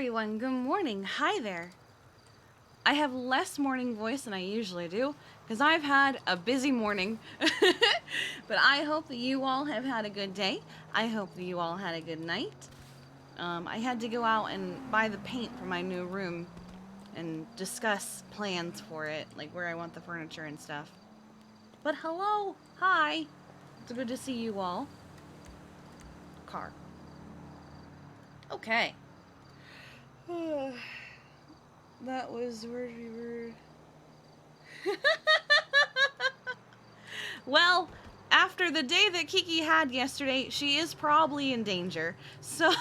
everyone, good morning. Hi there. I have less morning voice than I usually do because I've had a busy morning. But I hope that you all have had a good day. I hope that you all had a good night. I had to go out and buy the paint for my new room and discuss plans for it, like where I want the furniture and stuff. But hello, hi. It's good to see you all. Car. Okay. That was where we were. Well, after the day that Kiki had yesterday, she is probably in danger. So,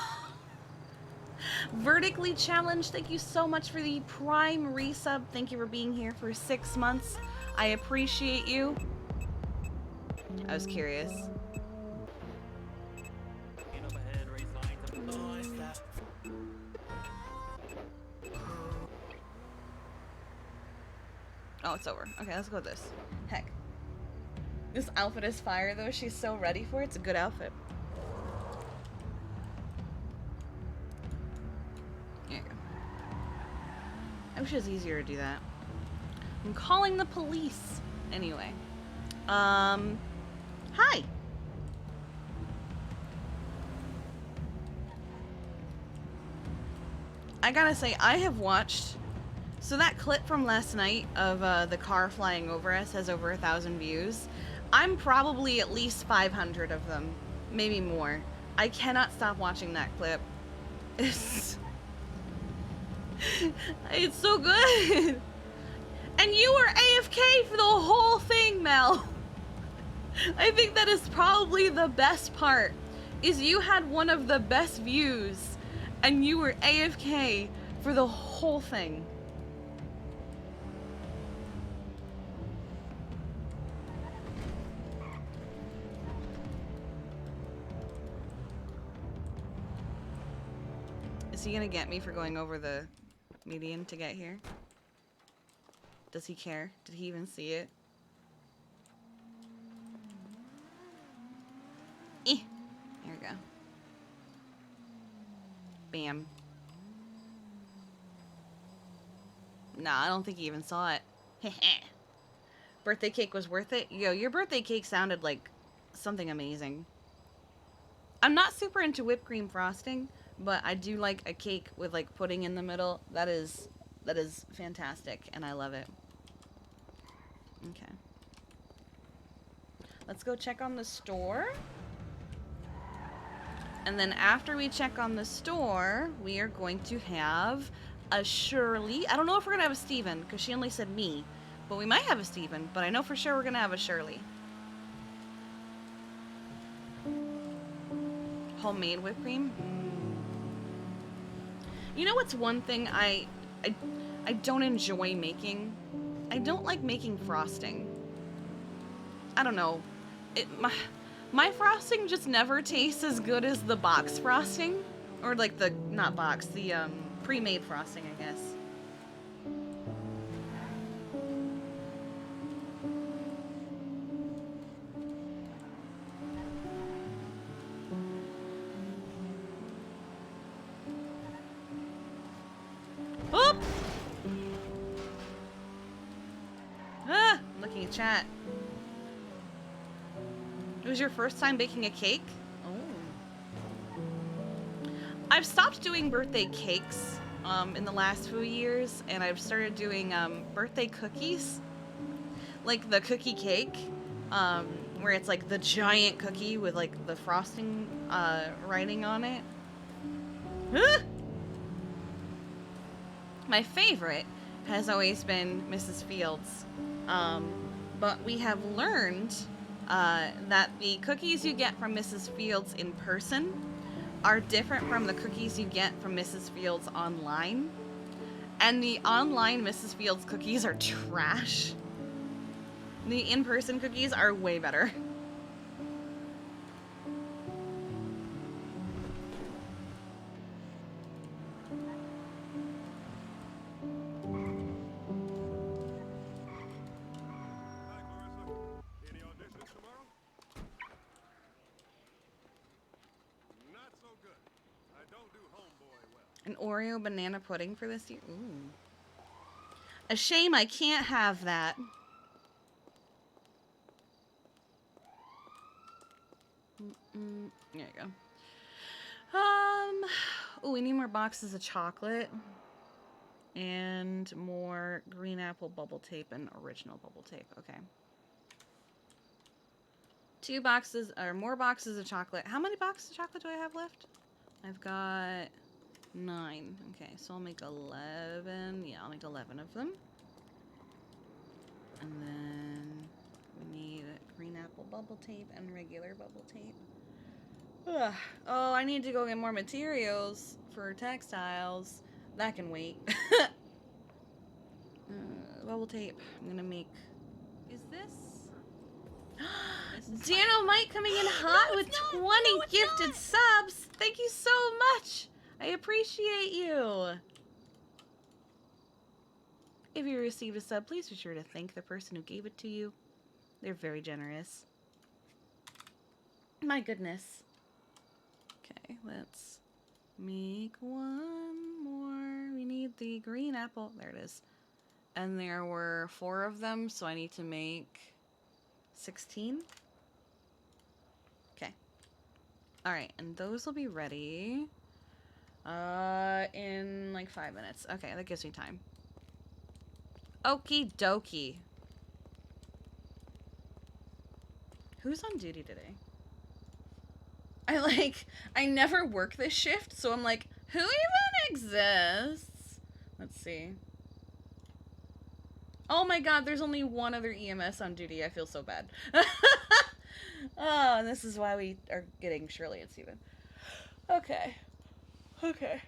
Vertically Challenged, thank you so much for the Prime resub. Thank you for being here for 6 months. I appreciate you. I was curious. Oh, it's over. Okay, let's go with this. Heck. This outfit is fire, though. She's so ready for it. It's a good outfit. There you go. I wish it was easier to do that. I'm calling the police. Anyway. Hi. I gotta say, I have watched... So that clip from last night of the car flying over us has over 1,000 views. I'm probably at least 500 of them. Maybe more. I cannot stop watching that clip. It's so good. And you were AFK for the whole thing, Mel. I think that is probably the best part. Is you had one of the best views and you were AFK for the whole thing. Is he gonna get me for going over the median to get here? Does he care? Did he even see it? Eh. There we go. Bam. Nah, I don't think he even saw it. Birthday cake was worth it? Yo, your birthday cake sounded like something amazing. I'm not super into whipped cream frosting, but I do like a cake with like pudding in the middle. That is fantastic, and I love it. Okay. Let's go check on the store. And then after we check on the store, we are going to have a Shirley. I don't know if we're going to have a Steven, because she only said me. But we might have a Steven, but I know for sure we're going to have a Shirley. Homemade whipped cream? You know what's one thing I don't enjoy making? I don't like making frosting. I don't know. My frosting just never tastes as good as the box frosting. Or like the, not box, the pre-made frosting, I guess. Oop! Ah! Looking at chat. It was your first time baking a cake? Oh. I've stopped doing birthday cakes in the last few years, and I've started doing birthday cookies. Like the cookie cake, where it's like the giant cookie with like the frosting writing on it. Huh? My favorite has always been Mrs. Fields, but we have learned that the cookies you get from Mrs. Fields in person are different from the cookies you get from Mrs. Fields online. And the online Mrs. Fields cookies are trash. The in-person cookies are way better. An Oreo banana pudding for this year? Ooh. A shame I can't have that. There you go. Oh, we need more boxes of chocolate. And more green apple bubble tape and original bubble tape. Okay. 2 boxes, or more boxes of chocolate. How many boxes of chocolate do I have left? I've got 9. Okay, so I'll make 11. Yeah, I'll make 11 of them. And then we need green apple bubble tape and regular bubble tape. Ugh. Oh, I need to go get more materials for textiles. That can wait. Bubble tape. I'm gonna make... Is this... Dynamite coming in hot with 20 gifted subs. Thank you so much. I appreciate you. If you received a sub, please be sure to thank the person who gave it to you. They're very generous. My goodness. Okay, let's make one more. We need the green apple. There it is. And there were 4 of them, so I need to make 16. Okay. Alright, and those will be ready in like 5 minutes. Okay, that gives me time. Okie dokie. Who's on duty today? I never work this shift, so I'm like, who even exists? Let's see. Oh my god, there's only one other EMS on duty. I feel so bad. Oh, and this is why we are getting Shirley and Steven. Okay. Okay.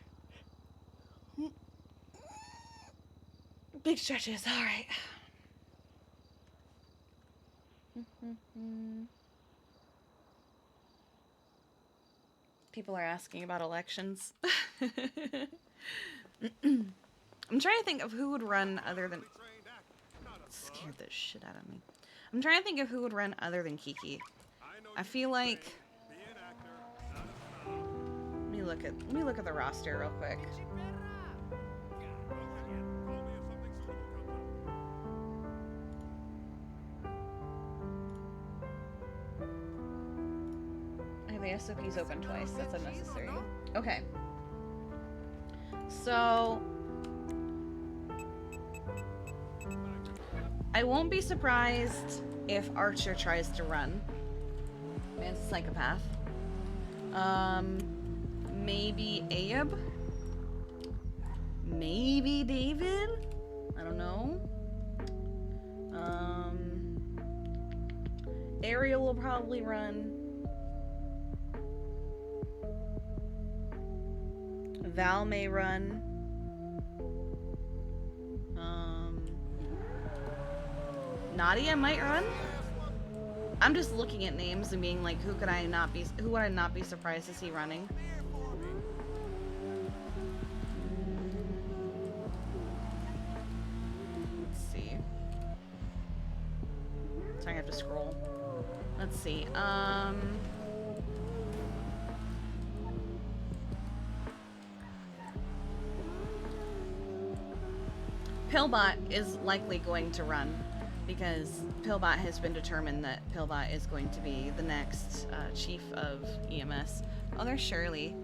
Big stretches, alright. People are asking about elections. I'm trying to think of who would run other than... Scared the shit out of me. I'm trying to think of who would run other than Kiki. I feel like... Let me look at the roster real quick. I have the SOPs open twice. That's unnecessary. Okay. So... I won't be surprised if Archer tries to run. Man's a psychopath. Maybe Abe? Maybe David? I don't know. Ariel will probably run. Val may run. Nadia might run. I'm just looking at names and being like, who would I not be surprised to see running? Let's see. So I have to scroll. Let's see. Pillbot is likely going to run because Pillbot has been determined that Pillbot is going to be the next chief of EMS. Oh, there's Shirley.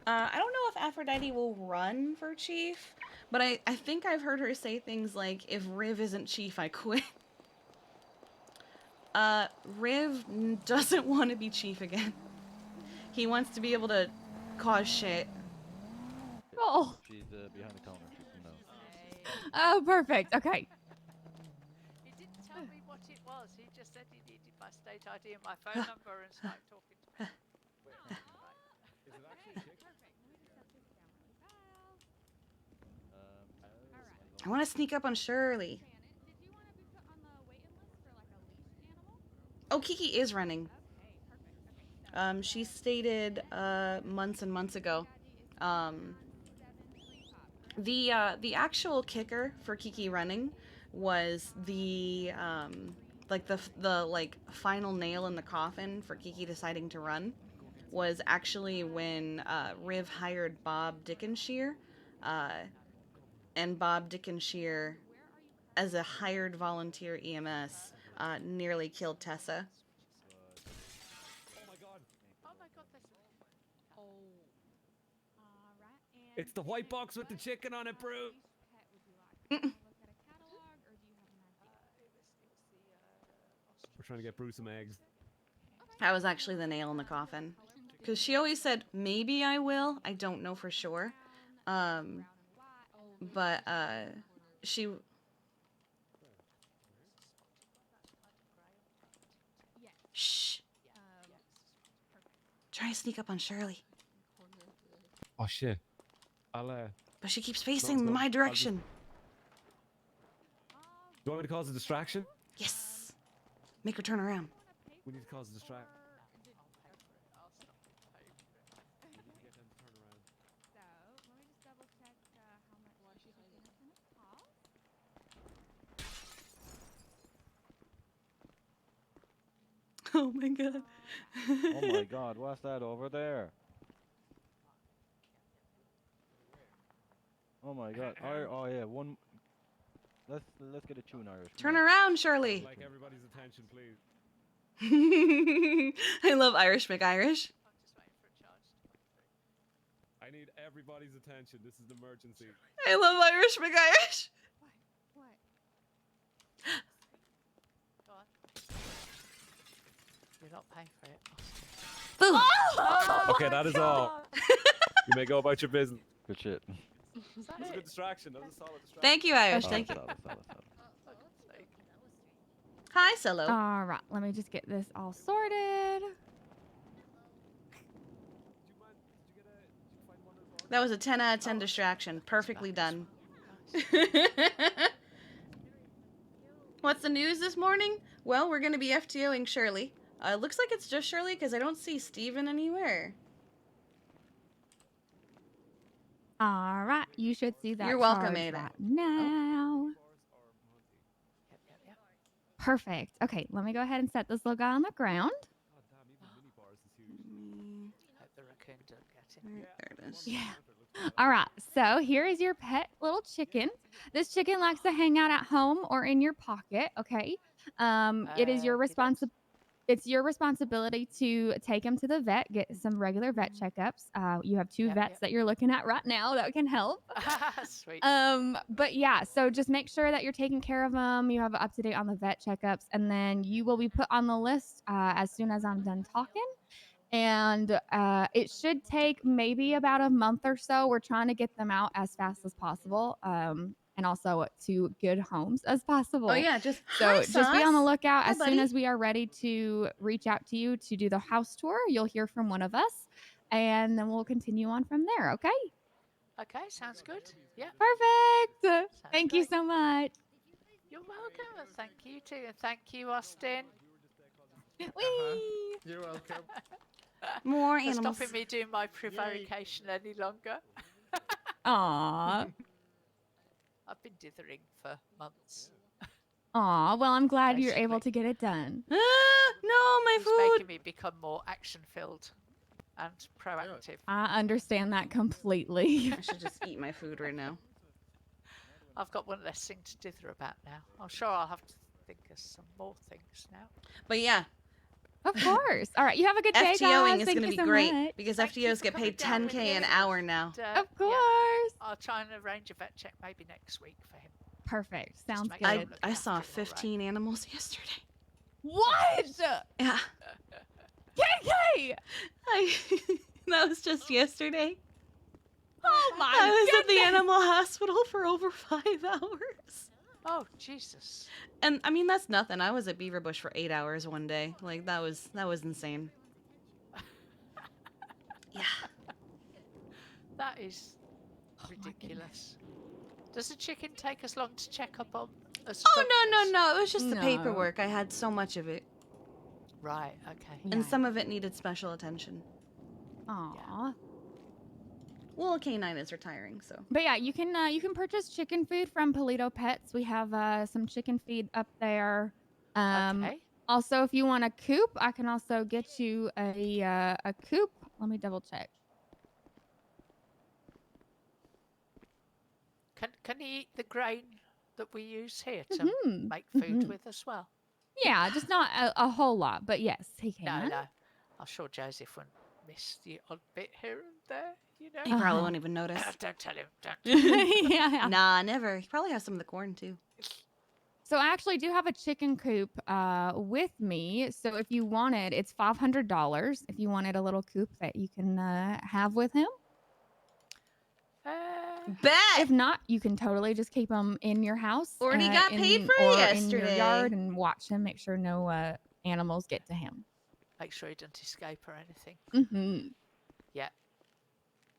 I don't know if Aphrodite will run for chief, but I think I've heard her say things like, if Riv isn't chief, I quit. Riv doesn't want to be chief again. He wants to be able to cause shit. Oh. She's behind the counter. She can know. Oh, perfect. Okay. He didn't tell me what it was. He just said he needed my state ID and my phone number and started talking to me. Is it actually a chick? I want to sneak up on Shirley. Oh, Kiki is running. She stated months and months ago. The actual kicker for Kiki running was the like final nail in the coffin for Kiki deciding to run was actually when Riv hired Bob Dickenshear, uh, and Bob Dickenshear, as a hired volunteer EMS, nearly killed Tessa. Oh my god! Oh my god, there's. Oh. It's the white box with the chicken on it, bro. We're trying to get Bruce some eggs. That was actually the nail in the coffin. Because she always said, maybe I will. I don't know for sure. But she... Shh. Try to sneak up on Shirley. Oh shit. But she keeps facing my direction. Do you want me to cause a distraction? Yes. Make her turn around. We need to cause a distraction. Oh my god. Oh my god, what's that over there? Oh my god. Oh yeah, one. Let's get a tune, Irish. Turn around, I'd Shirley. like everybody's attention, please. I love Irish McIrish. I'm just waiting for a charge to come through. I need everybody's attention. This is an emergency. I love Irish McIrish. Go on. You're not paying for it. Boom. Okay, that is all. You may go about your business. Good shit. Is that That was a it? good distraction. That was a solid distraction. Thank you, Irish. Oh, Thank you. solid. For God's sake. Hi, Solo. All right, let me just get this all sorted. Did you find one of those? That was a 10 out of 10 distraction. Perfectly done. What's the news this morning? Well, we're going to be FTOing Shirley. Looks like it's just Shirley because I don't see Steven anywhere. All right, you should see that. You're welcome, charge Ada. right now. Yep, yep, yep. Perfect. Okay, let me go ahead and set this little guy on the ground. God damn, even the mini bars is huge. Hope the raccoon don't get in. There it is. Yeah. All right, so here is your pet little chicken. This chicken likes to hang out at home or in your pocket. Okay. It is your Okey-dokes. responsibility. It's your responsibility to take him to the vet, get some regular vet checkups. You have two Yep, vets yep. that you're looking at right now that can help. Sweet. But yeah, so just make sure that you're taking care of them. You have up to date on the vet checkups, and then you will be put on the list as soon as I'm done talking. And it should take maybe about a month or so. We're trying to get them out as fast as possible, and also to good homes as possible. Oh, yeah, just So hi, just be on the Sauce. lookout. Hi, As soon buddy. as we are ready to reach out to you to do the house tour, you'll hear from one of us, and then we'll continue on from there. Okay? Okay, sounds good. Yeah, Perfect. Thank you great. so much. you're welcome. And thank you too. And thank you, Austin, Whee! You're welcome. More for animals. stopping me doing my prevarication any longer. Aw. I've been dithering for months. Aw. Well, I'm glad you're able Basically. to get it done. Ah, no, my It's food. making me become more action-filled and proactive. I understand that completely. I should just eat my food right now. I've got one less thing to dither about now. I'm sure I'll have to think of some more things now. But yeah, Of course. All right. You have a good day, FTOing guys. is Thank going to you be so great much. because Thank you FTOs for get coming paid down with 10K an me. hour now. And, Of course. Yeah, I'll try and arrange a vet check maybe next week for him. Perfect. Sounds make good. sure I, look I after saw him all right. 15 animals yesterday. What? Yeah, KK! that was just yesterday. Oh my I was at the goodness. animal hospital for over 5 hours. Oh, Jesus. And I mean, that's nothing. I was at Beaverbush for 8 hours one day. Like, that was insane. Yeah. That is Oh my ridiculous. Does the chicken take us long to check up on us? Oh, no. It was just the No. paperwork. I had so much of it. Right, okay. And some of it needed special attention. Aw. Well, K9 is retiring, so. But yeah, you can purchase chicken food from Polito Pets. We have some chicken feed up there. Okay. Also, if you want a coop, I can also get you a coop. Let me double check. Can he eat the grain that we use here to Mhm, make food mhm. with as well? Yeah, just not a whole lot, but yes, he No, can. no. I'm sure Joseph wouldn't miss the odd bit here and there, you know. He probably won't even notice. Don't tell him. Don't. Yeah. Nah, never. He probably has some of the corn, too. So I actually do have a chicken coop with me. So if you wanted, it's $500 if you wanted a little coop that you can have with him. Bet! If not, you can totally just keep him in your house. Already got paid for or it in your yesterday. yard and watch him. Make sure no animals get to him. Make sure he doesn't escape or anything. Mm-hmm. Yeah.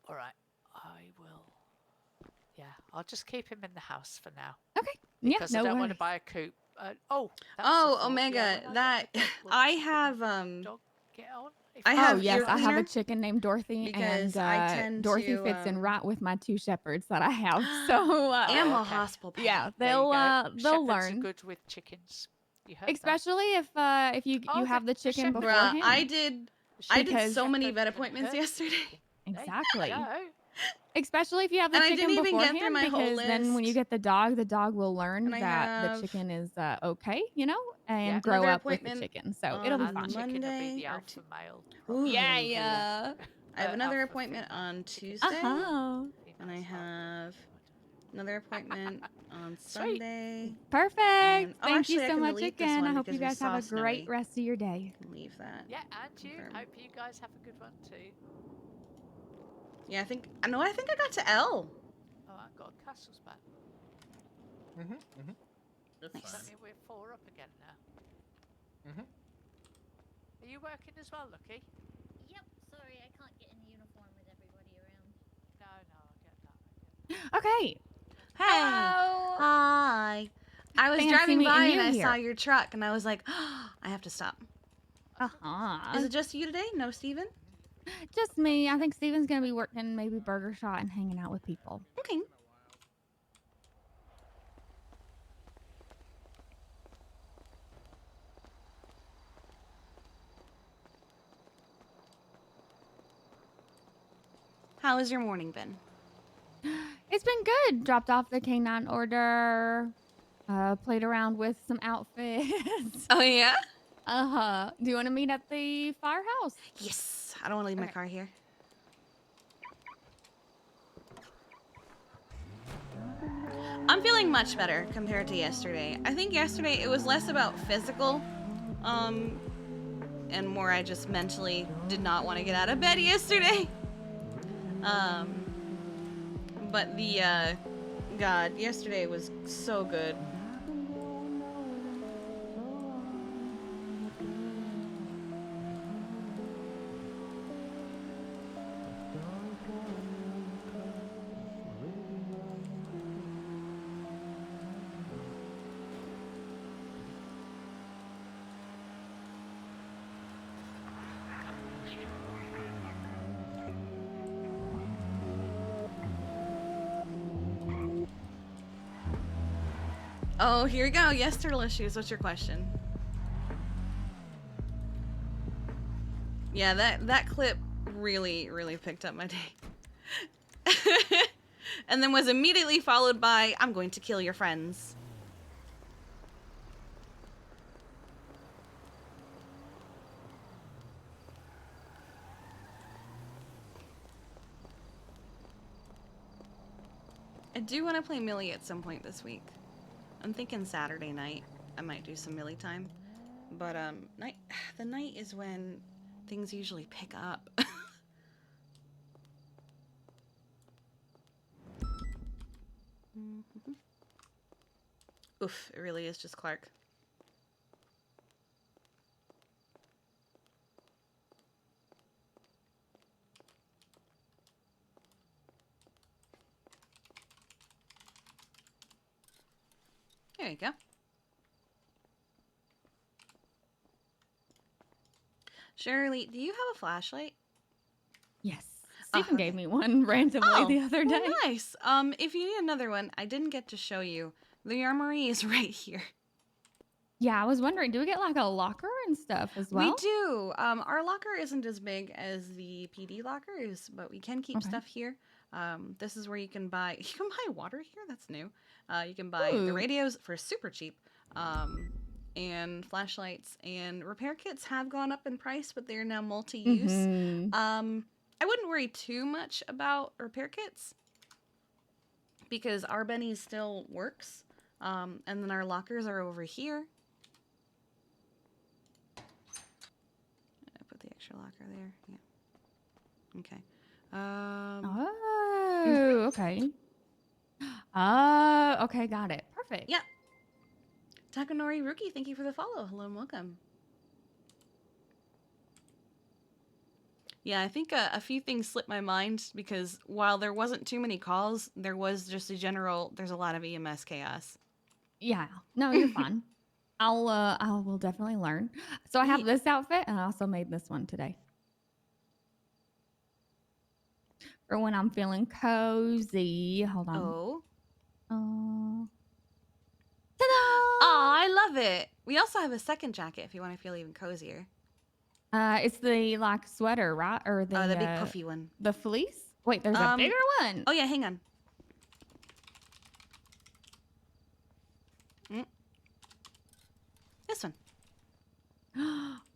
All right. I will. Yeah, I'll just keep him in the house for now. Okay. Because yeah, I no don't want to worries. buy a coop. That's the Oh, thought. Omega, Yeah, when I that got the dog, will I the have dog get on? If I Oh have yes, ear I have a cleaner chicken named Dorothy, because and I tend Dorothy to, fits in right with my 2 shepherds that I have. So animal okay. hospital pet. yeah, There you they'll go. they'll Shepherds are learn. good with chickens. You heard that? Especially if you Oh, have the chicken shepherd. Bruh, beforehand. I did Because- so many shepherd vet can appointments herd yesterday. chicken. There you Exactly. go. Especially if you have the And I chicken didn't even get beforehand, through my whole because then when you list. get the dog will learn And I that the have chicken is okay, and Yeah. grow another up with the appointment chicken. So it'll be on And the fine. chicken will be Monday the or alpha male. Ooh. Yeah, Ooh. yeah. I have another Alpha appointment female. on Chicken Tuesday. Uh-huh. And I female's alpha. have another appointment on Sweet. Perfect. And- Thank actually, you I so can much delete this again. one I hope because you we guys have saw a great Snowy. rest of your day. Can leave that. Yeah, and you. Confirm. Hope you guys have a good one too. Yeah, I think I got to L. Oh, I got castles back. That's Nice. Does that fine. mean we're 4 up again now? Mhm. Are you working as well, Lucky? Yep, sorry, I can't get in uniform with everybody around. No, I get that. Okay. Hey. Hello. Hi. I was Fancy driving by meeting and you I saw here. your truck and I was like, oh, I have to stop. Uh-huh. Is it just you today? No, Steven? Just me. I think Steven's gonna be working maybe Burger Shot and hanging out with people. Okay. How has your morning been? It's been good. Dropped off the K9 order. Played around with some outfits. Oh, yeah? Uh-huh. Do you want to meet at the firehouse? Yes. I don't want to leave my Okay. car here. I'm feeling much better compared to yesterday. I think yesterday it was less about physical, and more I just mentally did not want to get out of bed yesterday. But God, yesterday was so good. Oh, here we go. Yes, turtle issues. What's your question? Yeah, that clip really picked up my day. And then was immediately followed by, I'm going to kill your friends. I do want to play Millie at some point this week. I'm thinking Saturday night. I might do some Millie time. But the night is when things usually pick up. Oof, it really is just Clark. There you go. Shirley, do you have a flashlight? Yes. Stephen okay. gave me one randomly the other day. Well, nice. If you need another one, I didn't get to show you. The armory is right here. Yeah, I was wondering, do we get like a locker and stuff as well? We do. Our locker isn't as big as the PD locker is, but we can keep Okay. stuff here. This is where you can buy water here. That's new. You can buy the Ooh. radios for super cheap. And flashlights and repair kits have gone up in price, but they're now multi-use. Mhm. I wouldn't worry too much about repair kits because our Benny still works. And then our lockers are over here. I put the extra locker there. Yeah. Okay. Oh, okay. Oh, okay, got it. Perfect. Yeah. Takanori Rookie, thank you for the follow. Hello and welcome. Yeah, I think a few things slipped my mind because while there wasn't too many calls, there was just there's a lot of EMS chaos. Yeah. No, you're fine. I will definitely learn. So I have this outfit and I also made this one today. For when I'm feeling cozy. Hold on. Oh. Ta-da! Oh, I love it. We also have a second jacket if you want to feel even cozier. It's the like sweater, right? Or the big puffy one. The fleece? Wait, there's a bigger one. Oh yeah, hang on. This one.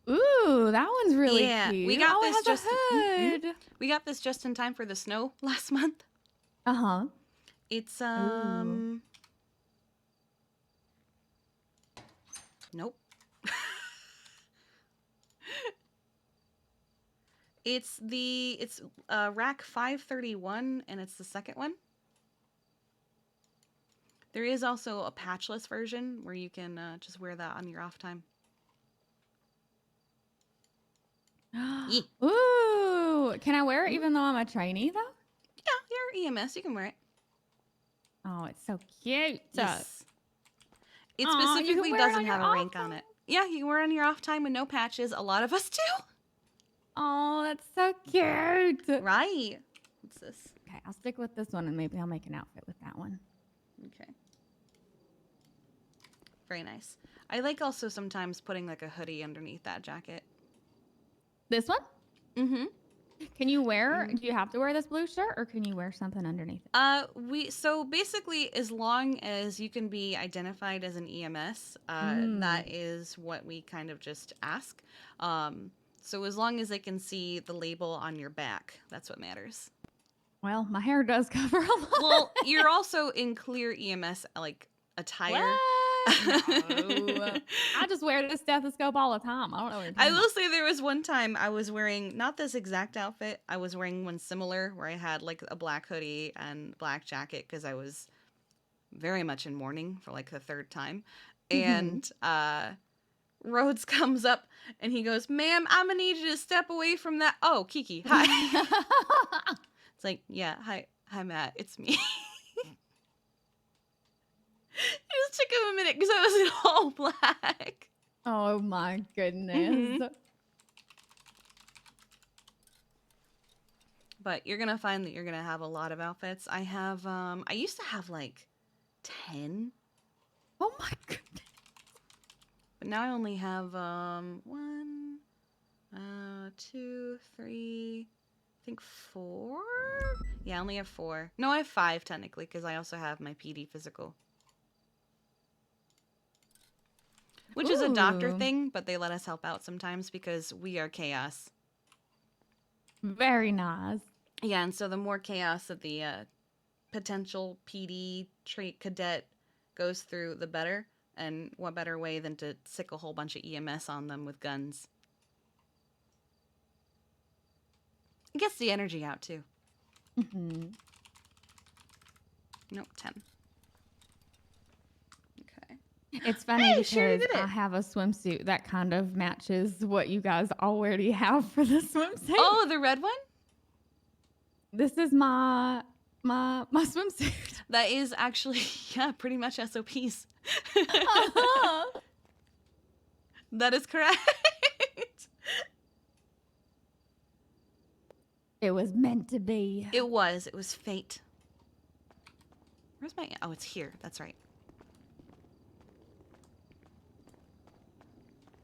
Ooh, that one's really cute. We got oh, this it has a hood. We got this just in time for the snow last month. Uh-huh. It's Nope. It's rack 531 and it's the second one. There is also a patchless version where you can just wear that on your off time. Yeah. Ooh, can I wear it even though I'm a trainee though? Yeah, you're EMS. You can wear it. Oh, it's so cute. Yes. It Aw, you can specifically wear it doesn't on your have a off rank on time. it. Yeah, you can wear it on your off time with no patches. A lot of us do. Oh, that's so cute. Right. What's this? Okay, I'll stick with this one and maybe I'll make an outfit with that one. Okay. Very nice. I like also sometimes putting like a hoodie underneath that jacket. This one? Mm-hmm. Can you wear, do you have to wear this blue shirt or can you wear something underneath it? So basically as long as you can be identified as an EMS, that is what we kind of just ask. So as long as they can see the label on your back, that's what matters. Well, my hair does cover a lot. Well, you're also in clear EMS like attire. What? No. I just wear this stethoscope all the time. I don't know what you're I talking will say there was one time I was wearing not this exact outfit. I was wearing one similar where I had like a black hoodie and black jacket because I was very much in mourning for like the third time. And Rhodes comes up and he goes, "Ma'am, I'm gonna need you to step away from that." Oh, Kiki, hi. It's like, yeah, hi, Matt, it's me. It just took him a minute because I was in all black. Oh my goodness. But you're gonna find that you're gonna have a lot of outfits. I have I used to have like 10. Oh my goodness. But now I only have 1, 2, 3, I think 4. Yeah, I only have 4. No, I have 5 technically because I also have my PD physical. Which is a doctor Ooh. thing, but they let us help out sometimes because we are chaos. Very nice. Yeah, and so the more chaos that the potential PD trait cadet goes through, the better. And what better way than to sick a whole bunch of EMS on them with guns? It gets the energy out, too. Nope, 10. Okay. It's funny Hey, because sure did it. I have a swimsuit that kind of matches what you guys already have for the swimsuit. Oh, the red one? This is my swimsuit. That is actually, yeah, pretty much SOPs. That is correct. It was meant to be. It was fate. Where's my, oh, it's here. That's right.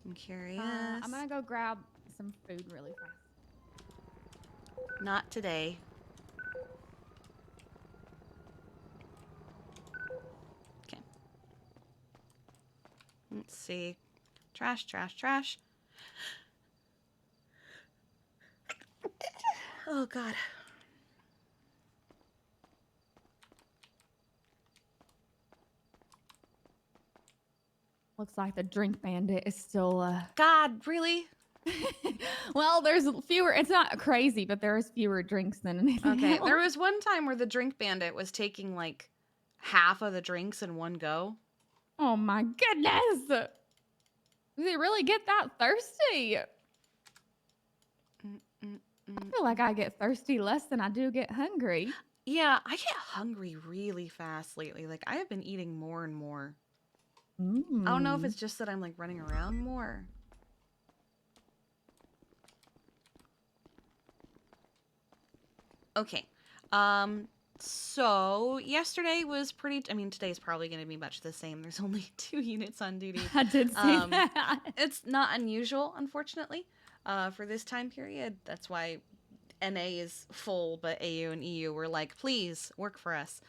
I'm curious. I'm gonna go grab some food really fast. Not today. Okay. Let's see. Trash, trash, trash. Oh, God. Looks like the drink bandit is still, God, really? well, there's fewer, it's not crazy, but there's fewer drinks than anything Okay, else. there was one time where the drink bandit was taking, like, half of the drinks in one go. Oh my goodness! Did they really get that thirsty? I feel like I get thirsty less than I do get hungry. Yeah, I get hungry really fast lately. Like, I have been eating more and more. I don't know if it's just that I'm, like, running around more. Okay. So yesterday was pretty, I mean, today's probably going to be much the same. There's only 2 units on duty. I did see that. It's not unusual, unfortunately, for this time period. That's why NA is full, but AU and EU were like, please work for us.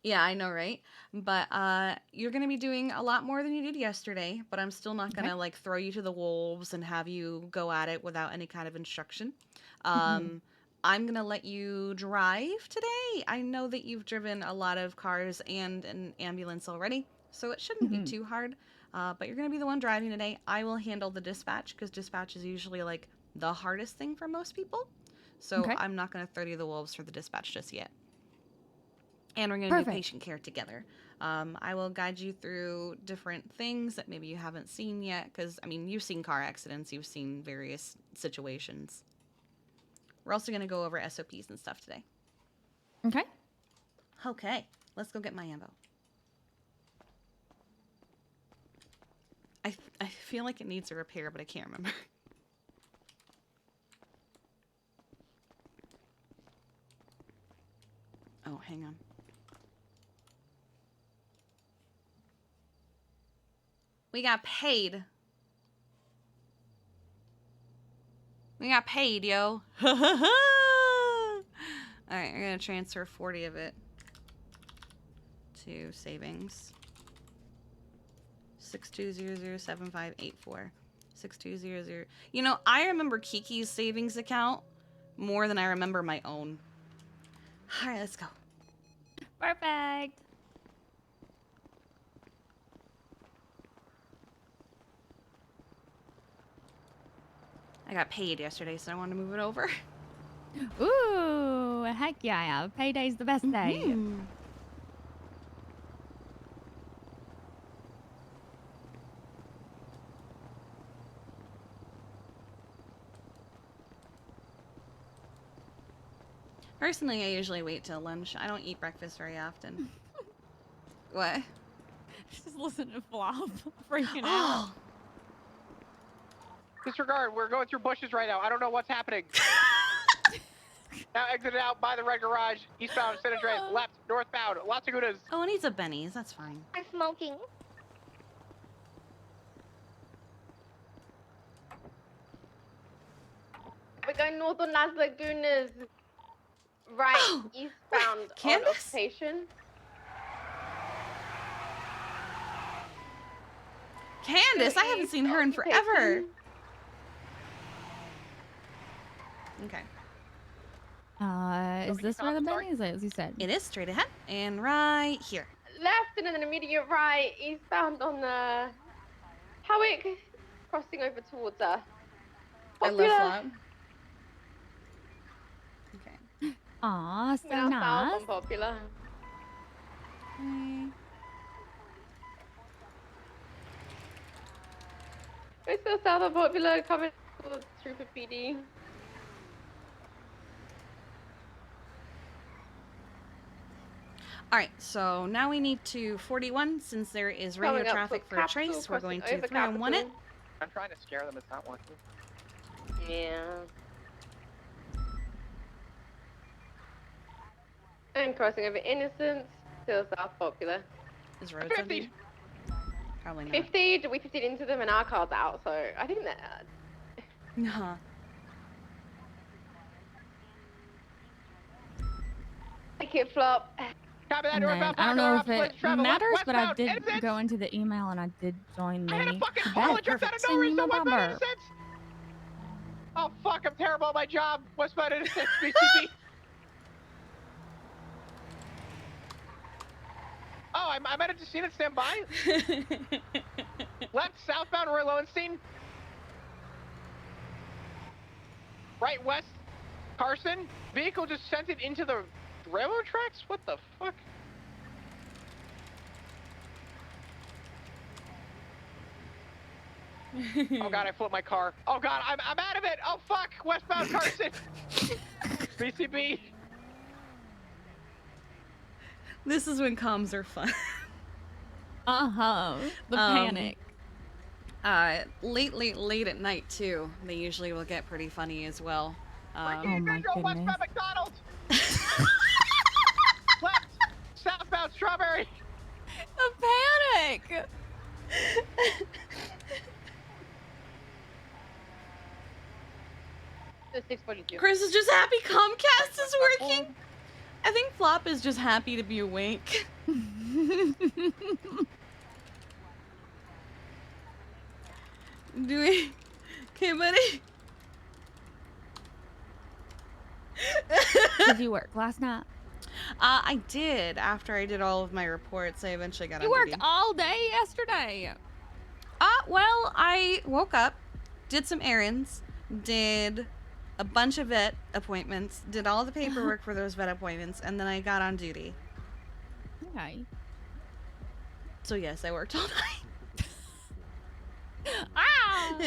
Yeah, I know, right? But you're going to be doing a lot more than you did yesterday, but I'm still not going to like throw you to the wolves and have you go at it without any kind of instruction. I'm going to let you drive today. I know that you've driven a lot of cars and an ambulance already, so it shouldn't be too hard. But you're going to be the one driving today. I will handle the dispatch because dispatch is usually like the hardest thing for most people. So I'm not going to throw you to the wolves for the dispatch just yet. And we're going to do patient care together. I will guide you through different things that maybe you haven't seen yet. Because, I mean, you've seen car accidents. You've seen various situations. We're also going to go over SOPs and stuff today. Okay. Okay. Let's go get my ammo. I feel like it needs a repair, but I can't remember. Oh, hang on. We got paid. We got paid, yo. Alright, I'm gonna transfer 40 of it to savings. 62007584. 6200. You know, I remember Kiki's savings account more than I remember my own. Alright, let's go. Perfect. I got paid yesterday, so I wanted to move it over. Ooh, heck yeah. Payday's the best day. Personally, I usually wait till lunch. I don't eat breakfast very often. What? Just listen to Flop freaking out. Oh! Disregard, we're going through bushes right now. I don't know what's happening. Now exited out by the red garage, eastbound, San Andreas, left, northbound, Las Lagunas. Oh, it needs a Benny's. That's fine. I'm smoking. We're going north on Las Lagunas. Right, Oh, eastbound on Candace? occupation. Candace, I haven't seen her in forever. Okay. Is this where the Benny's is, you said? It is straight ahead and right here. Left and then an immediate right, eastbound on the Howick, crossing over towards I love Popular. Flop. Okay. Aw, so Now south nice. on Popular. We're still south on Popular, coming towards Trooper PD. Alright, so now we need to 41 since there is radio Coming up traffic for a Capital, trace. We're going to crossing over 3 on 1 it. Capital. I'm trying to scare them, it's not working. Yeah. And crossing over Innocence, still South Popular. Is road 50. something? Probably not. 50, we 50'd into them and our car's out, so I think that. Nah. Take it, Flop. Copy that, And then, northbound, I don't know if it travel left, matters, but I westbound, did Innocence. go into the email and I did join I had a the fucking Quebec hole just out of nowhere, so westbound bomber. Innocence. Oh fuck, I'm terrible at my job. Westbound Innocence, BCB. Oh, I might have just seen it stand by. Left, southbound Roy Lowenstein. Right, west, Carson. Vehicle just sent it into the railroad tracks? What the fuck? Oh god, I flipped my car. Oh god, I'm out of it. Oh fuck, westbound Carson. BCB. This is when comms are fun. The panic. Late at night too. They usually will get pretty funny as well. Oh my goodness. Westbound McDonald's. Left, southbound Strawberry. The panic. The 642. Chris is just happy Comcast is working. I think Flop is just happy to be awake. Do we? Okay, buddy. Did you work last night? I did. After I did all of my reports, I eventually got You on worked duty. all day yesterday. Well, I woke up, did some errands, did a bunch of vet appointments, did all the paperwork for those vet appointments, and then I got on duty. Okay. So yes, I worked all night. Ah!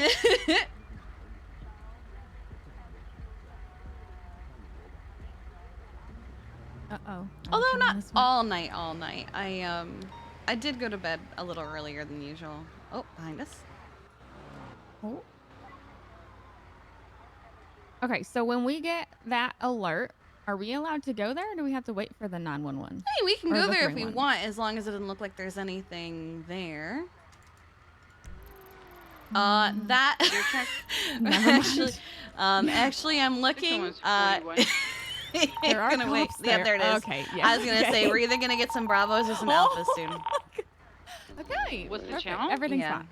Uh-oh. Although not all night, I did go to bed a little earlier than usual. Oh, behind us. Oh. Okay, so when we get that alert, are we allowed to go there or do we have to wait for the 911? Hey, we can Or go the there if we 311? want, as long as it doesn't look like there's anything there. That Never actually, actually, I'm looking. There are gonna wait. cops Yeah, there. there it is. Okay, yeah. I was gonna say we're either gonna get some Bravos or some Alphas soon. Okay. What's the perfect. channel? Everything's Yeah. fine.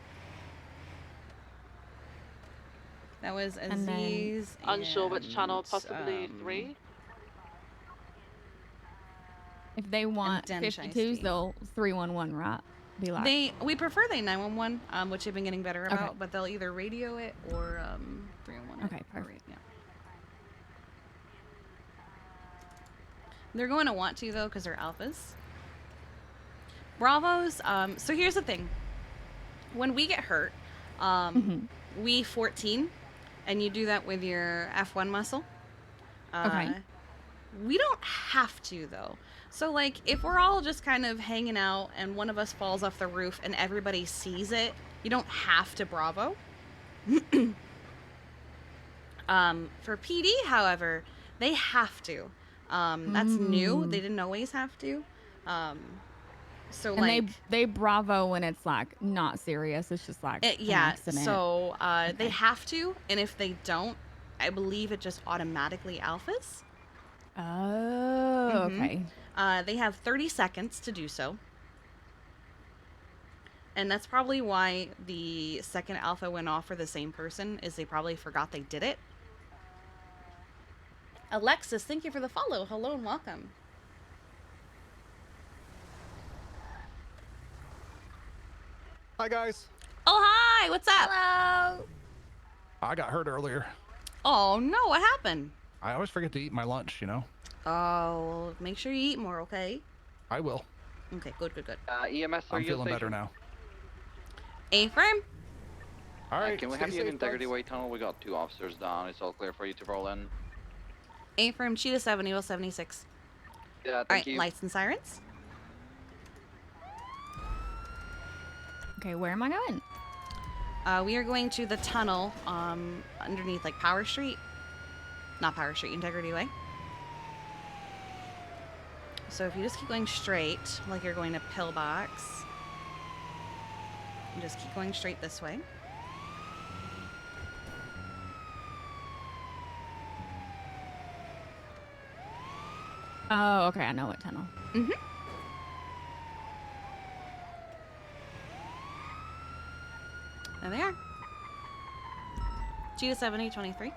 That was And then- Aziz. Unsure which channel, and, possibly 3. If they want Den 52s, Shiesty. they'll 311, right? Be like, We prefer they 911, which they've been getting better about, Okay. but they'll either radio it or 311. Okay, perfect. Yeah. They're going to want to though, because they're alphas. Bravos. So here's the thing. When we get hurt, we 14, and you do that with your F1 muscle. Okay. We don't have to though. So like, if we're all just kind of hanging out and one of us falls off the roof and everybody sees it, you don't have to Bravo. For PD, however, they have to. That's new. They didn't always have to. So and like, they Bravo when it's like not serious. It's just like an yeah. accident. So they have to, and if they don't, I believe it just automatically alphas. Oh, okay. They have 30 seconds to do so. And that's probably why the second alpha went off for the same person, is they probably forgot they did it. Alexis, thank you for the follow. Hello and welcome. Hi, guys. Oh, hi. What's up? Hello. I got hurt earlier. Oh, no. What happened? I always forget to eat my lunch, you know? Oh, make sure you eat more, okay? I will. Okay, good. EMS, I'm feeling better now. A-frame? All right. Can we have you in Integrity Way Tunnel? We got 2 officers down. It's all clear for you to roll in. A-frame, Cheetah 7, Evil 76. Yeah, All right, lights and sirens. Okay, where am I going? We are going to the tunnel underneath like Power Street. Not Power Street, Integrity Way. So if you just keep going straight, like you're going to Pillbox, and just keep going straight this way. Oh, okay. I know what tunnel. Mm-hmm. There they are. G to 7023.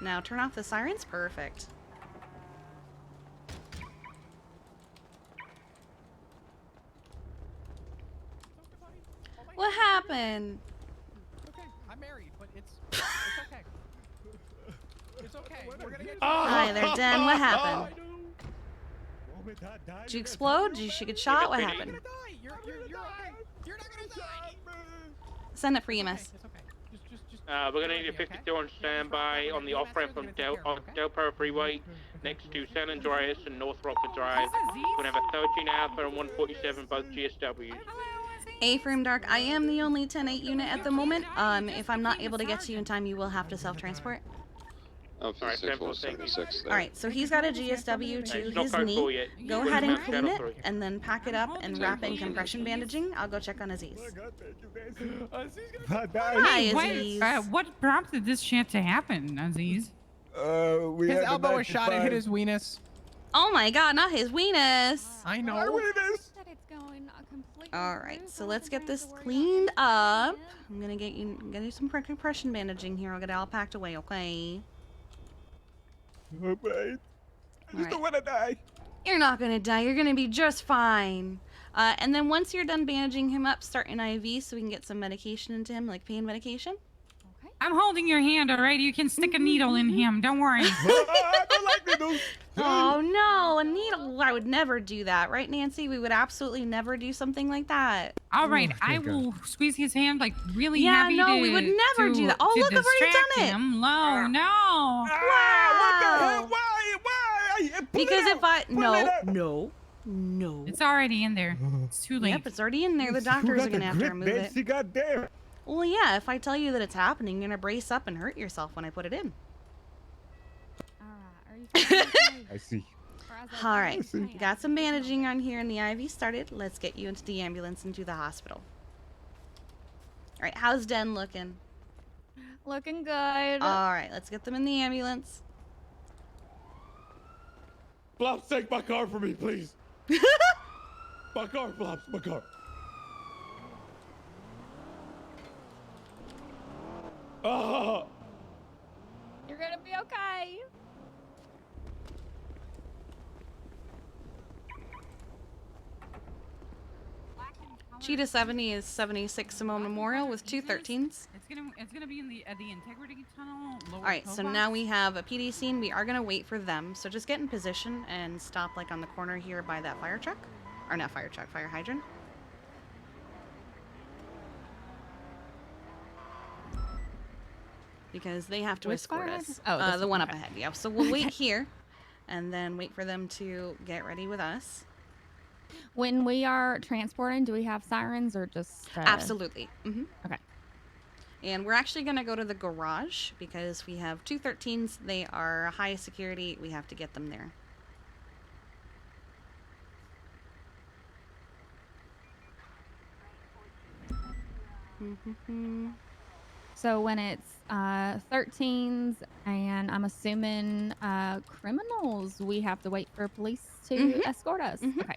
Now turn off the sirens. Perfect. What happened? Okay, I'm married, but it's okay. It's okay. We're gonna get. Hi there, Den. What happened? Did you explode? Did you get shot? What happened? You're alright. You're not gonna die. Send it for EMS. It's okay. Just. We're gonna need a 52 on standby on the off-ramp on Del Perro Freeway next to San Andreas and North Rockford Drive. We're gonna have a 13 Alpha and 147, both GSWs. A-Frame Dark, I am the only 10-8 unit at the moment. If I'm not able to get to you in time, you will have to self-transport. Oh, 56. Alright, so he's got a GSW to his knee. Go ahead and clean it, and then pack it up and wrap in compression bandaging. I'll go check on Aziz. Hi, Aziz. What prompted this shit to happen, Aziz? His elbow was shot and hit his weenus. Oh my god, not his weenus! I know. Alright, so let's get this cleaned up. I'm gonna get you some compression bandaging here. I'll get it all packed away, okay? Alright. I just don't wanna die. You're not gonna die. You're gonna be just fine. And then once you're done bandaging him up, start an IV so we can get some medication into him, like pain medication. Okay. I'm holding your hand, alright? You can stick a needle in him. Don't worry. I don't like needles. Oh no, a needle! I would never do that, right, Nancy? We would absolutely never do something like that. All right, I will squeeze his hand like really Yeah, heavy. no, we would never do that. Oh, look, I've already done it. No, no. Wow. What the hell? Why? Because if I no. It's already in there. It's too late. Yep, it's already in there. The doctors are gonna have to remove it. She got there. Well, yeah, if I tell you that it's happening, you're gonna brace up and hurt yourself when I put it in. I see. All right, got some bandaging on here and the IV started. Let's get you into the ambulance and to the hospital. All right, how's Den looking? Looking good. All right, let's get them in the ambulance. Flops, take my car for me, please. My car, Flops, my car. Oh. You're gonna be okay. Cheetah 70 is 76 Simone Memorial with 2 13s. It's gonna be in the integrity tunnel. All right, so now we have a PD scene. We are gonna wait for them. So just get in position and stop like on the corner here by that fire truck, or not fire truck, fire hydrant. Because they have to escort us. Oh, the one up ahead. Yeah. So we'll wait here, and then wait for them to get ready with us. When we are transporting, do we have sirens or just... Absolutely. Mm-hmm. Okay. And we're actually going to go to the garage because we have 2 13s. They are high security. We have to get them there. So when it's 13s and I'm assuming criminals, we have to wait for police to escort us. Okay.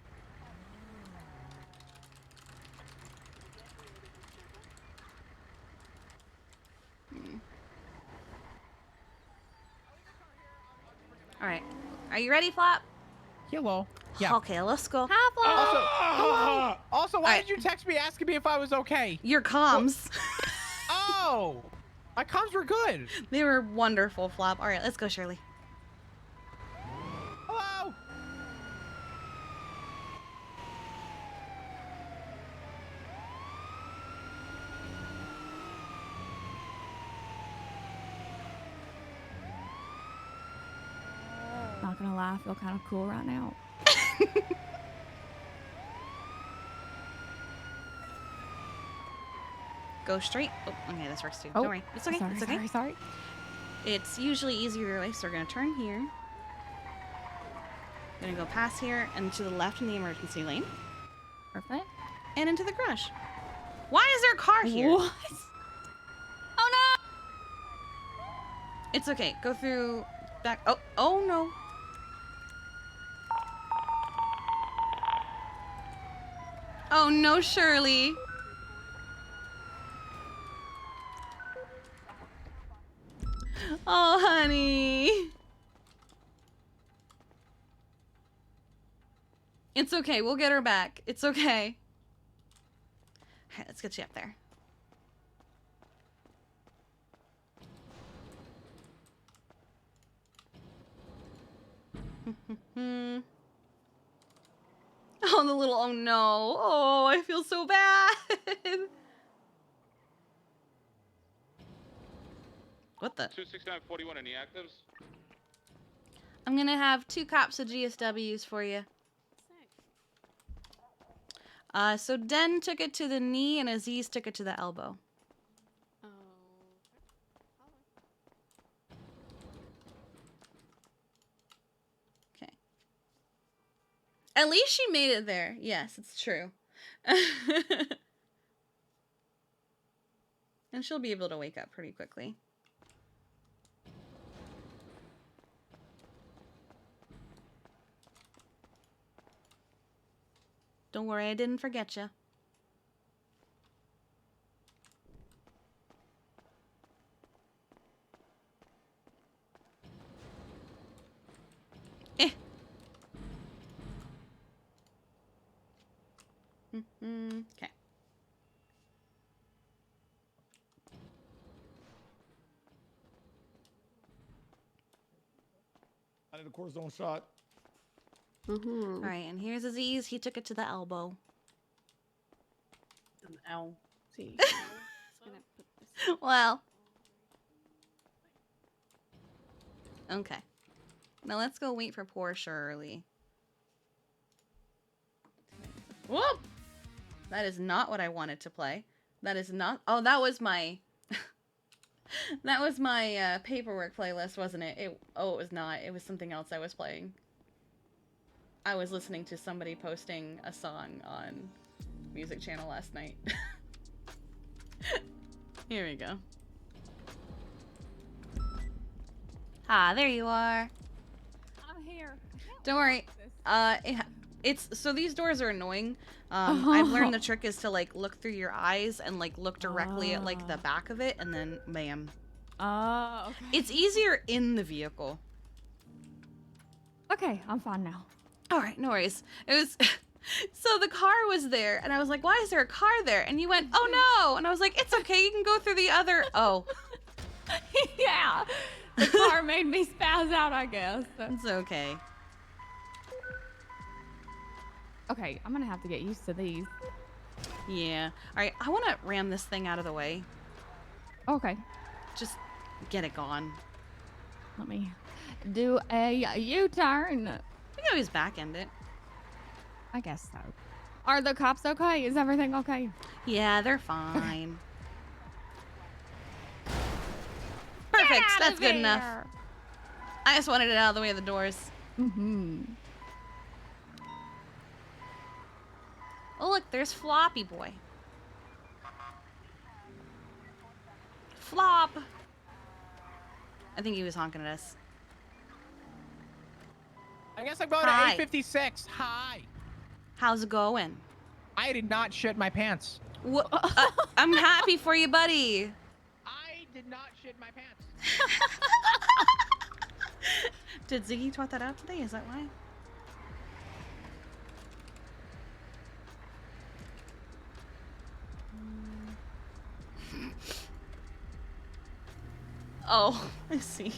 All right. Are you ready, Flop? Hello. Yeah. Okay, let's go. Also, why did you text me asking me if I was okay? Your comms. Oh, my comms were good. They were wonderful, Flop. All right, let's go, Shirley. Hello. Not gonna lie, I feel kind of cool right now. go straight. Oh, okay, this works too. Oh, Don't worry. It's okay. Sorry, It's okay. sorry. It's usually easier way, so we're gonna turn here. Gonna go past here and to the left in the emergency lane. Perfect. And into the garage. Why is there a car here? What? Oh no! It's okay. Go through back. Oh, oh no. Oh no, Shirley. Oh, honey. It's okay. We'll get her back. It's okay. Alright, let's get you up there. Oh, the little, oh no. Oh, I feel so bad. What the? 26941, any actives? I'm gonna have 2 cops of GSWs for you. So Den took it to the knee and Aziz took it to the elbow. Okay. At least she made it there. Yes, it's true. And she'll be able to wake up pretty quickly. Don't worry, I didn't forget you. Okay. I need a cortisone shot. All right, and here's Aziz. He took it to the elbow. An L. See. Well. Okay. Now let's go wait for poor Shirley. Whoop! That is not what I wanted to play. That is not... Oh, that was my... that was my paperwork playlist, wasn't it? Oh, it was not. It was something else I was playing. I was listening to somebody posting a song on Music Channel last night. Here we go. Ah, there you are. I'm here. Don't worry. It's so these doors are annoying. I've learned the trick is to like look through your eyes and like look directly at like the back of it, and then bam. Oh, okay. It's easier in the vehicle. Okay, I'm fine now. All right, no worries. It was so the car was there, and I was like, "Why is there a car there?" And you went, "Oh no!" And I was like, "It's okay. You can go through the other." Oh, Yeah, the car made me spaz out, I guess. it's okay. Okay, I'm gonna have to get used to these. Yeah. All right, I want to ram this thing out of the way. Okay. Just get it gone. Let me do a U-turn. We can always back end it. I guess so. Are the cops okay? Is everything okay? Yeah, they're fine. Perfect. That's good enough. I just wanted it out of the way of the doors. Mm-hmm. Oh, look, there's Floppy Boy. Flop. I think he was honking at us. I guess I'm going Hi. to 856. Hi. How's it going? I did not shit my pants. I'm happy for you, buddy. I did not shit my pants. Did Ziggy twat that out today? Is that why? Oh, I see.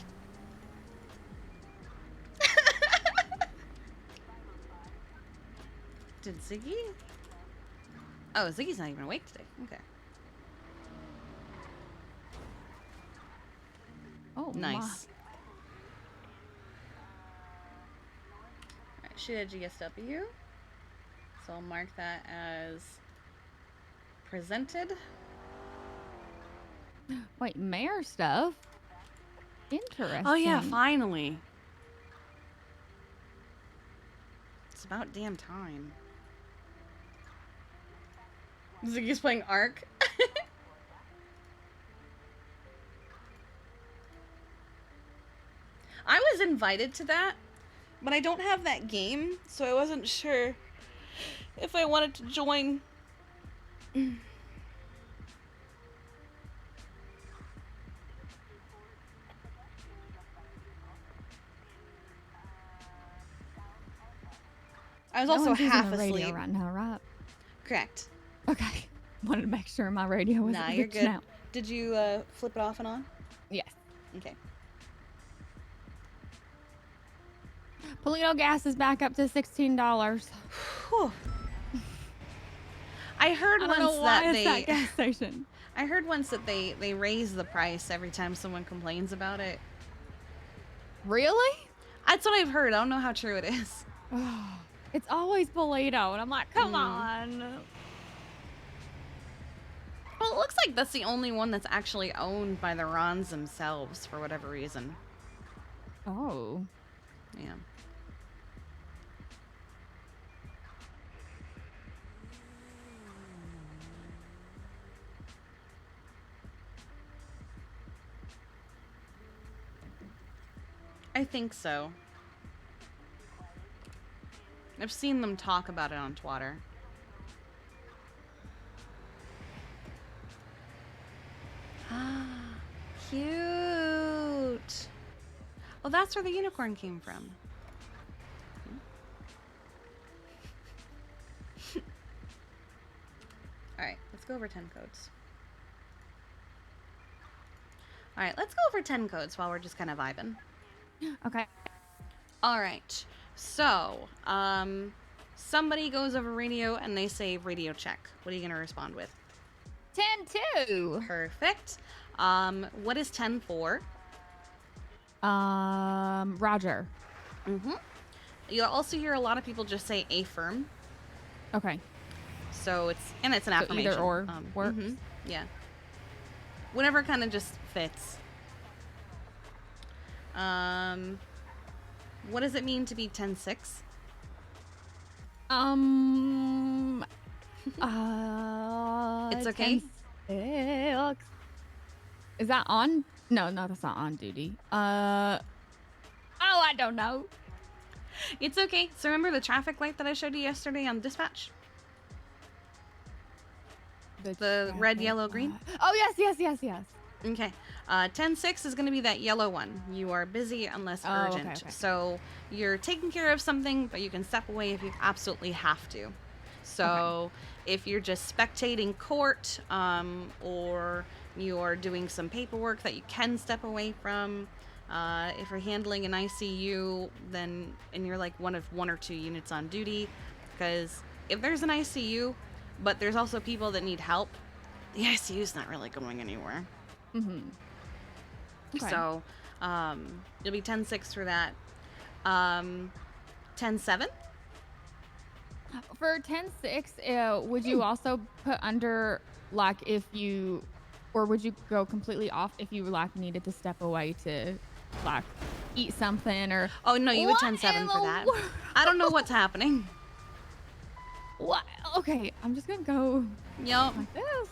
Did Ziggy? Oh, Ziggy's not even awake today. Okay. Oh, nice. Alright, shoot a GSW. So I'll mark that as presented. Wait, mayor stuff? Interesting. Oh yeah, finally. It's about damn time. Ziggy's playing Ark. I was invited to that, but I don't have that game, so I wasn't sure if I wanted to join. I was also one's using half the radio asleep. right now, right? Correct. Okay. Wanted to make sure my radio wasn't Nah, you're glitching good. out. Did you flip it off and on? Yes. Okay. Polito gas is back up to $16. Whew. I heard I once don't know why that it's that gas station. I heard once that they raise the price every time someone complains about it. Really? That's what I've heard. I don't know how true it is. It's always Polito, and I'm like, come on. Well, it looks like that's the only one that's actually owned by the Rons themselves for whatever reason. Oh. Yeah. I think so. I've seen them talk about it on Twitter. Cute. Well, that's where the unicorn came from. Alright, let's go over 10 codes. Alright, let's go over 10 codes while we're just kind of vibing. Okay. Alright, so, somebody goes over radio and they say radio check. What are you going to respond with? 10-2. Perfect. What is 10 for? Roger. Mm-hmm. You'll also hear a lot of people just say affirm. Okay. So it's an affirmation. Either or works. Yeah. Whatever kind of just fits. What does it mean to be 10-6? It's okay. 10-6. Is that on? No, that's not on duty. I don't know. It's okay. So remember the traffic light that I showed you yesterday on dispatch? The red, yellow, green? Oh, yes. Okay. 10-6 is going to be that yellow one. You are busy unless urgent. Okay. So you're taking care of something, but you can step away if you absolutely have to. So if you're just spectating court, or you are doing some paperwork that you can step away from, if you're handling an ICU, then, and you're like one of 1 or 2 units on duty, because if there's an ICU, but there's also people that need help, the ICU is not really going anywhere. Mm-hmm. Okay. So, you'll be 10-6 for that. 10-7? For 10-6, would you also put under, like, if you, or would you go completely off if you, like, needed to step away to, like, eat something or... Oh, no, you would 10-7 for that. I don't know what's happening. What? Okay, I'm just gonna go Yup. like this.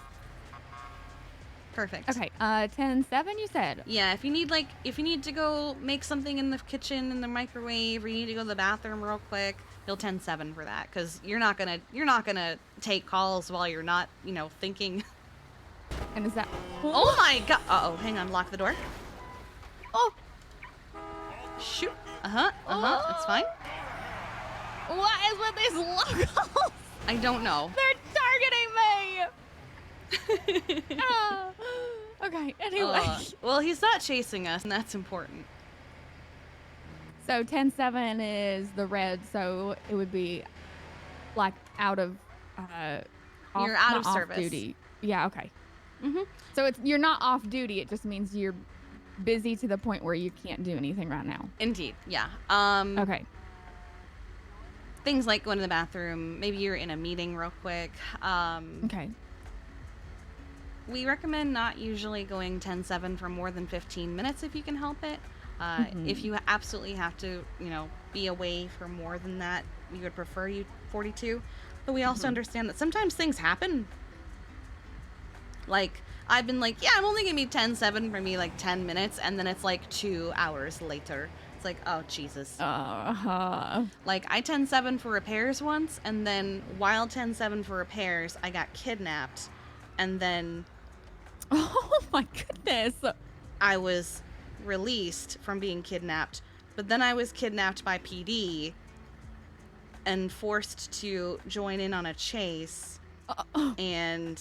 Perfect. Okay, 10-7 you said? Yeah, if you need to go make something in the kitchen, in the microwave, or you need to go to the bathroom real quick, you'll 10-7 for that, because you're not gonna take calls while you're not, thinking. And is that... Oh my god! Uh-oh, hang on, lock the door. Oh! Shoot. That's fine. What is with these locals? I don't know. They're targeting me! Okay, anyway. Well, he's not chasing us, and that's important. So 10-7 is the red, so it would be like out of You're out of off service. duty. Yeah, okay. Mm-hmm. So you're not off duty, it just means you're busy to the point where you can't do anything right now. Indeed, yeah. Okay. Things like going to the bathroom, maybe you're in a meeting real quick. Okay. We recommend not usually going 10-7 for more than 15 minutes if you can help it. If you absolutely have to, be away for more than that, we would prefer you 42. But we also understand that sometimes things happen. Like, I've been like, yeah, I'm only going to be 10-7 for me, like, 10 minutes, and then it's like 2 hours later. It's like, oh, Jesus. Like, I 10-7 for repairs once, and then while 10-7 for repairs, I got kidnapped, and then... Oh, my goodness. I was released from being kidnapped, but then I was kidnapped by PD and forced to join in on a chase, and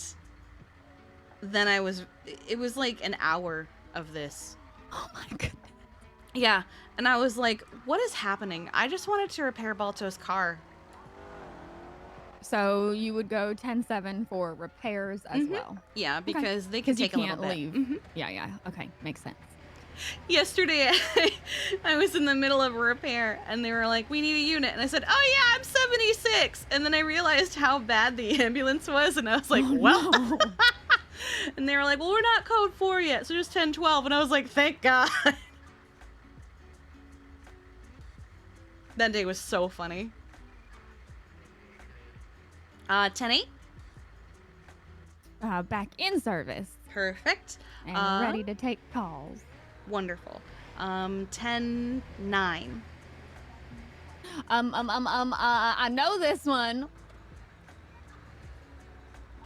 then it was like an hour of this. Oh my goodness. Yeah, and I was like, what is happening? I just wanted to repair Balto's car. So you would go 10-7 for repairs as well. Yeah, because they can take a little bit. Leave. Yeah. Okay, makes sense. Yesterday, I was in the middle of a repair, and they were like, we need a unit. And I said, oh yeah, I'm 76. And then I realized how bad the ambulance was, and I was like, well. No. And they were like, well, we're not code 4 yet, so just 10-12. And I was like, thank God. That day was so funny. 10-8. Back in service. Perfect. And ready to take calls. Wonderful. 10-9. I know this one.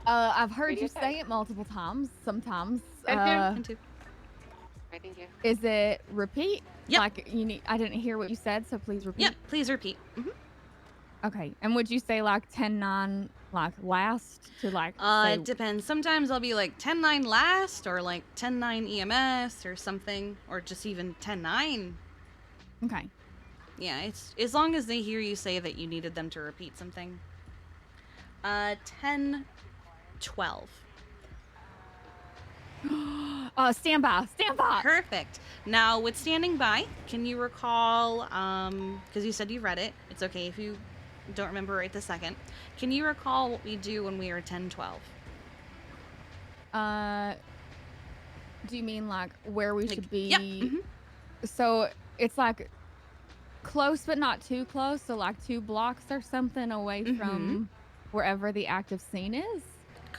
I've heard you say it multiple times. Sometimes. Thank you. Is it repeat? Yep. Like I didn't hear what you said, so please repeat. Yep, please repeat. Okay. And would you say like 10-9 like last to like it depends. Sometimes I'll be like 10-9 last or like 10-9 EMS or something, or just even 10-9. Okay. Yeah, it's as long as they hear you say that you needed them to repeat something. 10-12. Stand by. Perfect. Now, with standing by, can you recall, because you said you read it, it's okay if you don't remember right this second. Can you recall what we do when we are 10-12? Do you mean like where we should be? Yep. So it's like close but not too close, so like 2 blocks or something away from wherever the active scene is?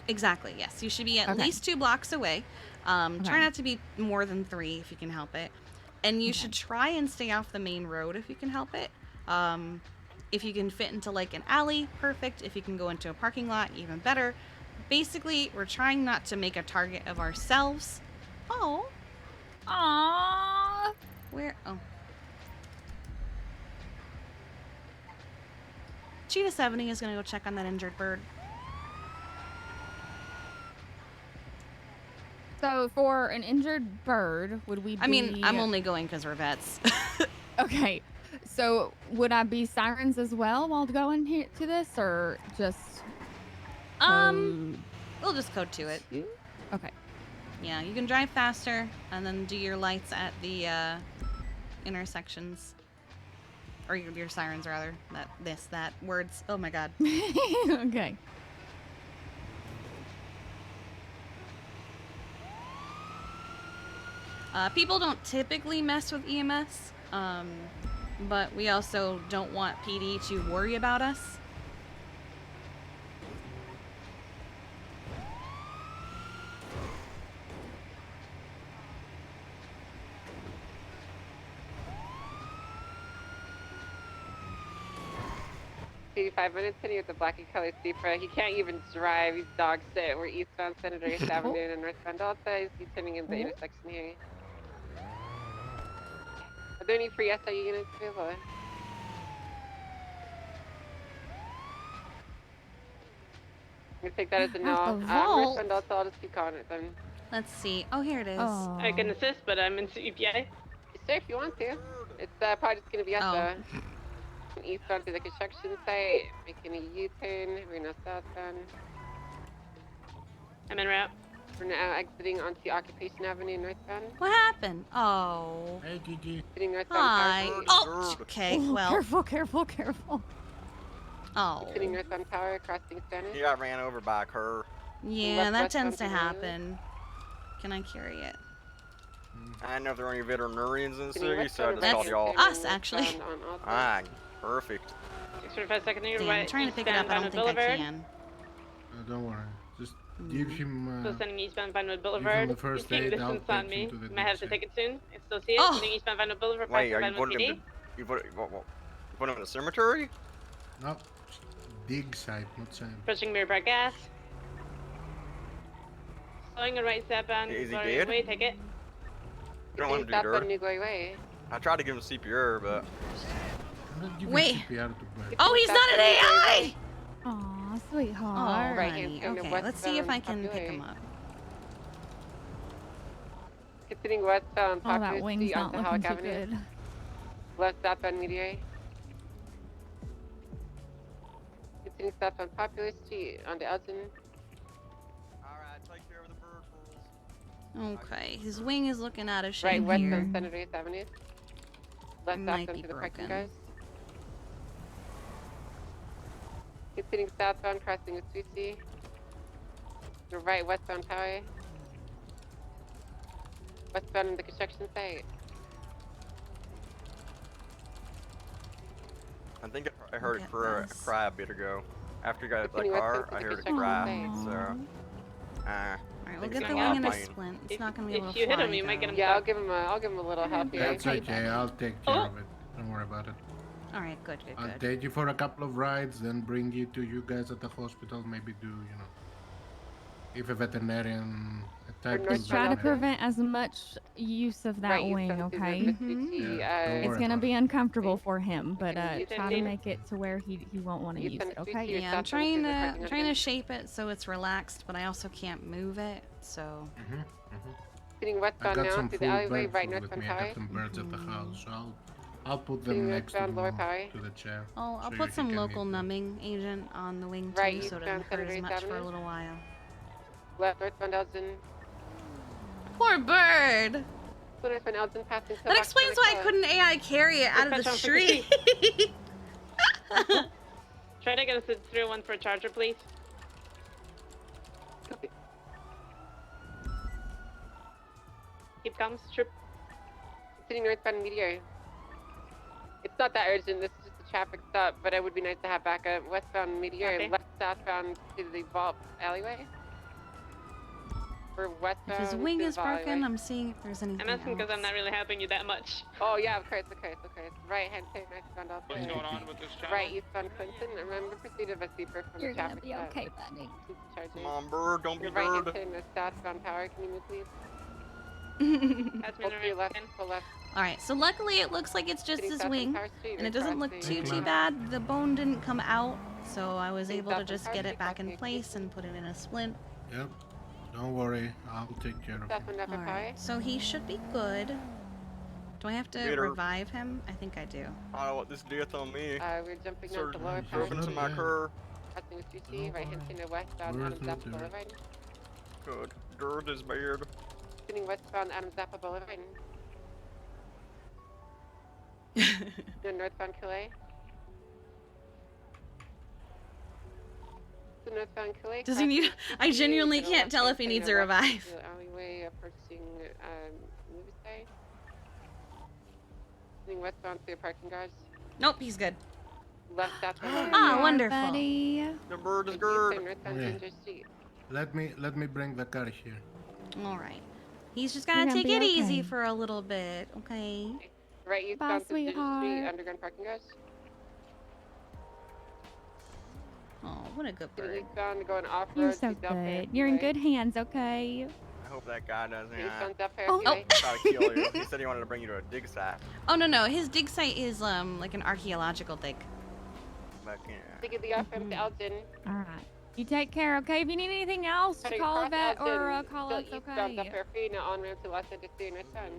Exactly, yes. You should be at least 2 blocks away. Try not to be more than 3 if you can help it. And you should try and stay off the main road if you can help it. If you can fit into like an alley, perfect. If you can go into a parking lot, even better. Basically, we're trying not to make a target of ourselves. Oh. Aww. Where? Oh. Cheetah 70 is going to go check on that injured bird. So for an injured bird, would we be... I mean, I'm only going because we're vets. Okay. So would I be sirens as well while going here to this, or just... We'll just code to it. Okay. Yeah, you can drive faster and then do your lights at the intersections. Or your sirens, rather. That, words. Oh my god. Okay. People don't typically mess with EMS, but we also don't want PD to worry about us. 5 minutes in with the black and color Supra. He can't even drive. He's dog sit. We're eastbound Senator Avenue and northbound Delta. He's turning in the intersection here. Are there any free SIU units available? I'm gonna take that as a no. Northbound Delta, I'll just keep calling it then. Let's see. Oh, here it is. Oh. I can assist, but I'm in CPI. Yes, sir, if you want to. It's probably just gonna be at the eastbound to the construction site, making a U-turn. We're now southbound. I'm en route. We're now exiting onto Occupation Avenue northbound. What happened? Oh. Hey, Kiki. Sitting northbound. Hi. Oh, okay, well. Careful. Oh. Sitting northbound Tower, crossing Spanish. He got ran over by a curve. Yeah, that tends to happen. Can I carry it? I know if there are any veterinarians in the Can you city, so I just That's called y'all. us, actually. Ah, perfect. 645 second Dang, I'm trying to pick it up. I don't think I can. Don't worry. Just give him. Still sending eastbound Vinewood Give Boulevard. him the first He's taking aid. I'll distance on take me. him to the Might have to dig take it soon. I still see it. Oh. Sending eastbound Vinewood Boulevard. Wait, are you Vinewood putting him PD. you put him in the cemetery? No, dig site, not site. Pushing mirror bar gas. Slowing a right stepbound. Is he Slowing dead? away, take it. You don't want him to do dirt. I tried to give him CPR, but. Wait. Oh, he's not an AI! Aw, sweetheart. Oh, honey. Okay, let's see if I can pick him up. Continuing westbound, Oh, that Populous wing's Street not onto looking Halleck too Avenue. good. Left southbound Meteor. Continuing southbound Populous Street onto Elton. Alright, take care of the bird fools. Okay, his wing is looking out of shape Right here. westbound Senator 8th Avenue. Left Might southbound be to the parking broken. cars. Continuing southbound, crossing with Susie. The right westbound highway. Westbound in the construction site. I think I heard Get a this. cry a bit ago. After you got the Continue car, westbound I to the heard a construction cry. site. So. Alright, we'll think get it's the not wing in a flying. splint. It's not gonna be able If to you fly, hit him, you might get though. him. Yeah, I'll give him a little help here. That's okay. I'll take care of it. Don't worry about it. Alright, good, good, I'll good. take you for a couple of rides, then bring you to you guys at the hospital. Maybe do if a veterinarian attacks. Just try to prevent as much use of that Right, wing, okay? Yeah, don't It's worry gonna about be it. uncomfortable for him, but You try can to make it to where he won't want to use it, okay? Yeah, I'm trying to shape it so it's relaxed, but I also can't move it, so. Sitting I westbound got now some through full the alleyway, bird right food with northbound me. I highway. got some birds at the house, so I'll put them Sitting next to westbound lower highway. the chair. I'll so put you some can local eat them. numbing agent on the wing Right, too, so it doesn't eastbound hurt as Senator much for a Avenue. little while. Left northbound Elgin. Poor bird! So northbound Elgin passing. That explains why I couldn't AI carry it out of the Pressure on street. Try to get us a 301 for a charger, please. Keep calm, trip. Sitting northbound Meteor. It's not that urgent. This is just a traffic stop, but it would be nice to have backup. Westbound Meteor, Okay. left southbound to the vault alleyway. Or westbound. If his wing to the is vault broken, alleyway. I'm seeing if there's anything I'm asking because else. I'm not really helping you that much. Oh yeah, of course. Right hand turn, northbound also. What's going on with this child? Right eastbound Clinton. Remember, pursuit of a sleeper from You're the gonna traffic be stop. okay, buddy. Come on, bird, don't be Your right hand bird. turn is southbound power. Can you move, please? Pass me Hold the to your right left, hand. pull left. Alright, so luckily it looks like it's just Sitting his southbound wing, Power Street, and it doesn't look crossing too the- bad. The bone didn't come out, so I was Sitting able to southbound just Power get Street, it back in crossing place and put it in a splint. Yep. Don't worry. I'll take care of it. Southbound upper highway. Alright, so he should be good. Do I have to Peter. revive him? I think I do. I don't want this death on me. We're jumping on the lower Drove power. into my car. Crossing with UC, right hand turn to westbound Where's Adams the Apple dirt? Boulevard. Good. Dirt is bad. Sitting westbound Adams Apple Boulevard. No northbound Calais. So northbound Calais. Does he need? crossing I UC, genuinely to the can't tell left if he hand needs a turn left revive. to the alleyway approaching movie site. Sitting westbound to the parking garage. Nope, he's good. Left southbound. Ah, wonderful. Buddy. The bird is Turn good. northbound Yeah. Ginger Street. Let me bring the car here. Alright. He's just You're gotta gonna take be it easy okay. for a little bit, okay? Right eastbound to Ginger Street, sweetheart. underground parking garage. Oh, what a good Sitting bird. eastbound going off road You're to so Delphi good. You're in Highway. good hands, okay? I hope that guy doesn't. Eastbound Delphi Oh. Highway. Try to kill you. He said he wanted to bring you to a dig site. Oh, no, his dig site is, like an archaeological dig. But yeah. Taking the off ramp to Elgin. Alright. You take care, okay? If you need anything else, Heading call a across vet or Elgin, call still us, eastbound okay? Delphi Free, now on ramp to Los Santos CA northbound.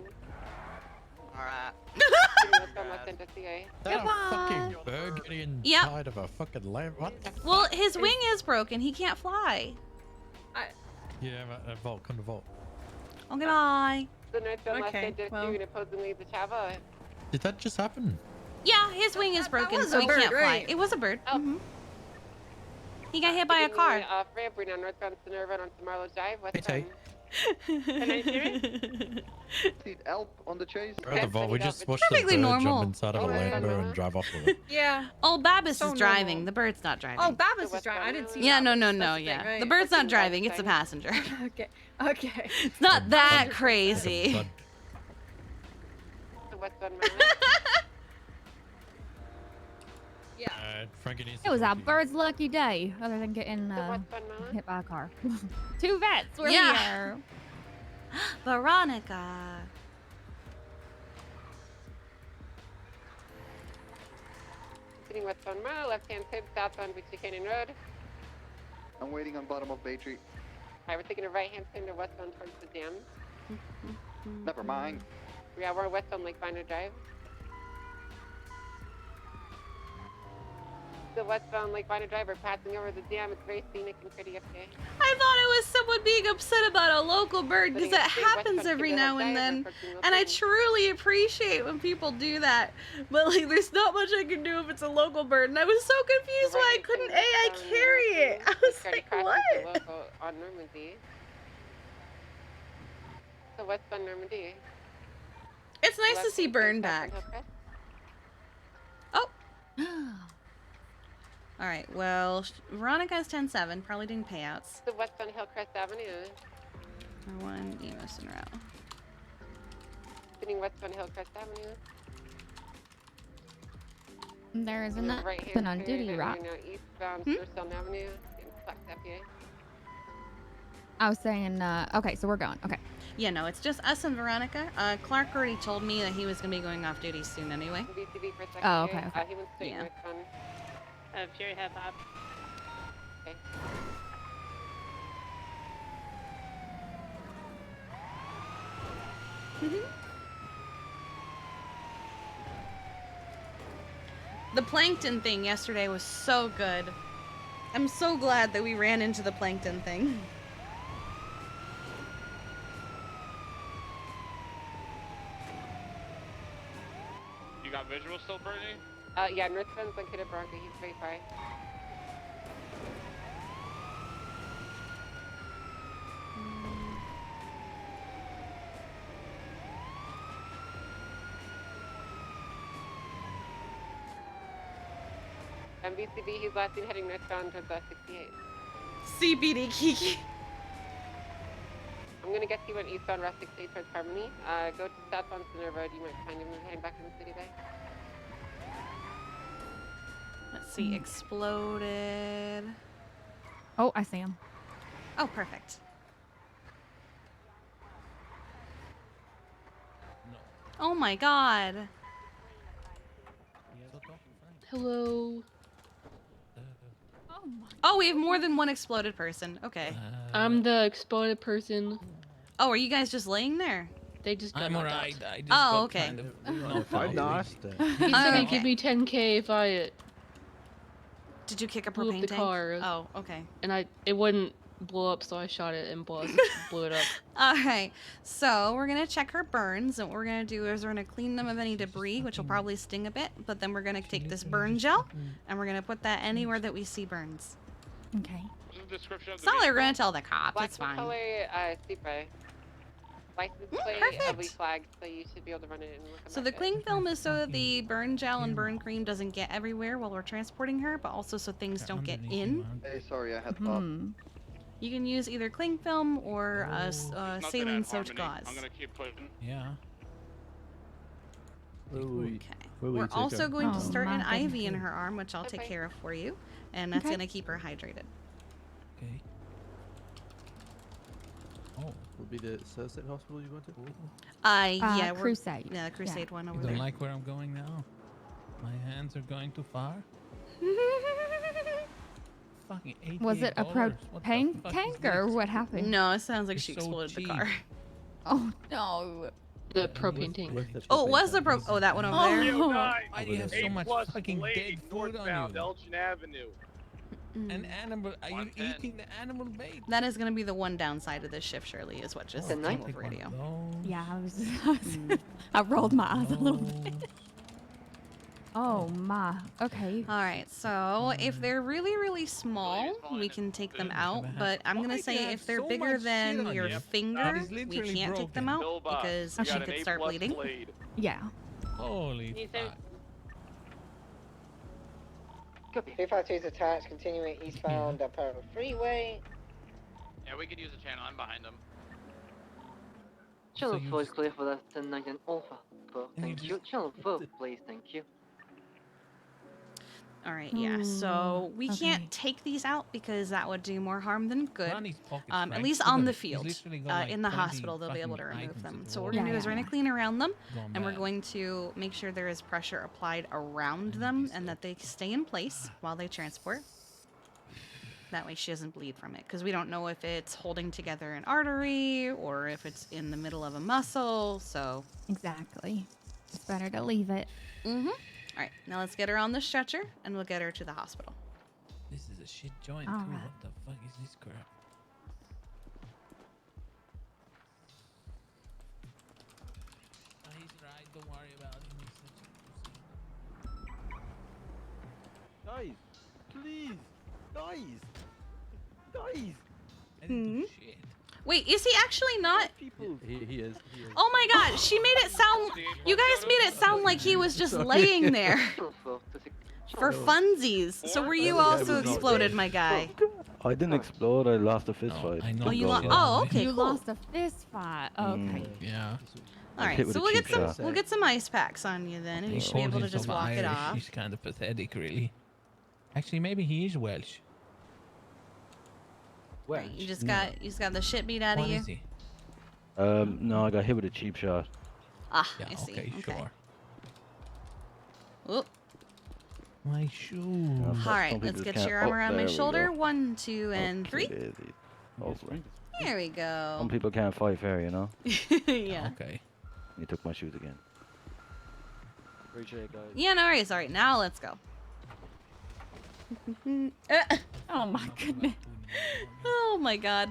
Alright. Sitting westbound Los Santos CA. That Goodbye. a fucking bird getting Yep. inside of a fucking lamp? What the Well, his wing is broken. He can't fly. Yeah, vault, come to vault. Okay, bye. The northbound Los Okay, Santos well. CA opposingly the Chava. Did that just happen? Yeah, his wing is broken, was so a he bird, can't fly. right? It was a bird. Oh. Mhm. He got hit by a car. Off-ramp, we're now northbound Center Road on Marlow Drive, Hey, Tay. Can I hear it? Need help on the chase? First of all, we just watched the perfectly bird normal. jump inside of a Lambo and drive off with it. Yeah. Oh, Babis So is driving. normal. The bird's not driving. Oh, Babis is driving. I didn't see. Yeah, no, Babis. no, That's no, the thing, yeah. right? The bird's not driving. It's the passenger. Okay. Okay. It's not that crazy. Yeah. Frankie needs It was a bird's lucky day, other than getting hit by a car. 2 vets. We're here. Veronica. Sitting westbound Mile, left-hand tip, southbound Victory Canyon Road. I'm waiting on bottom of Bay Tree. Alright, we're taking a right-hand turn to westbound towards the dam. Never mind. Yeah, we're westbound Lake Viner Drive. The westbound Lake Viner Drive, we're passing over the dam. It's very scenic and pretty up there. I thought it was someone being upset about a local bird because that happens every now and then, and I truly appreciate when people do that. But like, there's not much I can do if it's a local bird, and I was so confused why I couldn't AI carry it. I was like, what? On Normandy. The westbound Normandy. It's nice to see Burn back. Oh. All right. Well, Veronica's 10-7, probably doing payouts. The westbound Hillcrest Avenue. One Emerson route. Sitting westbound Hillcrest Avenue. There is And then another right-hand on turn, duty, and right? we're now eastbound Surstone Avenue. Getting plucked up here. I was saying, okay, so we're going. Okay. Yeah, no, it's just us and Veronica. Clark already told me that he was going to be going off duty soon anyway. BCB for a second. Oh, okay, here. okay. He went straight Yeah. northbound. Fury Head Lab. Okay. The plankton thing yesterday was so good. I'm so glad that we ran into the plankton thing. You got visual still, Brittany? Yeah, northbound Glencoe Bronco. He's very far. BCB, he's last seen heading northbound towards 68. CBD Kiki. I'm gonna get you on eastbound Route 68 towards Harmony. Go to southbound Center Road. You might find him heading back in the city bay. Let's see, exploded. Oh, I see him. Oh, perfect. Oh my god. Hello. Oh, we have more than one exploded person. Okay. I'm the exploded person. Oh, are you guys just laying there? They just got I'm knocked alright. out. I just Oh, got okay. kind of I'm not. He's gonna give me 10K if I Did you kick a blew up propane the tank? car. Oh, okay. And it wouldn't blow up, so I shot it and blew it up. All right. So we're gonna check her burns, and what we're gonna do is we're gonna clean them of any debris, which will probably sting a bit. But then we're gonna take this burn gel, and we're gonna put that anywhere that we see burns. Okay. It's not like we're gonna tell the cops. Black It's fine. color, Supra. License plate, perfect. we flagged, so you should be able to run it and look So the cling film is so that the burn gel and burn cream doesn't get everywhere while we're transporting her, but also so things don't get in. Hey, sorry, I had pop. You can use either cling film or saline soaked gauze. I'm gonna keep putting. Yeah. Okay. We're also going to start an IV in her arm, which I'll take care of for you, and that's gonna keep her hydrated. Okay. Oh, will be the Sunset Hospital you went to? Yeah, Crusade. Yeah, the Crusade one over You there. don't like where I'm going now? My hands are going too far? Fucking $88. Was it a What the propane fuck tank is or this? what happened? No, it sounds like You're she so exploded the cheap. car. Oh no. The propane tank. Oh, it was the Oh, that one over there. Why do you have so much fucking dead food on you? Elgin Avenue. An animal? Are you eating the animal bait? That is going to be the one downside of this shift, Shirley, is what just came over radio. Yeah, I rolled my eyes a little bit. Oh my. Okay. All right, so if they're really, really small, we can take them out. But I'm gonna say if they're bigger than your finger, we can't take them out because she could start bleeding. Yeah. Holy fuck. Copy. 352 is attached, continuing eastbound up Powder Freeway. Yeah, we could use a channel. I'm behind them. Channel 4 is clear for that 1099 Alpha. Thank you. Channel 4, please, thank you. All right, yeah. So we can't take these out because that would do more harm than good. At least on the field. In the hospital, they'll be able to remove them. So what we're gonna do is we're gonna clean around them, and we're going to make sure there is pressure applied around them and that they stay in place while they transport. That way she doesn't bleed from it, because we don't know if it's holding together an artery or if it's in the middle of a muscle. So exactly, it's better to leave it. All right, now let's get her on the stretcher, and we'll get her to the hospital. This is a shit joint, All too. right. What the fuck is this crap? He's right. Don't worry about him. Guys, please, guys. I didn't do shit. Wait, is he actually not? He is. Oh my god, she made it sound... You guys made it sound like he was just laying there. For funsies. So were you also exploded, my guy? I didn't explode. I lost a fist fight. Oh, you lost... Oh, okay, You cool. lost a fist fight. Okay. Yeah. All right, so we'll get some ice packs on you then, and you should be able to just walk it off. He's kind of pathetic, really. Actually, maybe he is Welsh. Right, you just got the shit beat out of What you. is he? No, I got hit with a cheap shot. Ah, Yeah, I see. okay, sure. Oop. My shoe. All right, let's get your arm around my shoulder. 1, 2, and 3. There we go. Some people can't fight fair, you know. Yeah. Okay. He took my shoes again. Appreciate it, guys. Yeah, no worries. All right, now let's go. Oh my goodness. Oh my god.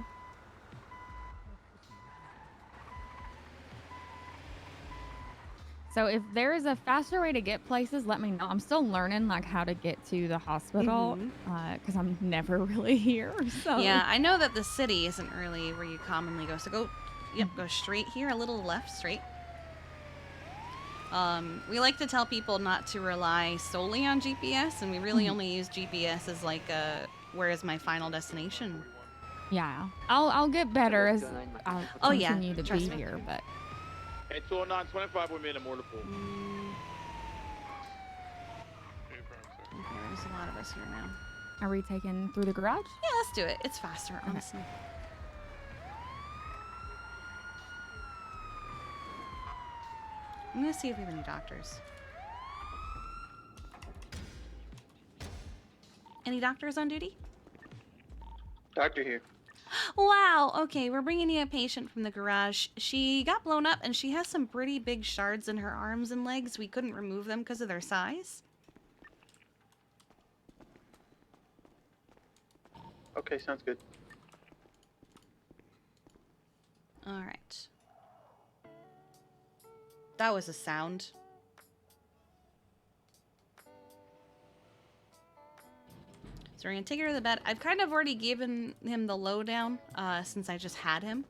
So if there is a faster way to get places, let me know. I'm still learning like how to get to the hospital because I'm never really here. So Yeah, I know that the city isn't really where you commonly go. So go straight here, a little left, straight. We like to tell people not to rely solely on GPS, and we really only use GPS as like where is my final destination. Yeah, I'll get better as I continue to trust be me. here, but. Hey, 20925, we're in multiple. Okay, there's a lot of us here now. Are we taking through the garage? Yeah, let's do it. It's faster, honestly. I'm gonna see if we have any doctors. Any doctors on duty? Doctor here. Wow, okay, we're bringing you a patient from the garage. She got blown up and she has some pretty big shards in her arms and legs. We couldn't remove them because of their size. Okay, sounds good. All right. That was a sound. So we're gonna take her to the bed. I've kind of already given him the lowdown since I just had him.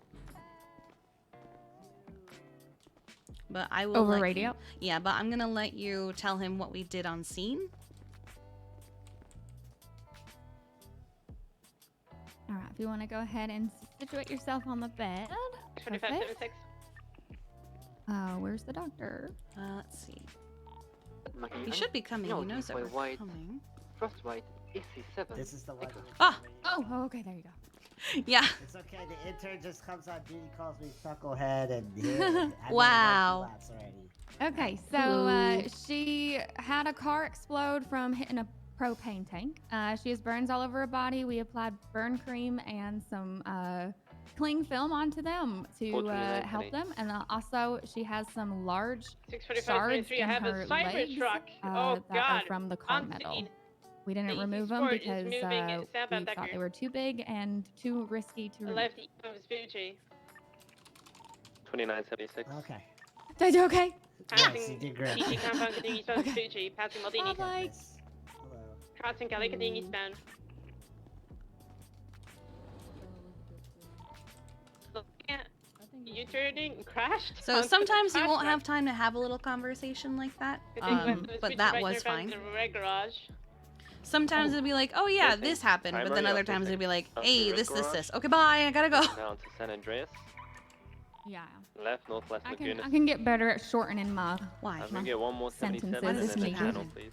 But I will Over radio? Yeah, but I'm gonna let you tell him what we did on scene. All right, if you want to go ahead and situate yourself on the bed. 2576. Where's the doctor? Let's see. He should be coming. He knows that we're coming. Frostbite, AC7. This is the one. Ah! Oh, okay, there you go. Yeah. It's okay. The intern just comes on duty, calls me Chucklehead, and yeah, Wow. Okay, so she had a car explode from hitting a propane tank. She has burns all over her body. We applied burn cream and some cling film onto them to help them. And also, she has some large shards in her legs that are from the car metal. We didn't remove them because we thought they were too big and too risky to remove. 2976. Okay. Okay. Yes, you did great. Kiki compound continuing eastbound to Fuji, passing Maldini. Bye. Hello. Crossing Galley continuing eastbound. You turning crashed? So sometimes you won't have time to have a little conversation like that, but that was fine. Red garage. Sometimes it'll be like, oh yeah, this happened, but then other times it'll be like, hey, this. Okay, bye, I gotta go. Down to San Andreas. Yeah. Left, northwest I Laguna. can get better at shortening my I'm gonna get one more 77 sentences. and then a channel, please.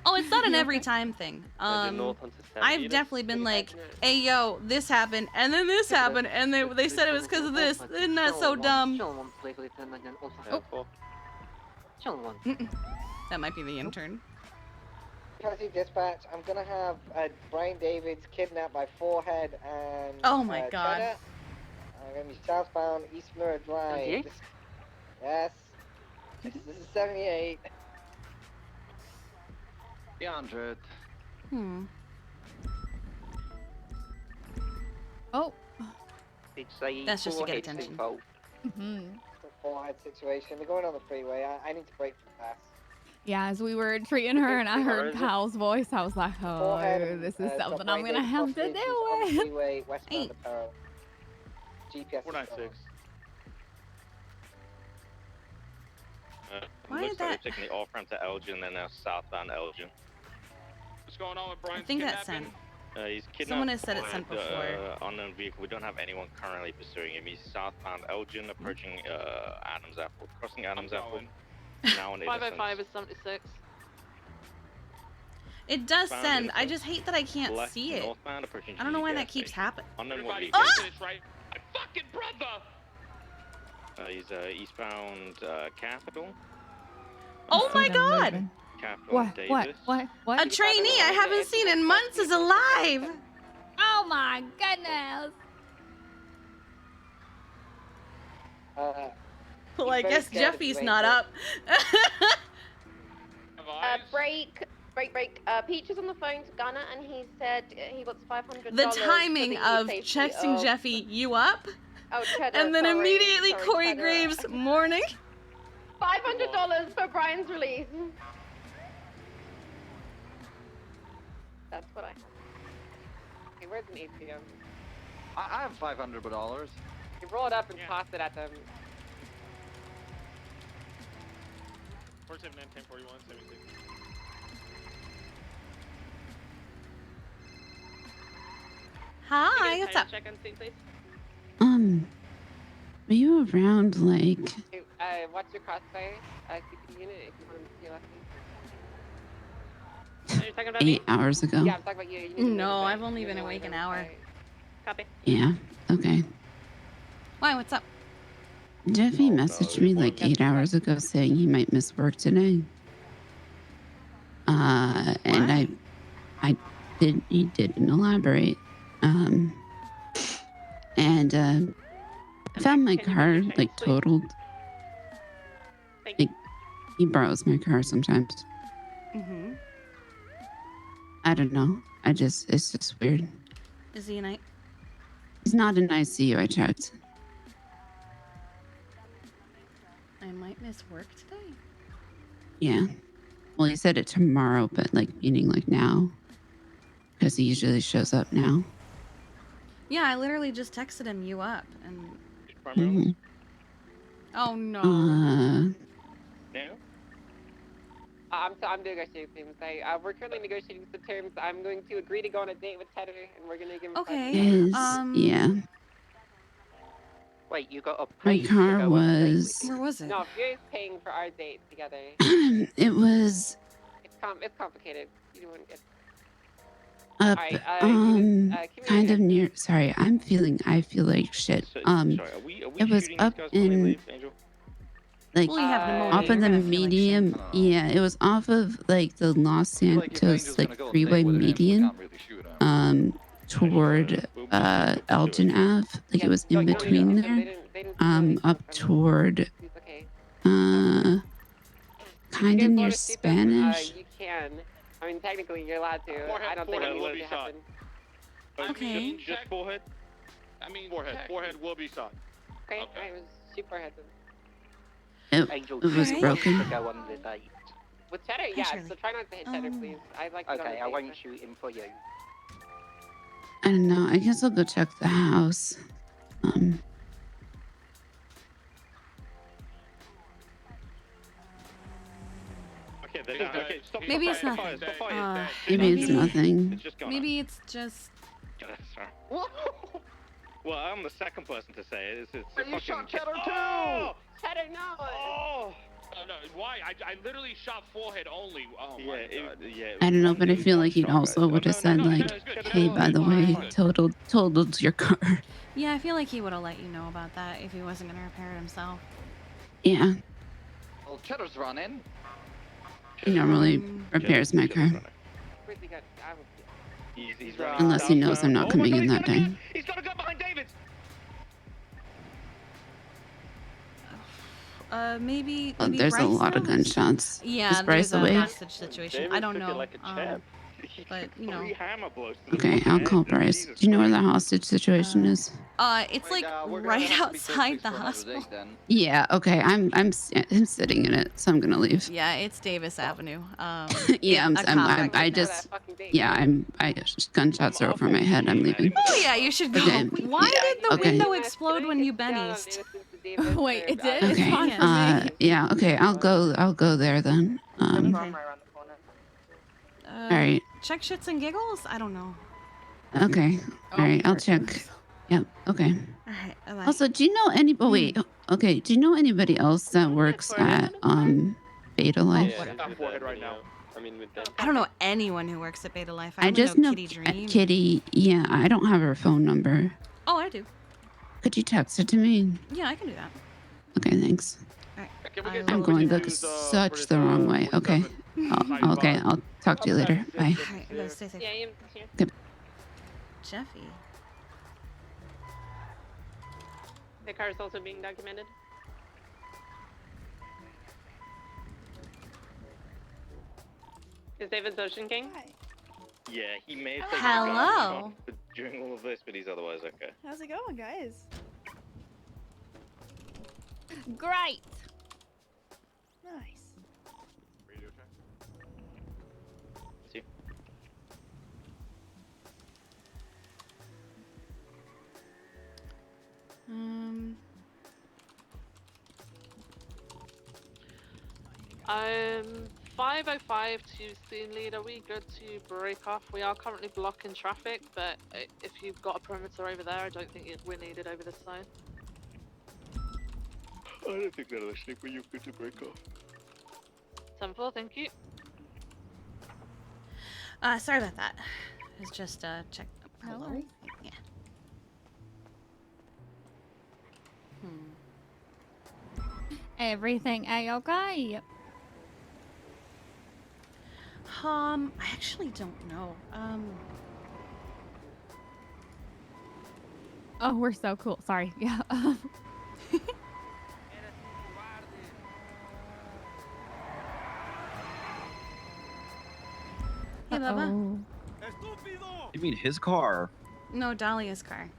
Oh, it's not an every time thing. north onto San I've Diego. definitely been like, hey yo, this happened, and then this happened, and they said it was because of this. Isn't that so dumb? Oh. That might be the intern. Kelsey Dispatch, I'm gonna have Brian Davids kidnapped by Forehead and Oh my God. Cheddar. I'm gonna be southbound East Mirror Drive. Okay. Yes. This is 78. 300. Oh. That's just to get attention. It's a Forehead situation. We're going on the freeway. I need to break fast. Yeah, as we were treating her and I heard Kyle's voice, I was like, oh, this is something I'm gonna have to deal with. Freeway, westbound Apparel. GPS. 496. Why Looks is like that? they're taking the off-ramp to Elgin and then now southbound Elgin. What's going on with I Brian's think that's kidnapping? sent. He's kidnapped. Someone has said it's sent by, before. Unknown vehicle. We don't have anyone currently pursuing him. He's southbound Elgin, approaching Adams Apple, crossing Adams Apple. Now on 505 is 76. It does Found send. in I just hate that I can't left see it. northbound, approaching I don't know why GG that gas keeps station. happening. Unknown Everybody vehicle. finish, right? My fucking brother! He's eastbound Capital. Oh my God! Capital Davis. What? A trainee I haven't seen in months is alive. Oh my goodness! Well, I guess Jeffy's not up. Break. Peach is on the phone to Gunner, and he said he wants $500. The timing of texting Jeffy, you up? And then immediately Corey Graves, morning. $500 for Brian's release. That's what I have. Okay, where's an ATM? I have $500. You roll it up and toss it at them. 479, 1041, 76. Hi, what's up? Check on seat, please. Are you around like Okay, watch your crossfire. CPD unit if you want to see your left knee. You're talking about 8 me? hours ago? Yeah, I'm talking about you. You need to move No, a bit. I've only been awake an hour. Copy. Yeah, okay. Why, what's up? Jeffy messaged me like 8 hours ago saying he might miss work today. And he didn't elaborate. I found my car like totaled. Like, he borrows my car sometimes. Mm-hmm. I don't know. It's just weird. Is he a night? He's not in ICU, I checked. I might miss work today. Yeah. Well, he said it tomorrow, but like, meaning like now. Because he usually shows up now. Yeah, I literally just texted him, you up, and... Mm-hmm. Oh, no. I'm negotiating things. We're currently negotiating some terms. I'm going to agree to go on a date with Tedder, and we're gonna give him. Okay. Yeah. Wait, you got a My place car to go on a date was. with? Where was it? No, Fury's paying for our date together. It was It's complicated. You wouldn't get. up, Alright, kind of near. Sorry, I feel like shit. Sorry, are we it was shooting up these guys when they in. leave, Angel? Like Well, you have pneumonia, off you're of the gonna feel like medium, yeah, it was off of like the Los Santos like freeway median, toward Elgin Ave, like it was in between there, up toward kind of near Spanish. You can. I mean, technically, you're allowed to. I don't think it needs to happen. Okay. Just forehead? I mean, forehead will be shot. Okay, I was super heads. Angel, it was do you broken. want to go on the date? With Cheddar, yeah. So try not to hit Cheddar, please. I'd like to go on Okay, the I date, won't but- shoot him for you. I don't know. I guess I'll go check the house. Okay, stop. Maybe stop it's fire, nothing. Stop fire. Maybe it's nothing. It's just gone. Maybe it's just. Sorry. Well, I'm the second person to say it. It's But you shot Cheddar too! Oh! Cheddar, no! Oh! No, why? I literally shot forehead only. Oh my god. I don't know, but I feel like he also would have said like, "Hey, by the way, totaled your car." Yeah, I feel like he would have let you know about that if he wasn't gonna repair it himself. Yeah, Well, Cheddar's running. he normally repairs my car. Really good. I would. He's running Unless he knows I'm not coming in that day. He's got a gun behind David. Maybe. Oh, maybe there's a Bryce lot of knows? gunshots. Yeah, Is Bryce there's awake? a hostage situation. I don't know. But you know. Okay, I'll call Bryce. Do you know where the hostage situation is? It's like right outside the hospital. Yeah. Okay. I'm sitting in it, so I'm gonna leave. Yeah, it's Davis Avenue. Yeah. Gunshots are over my head. I'm leaving. Oh yeah, you should go. Okay. Why did the Okay. window explode when you Bennies? Wait, it did? It's Okay. fine for me. Yeah. Okay. I'll go there then. All right. Check shits and giggles? I don't know. Okay. All right. I'll check. Yep. Okay. All right. Bye-bye. Also, do you know anybody? Wait. Okay. Do you know anybody else that works at Beta Life? I'm forehead right now. I mean, with them. I don't know anyone who works at Beta Life. I only just know Kitty Dream. Kitty. Yeah. I don't have her phone number. Oh, I do. Could you text it to me? Yeah, I can do that. Okay. Thanks. All right. I'm going such the wrong way. Okay. Okay. I'll talk to you later. Bye. All right. I better stay safe. Yeah, you here. Good. Jeffy. The car is also being documented. Is David Ocean King? Yeah, he may have taken Hello. a gun during all of this, but he's otherwise okay. How's it going, guys? Great. Nice. Radio check. See? I'm 5:05 to scene lead. Are we good to break off? We are currently blocking traffic, but if you've got a perimeter over there, I don't think we're needed over this side. I don't think they're listening, but you're good to break off. 10-4, thank you. Sorry about that. It's just check. Hello. worries. Yeah. Everything A-okay? I actually don't know. Oh, we're so cool. Sorry. Yeah. Hey, Bubba. Uh-oh. You mean his car? No, Dahlia's car.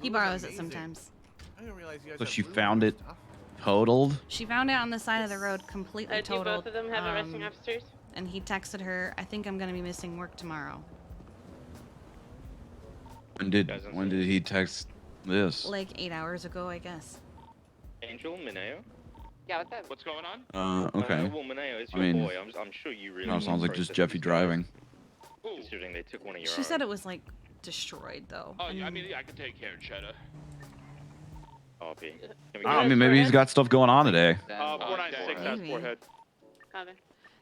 He borrows it sometimes. I didn't realize you guys So had she blue found it stuff. totaled? She found it on the side of the road, completely Do both totaled. of them have arresting officers? And he texted her, "I think I'm gonna be missing work tomorrow." When did he text this? Like 8 hours ago, I guess. Angel, Mineo? Yeah, what's up? What's going on? Okay. Well, Mineo, it's I your mean, boy. I'm sure you really No, need sounds to like just process Jeffy these driving. guys, considering they took one of your She own. said it was like destroyed though. Oh, yeah, I mean, I can take care of Cheddar. RP. I mean, maybe he's got stuff going on today. 496, that's Maybe. forehead. Copy.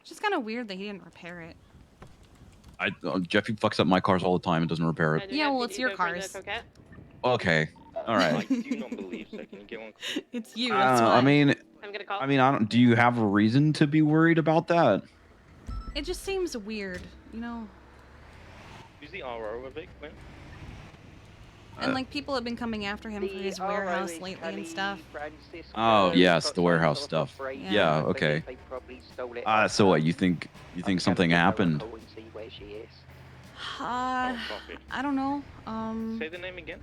It's just kind of weird that he didn't repair it. Jeffy fucks up my cars all the time and doesn't repair it. Yeah, well, it's your cars. Okay. All right. Do you not believe so? Can you get one? It's you. That's why. I mean, I'm gonna call. I don't. Do you have a reason to be worried about that? It just seems weird, you know. Who's the RO of it, man? And like people have been coming after him for his warehouse lately and stuff. Oh yes, the warehouse stuff. Yeah. Yeah. Okay. So what? You think something happened? I don't know. Say the name again.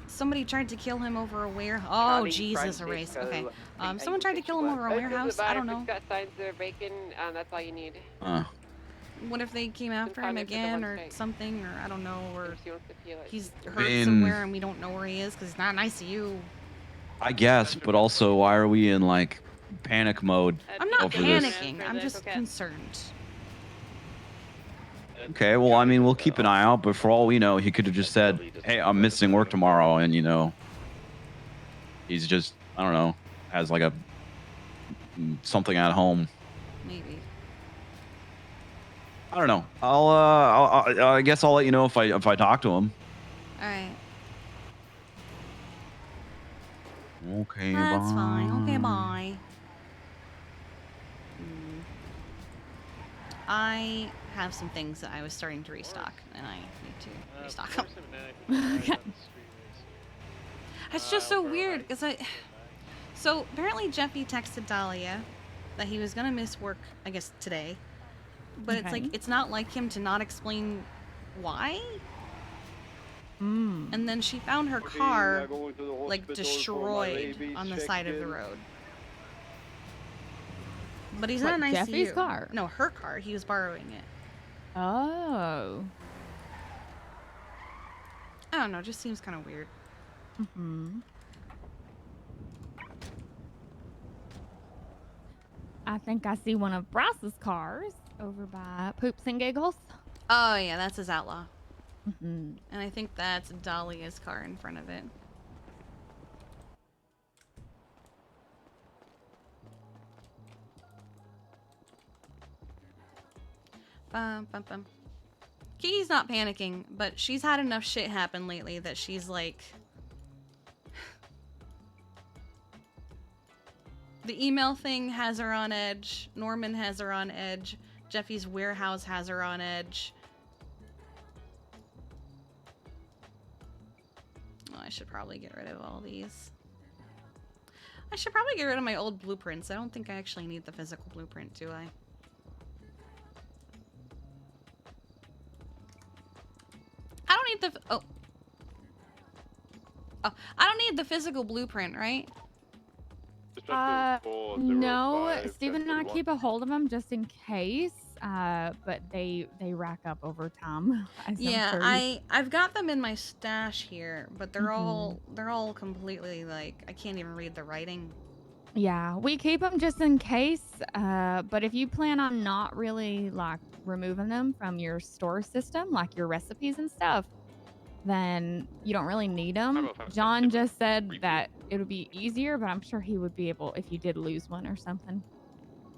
somebody tried to kill him over a warehouse. Oh, Charlie Jesus, erase. Okay. Francisco, Someone tried to kill him over a It doesn't warehouse. I matter don't if know. it's got signs that are vacant, that's all you need. What if they came after him Sometimes it's the again one or straight. something, or I don't know, or If she wants to feel it. he's I hurt mean- somewhere and we don't know where he is because he's not in ICU. I guess, but also, why are we in like panic mode? I'm not over this? panicking. I'm just concerned. Okay, well, I mean, we'll keep an eye out, but for all we know, he could have just said, "Hey, I'm missing work tomorrow," and you know, he's just, I don't know, has like a something at home. Maybe. I don't know. I guess I'll let you know if I talk to him. All right. Okay, That's bye. fine. Okay, bye. I have some things that I was starting to restock, and I need to restock them. Okay. It's just so weird because So apparently Jeffy texted Dahlia that he was gonna miss work, I guess today, but it's like Okay. it's not like him to not explain why. And then she found her car like destroyed on the side of the road. But he's What, not an ICU. Jeffy's car? No, her car. He was borrowing it. Oh. I don't know. It just seems kind of weird. I think I see one of Bryce's cars over by Poops and Giggles. Oh yeah, that's his outlaw. Mm-hmm. And I think that's Dahlia's car in front of it. Bum, bum, bum. Kiki's not panicking, but she's had enough shit happen lately that she's like... The email thing has her on edge. Norman has her on edge. Jeffy's warehouse has her on edge. Oh, I should probably get rid of all these. I should probably get rid of my old blueprints. I don't think I actually need the physical blueprint, do I? I don't need the... Oh. Oh, I don't need the physical blueprint, right? No, Steven and I keep a hold of them just in case, but they rack up over time. as I'm Yeah, sure I've got them in my stash here, but they're all completely like I can't even read the writing. Yeah, we keep them just in case, but if you plan on not really like removing them from your store system, like your recipes and stuff, then you don't really need them. John just said that it would be easier, but I'm sure he would be able if you did lose one or something.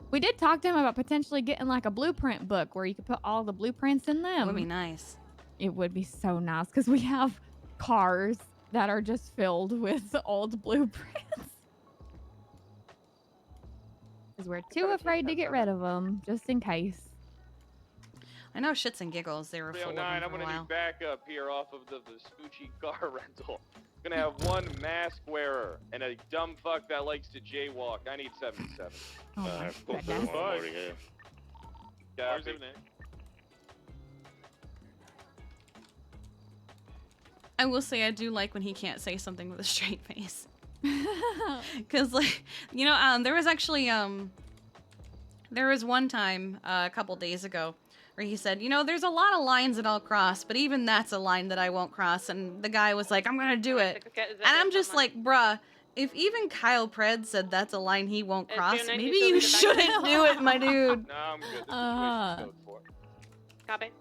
We did talk to him about potentially getting like a blueprint book where you could put all the blueprints in them. Would be nice. It would be so nice because we have cars that are just filled with old blueprints. Because we're too afraid to get rid of them, just in case. I know shits and giggles they were full of them 309, for I'm a gonna while. do backup here off of the Vespucci car rental. Gonna have one mask wearer and a dumb fuck that likes to jaywalk. I need 77. Oh my goodness. Copy. I will say I do like when he can't say something with a straight face. Cause like, you know, there was actually, there was one time a couple days ago where he said, you know, there's a lot of lines that I'll cross, but even that's a line that I won't cross. And the guy was like, I'm gonna do it. And I'm just like, bruh, if even Kyle Pred said that's a line he won't cross, maybe you shouldn't do it, my dude. No, I'm good. The situation's code 4. Copy.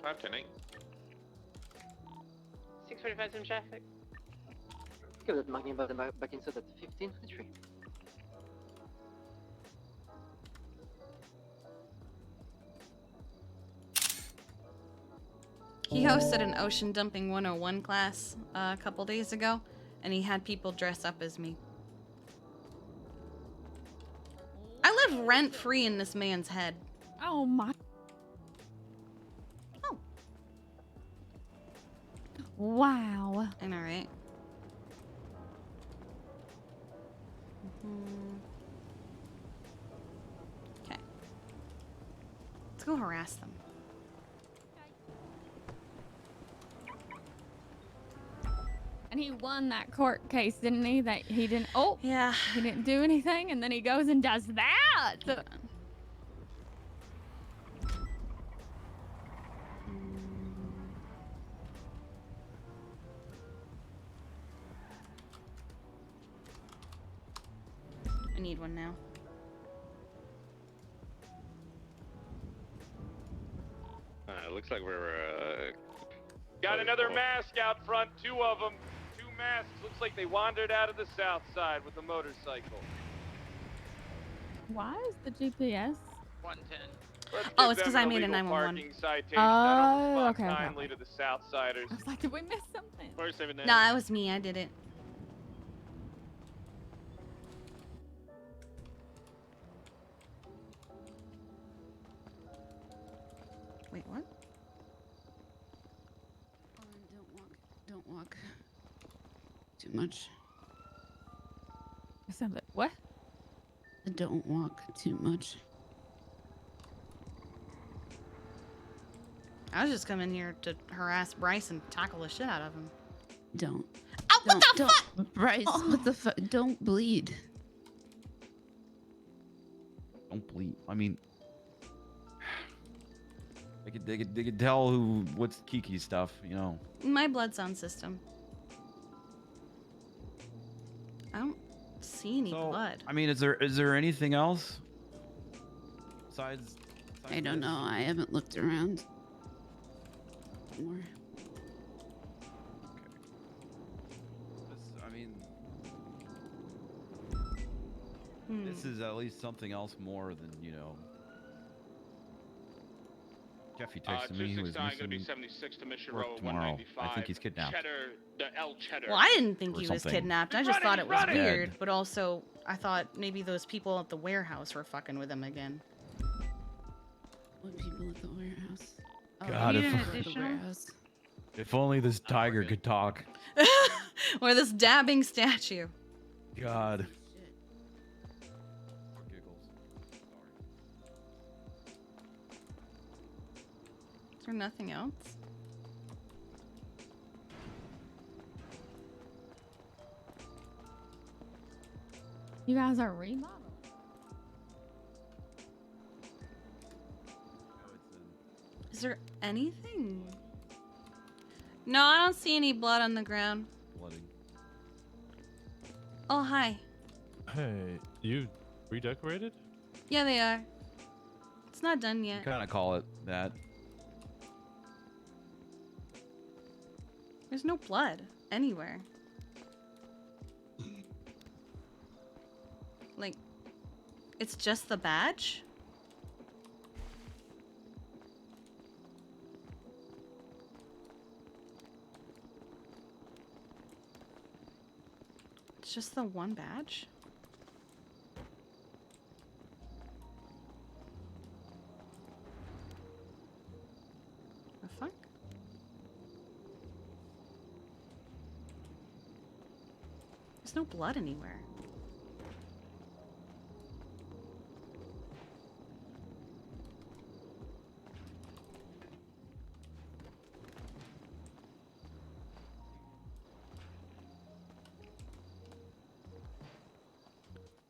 510-8. 645 in traffic. Give that Magnum back inside at 1523. He hosted an Ocean Dumping 101 class a couple days ago, and he had people dress up as me. I live rent-free in this man's head. Oh my. Oh. Wow. I know, right? Okay. Let's go harass them. And he won that court case, didn't he? That he didn't. Oh, yeah. He didn't do anything, and then he goes and does that. I need one now. It looks like we're Got another mask out front, 2 of them. 2 masks. Looks like they wandered out of the south side with a motorcycle. Why is the GPS? 110. Oh, it's because I made a 911. Parking citation. Oh, okay, okay, Kindly to the Southsiders. I was like, did we miss something? 479. Nah, it was me. I did it. Wait, what? Don't walk too much. Something. What? Don't walk too much. I was just coming here to harass Bryce and tackle the shit out of him. Don't. Oh, what the fuck? Bryce, what the fuck? Don't bleed. Don't bleed. I mean, they could tell what's Kiki stuff, you know. My blood sound system. I don't see any blood. I mean, is there anything else besides I don't know. I haven't looked around more. I mean, Hmm. this is at least something else more than, you know. Jeffy texted me. He was 269 gonna be missing 76 to Mission work Road tomorrow. 195. I think he's kidnapped. Cheddar, the El Cheddar. Well, I didn't think Or he was something. kidnapped. I He's just running, thought it he's was running! weird, Dead. but also I thought maybe those people at the warehouse were fucking with him again. What people at the warehouse? God, people if- at the warehouse. If only this tiger could talk. Or this dabbing statue. God. Is there nothing else? You guys are remodeling. Is there anything? No, I don't see any blood on the ground. Bloody. Oh, hi. Hey, you redecorated? Yeah, they are. It's not done yet. Kind of call it that. There's no blood anywhere. Like, it's just the badge? It's just the one badge? The fuck? There's no blood anywhere.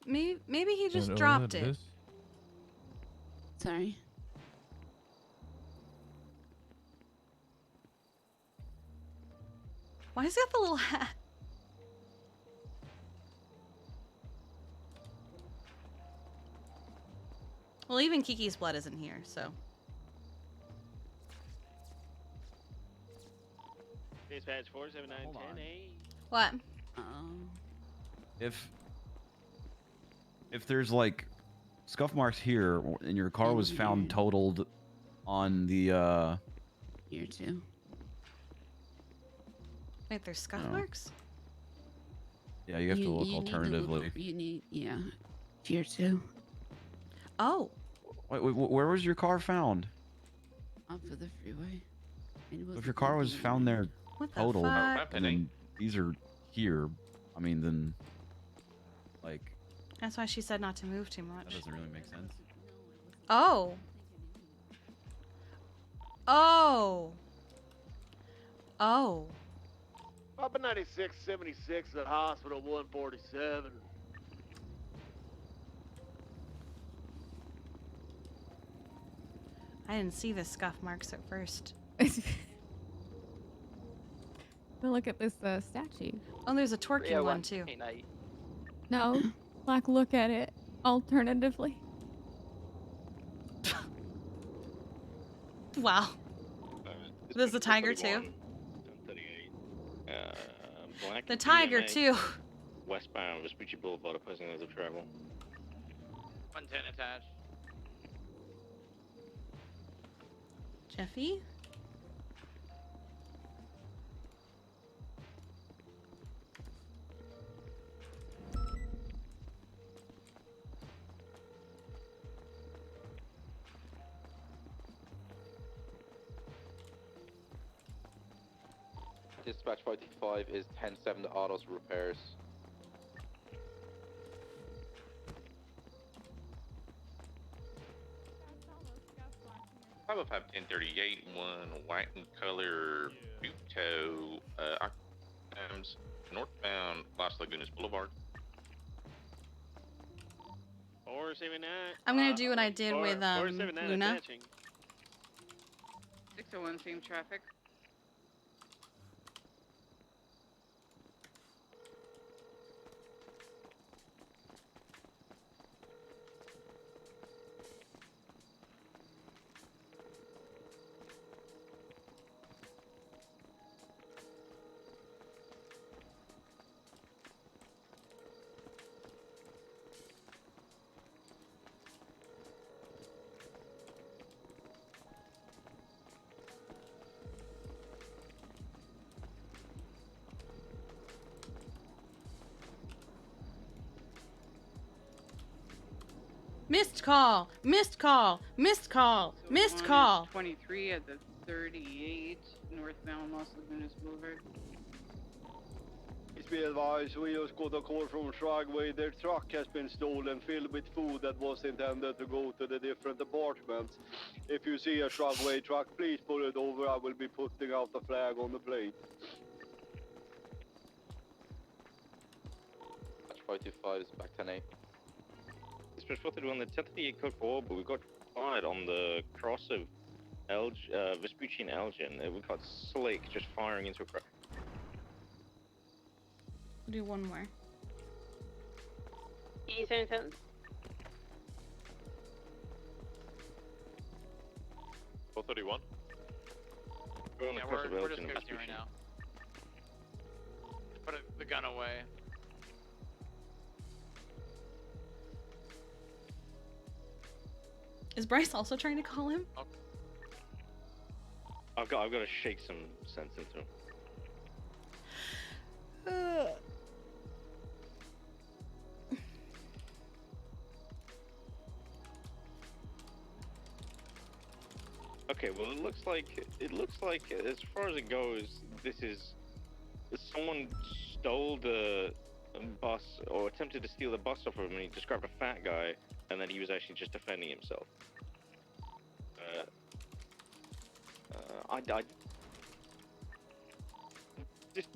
Maybe he just dropped it. Sorry. Why has he got the little hat? Well, even Kiki's blood isn't here, so. Dispatch 47910A. What? If there's like scuff marks here and your car was found totaled on the Here too. Wait, there's scuff Oh. marks? Yeah, you have to look need alternatively. you need, yeah. Here too. Oh. Wait, where was your car found? Off of the freeway. If your car was found there What the totaled, fuck? and then these are here, I mean, then like That's why she said not to move too that much. doesn't really make sense. Oh. Oh. Oh. Papa 96, 76 at hospital 147. I didn't see the scuff marks at first. But look at this statue. Oh, there's a twerking one too. No, like look at it alternatively. Wow. There's the tiger too. 1038. Black The tiger DMA, too. Westbound Vespucci Boulevard, opposing lanes of travel. 110 attached. Jeffy? Dispatch 55 is 10-7 to autos repairs. I would have 1038, one white in color, boot toe, northbound Las Lagunas Boulevard. 479. I'm gonna do what I did with 479 Luna. attaching. 601 same traffic. Missed call! Missed call! Missed call! Missed call! 23 at the 38 northbound Los Lagunas Boulevard. Please be advised, we just got a call from Shragway. Their truck has been stolen, filled with food that was intended to go to the different apartments. If you see a Shragway truck, please pull it over. I will be putting out the flag on the plate. Dispatch 525 is back 10-8. Dispatch 431, the 1038 code 4, but we got fired on the cross of Vespucci and Elgin. We got Slick just firing into a crowd. I'll do one more. Eastern 10. $431. We're on the Yeah, cross of we're Elgin just and ghosting Vespucci. right now. Put the gun away. Is Bryce also trying to call him? I've got to shake some sense into him. Okay, well it looks like as far as it goes, someone stole the bus or attempted to steal the bus off of him, and he described a fat guy, and then he was actually just defending himself.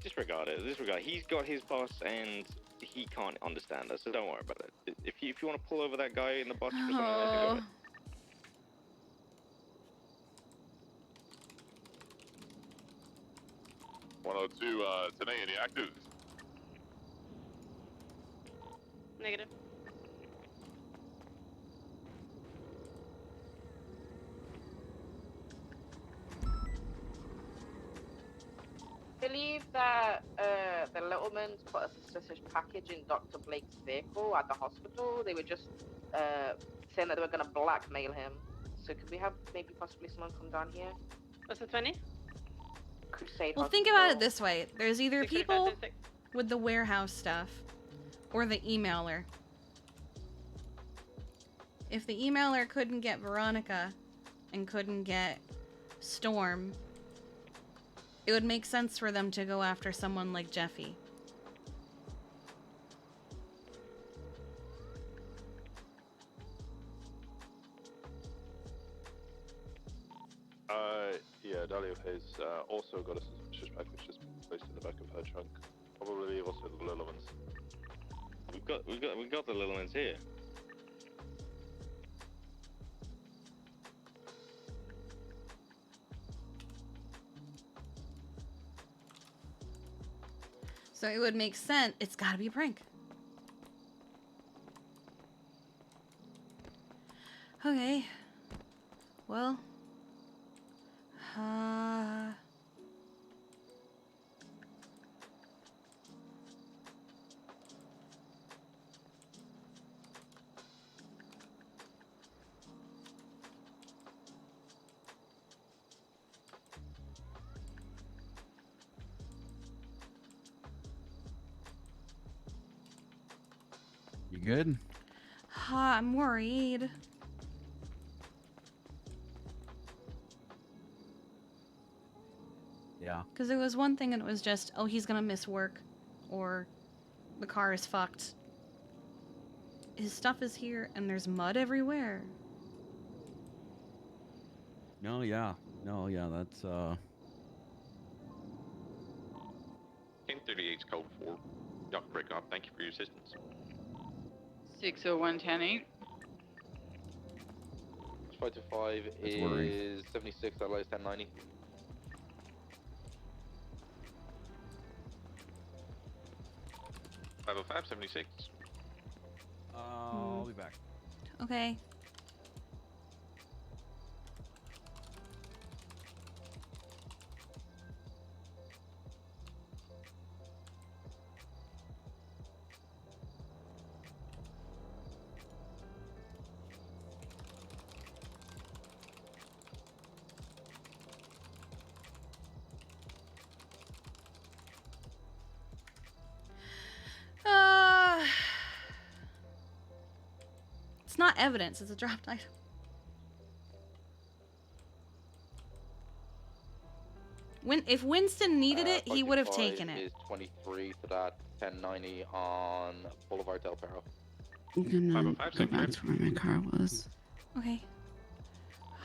Disregard it. Disregard. He's got his bus, and he can't understand us, so don't worry about it. If you want to pull over that guy in the bus for something, I can do it. 102, today, any active? Negative. I believe that the Littlemans put a suspicious package in Dr. Blake's vehicle at the hospital. They were just saying that they were going to blackmail him. So could we have maybe possibly someone come down here? What's the 20? Crusade Well, think about it this way. There's either people with the warehouse stuff or the emailer. If the emailer couldn't get Veronica and couldn't get Storm, it would make sense for them to go after someone like Jeffy. Yeah, Dahlia has also got a suspicious package just placed in the back of her trunk. Probably leave us with the little ones. We got the little ones here. So it would make sense. It's got to be a prank. Okay. Well. You good? I'm worried. Yeah. Because it was one thing and it was just, oh, he's gonna miss work. Or the car is fucked. His stuff is here and there's mud everywhere. No, yeah. No, yeah, that's 1038's code 4. Doc break off. Thank you for your assistance. 601-10-8. 525 That's worrying. is 76, that lies 1090. Five 76. I'll be back. Okay. It's not evidence, it's a dropped item. If Winston needed it, he would have taken it. Is 23 to that 1090 on Boulevard Del Perro. I'm gonna go back to where my car was. Okay.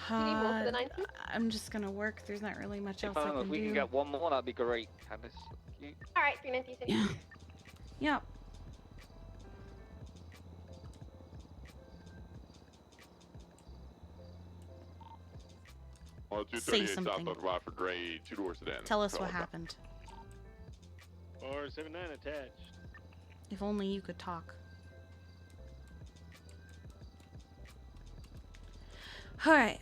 Do you need more for the 90? I'm just gonna work. There's not really much else If I can we do. can get one more, that'd be great, Candice. Thank you. Alright, 396. Yeah. Yep. Say 238 south something. on Rockford Grade, 2 doors sedan. Tell us what happened. 479 attached. If only you could talk. Alright.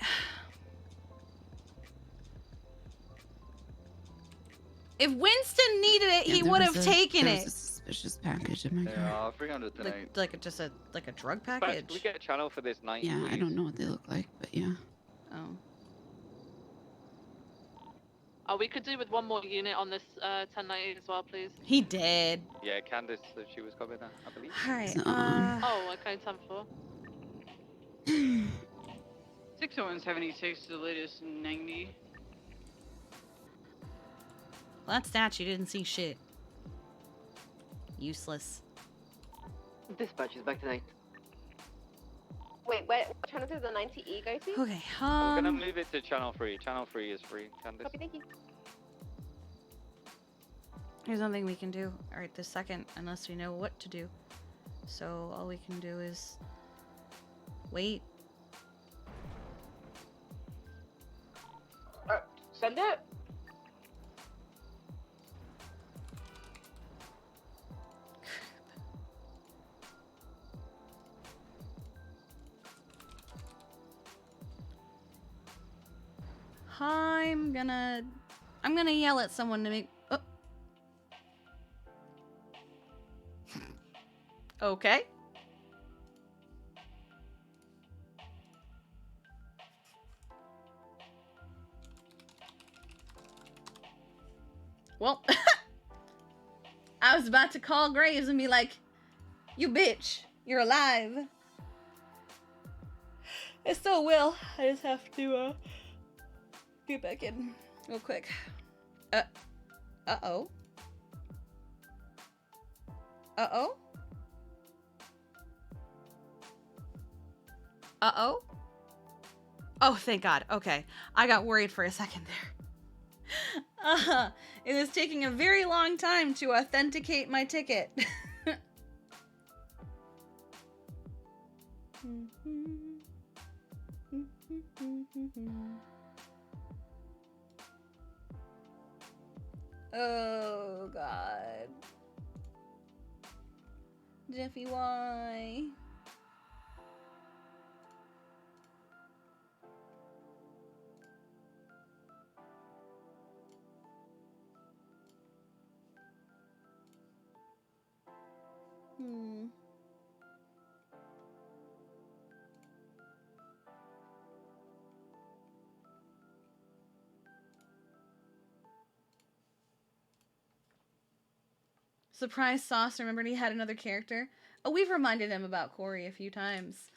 If Winston needed it, he there would was have a- taken there was it. a suspicious package in my car. Yeah, 300 tonight. Like just a drug Can package. we get a channel for this night? Yeah, I please? don't know what they look like, but yeah. Oh. Oh, we could do with one more unit on this 1090 as well, please. He did. Yeah, Candice said she was coming, I believe. Alright, Oh, okay, 10-4. 601-76 to the latest 90. Well, that statue didn't see shit. Useless. Dispatch is back tonight. Wait, what channel does the 90E go to? Okay, We're gonna move it to channel 3. Channel 3 is free, Candice. Copy, thank you. There's nothing we can do right this second unless we know what to do. So all we can do is wait. Send it. I'm gonna yell at someone to make. Oh. Okay. Well, I was about to call Graves and be like, "You bitch, you're alive." I still will. I just have to get back in real quick. Uh-oh. Uh-oh. Uh-oh. Oh, thank God. Okay. I got worried for a second there. It is taking a very long time to authenticate my ticket. Oh, God. Jeffy, why? Surprise Sauce remembered he had another character. Oh, we've reminded him about Corey a few times.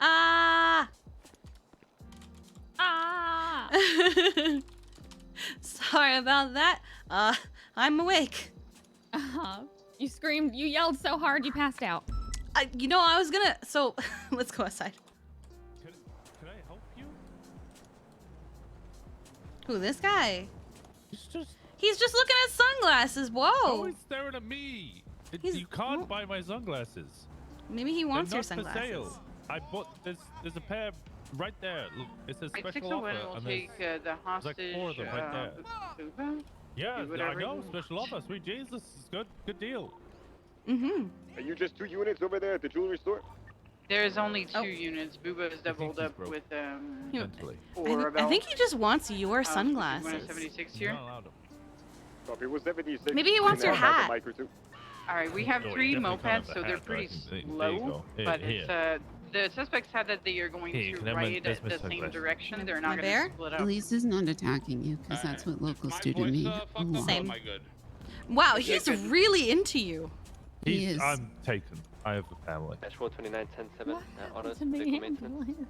Ah! Ah! Sorry about that. I'm awake. You screamed, you yelled so hard you passed out. You know, I was gonna. So, let's go outside. Can I help you? Who, this guy? He's just looking at sunglasses. Whoa. Oh, he's staring at me. You can't buy my sunglasses. Maybe he wants They're your not for sunglasses. sale. I bought there's a pair right there. Look, it says Like special 601 offer. will and take there's the hostage. like 4 of them right there. Uber. Yeah, Do I whatever know. you- Special offer. Sweet Jesus. It's good deal. Are you just 2 units over there at the jewelry store? There's only 2 units. Booba is doubled up broke. with Mentally. I think he just wants your House sunglasses. 176 here. Copy, was 76. Maybe he wants your hat. A mic or two. All right, we have Oh, 3 you definitely can't mopeds, have so a they're hat, pretty right? There you slow. go. Here, But here. it's the suspects said that they are going Here, to can I have ride that's the my same sunglasses. direction. They're not My going bear? to split up. At least he's not attacking you, because that's what locals do to me. a lot. Same. Am I good? Wow, he's really into you. He is. I'm taken. I have a family. Dash 429-10-7. Honors, to me, vehicle maintenance.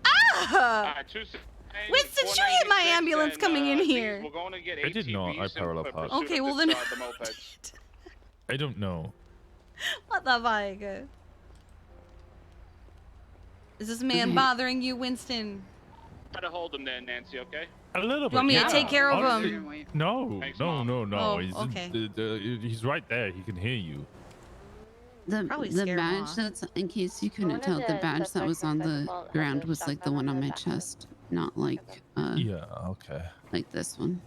Ah! Winston, you hit my ambulance coming in here. We're going to get I did not. I parallel parked. Okay, well then. the mopeds. I don't know. What the fuck? Is this man bothering you, Winston? Try to hold him there, Nancy, okay? A little bit. You want me to yeah. take care of Honestly, him? No, Thanks, no, Mom. no, no. Oh, he's okay. he's right there. He can hear you. Probably The scare him badge off. that's, in case you couldn't tell, the badge that was on the ground was like the one on my chest, not like Yeah. Okay. like this one.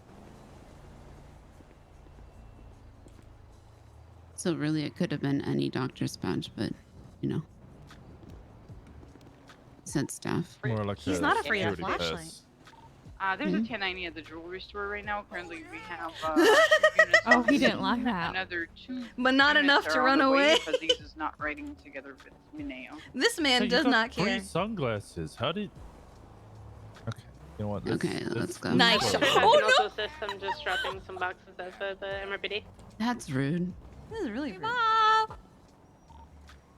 So really, it could have been any doctor's badge, but you know, it said staff. More like He's a not afraid of security flashlight. pass. There's a Mhm. 1090 at the jewelry store right now. Currently, we have Oh, he didn't like that. another 2. But not units enough are to on run the way away. because these is not riding together with Mineo. This man So you does got not free care. sunglasses. How did? Okay. You know what? Okay, let's go. Nice shot. Oh, Oh no! System just dropping some boxes of the MRPD. That's rude. This is really rude.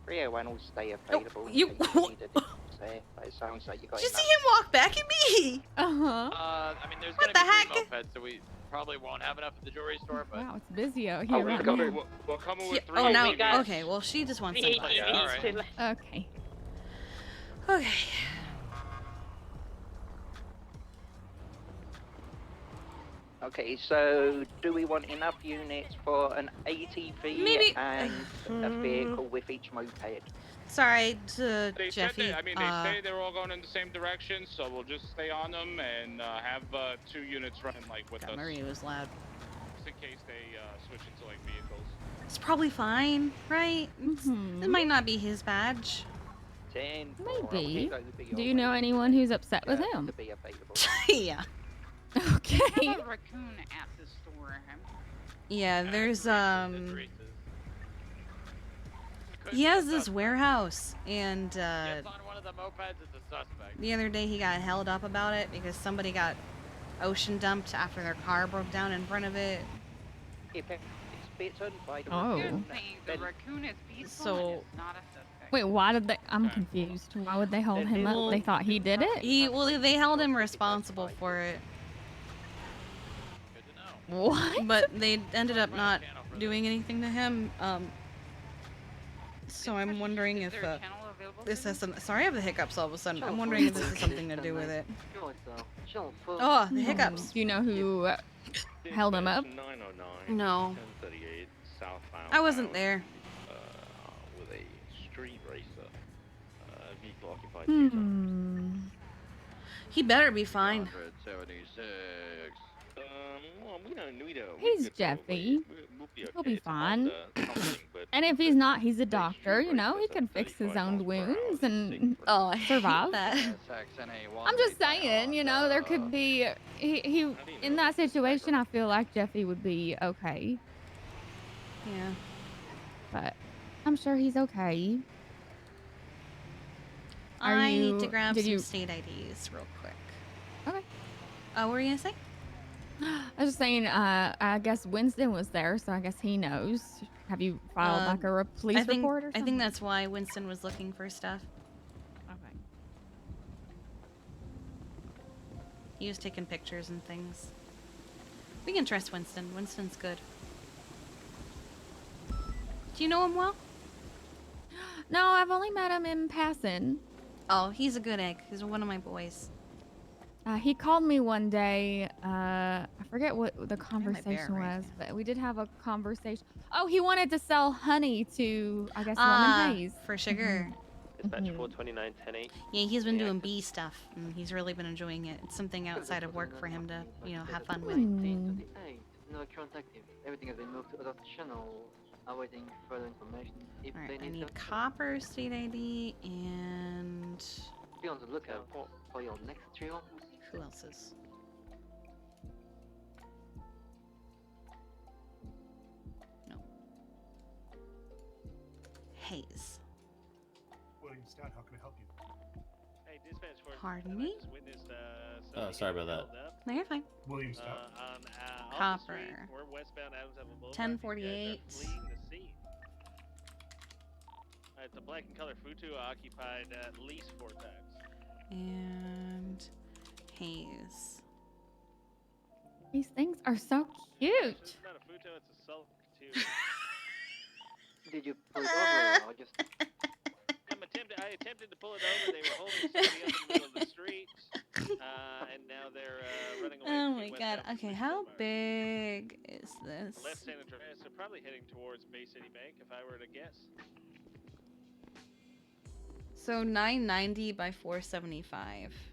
301 will stay available. you- in case you need additional say, but it sounds like you got Did you enough. see him walk back at me? Uh-huh. I mean, there's What gonna the be heck? 3 mopeds, so we probably won't have enough at the jewelry store, but... Wow, it's busy out Oh, here. we've right got now. it. We're coming with 3. Oh, now. we got- Okay, well, she just wants The somebody. Yeah, ATVs alright. too. Okay. Okay. Okay, so do we want enough units for an ATV Maybe- and a vehicle with each moped? Sorry, They Jeffy. said that, I mean, they say they're all going in the same direction, so we'll just stay on them and have 2 units running like with us, Maria was loud. just in case they switch into like vehicles. It's probably fine, right? It might not be his badge. 10. Maybe. Do you know anyone who's upset with him? To be available. Yeah. Okay. I have a raccoon at the store. Yeah, there's he has this warehouse and one of the mopeds is a suspect. The other day he got held up about it because somebody got ocean dumped after their car broke down in front of it. It's bitten by the Oh. raccoon. The raccoon is peaceful So- and is not a suspect. Wait, why did they? I'm confused. Why would they hold him up? They thought he did it? They held him responsible for it. What? But they ended up not doing anything to him. So I'm wondering if this has some. Sorry, I have the hiccups all of a sudden. I'm wondering if this has something to do with it. Oh, the hiccups. Do you know who held him up? 909. No. 1038 southbound. I wasn't there. With a street racer. Vehicle occupied. He better be fine. 176. Well, we don't. He's Jeffy. He'll be fine. And if he's not, he's a doctor. You know, he can fix his own wounds and survive. I'm just saying, you know, there could be he in that situation. I feel like Jeffy would be okay. Yeah. But I'm sure he's okay. I need to grab some state IDs real quick. Okay. What were you gonna say? I was just saying, I guess Winston was there, so I guess he knows. Have you filed like a police report or something? I think that's why Winston was looking for stuff. Okay. He was taking pictures and things. We can trust Winston. Winston's good. Do you know him well? No, I've only met him in passing. Oh, he's a good egg. He's one of my boys. He called me one day. I forget what the conversation right was, but we did have a conversation. Oh, he wanted to sell honey to, I guess, lemon haze. For sugar. Dispatch 429-10-8. Yeah, he's been doing bee stuff, and he's really been enjoying it. It's something outside of work for him to, you know, have fun with. No current active. Everything has been moved to other channel. Awaiting further information. If Alright, they I need need copper, state ID, and... be on the lookout for your next trio. Who else is? No. Hayes. William Stout, how can I help you? Hey, dispatch for Pardon me? just witnessed, Oh, sorry about that. No, you're fine. William Stout. On Alpha Copper. Street, we're westbound Adams Avenue Boulevard. 1048. These guys are fleeing the scene. It's a black and color Futu occupied at least 4 times. And... Hayes. These things are so cute. It's not a Futu, it's a Sulk too. Did you pull it over or just? I attempted to pull it over. They were holding somebody up in the middle of the street, and now they're running away. Oh my god. Okay, how big is this? Left San Andreas, they're probably heading towards Bay City Bank, if I were to guess. So 990 by 475.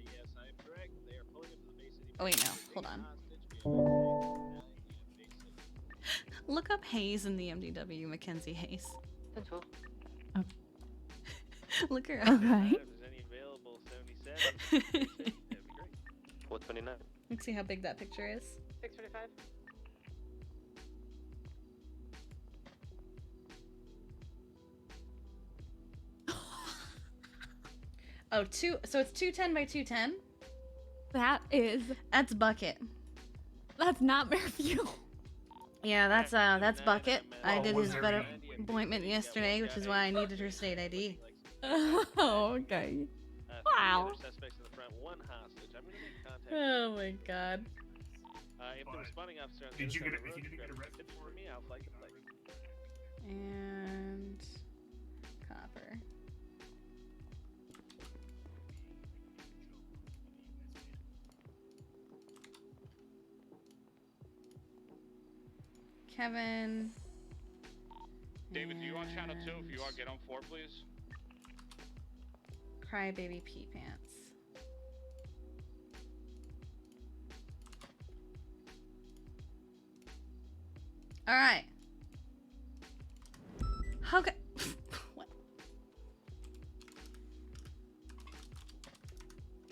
Yes, I'm correct. They are pulling up to the Bay City Bank. Oh wait, no. Hold on. Look up Hayes in the MDW, Mackenzie Hayes. Look her up. Okay. If there's any available 77, that'd be great. 429. Let's see how big that picture is. 625. Oh, so it's 210 by 210? That's Bucket. That's not Merview. Yeah, that's Bucket. I did his better appointment yesterday, which is why I needed her state ID. Oh, okay. Wow. Suspects in the front, 1 hostage. I'm gonna make contact. Oh my god. If the responding officer on the Did other you side get of the it? If you road didn't get grabs arrested tips for me, I'll flag the plate. And copper. Kevin. David, do you want channel 2? If you want, get on 4, please. Crybaby pee pants. All right. Okay. What?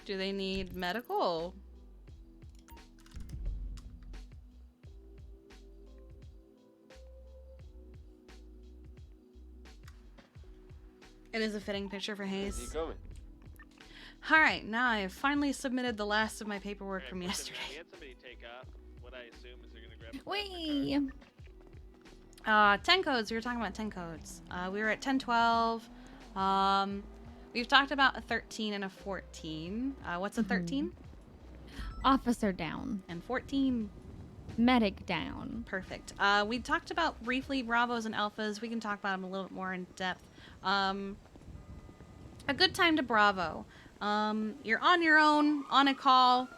Do they need medical? It is a fitting picture for Is Hayes. he coming? Alright, now I have finally submitted the last of my paperwork from yesterday. We had somebody take off. What I assume is they're gonna grab. Whee! 10 codes. We were talking about 10 codes. We were at 1012. We've talked about a 13 and a 14. What's a 13? Officer down. And 14. Medic down. Perfect. We talked about briefly Bravos and Alphas. We can talk about them a little bit more in depth. A good time to Bravo. You're on your own, on a call.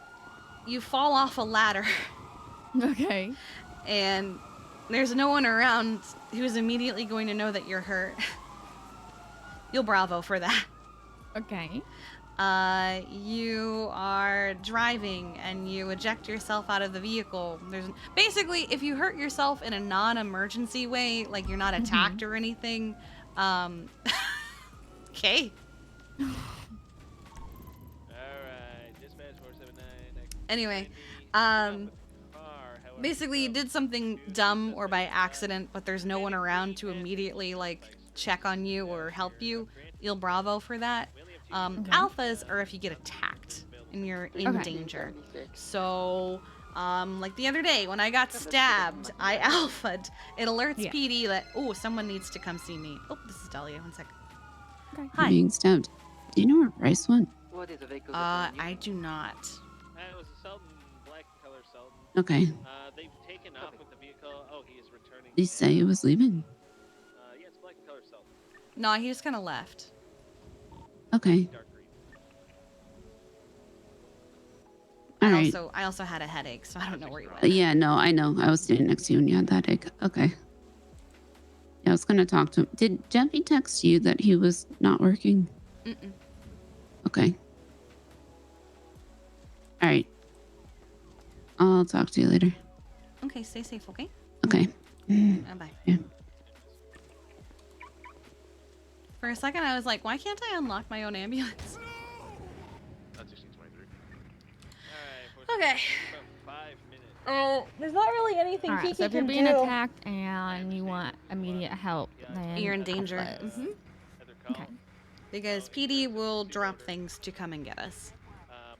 You fall off a ladder. Okay. And there's no one around who's immediately going to know that you're hurt. You'll Bravo for that. Okay. You are driving and you eject yourself out of the vehicle. Basically, if you hurt yourself in a non-emergency way, like you're not attacked or anything, okay. Alright, dispatch 479. Anyway, basically you did something dumb or by accident, but there's no one around to immediately like check on you or help you. You'll Bravo for that. Alphas are if you get attacked and you're in danger. So, like the other day when I got stabbed, I alpha'd. It alerts PD that, oh, someone needs to come see me. Oh, this is Dahlia. One sec. You're Hi. being stabbed. Do you know where Bryce went? What is the vehicle? I do not. It was a Selton, black color Selton. Okay. They've taken off with the vehicle. Oh, he is returning. Did he say he was leaving? Yeah, it's black color Selton. No, he just kind of left. Okay. I also had a headache, so I don't know where he went. Yeah, no, I know. I was standing next to you when you had that headache. Okay. Yeah, I was going to talk to him. Did Jeffy text you that he was not working? Mm-mm. Okay. All right. I'll talk to you later. Okay, stay safe, okay? Okay. Bye. Yeah. For a second, I was like, why can't I unlock my own ambulance? That's 1623. Okay. Oh, there's not really anything All right, Kiki so if you're can being do. attacked and you want immediate help, then You're in danger. Alphas. Okay. Because PD will drop things to come and get us.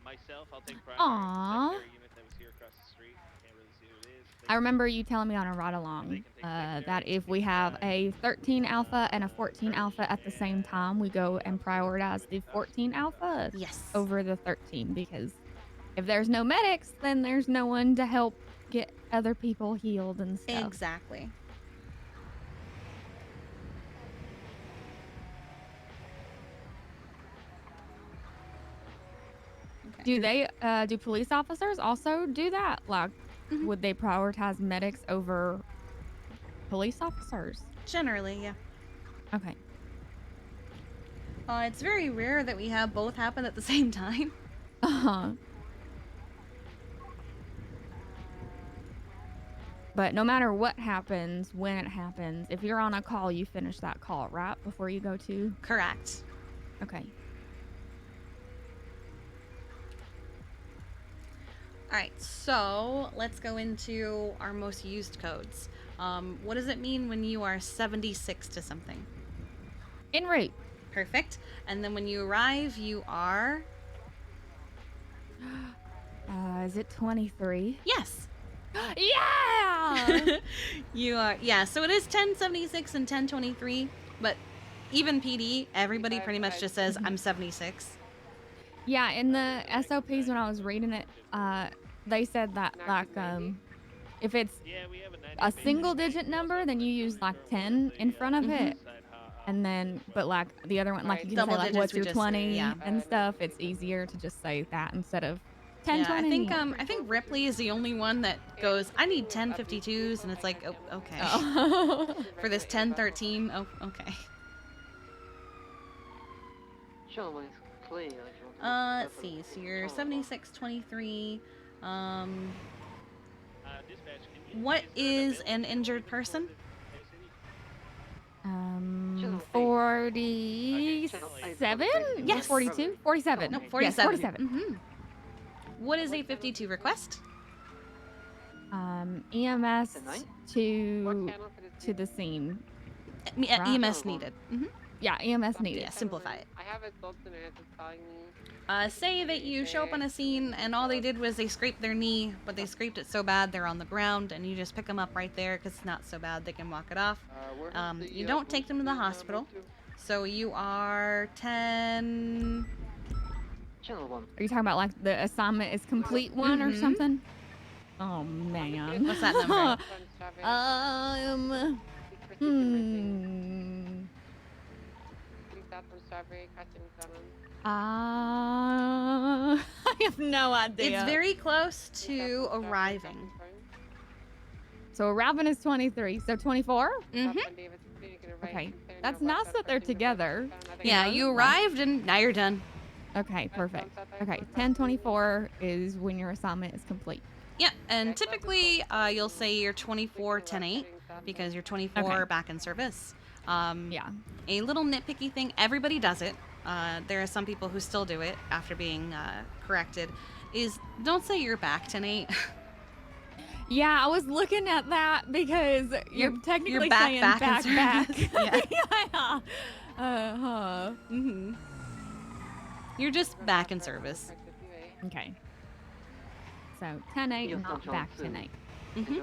Myself, I'll take primary. Aww. Secondary unit that was here across the street. Can't really see who it is. I remember you telling me on a ride along that if we have a 13 alpha and a 14 alpha at the same time, we go and prioritize the 14 alpha over the 13, because if there's no medics, then there's no one to help get other people healed and stuff. Exactly. Do they do police officers also do that? Like, would they prioritize medics over police officers? Generally, yeah. Okay. It's very rare that we have both happen at the same time. But no matter what happens, when it happens, if you're on a call, you finish that call, right? Before you go to? Correct. Okay. Alright, so let's go into our most used codes. What does it mean when you are 76 to something? En route. Perfect. And then when you arrive, you are... Is it 23? Yes. Yeah! You are, yeah, so it is 1076 and 1023, but even PD, everybody pretty much just says, I'm 76. Yeah, in the SOPs when I was reading it, they said that, like, if it's a single digit number, then you use, like, 10 in front of it. And then, but, like, the other one, like, you can Double say, like, digits, what's we your just- 20 yeah. and stuff. It's easier to just say that instead of Yeah, 1020. I think Ripley is the only one that goes, I need 1052s, and it's like, oh, okay. For this 1013, oh, okay. Sure, when it's clear. Let's see, so you're 7623, what is an injured person? 47? Yes. 42? 47. No, Yes, 47. 47. Mhm. What is a 52 request? EMS to the scene. EMS needed. Yeah, EMS needed. Yeah, simplify it. I have a doctor that's telling me. Say that you show up on a scene and all they did was they scraped their knee, but they scraped it so bad they're on the ground, and you just pick them up right there because it's not so bad they can walk it off. You don't take them to the hospital. So you are 10. Channel 1. Are you talking about like the assignment is complete one or something? Oh man. What's that number? I have no idea. It's very close to arriving. So arriving is 23. So 24? Mm-hmm. Okay. That's nice that they're together. Yeah, you arrived and now you're done. Okay, perfect. Okay, 10:24 is when your assignment is complete. Yeah, and typically you'll say you're 24 10/8 because you're 24 back in service. Yeah. A little nitpicky thing, everybody does it. There are some people who still do it after being corrected, is don't say you're back 10/8. Yeah, I was looking at that because you're technically you're back, saying back, back. yeah. Yeah. Mm-hmm. You're just back in service. Okay. So 10/8, not back 10/8. Mm-hmm.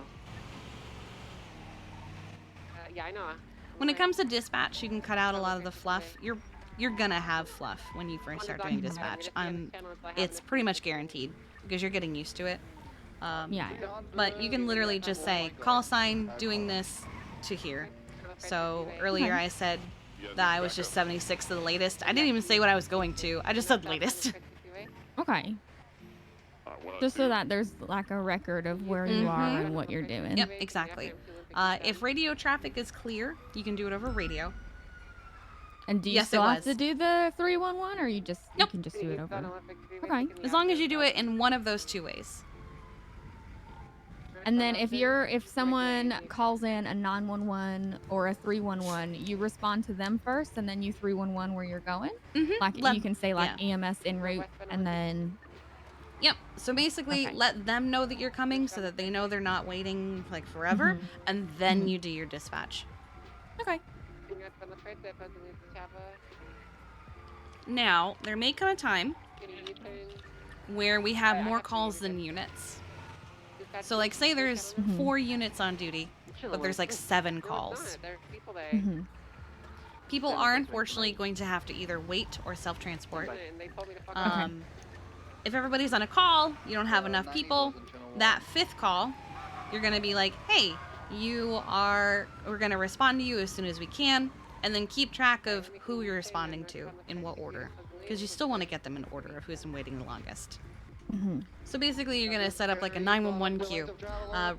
Yeah, I know. When it comes to dispatch, you can cut out a lot of the fluff. You're gonna have fluff when you first start doing dispatch. It's pretty much guaranteed because you're getting used to it. Yeah. But you can literally just say call sign doing this to here. So earlier I said that I was just 76 to the latest. I didn't even say what I was going to. I just said latest. Okay. Just so that there's like a record of where you are and what you're doing. Yep, exactly. If radio traffic is clear, you can do it over radio. And do you still have to do the 311, or you can just do it over? Okay. As long as you do it in one of those two ways. And then if someone calls in a 911 or a 311, you respond to them first, and then you 311 where you're going. Like you can say like EMS en route, and then. Yep. So basically, let them know that you're coming, so that they know they're not waiting like forever, and then you do your dispatch. Okay. Now there may come a time where we have more calls than units. So like say there's 4 units on duty, but there's like 7 calls. People are unfortunately going to have to either wait or self-transport. If everybody's on a call, you don't have enough people, that 5th call, you're going to be like, hey, we're going to respond to you as soon as we can, and then keep track of who you're responding to in what order, because you still want to get them in order of who's been waiting the longest. So basically, you're going to set up like a 911 queue.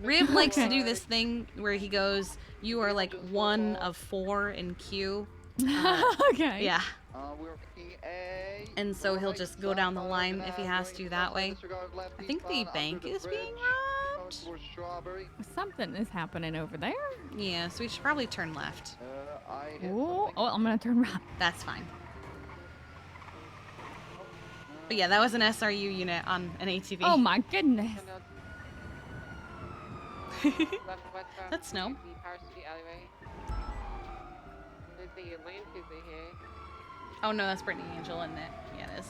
Rib likes to do this thing where he goes, you are like 1 of 4 in queue. Okay. Yeah. And so he'll just go down the line if he has to that way. I think the bank is being robbed. Something is happening over there. Yeah, so we should probably turn left. Oh, I'm going to turn right. That's fine. But yeah, that was an SRU unit on an ATV. Oh my goodness. That's snow. Oh no, that's Brittany Angel, isn't it? Yeah, it is.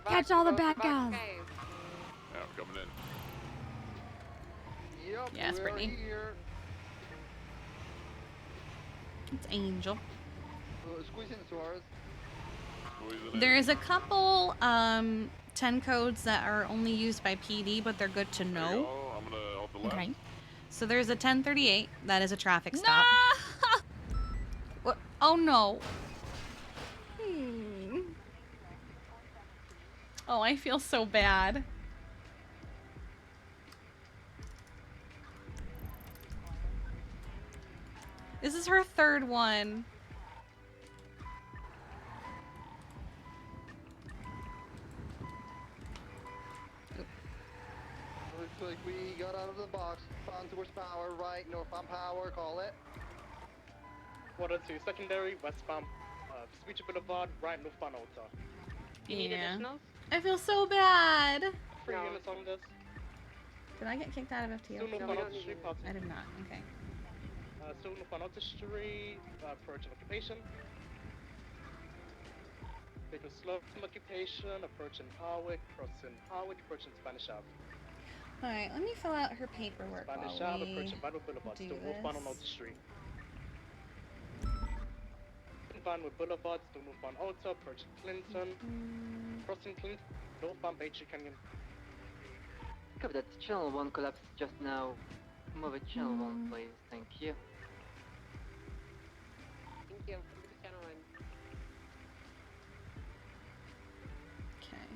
Catch all the bad guys. Yeah, I'm coming in. Yeah, it's Brittany. It's Angel. Squeeze into ours. There's a couple 10 codes that are only used by PD, but they're good to know. I'm gonna hold the left. Okay. So there's a 1038 that is a traffic stop. No! What? Oh no. Oh, I feel so bad. This is her 3rd one. Looks like we got out of the box. Found towards power, right, northbound power, call it. 102 secondary, westbound, Vespucci Boulevard, right, northbound Alta. You need additionals? I feel so bad. 3 units on this. Did I get kicked out of FTO? Zulu No, follows the street party. I did not. Okay. Still in front of the street, approaching occupation. Vehicle slow from occupation, approaching Harwick, crossing Harwick, approaching Spanish Ave. Alright, let me fill out her paperwork Spanish while Ave, we approaching Vinyl Boulevard, do still northbound on this. Alta Street. Vinyl Boulevard, still northbound Alta, approaching Clinton. Crossing Clinton, northbound Baytree Canyon. Copy that. Channel 1 collapsed just now. Move it, channel 1, please. Thank you. Thank you. Come to the channel one. Okay.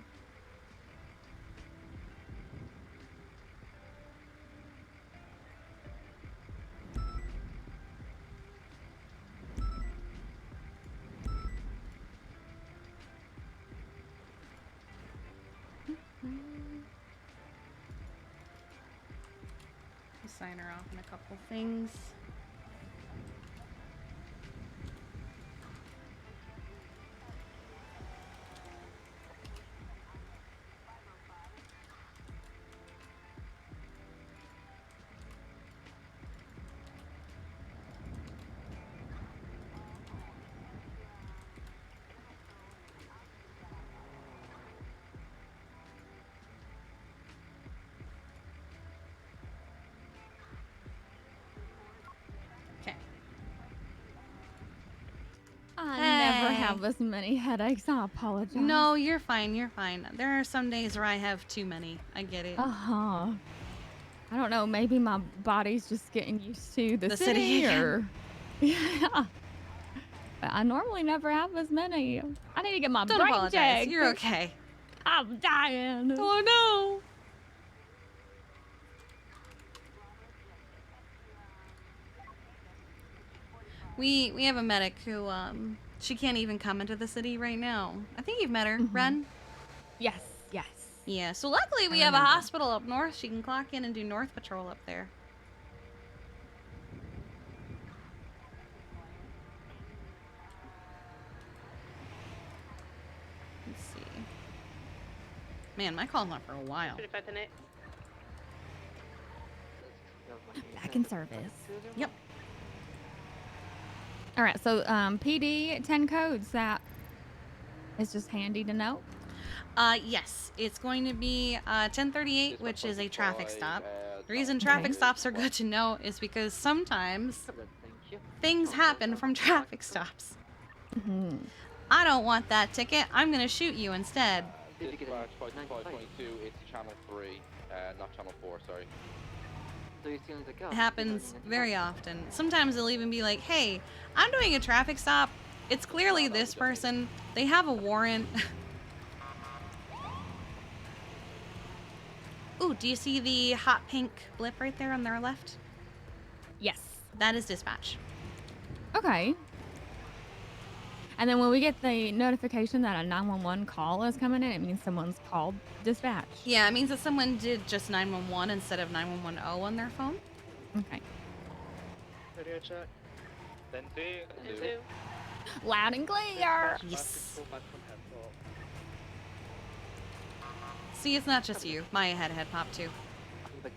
Sign her off on a couple things. I never have this many headaches. I apologize. No, you're fine. You're fine. There are some days where I have too many. I get it. I don't know. Maybe my body's just getting used to the city again. or yeah. But I normally never have as many. I need to get my Don't brain apologize. checked. You're okay. I'm dying. Oh no. We have a medic who she can't even come into the city right now. I think you've met her, Ren. Yes, yes. Yeah. So luckily we have a hospital up north. She can clock in and do North Patrol up there. Let's see. Man, my call's not for a while. Back in service. Yep. All right, so PD 10 codes, that is just handy to know. Yes, it's going to be 1038, which is a traffic stop. The reason traffic stops are good to know is because sometimes things happen from traffic stops. I don't want that ticket. I'm going to shoot you instead. Dispatch 522, it's channel 3, not channel 4, sorry. It happens very often. Sometimes they'll even be like, hey, I'm doing a traffic stop. It's clearly this person. They have a warrant. Ooh, do you see the hot pink blip right there on their left? Yes. That is dispatch. Okay. And then when we get the notification that a 911 call is coming in, it means someone's called dispatch. Yeah, it means that someone did just 911 instead of 9110 on their phone. Okay. Radio check. Then two. Loud and clear. Yes. See, it's not just you. My head popped too. That's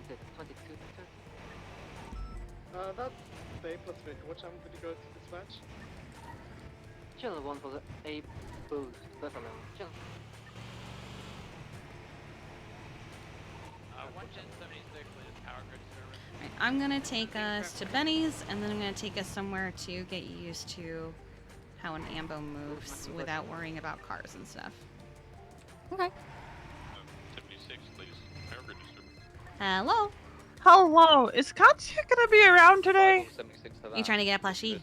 the A plus vehicle. What time did you go to dispatch? Channel 1 for the A boost. Buffalo. Channel. 11076 is power grid service. Right, I'm gonna take us to Benny's, and then I'm gonna take us somewhere to get you used to how an ambo moves without worrying about cars and stuff. Okay. 76, please. Power grid service. Hello. Hello, is Katya gonna be around today? You trying to get a plushie?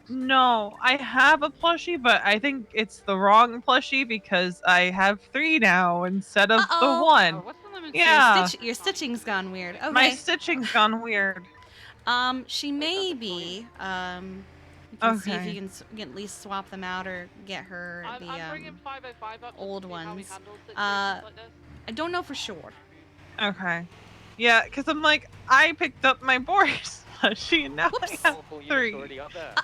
No, I have a plushie, but I think it's the wrong plushie because I have 3 now instead of the 1. Yeah. Your stitching's gone weird. Okay. My stitching's gone weird. She may be. You can see if you can at least swap them out or get her I'm the bringing 505 up old to see how we ones. handle situations like this. I don't know for sure. Okay. Yeah, because I'm like, I picked up my Boris plushie and now I have 3. You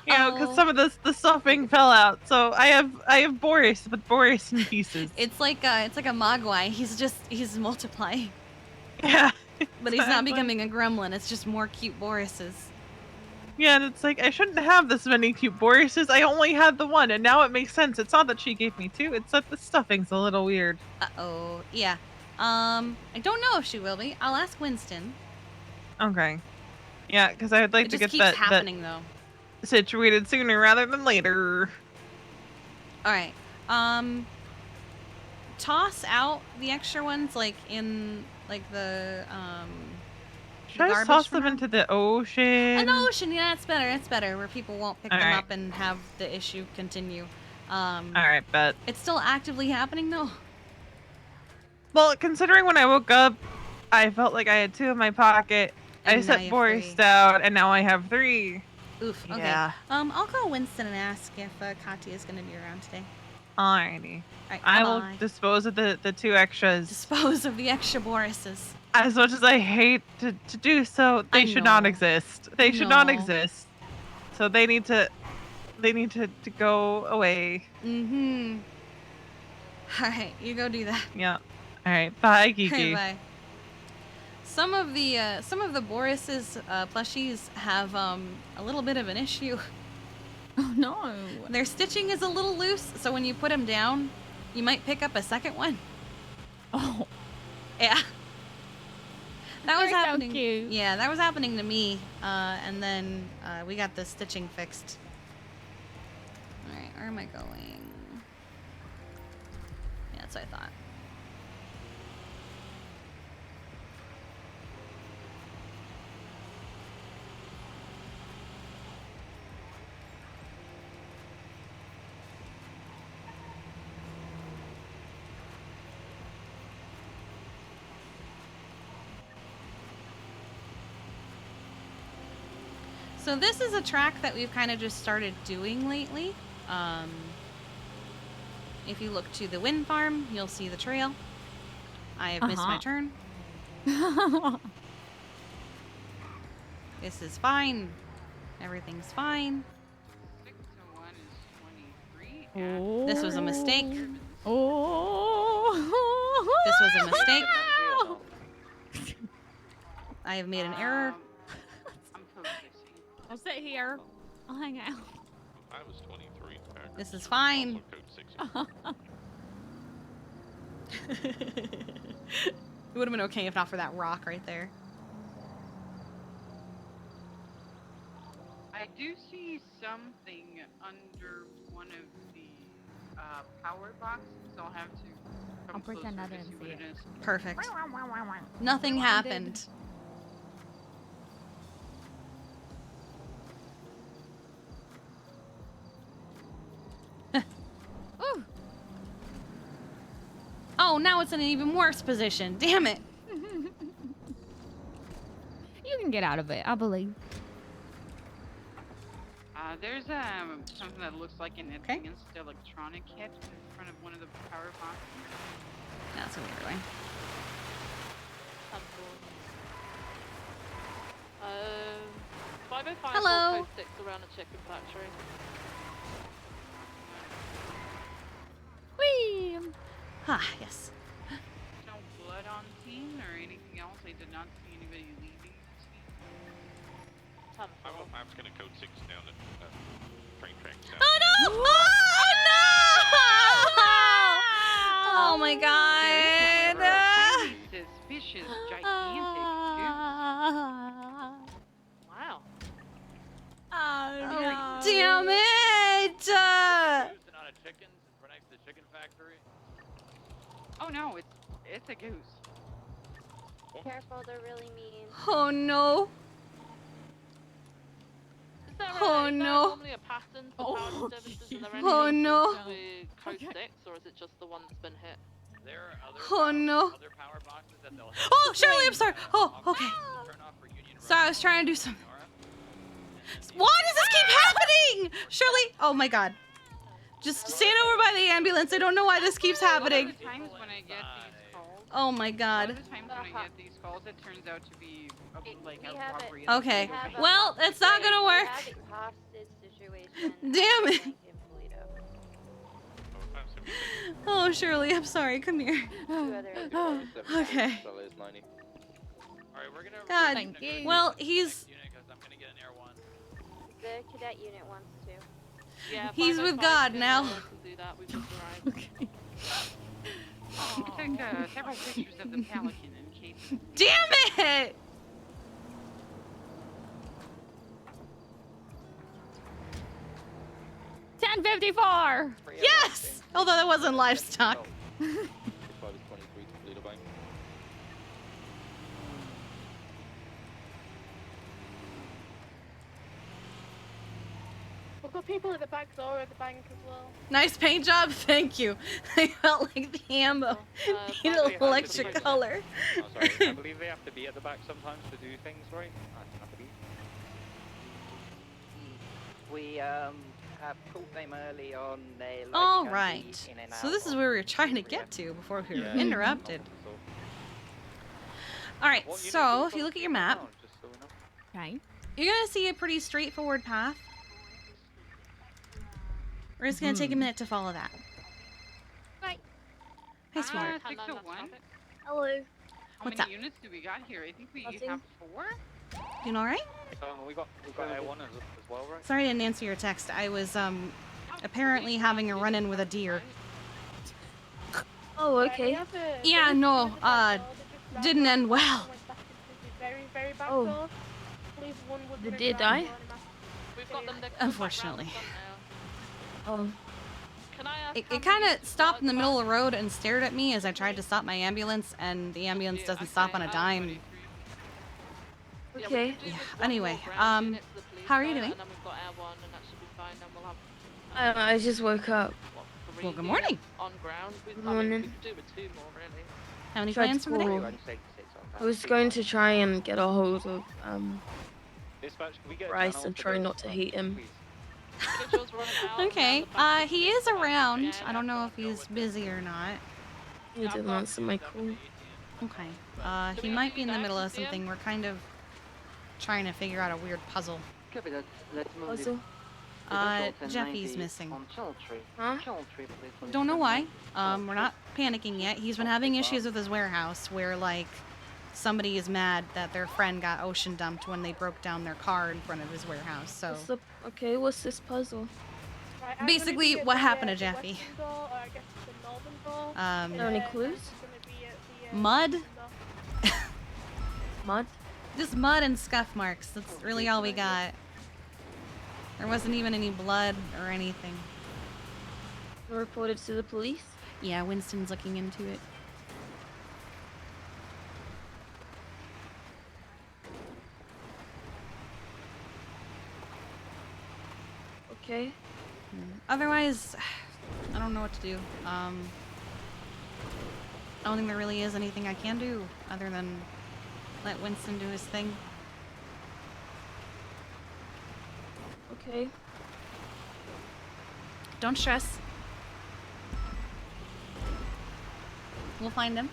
know, because some of the stuffing fell out, so I have Boris with Boris in pieces. It's like a Mogwai. He's multiplying. Yeah. But he's not becoming a gremlin. It's just more cute Borises. Yeah, and it's like, I shouldn't have this many cute Borises. I only had the one, and now it makes sense. It's not that she gave me two, it's that the stuffing's a little weird. Uh-oh. Yeah. I don't know if she will be. I'll ask Winston. Okay. Yeah, because I would like It to just get keeps that happening, though. situated sooner rather than later. Alright. Toss out the extra ones, like, in, like, the Should I just garbage toss for them now? into the ocean? An ocean, yeah, it's better. It's better where people won't pick them Alright. up and have the issue continue. Alright, bet. It's still actively happening, though. Well, considering when I woke up, I felt like I had two in my pocket. And I now set you have Boris 3. down, and now I have 3. Oof. Okay. Yeah. I'll call Winston and ask if Katya is gonna be around today. Alrighty. Alright, I will bye-bye. dispose of the 2 extras. Dispose of the extra Borises. As much as I hate to do so, they should not exist. They should not No. exist. So they need to go away. Mm-hmm. Alright, you go do that. Yeah. Alright, bye, Kiki. Okay, bye. Some of the Boris's plushies have a little bit of an issue. Oh no. Their stitching is a little loose, so when you put them down, you might pick up a second one. Oh. Yeah. That was They're so happening. cute. Yeah, that was happening to me. And then we got the stitching fixed. All right, where am I going? Yeah, that's what I thought. So this is a track that we've kind of just started doing lately. If you look to the wind farm, you'll see the trail. I have missed my turn. This is fine. Everything's fine. 601 is 23. Oh. This was a mistake. Oh. This was a mistake. I have made an error. I'll sit here. I'll hang out. I was 23. This is fine. Code 6. It would have been okay if not for that rock right there. I do see something under one of the power boxes. I'll have to come pretend I closer to didn't see see what it. it is. Perfect. Nothing happened. Ooh. Oh, now it's in an even worse position. Damn it. You can get out of it, I believe. There's something that looks like an advanced electronic kit in front of one of the power boxes. That's what we're doing. Um, 505 Hello. code 6 around the chicken factory. Whee! Ah, yes. No blood on scene or anything else. I did not see anybody leaving the scene. 505's gonna code 6 down at train tracks. Oh no! Oh no! Oh my god! Highly suspicious, gigantic Wow. Oh, damn it! Not a chickens for next to the chicken factory. Oh no, it's a goose. Careful, they're really mean. Oh no! Is there, Oh is there no! normally a pattern for power services? Are there any Oh issues no! with code 6, or is it just the one that's been hit? There are Oh no! other power boxes that they'll Oh, Shirley, I'm sorry! Oh, okay. Sorry, I was trying to do something. Why does this keep happening? Shirley! Oh my god. Just stand over by the ambulance. I don't know why this keeps happening. Times when I get these calls. Oh my god. A lot of times when I get these calls, it turns out to be like a robbery. Okay. Well, it's not gonna work. Hostage situation. Damn it. in Toledo. Oh, Shirley, I'm sorry. Come here. Okay. Alright, we're gonna. God. Thank you. Well, he's. I'm gonna get an air one. The cadet unit wants to. Yeah, He's with 505 God can, now. can do that. We've just arrived. Okay. I took several pictures of the Pelican in case. Damn it! $10.54. Yes! Although that wasn't livestock. This flight is 23 to Toledo Bay. We've got people at the back door of the bank as well. Nice paint job, thank you. I felt like the ammo needed an electric color. Oh, sorry. I believe they have to be at the back sometimes to do things, right? I believe. We have called them early on. They're like All gonna be right. in and So out this is of where we were trying to area. get to before we were Yeah. interrupted. All right. So if you look at your map, Okay. you're gonna see a pretty straightforward path. We're just gonna take a minute to follow that. Right. Hey, sweetheart. 601. Hello. How What's many up? units do we got here? I think we Nothing. have 4. Doing all right? We got A1 as well, right? Sorry I didn't answer your text. I was apparently having a run-in with a deer. Oh, okay. Yeah, no, didn't end well. Very back Oh. door. I believe one was The gonna deer grab die? one and We've got them next Unfortunately. Oh. Can I ask It kind of stopped in the middle of the road and stared at me as I tried to stop my ambulance, and the ambulance doesn't stop on a dime. Okay. Yeah. Anyway, how are you doing? And then we've got airborne, and that should be fine. Then we'll have I just woke up. Well, good morning. on ground. We Morning. could do with 2 more, really. How many Tried plans to for the day? call. I was going to try and get a hold of Dispatch, can we get a Bryce channel and for try the- not to hate him. Okay, he is around. I don't know if he's busy or not. He didn't answer my call. Okay. He might be in the middle of something. We're kind of trying to figure out a weird puzzle. Copy that. Let's move Puzzle? Jeffy's missing. On channel 3. Huh? Channel 3, please. for Don't know this why. We're not panicking yet. He's been having issues with his warehouse where, like, somebody is mad that their friend got ocean dumped when they broke down their car in front of his warehouse. So What's the, okay, what's this puzzle? Right, I'm basically, gonna be what at happened to the Jeffy? western door, or I guess the northern door. Are there any clues? It's gonna be at the, Mud? Mud? Just mud and scuff marks. That's really all we got. There wasn't even any blood or anything. Reported to the police? Yeah, Winston's looking into it. Okay. Otherwise, I don't know what to do. I don't think there really is anything I can do other than let Winston do his thing. Okay. Don't stress. We'll find him.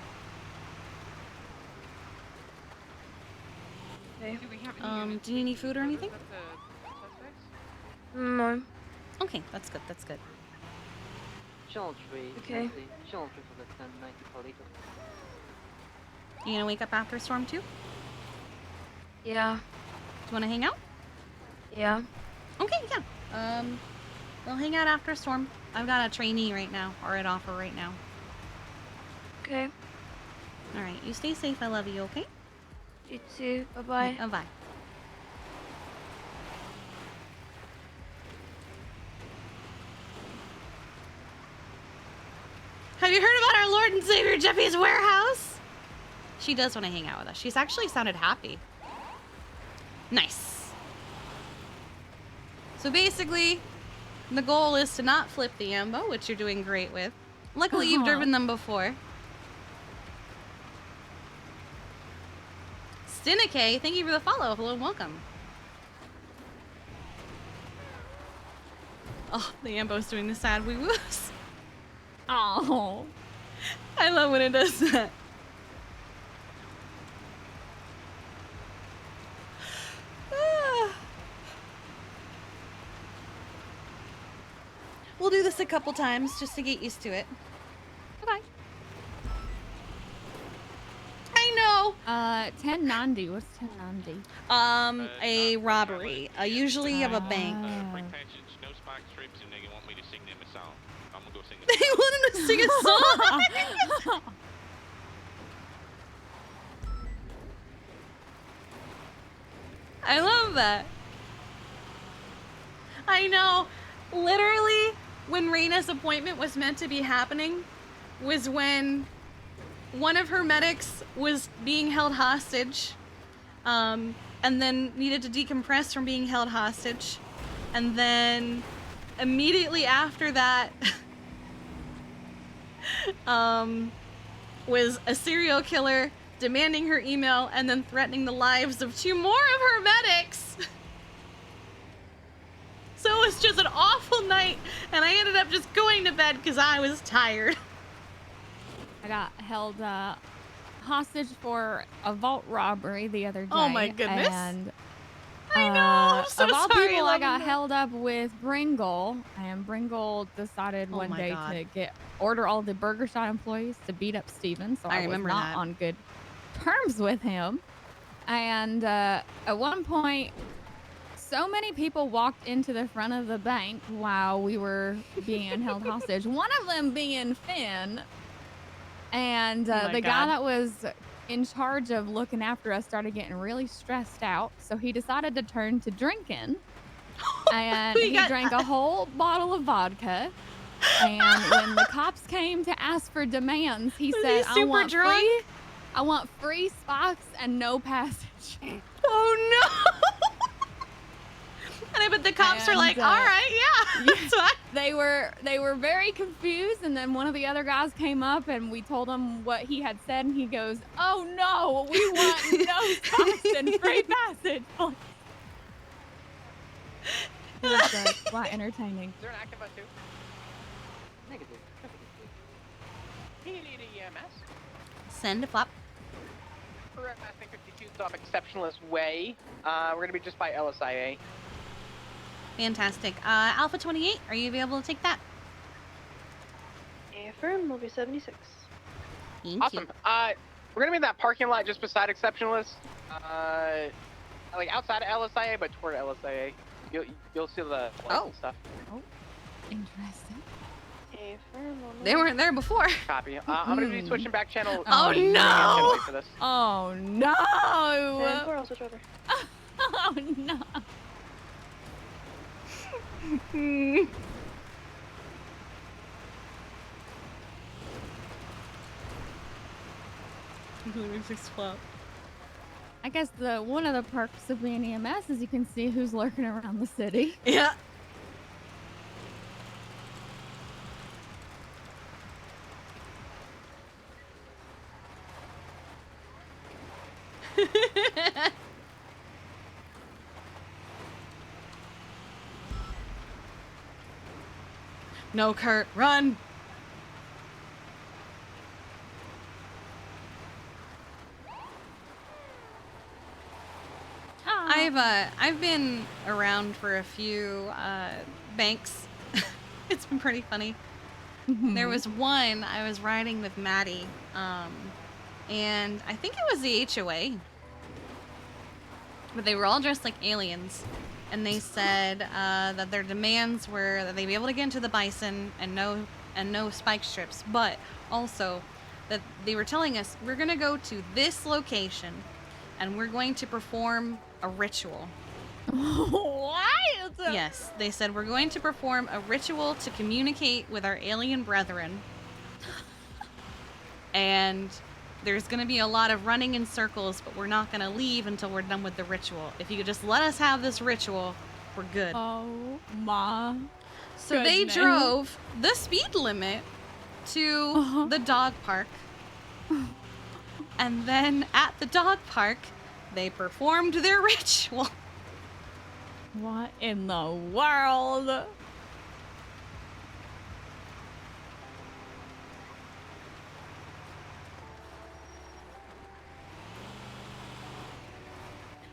Okay. Do we have any Do you need any food or anything? No. Okay, that's good. That's good. Channel 3. Okay. Nancy. Channel 3 for the 1090 Toledo. You gonna wake up after storm too? Yeah. Do you wanna hang out? Yeah. Okay, yeah. We'll hang out after storm. I've got a trainee right now, or an offer right now. Okay. All right, you stay safe. I love you. Okay. You too. Bye-bye. Bye. Have you heard about our Lord and Savior Jeffy's warehouse? She does want to hang out with us. She's actually sounded happy. Nice. So basically, the goal is to not flip the ambo, which you're doing great with. Luckily, you've driven them before. Stinike, thank you for the follow. Hello and welcome. Oh, the ambo's doing the sad wee-woos. Oh. I love when it does that. We'll do this a couple times just to get used to it. Okay. I know. 1090. What's 1090? A robbery. Usually of a bank. Break passage, no spike strips, and they want me to sing them a song. I'm gonna go sing them. They want him to sing a song. I love that. I know. Literally, when Raina's appointment was meant to be happening, was when one of her medics was being held hostage, and then needed to decompress from being held hostage, and then immediately after that, was a serial killer demanding her email and then threatening the lives of 2 more of her medics. So it was just an awful night, and I ended up just going to bed because I was tired. I got held hostage for a vault robbery the other day. Oh my goodness. And I know, I'm so of all sorry, people, I got Lavender. held up with Bringle, and Bringle decided Oh one my day God. to order all the Burger Shot employees to beat up Steven, so I I was remember not that. on good terms with him. And at one point, so many people walked into the front of the bank while we were being held hostage. One of them being Finn. And Oh my the guy God. that was in charge of looking after us started getting really stressed out. So he decided to turn to drinking. And We he got- drank a whole bottle of vodka. And when the cops came to ask for demands, he Was he said, super drunk? I want free spots and no passage. Oh no! And I bet the cops are like, all right, yeah, that's fine. They were very confused, and then one of the other guys came up and we told him what he had said, and he goes, "Oh no, we want no stops and free passage." It was quite entertaining. Is there an active on 2? Negative. He need EMS. Send a flop. We're at Mass 52 stop Exceptionalist Way. We're gonna be just by LSIA. Fantastic. Alpha 28, are you able to take that? Affirm, will be 76. Thank Awesome. We're gonna be in that parking lot just beside Exceptionalist. Like outside of LSIA, but toward LSIA. You'll see the lights and stuff. Oh, interesting. Affirm, They weren't there before. Copy. I'm gonna be switching back channel. Oh, no! Channel 8 for this. Oh no! 10-4, I'll switch over. Oh no! I guess one of the perks of being EMS is you can see who's lurking around the city. Yeah. No, Kurt, run! I've been around for a few banks. It's been pretty funny. There was one I was riding with Maddie, and I think it was the HOA, but they were all dressed like aliens, and they said that their demands were that they be able to get into the Bison and no spike strips, but also that they were telling us we're gonna go to this location and we're going to perform a ritual. What? Yes, they said we're going to perform a ritual to communicate with our alien brethren. And there's going to be a lot of running in circles, but we're not going to leave until we're done with the ritual. If you could just let us have this ritual, we're good. Oh my. So they goodness. drove the speed limit to the dog park. And then at the dog park, they performed their ritual. What in the world?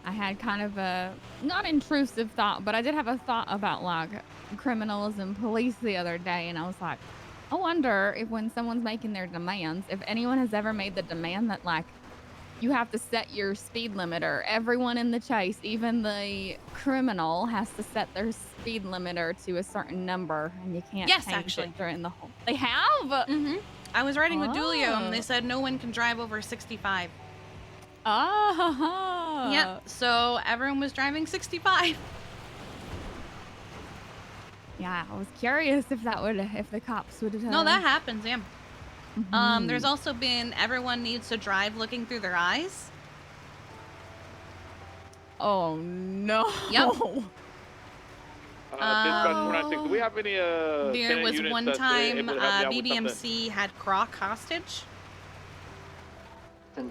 I had kind of a not intrusive thought, but I did have a thought about like criminals and police the other day, and I was like, I wonder if when someone's making their demands, if anyone has ever made the demand that like you have to set your speed limiter. Everyone in the chase, even the criminal, has to set their speed limiter to a certain number, and you can't Yes, change actually. it during the whole. They have. Mm-hmm. I was riding with Dulio, and they Oh. said no one can drive over 65. Oh. Yep. So everyone was driving 65. Yeah, I was curious if the cops would have. No, that happens. Yeah. There's also been everyone needs to drive looking through their eyes. Oh no. Yep. Dispatch 496. Do we have any There tenant was units one that's time able to help me out with something? BBMC had Croc hostage. And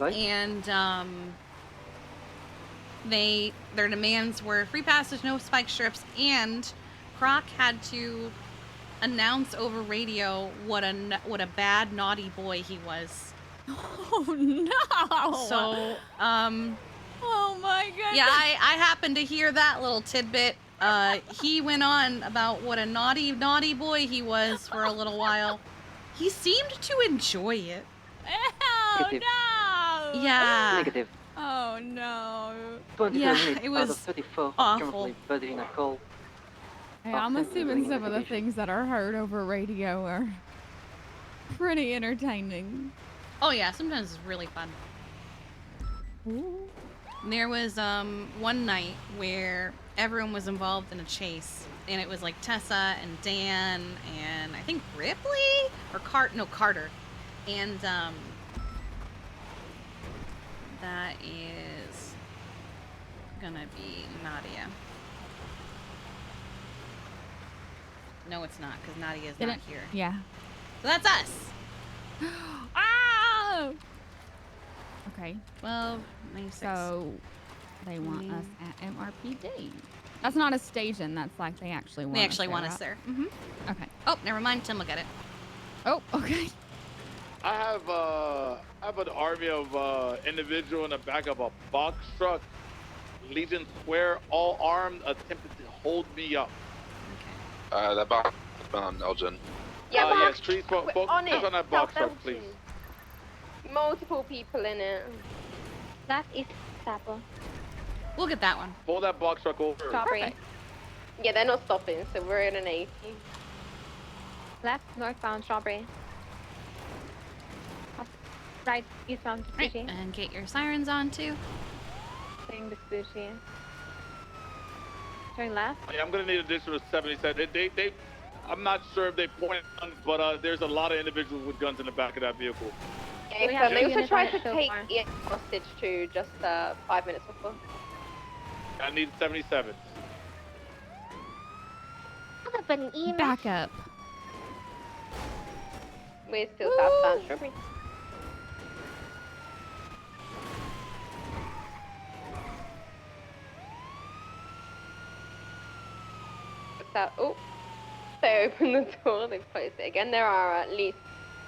their demands were free passage, no spike strips, and Croc had to announce over radio what a bad naughty boy he was. Oh no. So oh my goodness. yeah, I happened to hear that little tidbit. He went on about what a naughty boy he was for a little while. He seemed to enjoy it. Oh no. Yeah. Negative. Oh no. 24 Yeah, minutes it out of was 34 awful. currently ready in a call. Hey, I'm assuming some of the things that are heard over radio are pretty entertaining. Oh yeah, sometimes it's really fun. Ooh. There was one night where everyone was involved in a chase, and it was like Tessa and Dan and I think Ripley or Carter, and that is gonna be Nadia. No, it's not, because Nadia is not here. Yeah. So that's us. Ah! Okay. 12, 96. So they want us at MRPD. That's not a station. That's like they actually want. They actually us want there, us right? there. Mm-hmm. Okay. Oh, never mind. Tim will get it. Oh, okay. I have an army of individual in the back of a box truck, Legion Square, all armed, attempted to hold me up. That box on Elgin. Yeah, yes, please focus on that box truck, please. Multiple people in it. That is Sapple. We'll get that one. Pull that box truck over. Strawberry. Yeah, they're not stopping, so we're in an 80. Left, northbound, Strawberry. Right, eastbound, Right, Sushi. and get your sirens on too. Saying the Sushi. Turn left. Yeah, I'm gonna need additional 77. I'm not sure if they point on, but there's a lot of individuals with guns in the back of that vehicle. Yeah, they also tried to take Ian hostage too, just 5 minutes before. I need 77. Back up. We're still southbound, Strawberry. What's that? Oh, they opened the door, they've closed it again. There are at least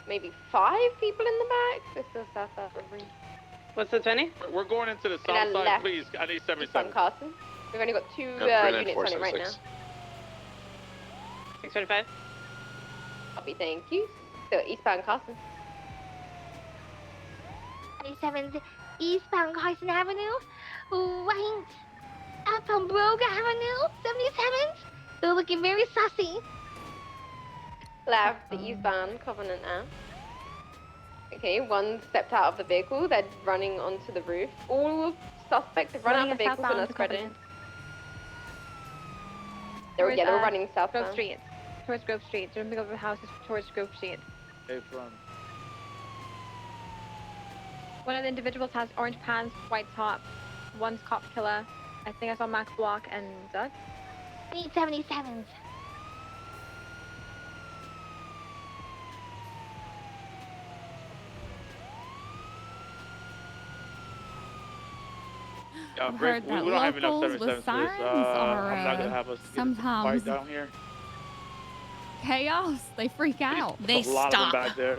maybe 5 people in the back. We're still southbound, Strawberry. What's the 20? We're going into the south And side, left. please. I need Eastbound 77. Carson. We've only got 2 No, units on it right now. 625. Copy, thank you. Still eastbound Carson. 27 eastbound Carson Avenue. Right up from Brogue Avenue. 77. They're looking very sassy. Left, the eastbound Covenant now. Okay, one stepped out of the vehicle. They're running onto the roof. All suspects have run out of the vehicles and are spreading. They were running southbound. Grove Street. Towards Grove Street. Jumping over the houses towards Grove Street. Hey, front. One of the individuals has orange pants, white top. One's cop killer. I think I saw Max Block and Doug. Need 77s. Yeah, I've Rick, heard we that don't have enough locals 77s with for this. sirens are I'm not gonna have us get sometimes fight down here. chaos. They freak out. They a lot stop. of them back there.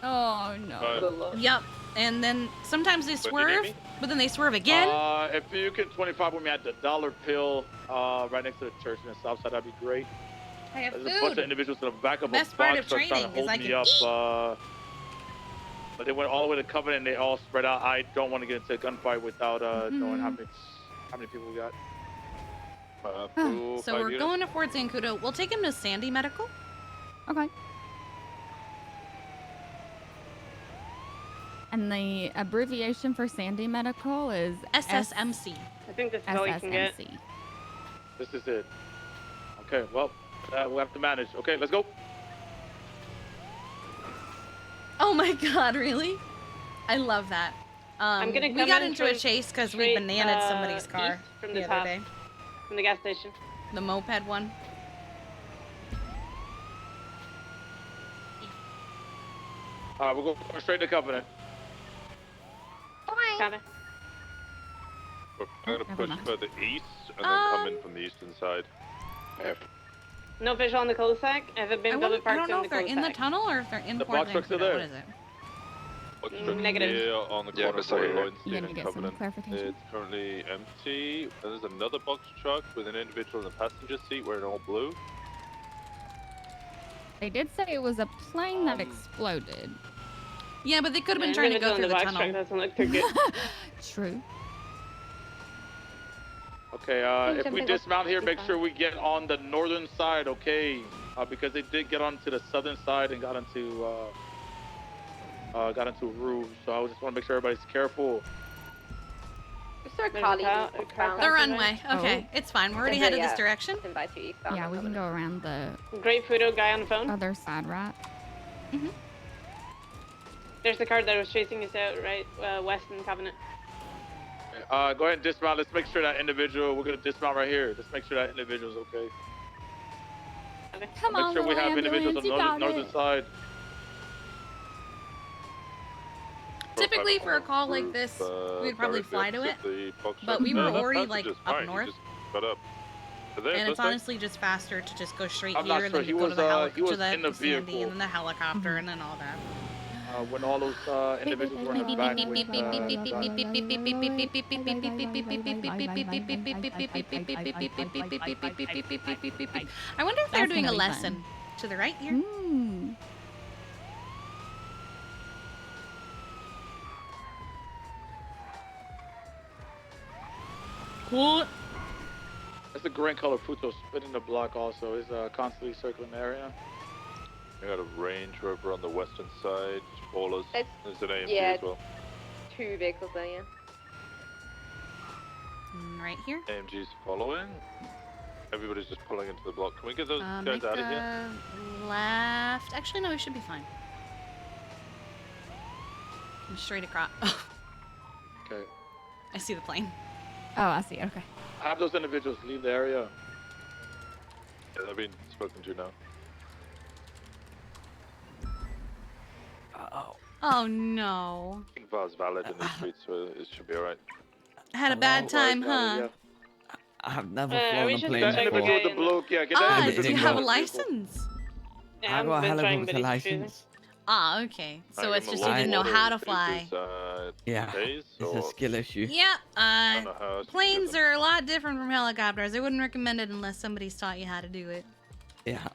Oh no. Yep. And then sometimes they But you swerve, need me? but then they swerve again. If you can 25 with me at the Dollar Pill, right next to the church in the south side, that'd be great. I have There's a bunch of food. individuals in the back of Best a part box of truck trying to training is hold I me can up. eat. But they went all the way to Covenant and they all spread out. I don't want to get into a gunfight without knowing how many people we got. So we're going to Fort Zancudo. We'll take him to Sandy Medical. Okay. And the abbreviation for Sandy Medical is SSMC. I think this is all you can get. This is it. Okay, well, we'll have to manage. Okay, let's go. Oh my god, really? I love that. I'm gonna we come got in into a from chase because we straight, bananaed somebody's car east from the the other top. day. From the gas station. The moped one. We're going straight to Covenant. Copy. We're gonna push further east and then come in from the eastern side. No visual on the cul-de-sac. I haven't been I public parked don't know in if the they're in the cul-de-sac. tunnel or if they're in The Fort box trucks are Zancudo. there. What is it? Box truck Negative. here on the corner of Lowenstein You and need to get some Covenant. clarification. It's currently empty. And there's another box truck with an individual in the passenger seat wearing all blue. They did say it was a plane that exploded. Yeah, but they could have been trying to go through the box tunnel. truck doesn't look too good. True. Okay, if we dismount here, make sure we get on the northern side, okay? Because they did get onto the southern side and got into Rue. So I just want to make sure everybody's careful. The runway. Okay, it's fine. We're already headed this direction. Yeah, we can go around the Great photo guy on the phone. other side, right? There's the car that was chasing us out, right? West in Covenant. Go ahead and dismount. Let's make sure that individual, we're going to dismount right here. Let's make sure that individual's okay. Come Make on, sure we little have individuals on ambulance, the you got northern it. side. Typically, for a call like this, we'd probably fly to it. But we were already like up north. And it's honestly just faster to just go straight I'm not here and sure. then He go to was, the he was to the in the Sandy vehicle. and then the helicopter and then all that. When all those individuals were in the back with, I wonder if they're doing a lesson to the right here. Cool. That's a green color Futo spinning the block also. Is constantly circling the area. We got a Range Rover on the western side. Ballers. There's an AMG yeah, as well. 2 vehicles there, yeah. Right here. AMG's following. Everybody's just pulling into the block. Can we get those guys Make out of here? a left. Actually, no, we should be fine. Straight across. Okay. I see the plane. Oh, I see. Okay. Have those individuals leave the area. Yeah, they're being spoken to now. Oh no. I think VAR's valid in the streets, so it should be alright. Had a bad time, huh? I have never we flown a should plane check before. the guy in Do you have a license? Yeah, I got a I've been trying, helicopter but he's refusing. license. Ah, okay. So I it's give just him you a didn't know lot how of to fly. Yeah, it's a skill issue. Yeah, know how else to planes are a lot different from helicopters. I wouldn't recommend it unless somebody's taught you how to do it. Yeah,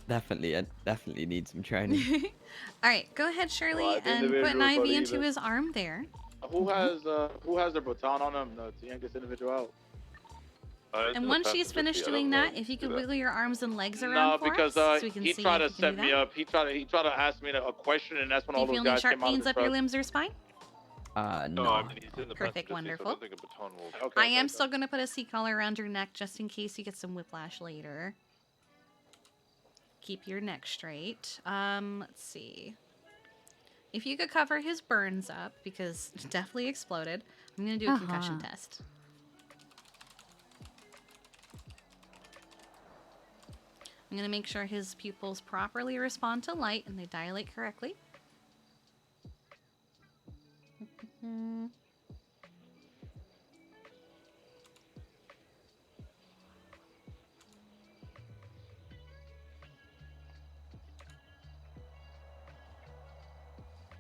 definitely. I definitely need some training. All right, go ahead, Shirley, Right, the and put an individual, IV but into either- his arm there. Who has their baton on them to yank this individual out? And once she's finished doing that, if you could wiggle your arms and legs No, around for because us, so we can he see tried to if you can set do me that. up. He tried to ask me a question, and that's when Do all you those feel any guys sharp came out of pains the up your truck. limbs or spine? No. I mean, he's in the Perfect, passenger seat, so I wonderful. don't think a baton will... I am still going to put a seat collar around your neck just in case you get some whiplash later. Keep your neck straight. Let's see. If you could cover his burns up, because it definitely exploded, I'm going to do a concussion test. I'm going to make sure his pupils properly respond to light and they dilate correctly.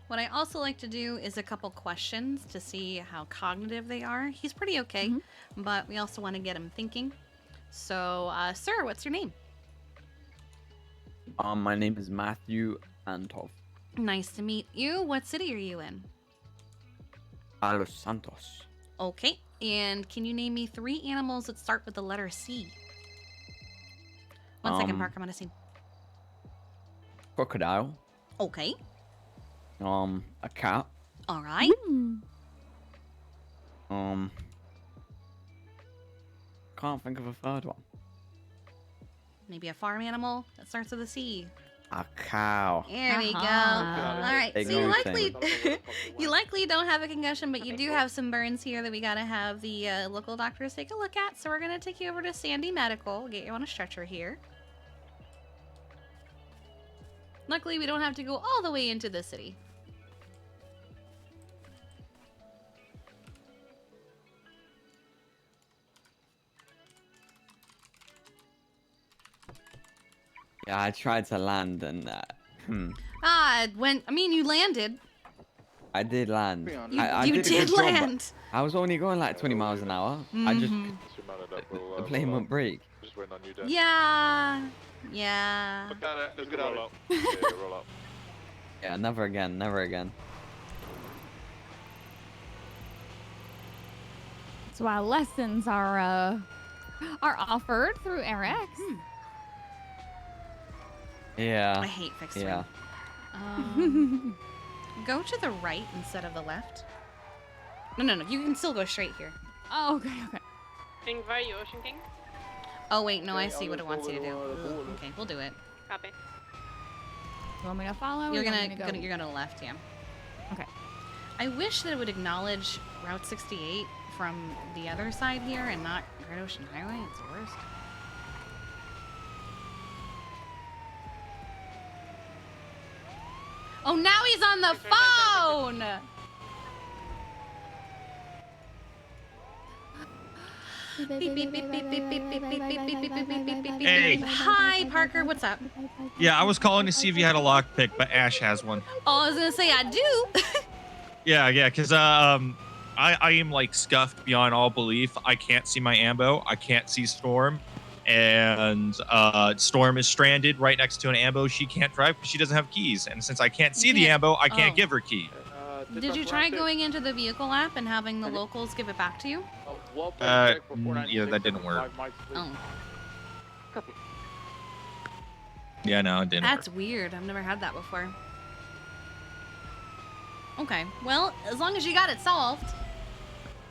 What I also like to do is a couple questions to see how cognitive they are. He's pretty okay, but we also want to get him thinking. So, sir, what's your name? My name is Matthew Antov. Nice to meet you. What city are you in? Los Santos. Okay. And can you name me 3 animals that start with the letter C? One second, Parker. I'm gonna see. Crocodile. Okay. A cat. All right. Can't think of a third one. Maybe a farm animal that starts with a C. A cow. There we go. All right. So you Ignoring likely don't have a concussion, but you do have some burns here that we gotta have the local doctors take a look at. So we're gonna take you over to Sandy Medical, get you on a stretcher here. Luckily, we don't have to go all the way into the city. Yeah, I tried to land and You landed. I did land. You did land. I was only going like 20 miles an hour. I just the plane won't break. Just waiting on you, Dan. Yeah. Yeah. Let's get out. Yeah, roll up. Yeah, never again, never again. That's why lessons are offered through RX. Yeah. I hate fixed Yeah. wing. Go to the right instead of the left. No. You can still go straight here. Oh, okay. Invite you, Ocean King. Oh wait, no, I see what it wants you to do. Ugh, okay, we'll do it. Copy. You want me to follow? You're or you want gonna me to go? you're gonna left, yeah. Okay. I wish that it would acknowledge Route 68 from the other side here and not Great Ocean Highway. It's the worst. Oh, now he's on the phone! Hey. Hi, Parker. What's up? Yeah, I was calling to see if you had a lockpick, but Ash has one. Oh, I was gonna say I do. Yeah, because I am like scuffed beyond all belief. I can't see my ambo. I can't see Storm, and Storm is stranded right next to an ambo. She can't drive because she doesn't have keys, and since I can't see the ambo, I can't give her key. Did you try going into the vehicle app and having the locals give it back to you? Yeah, that didn't work. Oh. Yeah, no, it didn't That's work. weird. I've never had that before. Okay, well, as long as you got it solved.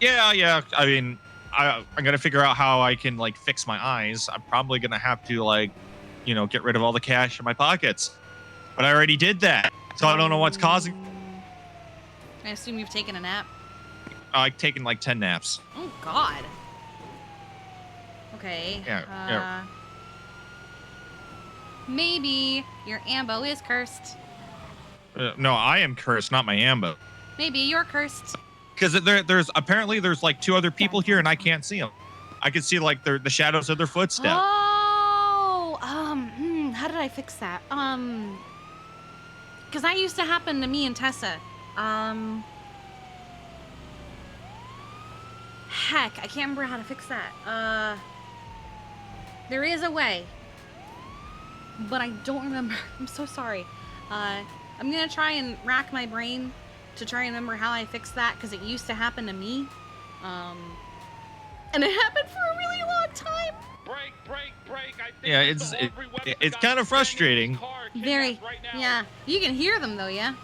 Yeah. I mean, I'm gonna figure out how I can like fix my eyes. I'm probably gonna have to like, get rid of all the cash in my pockets. But I already did that, so I don't know what's causing. I assume you've taken a nap. I've taken like 10 naps. Oh God. Okay. Yeah. Maybe your ambo is cursed. No, I am cursed, not my ambo. Maybe you're cursed. Because there's like 2 other people here and I can't see them. I can see like the shadows of their footsteps. Oh, how did I fix that? Because that used to happen to me and Tessa. Heck, I can't remember how to fix that. There is a way, but I don't remember. I'm so sorry. I'm gonna try and rack my brain to try and remember how I fixed that because it used to happen to me. And it happened for a really long time. Break. I think Yeah, it's kind of frustrating. Very. Yeah. You can hear them though, yeah?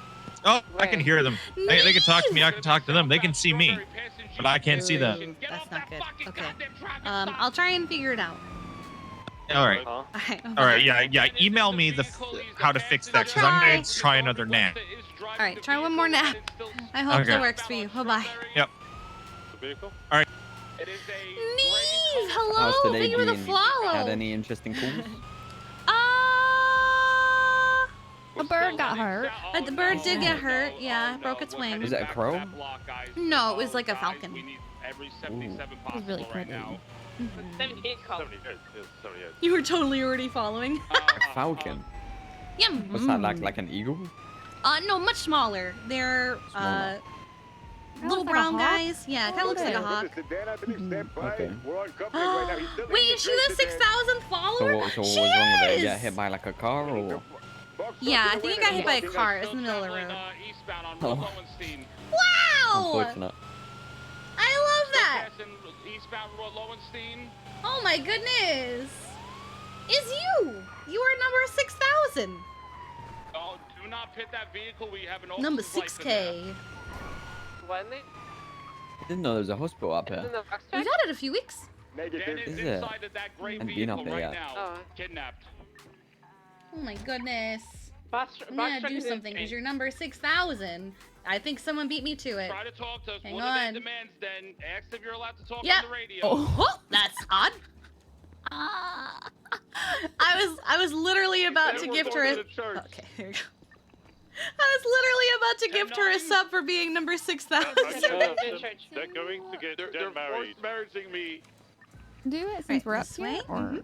Oh, I can hear them. They can talk to me. I can talk to them. They can see me, but I can't see them. That's not good. Okay. I'll try and figure it out. All right. All right. Yeah. Email me how to fix that because I'm going to try another nap. All right. Try one more nap. I hope Okay. that works for you. Bye-bye. Yep. Vehicle? All right. Neve, hello. How's today Thank you for the been? follow. Had any interesting calls? A bird got hurt. The bird did get hurt. Yeah, broke its wing. Was it a crow? No, it was like a falcon. It was really pretty. 78 colors. 78. You were totally already following. A falcon? Yeah. What's that, like an eagle? No, much smaller. They're little like a brown hawk? guys. Yeah, it kind of looks like a hawk. Okay. Wait, is she the 6,000th follower? So what's She wrong with it? is! Get hit by like a car or? Yeah, I think I got hit by a car. It's in the middle of the road. Eastbound on Oh. Lowenstein. Wow! Unfortunate. I love that! Passing eastbound Road Lowenstein. Oh my goodness! Is you! You are number 6,000! Oh, do not pit that vehicle. We have an officer's Number life in there. 6K. What? I didn't know there was a hospital up here. We've had it a few weeks. Dennis Is it? inside of that gray And been up vehicle there right yet. now. Kidnapped. Oh my goodness. Box I'm gonna truck do is in something because paint. you're number 6,000. I think someone beat me to it. Try to talk to us. Hang What are on. their demands then? Ask if you're allowed to talk Yeah. on the radio. Oh, that's odd. I was literally about to gift her a... Okay, here we go. I was literally about to gift her a sub for being number 6,000. They're going to get They're married. forced marrying me. Do it since we're up this way? here, or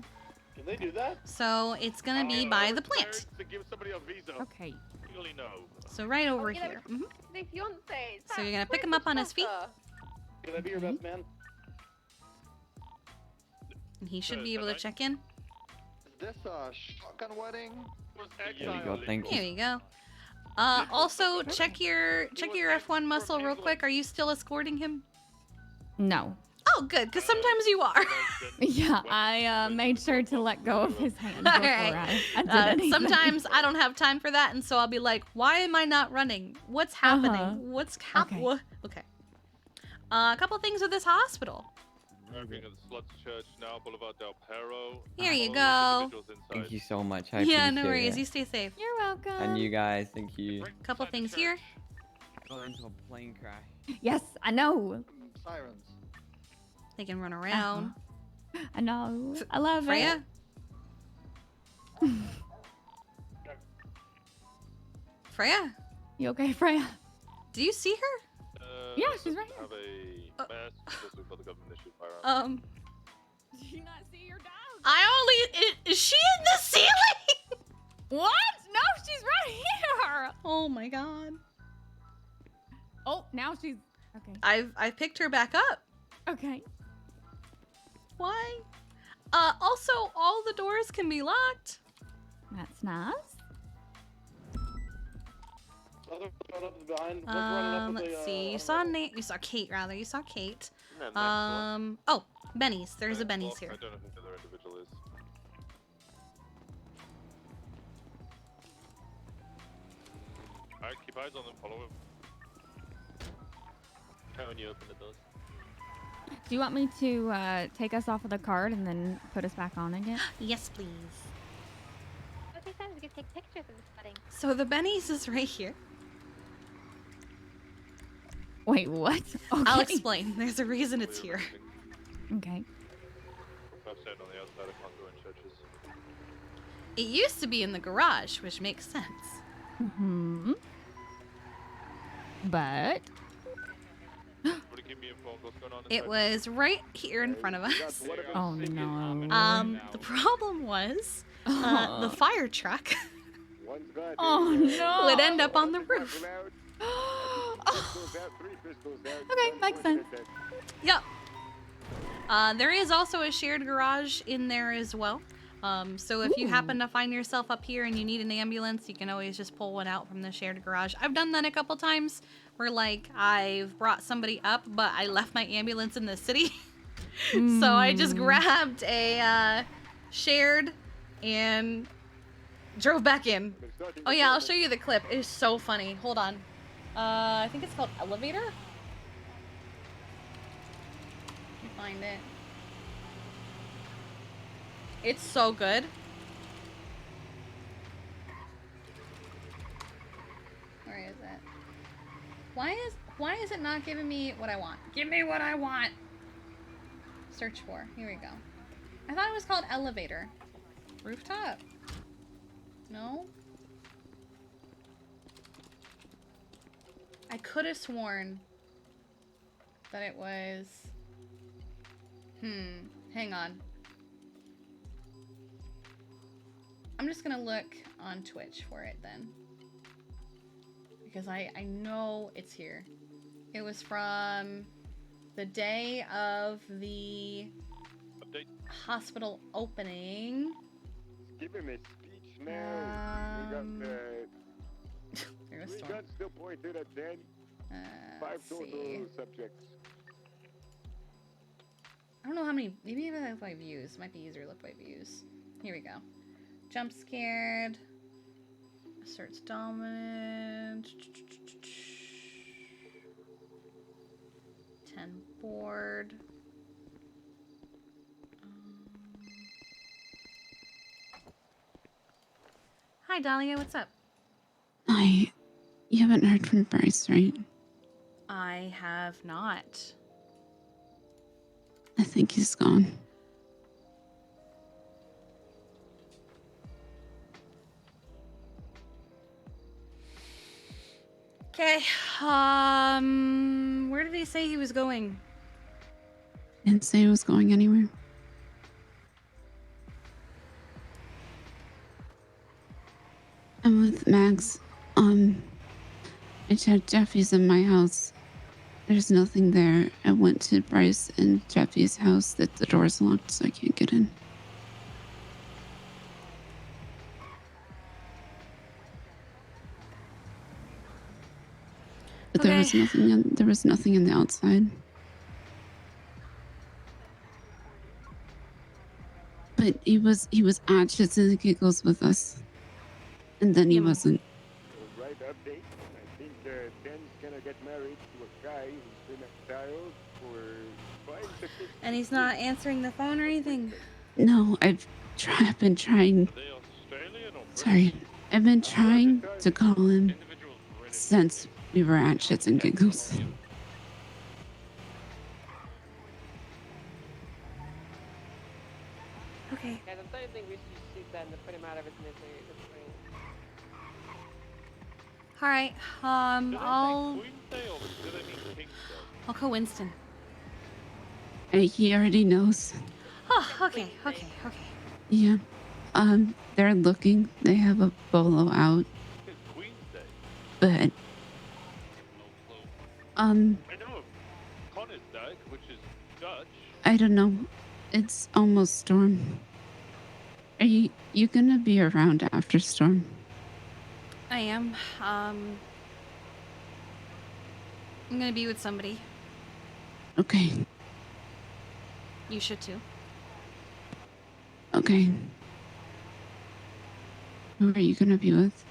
Can they do that? So it's gonna be by the plant. To give somebody a visa. okay. Really no. So right over here. Mhm. The fiance. So you're gonna pick him up on his feet, Can I be your best man? and he should be able to check in. Is this a shotgun wedding? There we go. Thank There you. you go. Also check your F1 muscle real quick. Are you still escorting him? No. Oh, good, because sometimes you are. Yeah, I made sure to let go of his hand before Alright. I did anything. Sometimes I don't have time for that, and so I'll be like, why am I not running? What's happening? What's happening? Okay. A couple things with this hospital. Working at the Sluts Church now, Boulevard Del Perro. Here you All go. individuals inside. Thank you so much. I Yeah, no appreciate worries. it. You stay safe. You're welcome. And you guys, thank you. Couple things here. Got into a plane crash. Yes, I know. Sirens. They can run around. I know. I love Freya? it. Freya? You okay, Freya? Do you see her? Yeah, she's right Have a mask because we've got the government issued firearms. Did you not see your dog? I only... Is she in the ceiling? What? No, she's right here. Oh my god. Oh, now she's okay. I've picked her back up. Okay. Why? Also, all the doors can be locked. That's nice. Let's see. You saw Kate, rather. You saw Kate. No, next one. Oh, Benny's. There's a Benny's here. I don't know who the other individual is. Alright, keep eyes on them, follow him. How when you open the doors. Do you want me to take us off of the card and then put us back on again? Yes, please. Okay, so we can take pictures of this wedding. So the Benny's is right here. Wait, what? Okay. I'll explain. There's a reason it's here. Okay. If I stand on the outside, I can't go in churches. It used to be in the garage, which makes sense. Hmm. But Would it keep me informed what's going on it inside? was right here in front of us. oh no. The problem was the fire truck Oh no. would end up on the roof. Okay, makes sense. Yep. There is also a shared garage in there as well. So if you happen to find yourself up here and you need an ambulance, you can always just pull one out from the shared garage. I've done that a couple times where like I've brought somebody up, but I left my ambulance in the city. So I just grabbed a shared and drove back in. Oh yeah, I'll show you the clip. It's so funny. Hold on. I think it's called Elevator. Let me find it. It's so good. Where is it? Why is it not giving me what I want? Give me what I want. Search for. Here we go. I thought it was called Elevator. Rooftop. No? I could have sworn that it was... Hang on. I'm just gonna look on Twitch for it then. Because I know it's here. It was from the day of the Update. hospital opening. Give him a speech. now. There's Three Storm. guns still pointed at Danny. 5 total subjects. I don't know how many. Maybe if I look by views. Might be easier to look by views. Here we go. Jump scared. Asserts dominant. 10 board. Hi, Dahlia. What's up? Hi. You haven't heard from Bryce, right? I have not. I think he's gone. Okay. Where did he say he was going? Didn't say he was going anywhere. I'm with Max. I checked Jeffy's in my house. There's nothing there. I went to Bryce and Jeffy's house. That the door's locked, so I can't get in. But there was nothing. There was nothing on the outside. But he was at Shits and Giggles with us, and then he wasn't. Right update. I think Dan's gonna get married to a guy who's been exiled for 5 to 6 And he's not answering the phone or anything. No, I've been trying. Sorry, I've been trying to call him since we were at Shits and Giggles. Okay. Guys, I'm starting to think we should just shoot that and put him out of his misery at this point. All right. I'll call Winston. He already knows. Oh, okay. Yeah. They're looking. They have a bolo out. But I know of Connor's Dag, which is Dutch. I don't know. It's almost Storm. Are you gonna be around after Storm? I am. I'm gonna be with somebody. Okay. You should too. Okay. Who are you gonna be with?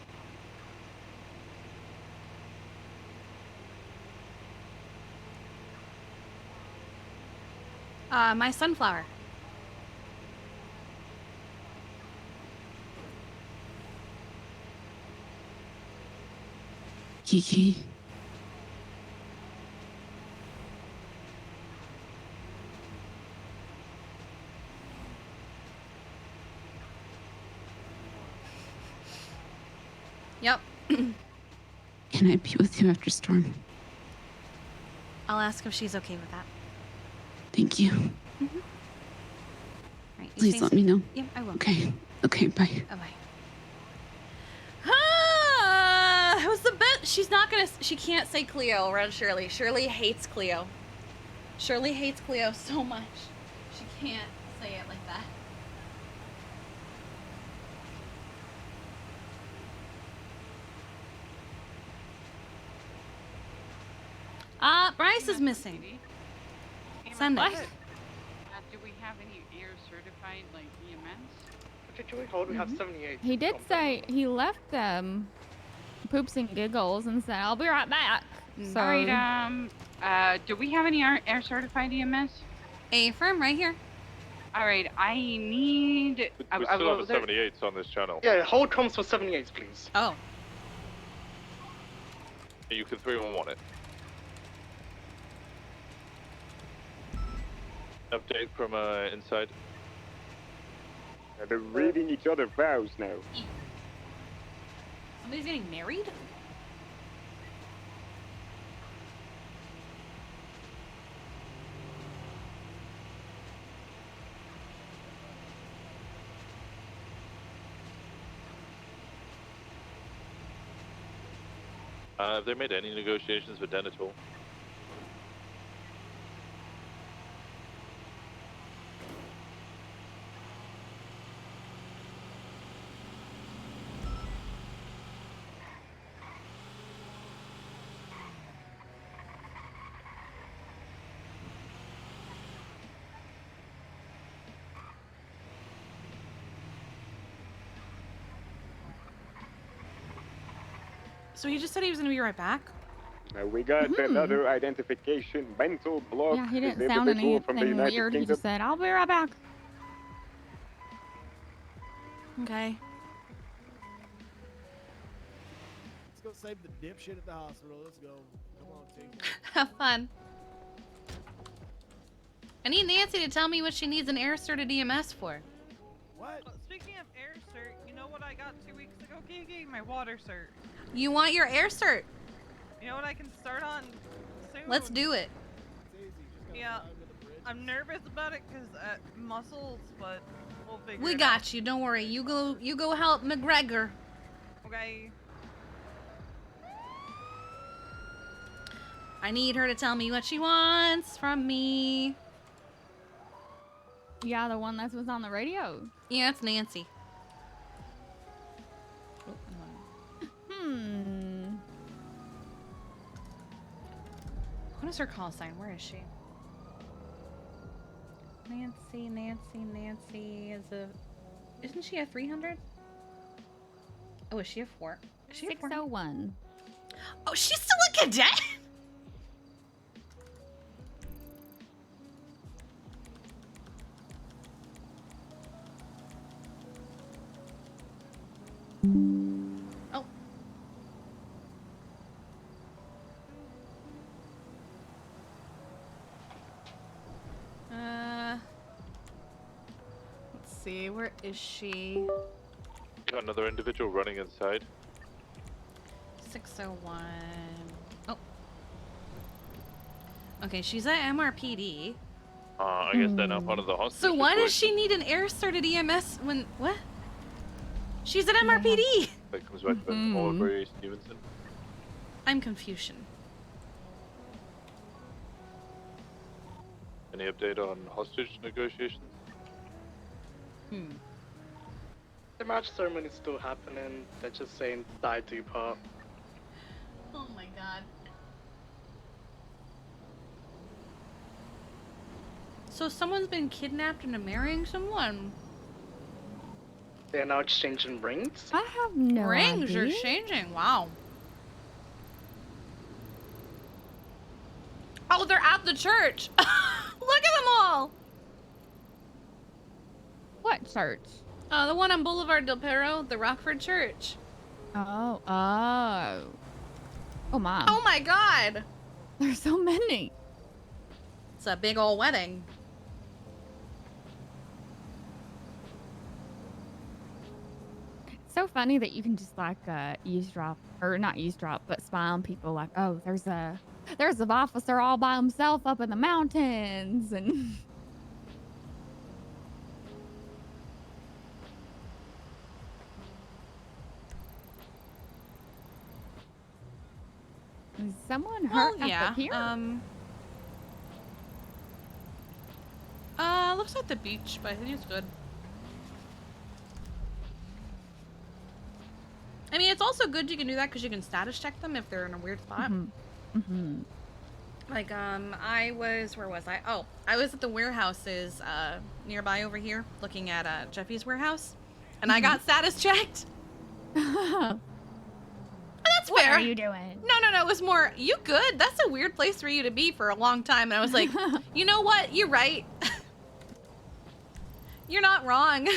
My sunflower. Kiki. Yep. Can I be with you after Storm? I'll ask if she's okay with that. Thank you. Mm-hmm. Right, you Please stay let safe. me know. Yep, I will. Okay. Okay, bye. Bye. Ah, who's the best? She's not gonna. She can't say Cleo around Shirley. Shirley hates Cleo. Shirley hates Cleo so much. She can't say it like that. Bryce is missing. Sunday. Do we have any air certified like EMS? Particularly hold, we have 78. He did say he left Poops and Giggles and said, I'll be right back. So, All right, do we have any air certified EMS? A firm right here. All right, I need. We still have a 78s on this channel. Yeah, hold comms for 78s, please. Oh. You can 311 it. Update from inside. They're reading each other vows now. Somebody's getting married? Have they made any negotiations with Den at all? So he just said he was gonna be right back? We got another identification mental block. Yeah, he didn't This sound individual from the anything United weird. He Kingdom. just said, "I'll be right back." Okay. Let's go save the dipshit at the hospital. Let's go. Come on, team. Have fun. I need Nancy to tell me what she needs an air cert at EMS for. What? Speaking of air cert, you know what I got 2 weeks ago, Kiki? My water cert. You want your air cert? You know what I can start on soon? Let's do it. Yeah, I'm nervous about it because muscles, but we'll figure We it got out. you. Don't worry. You go help McGregor. Okay. I need her to tell me what she wants from me. Yeah, the one that was on the radio. Yeah, it's Nancy. What is her call sign? Where is she? Nancy isn't she a 300? Oh, is she a 4? Is she a 4? 601. Oh, she's still a cadet? Oh. Let's see, where is she? Got another individual running inside. 601. Oh. Okay, she's at MRPD. I guess they're now part of the hospital. So why does she need an air cert at EMS when what? She's at MRPD. That comes back to Oliver Stevenson. I'm Confucian. Any update on hostage negotiations? The match ceremony is still happening. They're just saying die to pop. Oh my god. So someone's been kidnapped into marrying someone. They're now exchanging rings. I have no Rings idea. are changing. Wow. Oh, they're at the church. Look at them all. What church? The one on Boulevard del Perro, the Rockford Church. Oh my. Oh my god. There's so many. It's a big old wedding. It's so funny that you can just like eavesdrop, or not eavesdrop, but spy on people. Like, oh, there's an officer all by himself up in the mountains, and is someone hurt at the pier? Looks like the beach, but I think it's good. I mean, it's also good you can do that because you can status check them if they're in a weird spot. Like, where was I? Oh, I was at the warehouses, nearby over here, looking at, Jeffy's warehouse, and I got status checked. That's What fair. are you doing? No, it was more, you good? That's a weird place for you to be for a long time. And I was like, you know what? You're right. You're not wrong.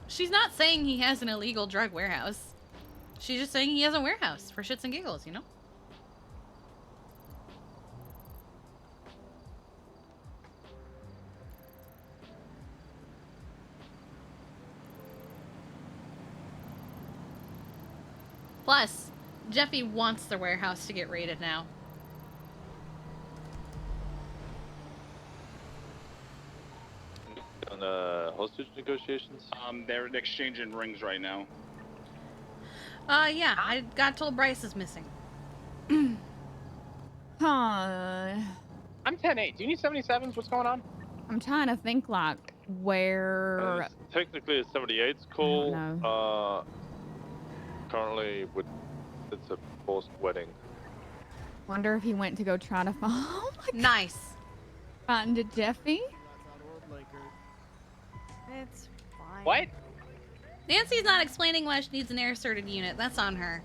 She's not saying he has an illegal drug warehouse. She's just saying he has a warehouse for shits and giggles, you know? Plus, Jeffy wants the warehouse to get raided now. On hostage negotiations? They're exchanging rings right now. Yeah, I got told Bryce is missing. Huh. I'm 10-8. Do you need 77s? What's going on? I'm trying to think like where. Technically, a 78's cool. Currently, with It's a forced wedding. Wonder if he went to go try to find. Oh my Nice. Find Jeffy. It's fine. What? Nancy's not explaining why she needs an air-asserted unit. That's on her.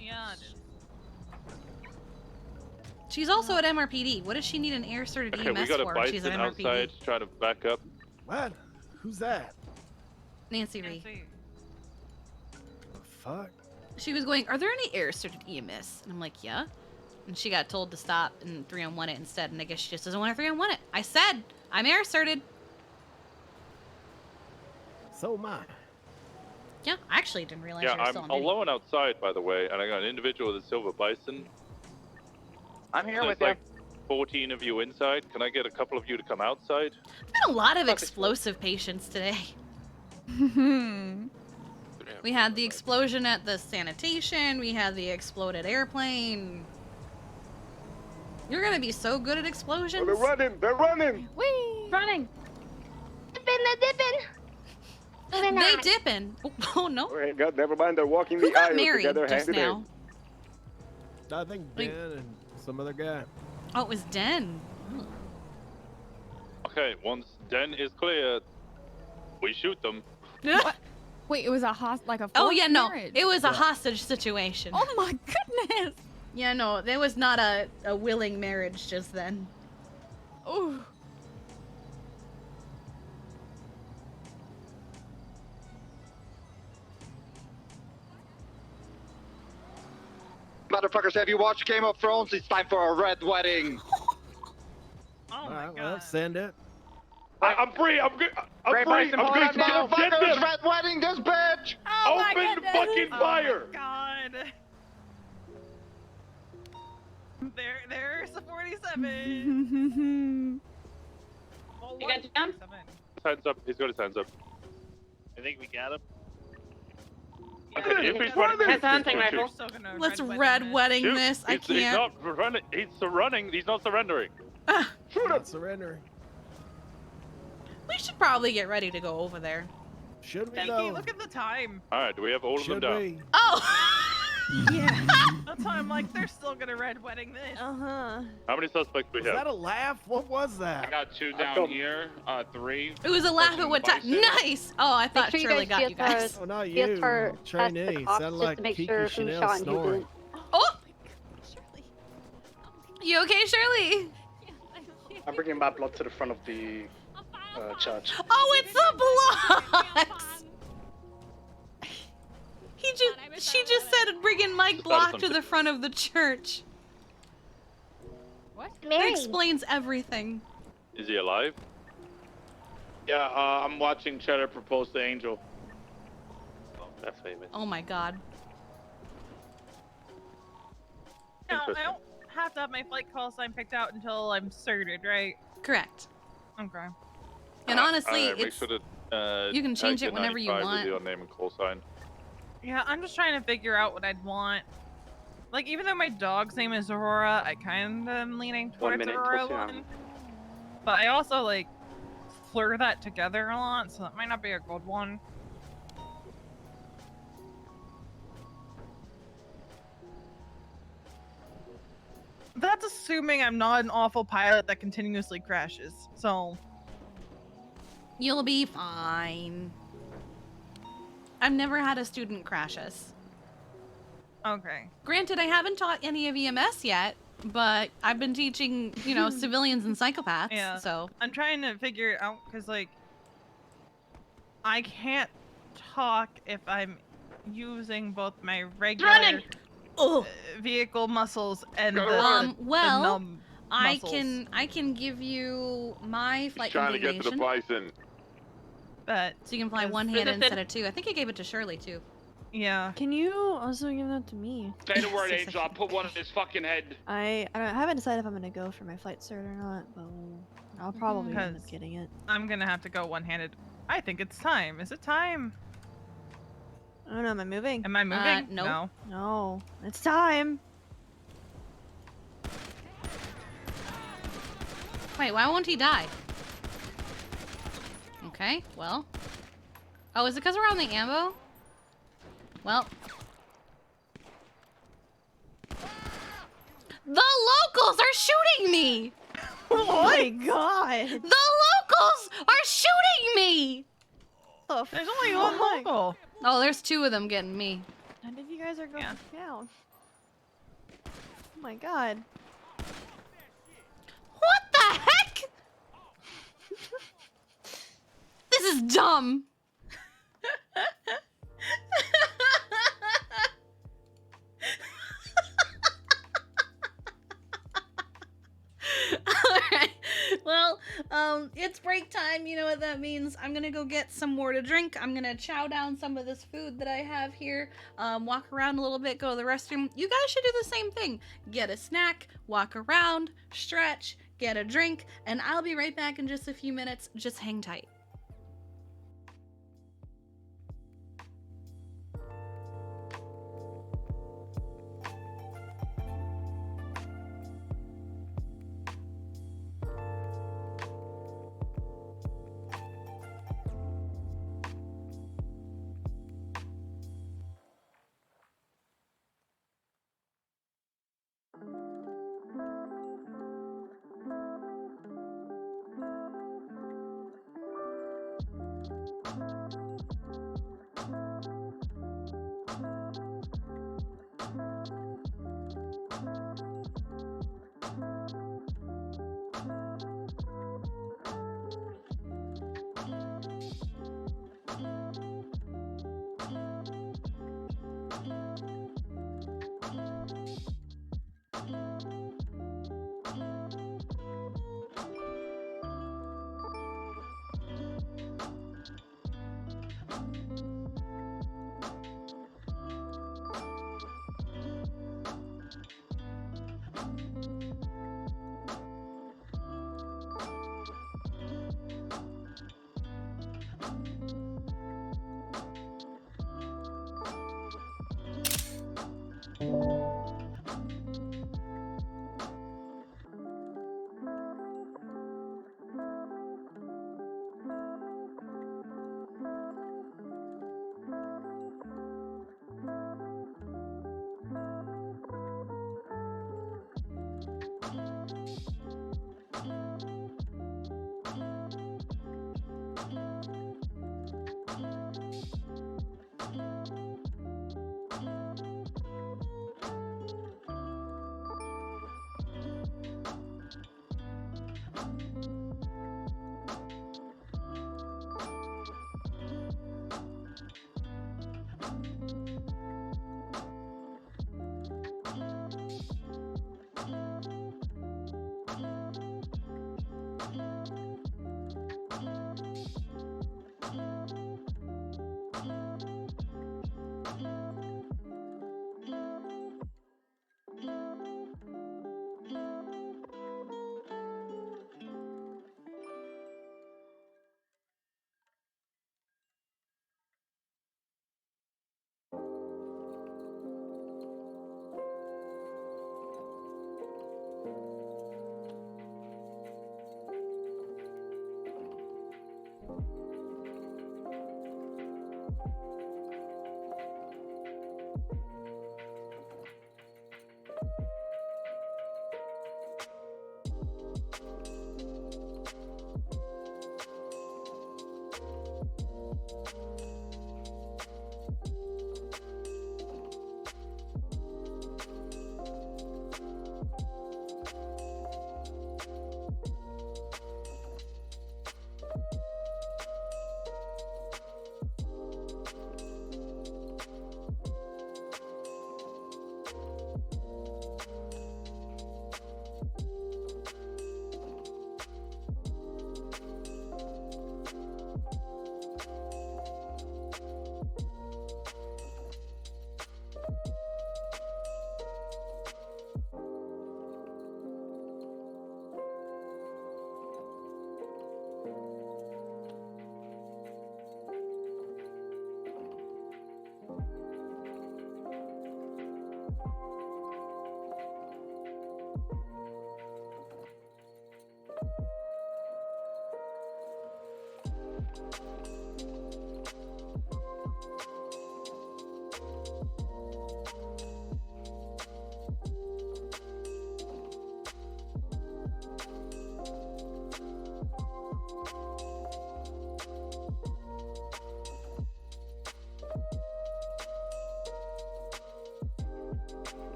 Yeah, it is. She's also at MRPD. What does she need an air-asserted Okay, EMS we got a for when she's bison at MRPD? outside trying to back up. What? Who's that? Nancy Ree. The fuck? She was going, are there any air-asserted EMS? And I'm like, yeah. And she got told to stop and 3-on-1 it instead. And I guess she just doesn't want to 3-on-1 it. I said, I'm air-asserted. So am I. Yeah, I actually didn't realize Yeah, you were still I'm on duty. alone outside, by the way, and I got an individual with a silver bison. I'm here There's with like 14 of you inside. Can I get a couple of you to come outside? Been a lot of explosive patients today. We had the explosion at the sanitation. We had the exploded airplane. You're gonna be so good at explosions. Oh, they're running! They're running! Whee! Running. Dipping. They dipping. Oh no. Oh, God, never mind. They're walking Who the got aisle married together, just hand in now? hand. I think Ben and some other guy. Oh, it was Den. Okay, once Den is clear, we shoot them. What? Wait, it was a like a Oh forced yeah, no, marriage. it was a hostage situation. Oh my goodness. Yeah, no, there was not a willing marriage just then. Ooh. Motherfuckers, have you watched Game of Thrones? It's time for a red wedding. Oh my god. Well, send it. I'm free. I'm good. I'm Ray free. Bison, I'm hold good. on now. Get Motherfuckers, them. red wedding this bitch. Oh my Open goodness. fucking fire. Oh my god. There's the 47. Well, You got down? Hands up. He's got his hands up. I think we got him. Okay, if he's running, He's hunting rifle. Let's red wedding shoot. this. I He's can't. not running. He's running. He's not surrendering. Shoot him. Surrendering. We should probably get ready to go over there. Should we Kiki, though? look at the time. All right, do we have all of them Should down? we? Oh! Yeah. That's why I'm like, they're still gonna red wedding this. Uh-huh. How many suspects we Was have? that a laugh? What was I that? got 2 down here, 3. It was a laugh at what time? Bison. Nice! Oh, I thought sure you Shirley guys got you guys. Oh, not Yes, you. for Trainee. test the cops Sounded just like to make Kiki sure who Chanel shot and who snoring. didn't. Oh! You okay, Shirley? I'm bringing my blood to the front of the church. Oh, it's the blocks! She just said bringing Mike Block to the front of the church. What? That explains everything. Is he alive? Yeah, I'm watching Cheddar propose to Angel. Oh, that's famous. Oh my god. No, I don't have to have my flight call sign picked out until I'm certed, right? Correct. Okay. And honestly, make it's sure to, you can change tag it whenever you 95 want. With your name and call sign. Yeah, I'm just trying to figure out what I'd want. Like, even though my dog's name is Aurora, I kind of am leaning 1 towards minute, Aurora 29. one. But I also, like, fleur that together a lot, so that might not be a good one. That's assuming I'm not an awful pilot that continuously crashes, so... You'll be fine. I've never had a student crash us. Okay. Granted, I haven't taught any of EMS yet, but I've been teaching, you know, civilians and psychopaths, Yeah. so... I'm trying to figure it out, because, like, I can't talk if I'm using both my regular vehicle muscles and the well, numb I muscles. can give you my flight Trying to get to the configuration. bison. But so you can fly one-handed instead of two. I think I gave it to Shirley too. Yeah. Can you also give that to me? Say the word, Angel. I'll put one in his fucking head. I haven't decided if I'm gonna go for my flight cert or not, but I'll probably end up Because getting it. I'm gonna have to go one-handed. I think it's time. Is it time? I don't know. Am I moving? Am I moving? nope. No. No. It's time. Wait, why won't he die? Okay, well. Oh, is it because we're on the ambo? Well. The locals are shooting me! Oh my god! The locals are shooting me! The There's only one fuck? local. Oh, there's two of them getting me. None of you guys are going down. Oh my god. What the heck? This is dumb. Alright. Well, it's break time. You know what that means. I'm gonna go get some more to drink. I'm gonna chow down some of this food that I have here. Walk around a little bit, go to the restroom. You guys should do the same thing. Get a snack, walk around, stretch, get a drink, and I'll be right back in just a few minutes. Just hang tight.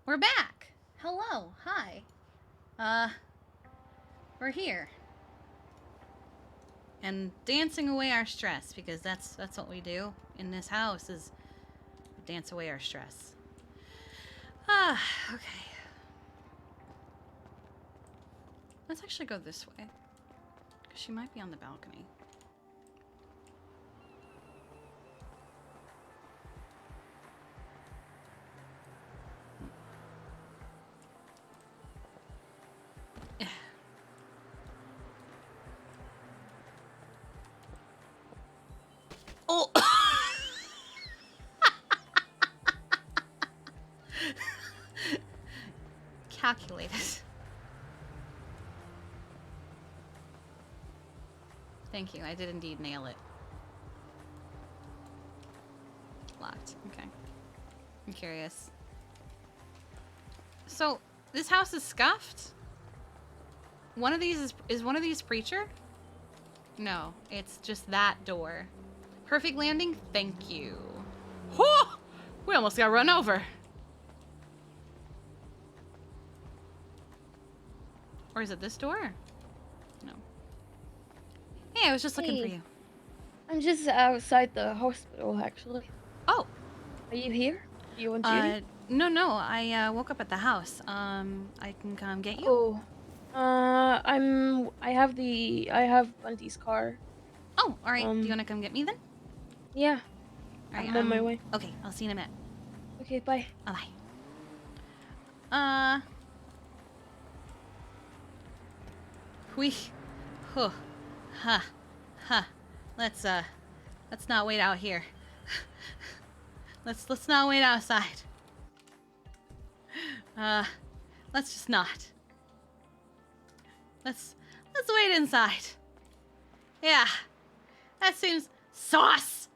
We're back. Hello. Hi. We're here. And dancing away our stress, because that's what we do in this house, is dance away our stress. Okay. Let's actually go this way, because she might be on the balcony. Oh! Calculated. Thank you. I did indeed nail it. Locked. Okay. I'm curious. So, this house is scuffed? One of these is one of these preacher? No, it's just that door. Perfect landing? Thank you. Whew! We almost got run over. Or is it this door? No. Hey, I was just looking for you. I'm just outside the hospital, actually. Oh. Are you here? You on duty? No. I woke up at the house. I can come get you. Oh. I have Bunty's car. Oh, all right. Do you want to come get me then? Yeah. All right, I'm on my way. Okay, I'll see you in a minute. Okay, bye. Bye. Huh. Let's not wait out here. Let's not wait outside. Let's just not. Let's wait inside. Yeah. That seems sauce.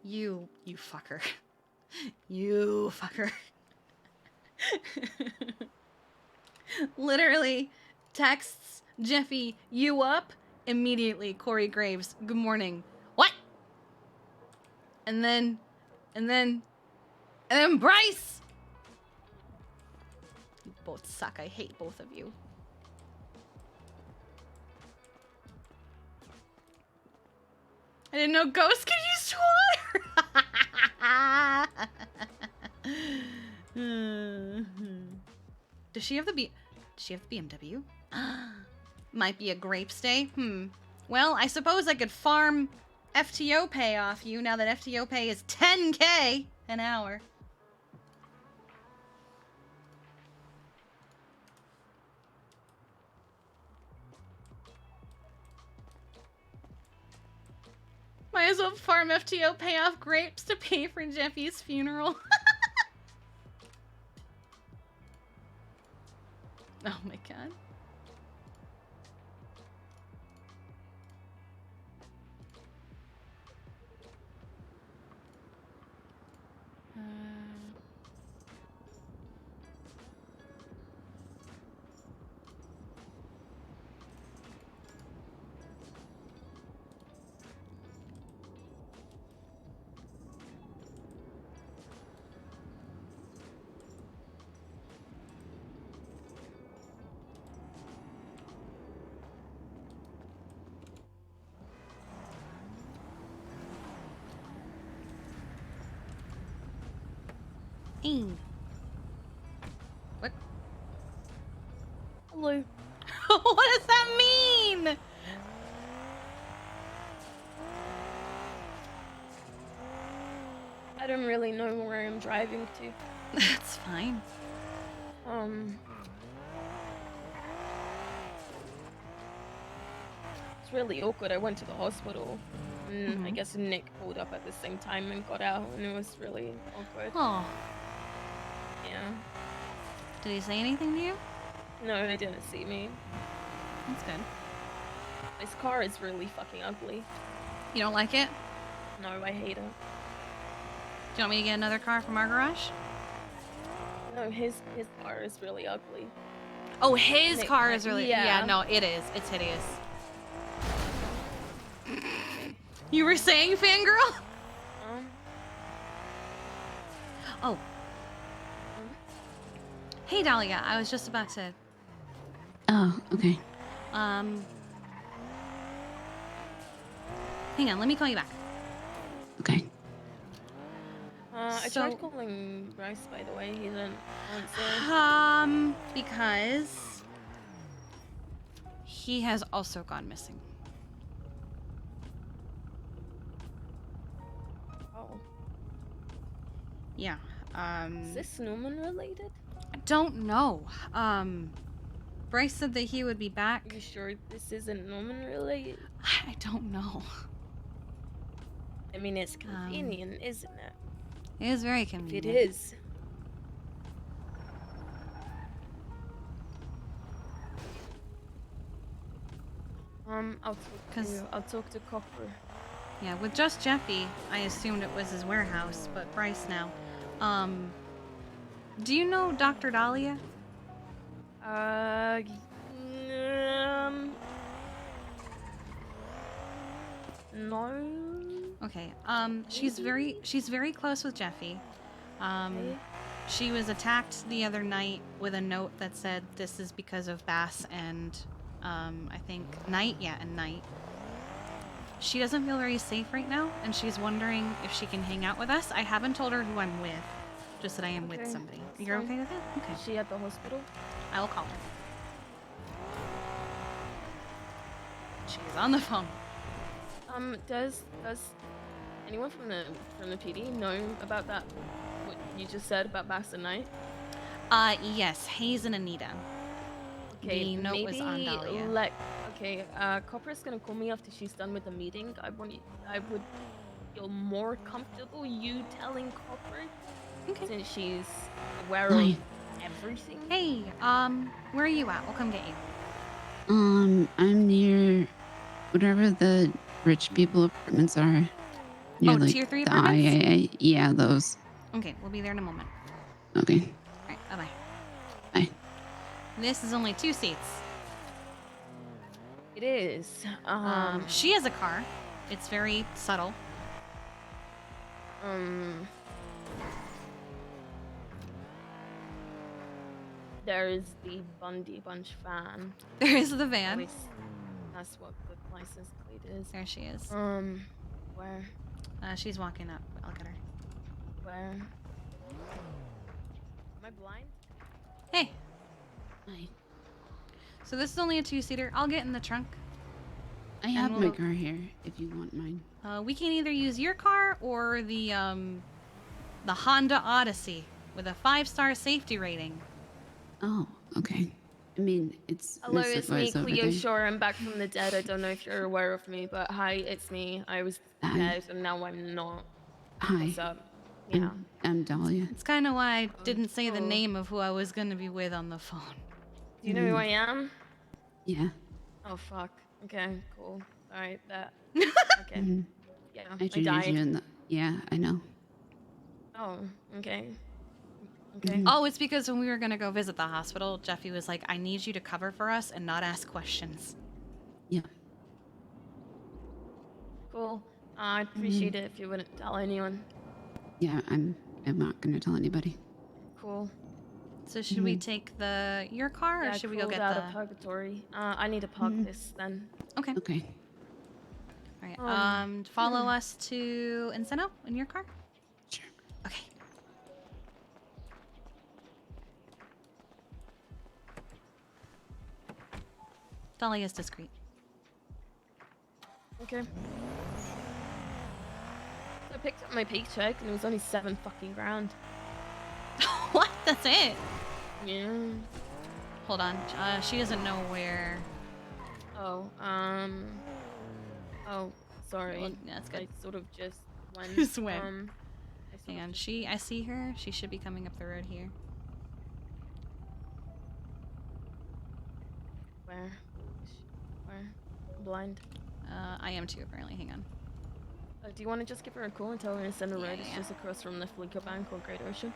You fucker. You fucker. Literally texts Jeffy you up immediately. Corey Graves, good morning. What? And then Bryce. You both suck. I hate both of you. I didn't know ghosts could use water. Does she have the BMW? Might be a grape stay. Well, I suppose I could farm FTO pay off you now that FTO pay is 10K an hour. Might as well farm FTO pay off grapes to pay for Jeffy's funeral. Oh my god. What? Hello. What does that mean? I don't really know where I'm driving to. That's fine. It's really awkward. I went to the hospital, and I guess Nick pulled up at the same time and got out, and it was really awkward. Oh. Yeah. Did he say anything to you? No, he didn't see me. That's good. This car is really fucking ugly. You don't like it? No, I hate it. Do you want me to get another car from our garage? No, his car is really ugly. Oh, his Nick, car is really... yeah. Yeah, no, it is. It's hideous. You were saying, fangirl? Oh. Hey, Dahlia. I was just about to... Oh, okay. Hang on, let me call you back. Okay. I tried calling Bryce, by the way. He didn't answer. Because he has also gone missing. Oh. Yeah. Is this Norman related? I don't know. Bryce said that he would be back. Are you sure this isn't Norman related? I don't know. I mean, it's convenient, isn't it? It is very convenient. It is. I'll talk to Copper. Yeah, with just Jeffy, I assumed it was his warehouse, but Bryce now. Do you know Dr. Dahlia? No. Okay. She's very close with Jeffy. She was attacked the other night with a note that said this is because of Bass and I think Knight. Yeah, and Knight. She doesn't feel very safe right now, and she's wondering if she can hang out with us. I haven't told her who I'm with, just that I am with somebody. You're okay with it? Okay. Is she at the hospital? I will call her. She's on the phone. Does anyone from the PD know about that? What you just said about Bass and Knight? Yes, Hayes and Anita. Okay, the note was on Dahlia. Copper's gonna call me after she's done with the meeting. I would feel more comfortable you telling Copper, since she's aware of everything. Hey, where are you at? We'll come get you. I'm near whatever the rich people apartments are. Near, tier 3 the apartments? IAA. Yeah, those. Okay, we'll be there in a moment. Okay. Alright, bye-bye. Bye. This is only 2 seats. It is. She has a car. It's very subtle. There is the Bundy Bunch van. There is the van. At least that's what the license plate is. There she is. Where? She's walking up. I'll get her. Where? Am I blind? Hey. Hi. So this is only a 2-seater. I'll get in the trunk. I have my car here if you want mine. We can either use your car or the Honda Odyssey with a 5-star safety rating. Oh, okay. I mean, it's Hello, Mr. it's me, Boy's over Cleo there. Shore. I'm back from the dead. I don't know if you're aware of me, but hi, it's me. I was dead and now I'm not. Hi. What's up? Yeah. I'm Dahlia. It's kind of why I didn't say the name of who I was going to be with on the phone. Do you know who I am? Yeah. Oh, fuck. Okay, cool. Alright, that. Okay. Yeah, I I introduced died. you in the... Yeah, I know. Oh, okay. Okay. Oh, it's because when we were going to go visit the hospital, Jeffy was like, I need you to cover for us and not ask questions. Yeah. Cool. I'd appreciate it if you wouldn't tell anyone. Yeah, I'm not gonna tell anybody. Cool. So should we take your car, or Yeah, should we go crawled get out the... of purgatory. I need to park this then. Okay. Okay. All right. Follow us to Encino in your car? Sure. Okay. Dolly is discreet. Okay. So I picked up my paycheck and it was only 7 fucking grand. What? That's it? Yeah. Hold on. She doesn't know where... Oh, oh, sorry. Well, that's good. I sort of just went. Just went. Hang on, I see her. She should be coming up the road here. Where? Where? I'm blind. I am too, apparently. Hang on. Do you want to just give her a call and tell her to send a Yeah, road? It's just across from the Flinker Bank or Great Ocean.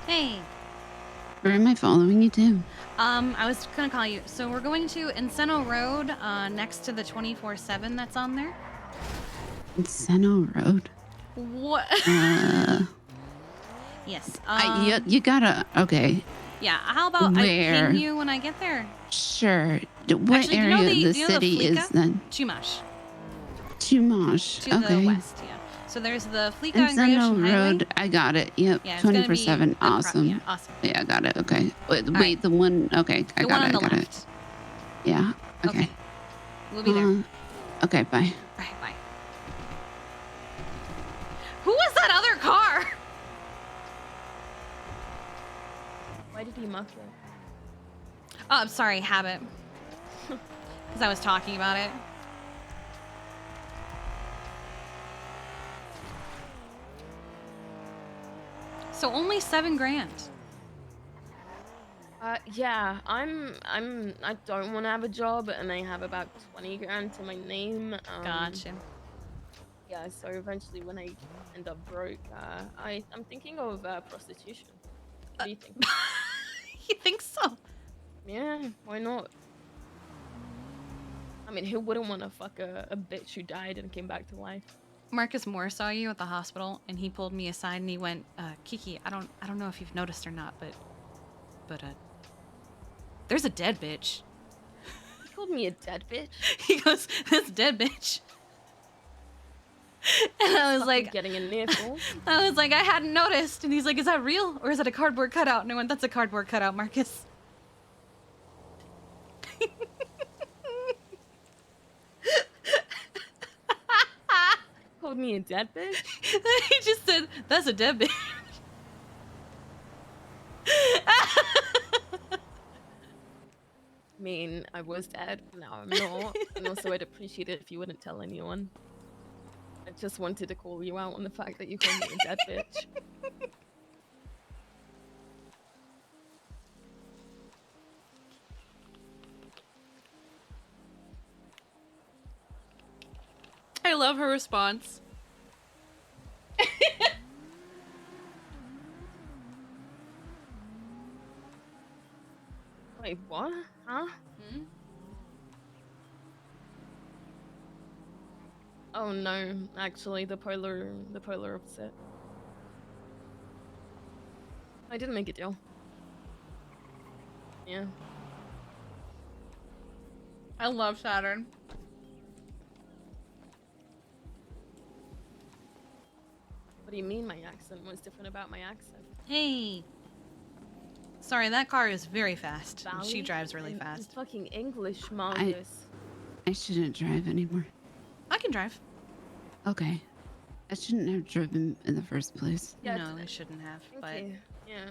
Hey. Where am I following you to? I was gonna call you. So we're going to Encino Road, next to the 24/7 that's on there. Encino Road. What? Yes. You gotta. Okay. Yeah. How about Where? I ping you when I get there? Sure. What Actually, area do you know of the city Fleeka? is then? Chumash. Chumash. To Okay. the west, yeah. So there's the Fleeka and Great Encino Ocean Road. Highway. I got it. Yep. Yeah, it's gonna be 24/7. the Awesome. yeah, awesome. Yeah, I got it. Okay. Wait, right. the one. Okay, I The got one it. on the I got left. it. Yeah. Okay. We'll be there. Okay. Bye. Bye. Who was that other car? Why did he muck it? Oh, I'm sorry, habit. Because I was talking about it. So only 7 grand. Yeah, I don't want to have a job, and I have about 20 grand to my name. Gotcha. Yeah, so eventually when I end up broke, I'm thinking of prostitution. What do you think? You think so? Yeah, why not? I mean, who wouldn't want to fuck a bitch who died and came back to life? Marcus Moore saw you at the hospital, and he pulled me aside and he went, Kiki, I don't know if you've noticed or not, but there's a dead bitch. He called me a dead bitch? He goes, that's a dead bitch. And I was like, getting an earful. I was like, I hadn't noticed. And he's like, is that real? Or is it a cardboard cutout? And I went, that's a cardboard cutout, Marcus. Called me a dead bitch? He just said, that's a dead bitch. I mean, I was dead, now I'm not. And also, I'd appreciate it if you wouldn't tell anyone. I just wanted to call you out on the fact that you called me a dead bitch. I love her response. Wait, what? Huh? Hmm? Oh no, actually, the polar opposite. I didn't make a deal. Yeah. I love Saturn. What do you mean my accent? What's different about my accent? Hey. Sorry, that car is very fast. And she Valley? drives really I'm fast. fucking English, Marcus. I shouldn't drive anymore. I can drive. Okay. I shouldn't have driven in the first place. Yeah, no, we shouldn't have. But yeah.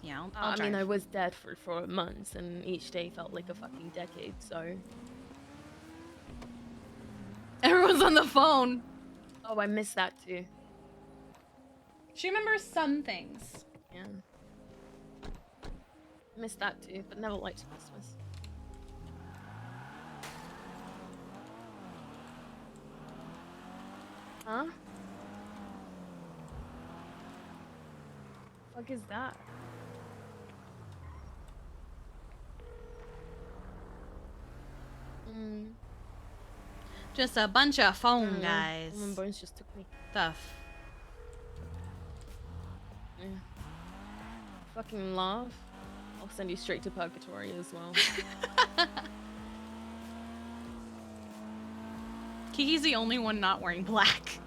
yeah, I'll I drive. mean, I was dead for 4 months, and each day felt like a fucking decade. So. Everyone's on the phone. Oh, I missed that too. She remembers some things. Yeah. Missed that too, but never liked Christmas. Huh? Fuck is that? Just a bunch of phone guys. My bones just took me. Stuff. Yeah. Fucking laugh. I'll send you straight to purgatory as well. Kiki's the only one not wearing black.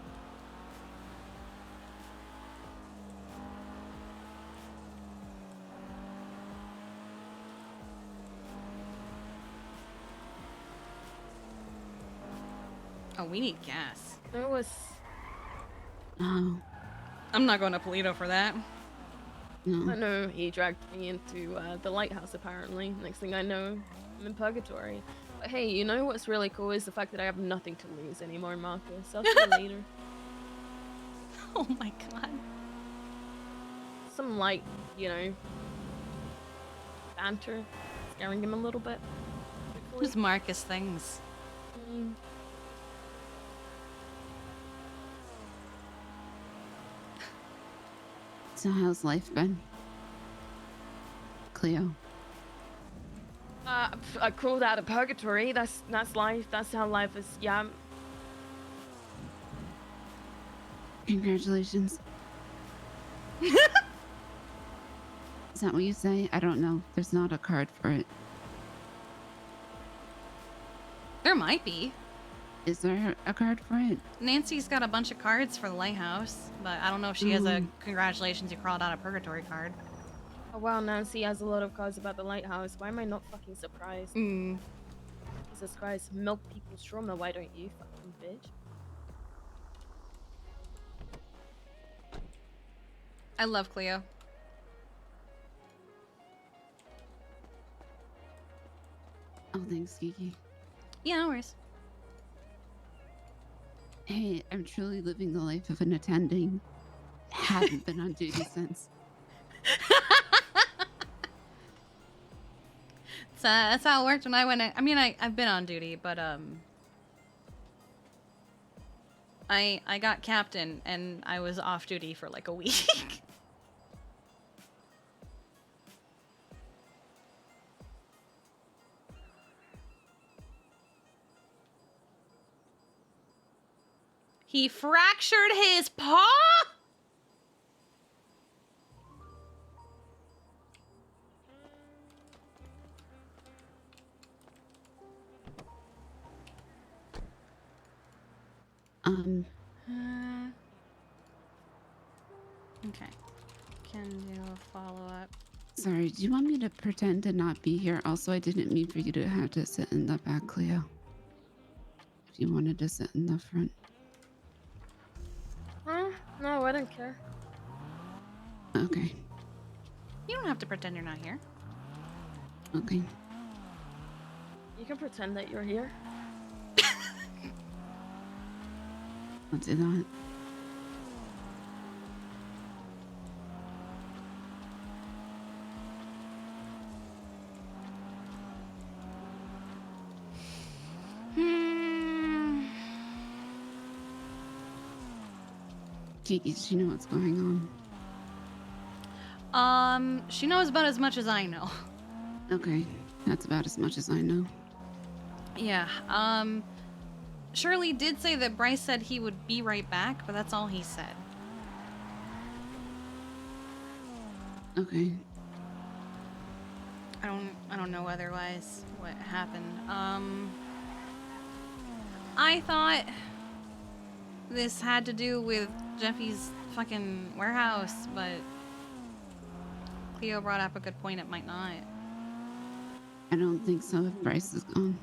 Oh, we need gas. There was... Oh. I'm not going to Polito for that. No. I know he dragged me into the lighthouse apparently. Next thing I know, I'm in purgatory. But hey, you know what's really cool is the fact that I have nothing to lose anymore, Marcus. I'll see you later. Oh my god. Some light, you know, banter, scaring him a little bit. Just Marcus things. So how's life been? Cleo. I crawled out of purgatory. That's life. That's how life is. Yeah. Congratulations. Is that what you say? I don't know. There's not a card for it. There might be. Is there a card for it? Nancy's got a bunch of cards for the lighthouse, but I don't know if she has a congratulations you crawled out of purgatory card. Oh wow, Nancy has a lot of cards about the lighthouse. Why am I not fucking surprised? Jesus Christ, milk people's trauma. Why don't you, fucking bitch? I love Cleo. Oh, thanks, Kiki. Yeah, no worries. Hey, I'm truly living the life of an attending. Haven't been on duty since. That's how it worked when I went in. I mean, I've been on duty, but I got captain and I was off duty for like a week. He fractured his paw? Okay. Can do a follow-up. Sorry, do you want me to pretend to not be here? Also, I didn't mean for you to have to sit in the back, Cleo. If you wanted to sit in the front. Huh? No, I don't care. Okay. You don't have to pretend you're not here. Okay. You can pretend that you're here. I'll do that. Kiki, does she know what's going on? She knows about as much as I know. Okay, that's about as much as I know. Yeah, Shirley did say that Bryce said he would be right back, but that's all he said. Okay. I don't know otherwise what happened. I thought this had to do with Jeffy's fucking warehouse, but Cleo brought up a good point, it might not. I don't think so if Bryce is gone.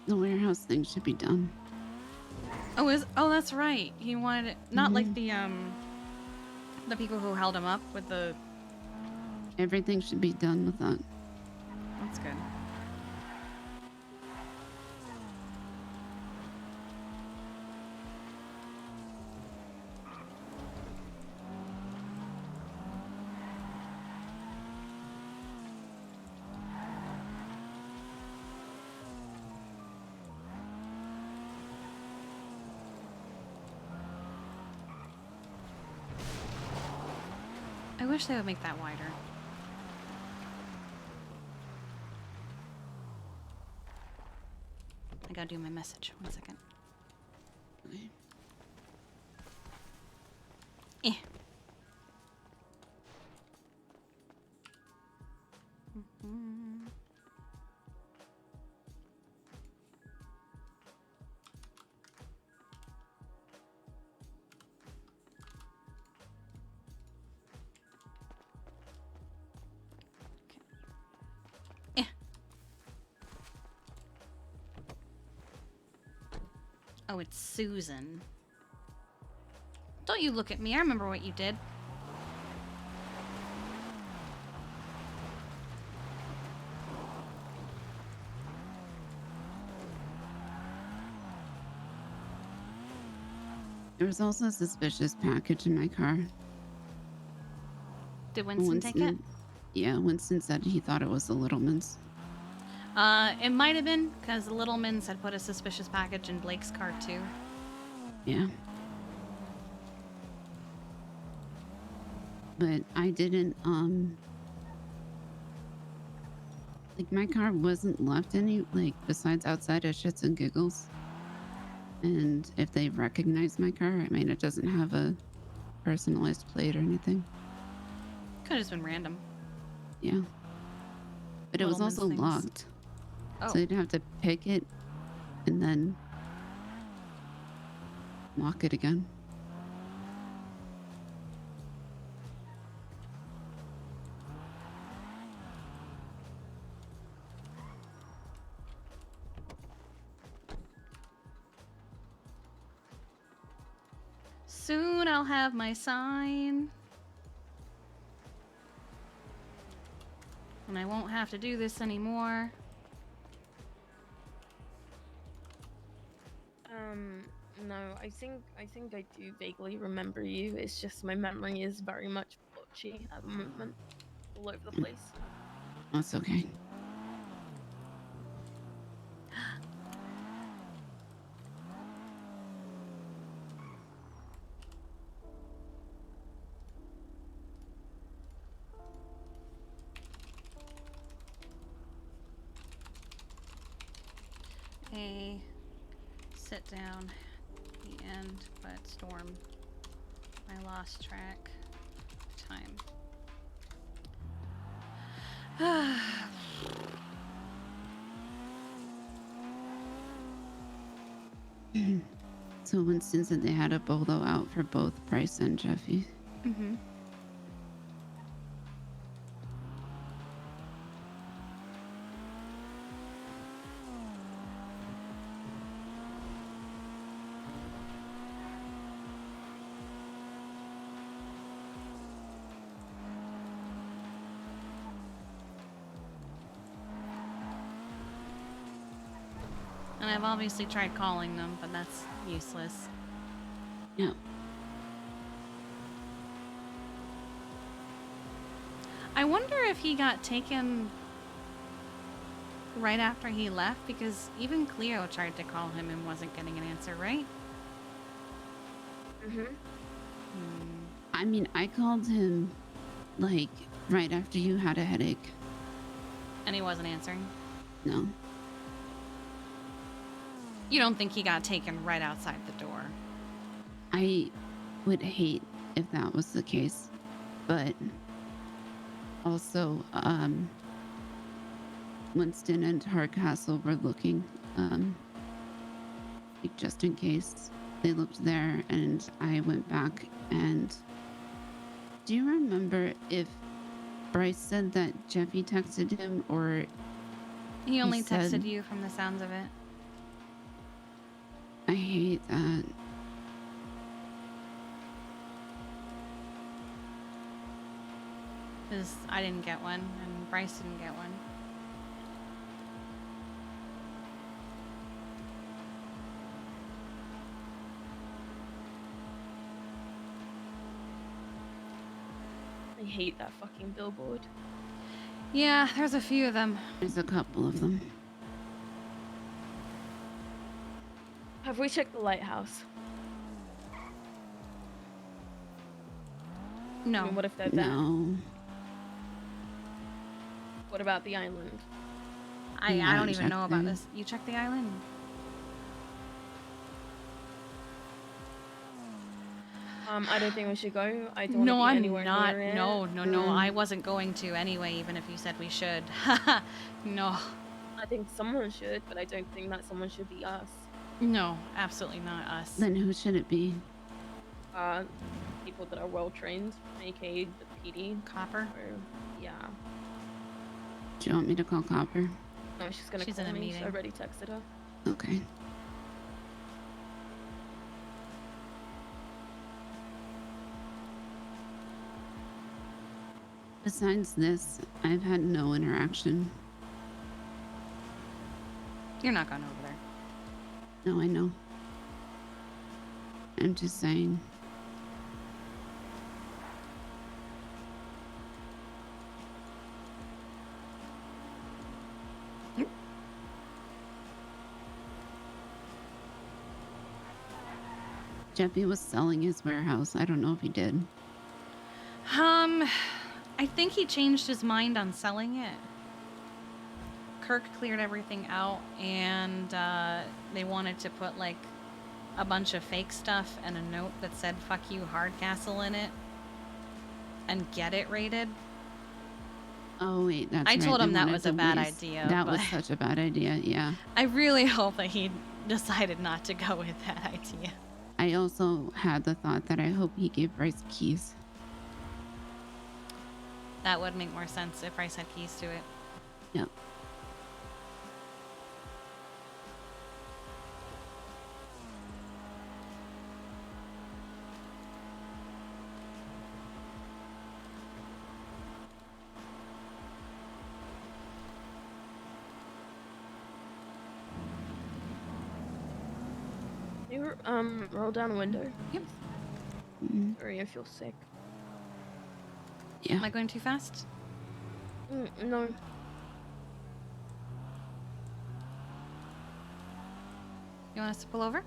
The warehouse thing should be done. Oh, that's right. He wanted it, not like the people who held him up with the... Everything should be done with that. That's good. I wish they would make that wider. I gotta do my message. 1 second. Okay. Eh. Oh, it's Susan. Don't you look at me. I remember what you did. There was also a suspicious package in my car. Did Winston take it? Yeah, Winston said he thought it was the Littlemans. It might have been, because the Littlemans had put a suspicious package in Blake's car, too. Yeah. But I didn't, like, my car wasn't left any, like, besides outside of shits and giggles. And if they recognize my car, I mean, it doesn't have a personalized plate or anything. Could have just been random. Yeah. But it was Littleman's also things. locked. Oh. So you'd have to pick it and then lock it again. Soon I'll have my sign. And I won't have to do this anymore. No, I think I do vaguely remember you. It's just my memory is very much blotchy at the moment, all over the place. That's okay. A sit down the end, but storm. I lost track of time. So Winston said they had a bolo out for both Bryce and Jeffy. Mm-hmm. And I've obviously tried calling them, but that's useless. Yeah. I wonder if he got taken right after he left, because even Cleo tried to call him and wasn't getting an answer, right? I mean, I called him like right after you had a headache. And he wasn't answering? No. You don't think he got taken right outside the door? I would hate if that was the case, but also Winston and Hardcastle were looking, like just in case. They looked there, and I went back. And do you remember if Bryce said that Jeffy texted him, or He only said, texted you from the sounds of it. I hate that. Because I didn't get one, and Bryce didn't get one. I hate that fucking billboard. Yeah, there's a few of them. There's a couple of them. Have we checked the lighthouse? No. I mean, what if they're there? No. What about the island? I don't even know about this. You checked the island? I don't think we should go. I don't No, want to be I'm anywhere not. near it. No. I wasn't going to anyway, even if you said we should. No. I think someone should, but I don't think that someone should be us. No, absolutely not us. Then who should it be? People that are well trained, aka the PD. Copper? Yeah. Do you want me to call Copper? No, she's gonna She's call in a me. meeting. So I already texted her. Okay. Besides this, I've had no interaction. You're not going over there. No, I know. I'm just saying. Jeffy was selling his warehouse. I don't know if he did. I think he changed his mind on selling it. Kirk cleared everything out, and they wanted to put like a bunch of fake stuff and a note that said "fuck you Hardcastle" in it, and get it rated. Oh wait, that's I right. told They him that wanted was a to bad waste- idea. That but was such a bad idea. Yeah. I really hope that he decided not to go with that idea. I also had the thought that I hope he gave Bryce keys. That would make more sense if Bryce had keys to it. Yep. You roll down a window. Yep. Sorry, I feel sick. Yeah. Am I going too fast? No. You want us to pull over?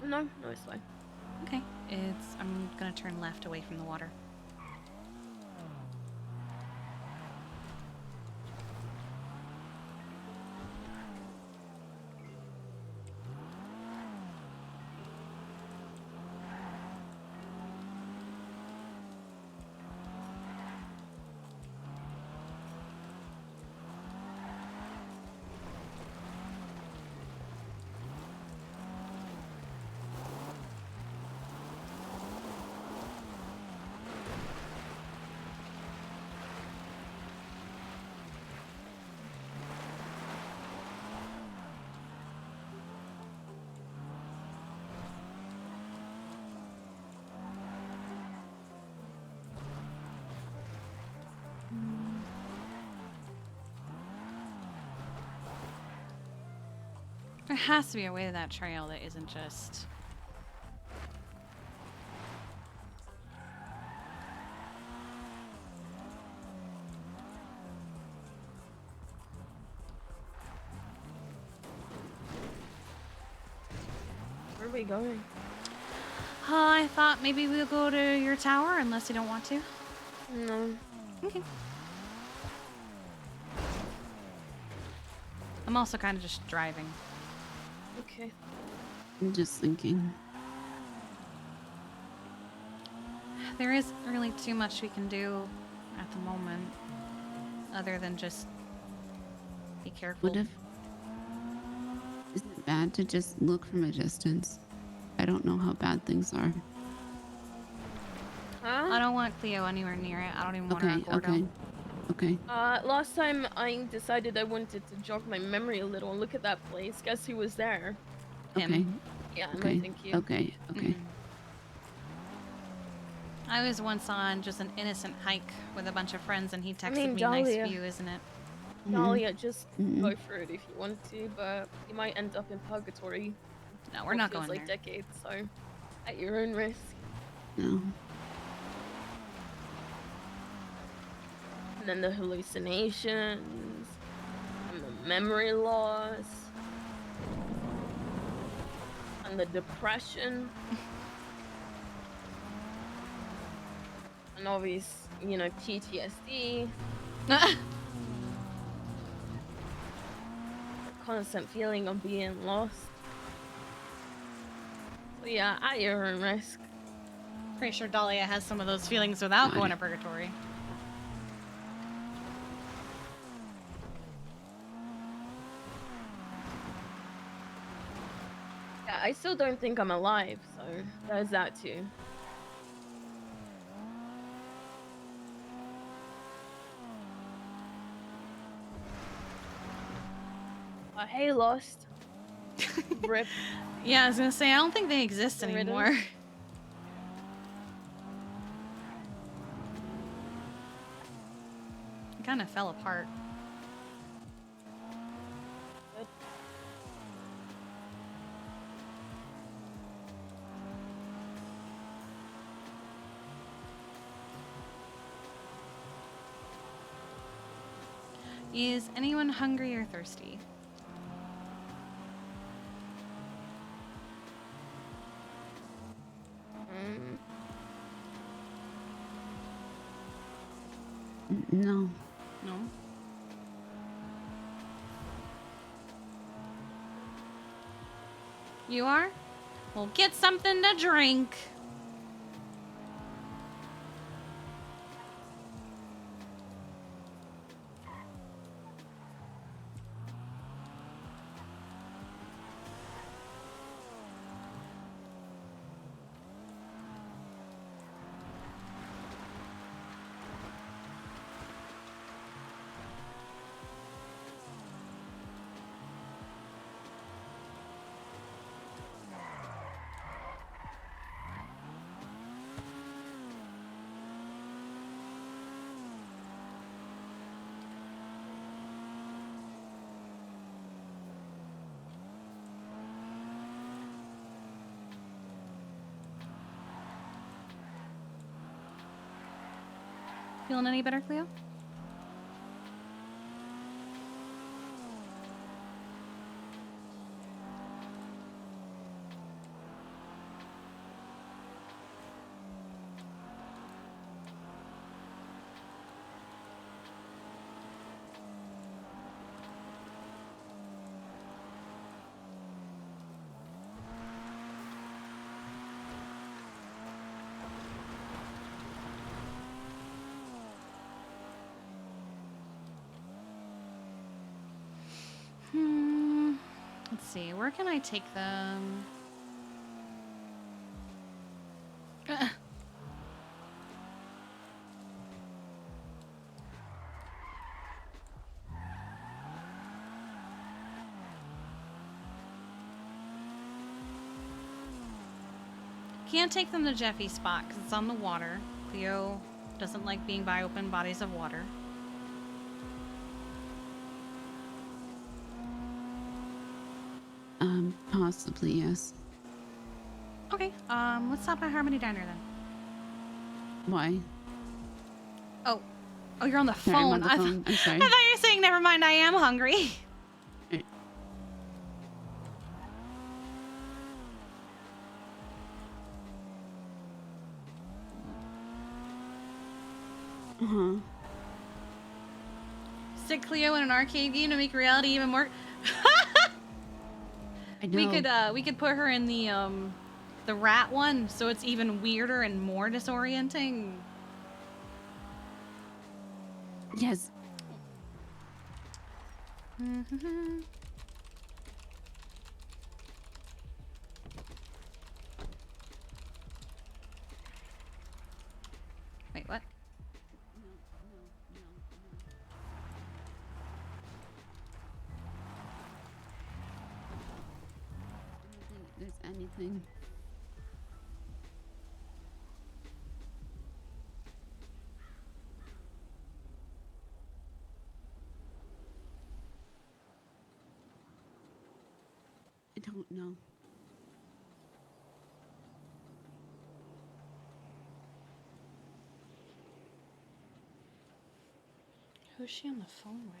No, it's fine. Okay. I'm gonna turn left away from the water. There has to be a way to that trail that isn't just... we going? I thought maybe we'll go to your tower, unless you don't want to. No. Okay. I'm also kind of just driving. Okay. I'm just thinking. There isn't really too much we can do at the moment, other than just be careful. What if... Isn't it bad to just look from a distance? I don't know how bad things are. Huh? I don't want Cleo anywhere near it. I don't even want her on Gordo. Okay. Last time I decided I wanted to jog my memory a little and look at that place. Guess who was there? Him. Yeah, Okay. no thank you. Okay. I was once on just an innocent hike with a bunch of friends, and he texted me, Dahlia. nice view, isn't it? Dahlia, just go for it if you want to, but you might end up in purgatory. No, we're not feels going like there. decades, so at your own risk. No. And then the hallucinations, and the memory loss, and the depression, and obvious, PTSD. The constant feeling of being lost. So yeah, at your own risk. Pretty sure Dahlia has some of those feelings without going to purgatory. Yeah, I still don't think I'm alive, so there's that too. Hey, Lost. Rip. Yeah, I was gonna say, I don't think they exist Riddance. anymore. It kind of fell apart. Good. Is anyone hungry or thirsty? No. No? You are? Well, get something to drink. Feeling any better, Cleo? Let's see, where can I take them? Can't take them to Jeffy's spot because it's on the water. Cleo doesn't like being by open bodies of water. Possibly, yes. Okay, let's stop at Harmony Diner then. Why? Oh, you're on the Sorry, I'm phone. on the phone. I'm sorry. I thought you were saying, never mind, I am hungry. Uh-huh. Stick Cleo in an arcade game to make reality even more. I know. We could put her in the rat one, so it's even weirder and more disorienting. Yes. Wait, what? I don't think there's anything. I don't know. Who's she on the phone with?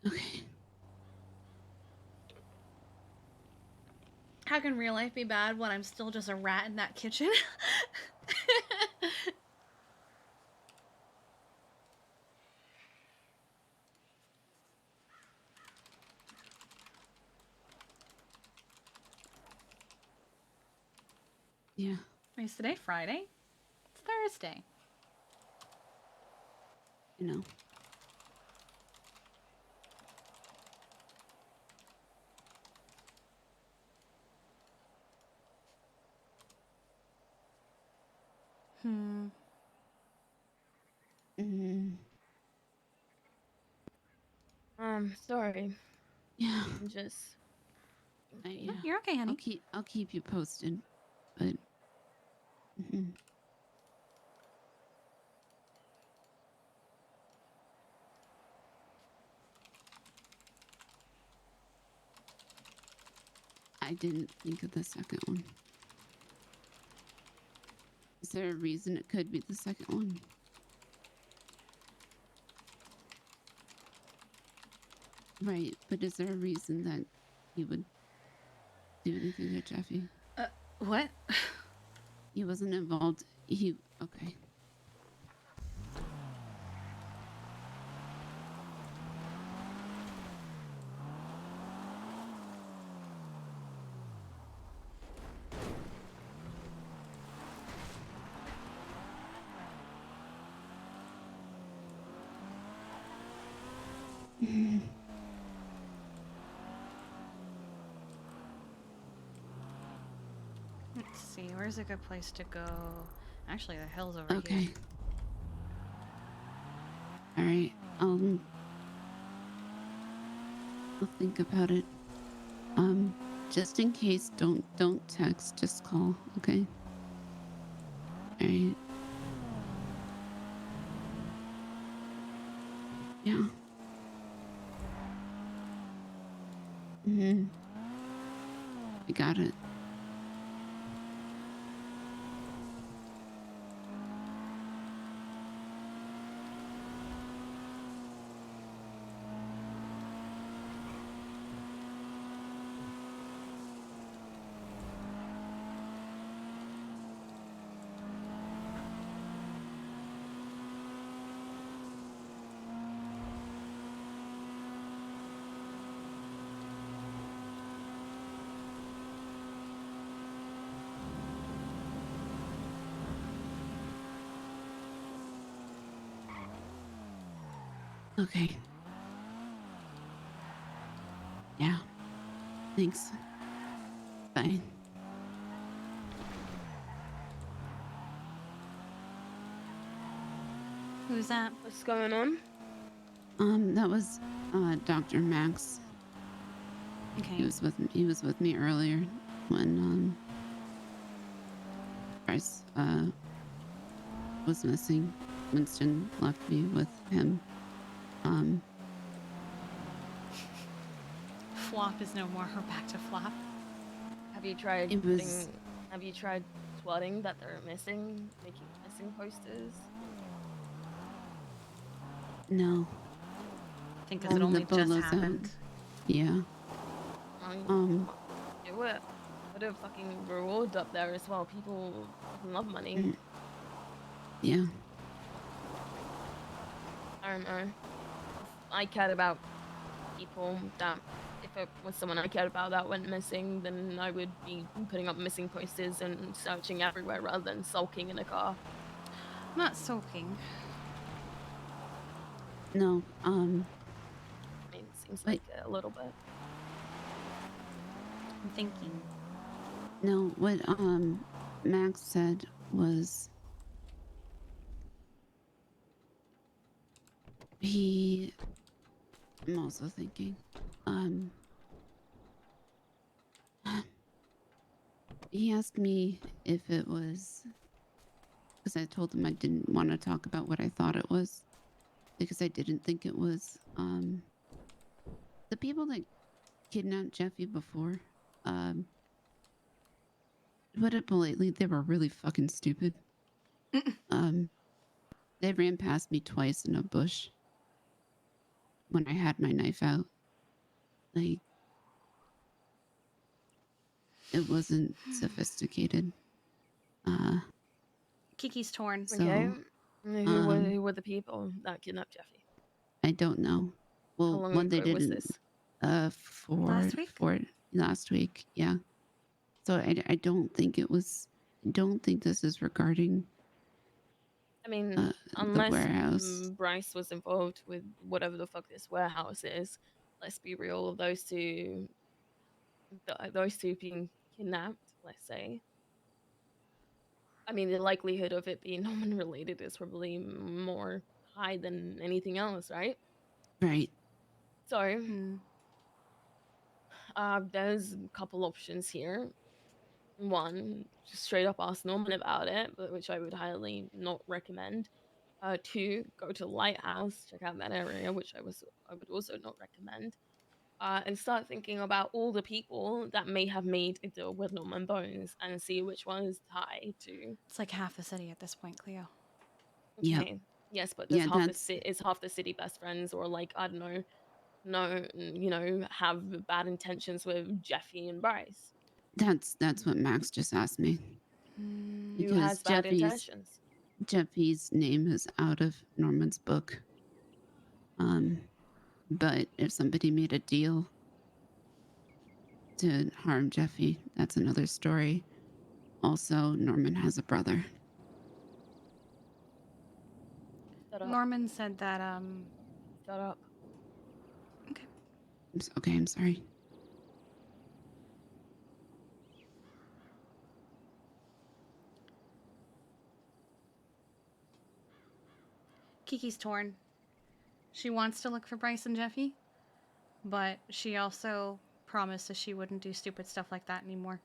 Okay. How can real life be bad when I'm still just a rat in that kitchen? Yeah. Is today Friday? It's Thursday. You know. Mm. Sorry. Yeah. I'm just. Yeah. You're okay, honey. I'll keep you posted, but. I didn't think of the second one. Is there a reason it could be the second one? Right, but is there a reason that he would do anything to Jeffy? What? He wasn't involved. Okay. Let's see, where's a good place to go? Actually, the hill's over Okay. here. All right. I'll think about it. Just in case, don't text, just call, okay? All right. Yeah. I got it. Okay. Yeah. Thanks. Bye. Who's that? What's going on? That was Dr. Max. Okay. He was with me earlier when Bryce was missing. Winston left me with him. Flop is no more. We're back to Flop. Have you tried It was- Have you tried plotting that they're missing, making missing posters? No. I think because it only the just polo's happened. Yeah. It would have fucking reward up there as well. People fucking love money. Yeah. I don't know. If I cared about people that, if it was someone I cared about that went missing, then I would be putting up missing posters and searching everywhere rather than sulking in a car. Not sulking. No. I mean, it seems like a little bit. I'm thinking. No, what Max said was I'm also thinking he asked me if it was, because I told him I didn't want to talk about what I thought it was, because I didn't think it was the people that kidnapped Jeffy before, to put it politely, they were really fucking stupid. They ran past me twice in a bush when I had my knife out. Like, it wasn't sophisticated. Kiki's torn. So, Okay. Who were the people that kidnapped Jeffy? I don't know. Well, How long one they ago was didn't. this? Last week, yeah. So I don't think it was. I don't think this is regarding. I mean, the unless warehouse. Bryce was involved with whatever the fuck this warehouse is, let's be real, those two being kidnapped, let's say. I mean, the likelihood of it being Norman related is probably more high than anything else, right? Right. So, there's a couple options here. One, just straight up ask Norman about it, but which I would highly not recommend. Two, go to the lighthouse, check out that area, which I would also not recommend. And start thinking about all the people that may have made a deal with Norman Bones and see which one is tied to. It's like half the city at this point, Cleo. Okay. Yes, but does half the city best friends, or like, I don't know, have bad intentions with Jeffy and Bryce? That's what Max just asked me. Who has bad intentions? Jeffy's name is out of Norman's book. But if somebody made a deal to harm Jeffy, that's another story. Also, Norman has a brother. Norman said that, Shut up. Okay. Okay, I'm sorry. Kiki's torn. She wants to look for Bryce and Jeffy, but she also promised that she wouldn't do stupid stuff like that anymore.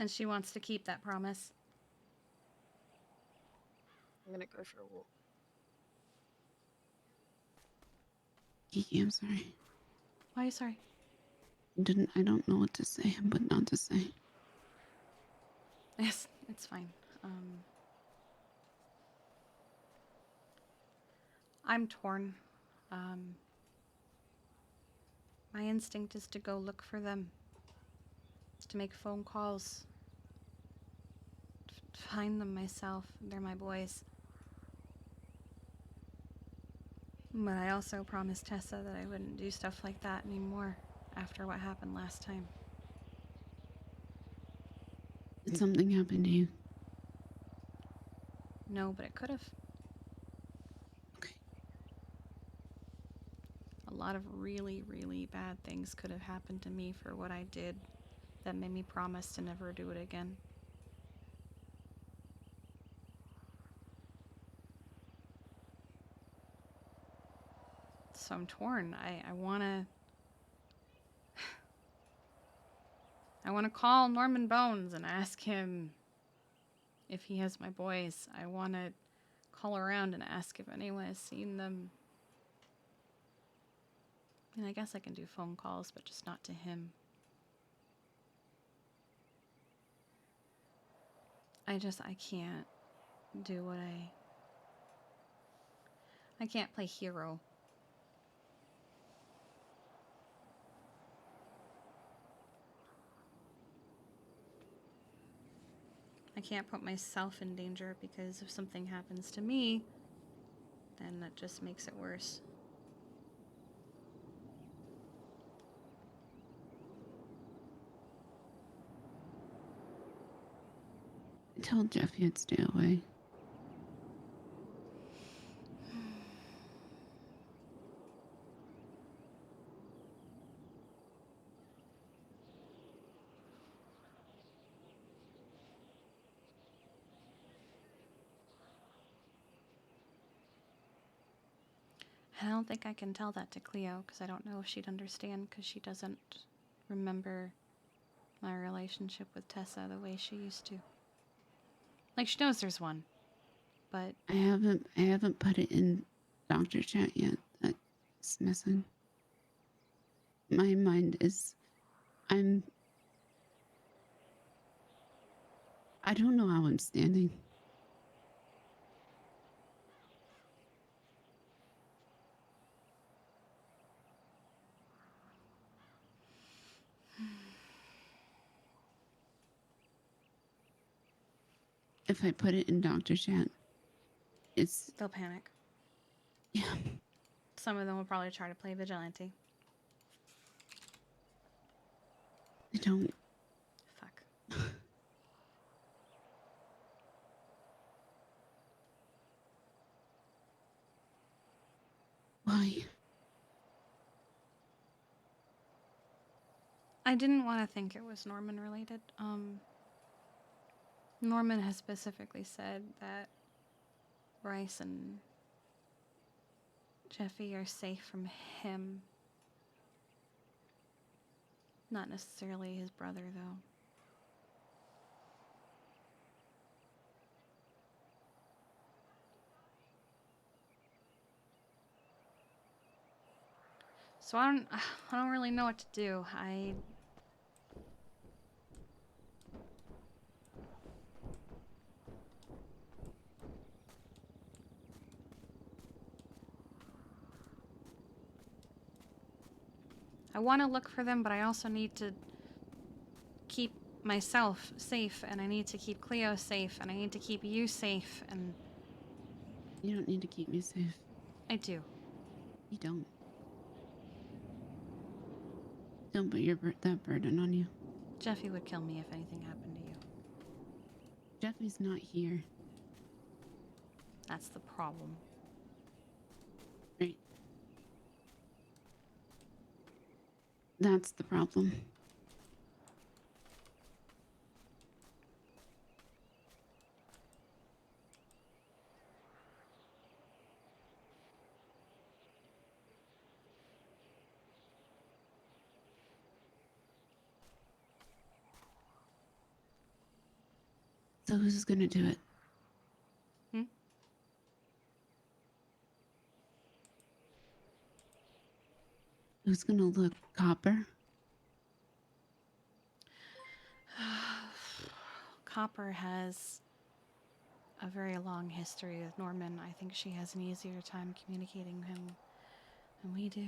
And she wants to keep that promise. I'm gonna go for a walk. Kiki, I'm sorry. Why are you sorry? I don't know what to say, but not to say. Yes, it's fine. I'm torn. My instinct is to go look for them. To make phone calls. To find them myself. They're my boys. But I also promised Tessa that I wouldn't do stuff like that anymore after what happened last time. Did something happen to you? No, but it could have. Okay. A lot of really, really bad things could have happened to me for what I did that made me promise to never do it again. So I'm torn. I wanna call Norman Bones and ask him if he has my boys. I wanna call around and ask if anyone has seen them. And I guess I can do phone calls, but just not to him. I can't do what I can't play hero. I can't put myself in danger because if something happens to me, then that just makes it worse. I told Jeffy I'd stay away. I don't think I can tell that to Cleo because I don't know if she'd understand because she doesn't remember my relationship with Tessa the way she used to. Like, she knows there's one, but I haven't put it in doctor chat yet. That's missing. My mind is, I don't know how I'm standing. If I put it in doctor chat, they'll panic. Yeah. Some of them will probably try to play vigilante. I don't. Fuck. Why? I didn't want to think it was Norman related. Norman has specifically said that Bryce and Jeffy are safe from him. Not necessarily his brother, though. So I don't really know what to do. I want to look for them, but I also need to keep myself safe, and I need to keep Cleo safe, and I need to keep you safe, and... You don't need to keep me safe. I do. You don't. Don't put that burden on you. Jeffy would kill me if anything happened to you. Jeffy's not here. That's the problem. Right. That's the problem. So who's gonna do it? Who's gonna look? Copper? Copper has a very long history with Norman. I think she has an easier time communicating with him than we do.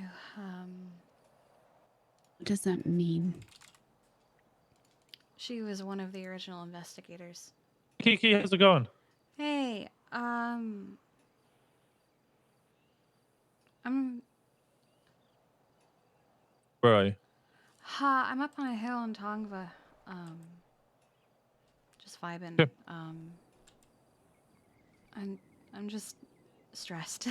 What does that mean? She was one of the original investigators. Kiki, how's it going? Hey, Where are you? I'm up on a hill in Tongva. Just vibing. Sure. I'm just stressed.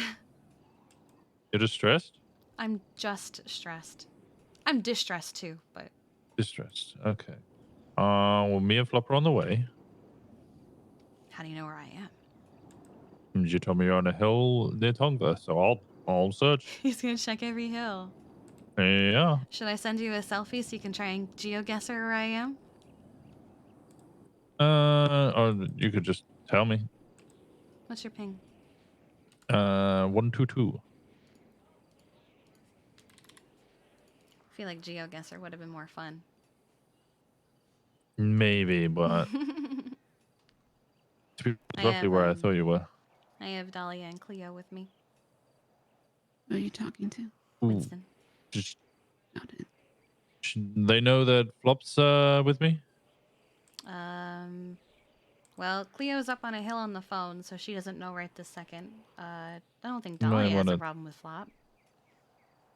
You're just stressed? I'm just stressed. I'm distressed too, but... Distressed. Okay. Well, me and Flop are on the way. How do you know where I am? You told me you're on a hill near Tonga, so I'll search. He's gonna check every hill. Yeah. Should I send you a selfie so you can try and geoguess where I am? Or you could just tell me. What's your ping? 122. feel like GeoGuessr would have been more fun. Maybe, but to be roughly where I thought you were. I have Dahlia and Cleo with me. Who are you talking to? Winston. Just, they know that Flop's with me? Well, Cleo's up on a hill on the phone, so she doesn't know right this second. I don't think You might Dahlia has a wanna- problem with Flop.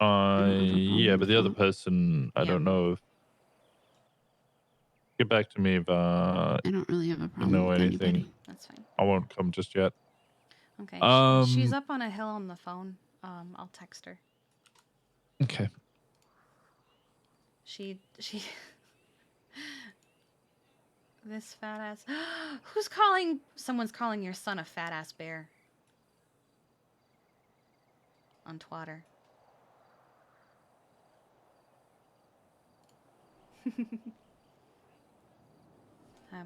Yeah, but the other person, I don't know if... Get back to me if I don't really have a you problem know with anything. anybody. That's fine. I won't come just yet. Okay, she's up on a hill on the phone. I'll text her. Okay. She this fat ass. Who's calling? Someone's calling your son a fat ass bear. On Twitter.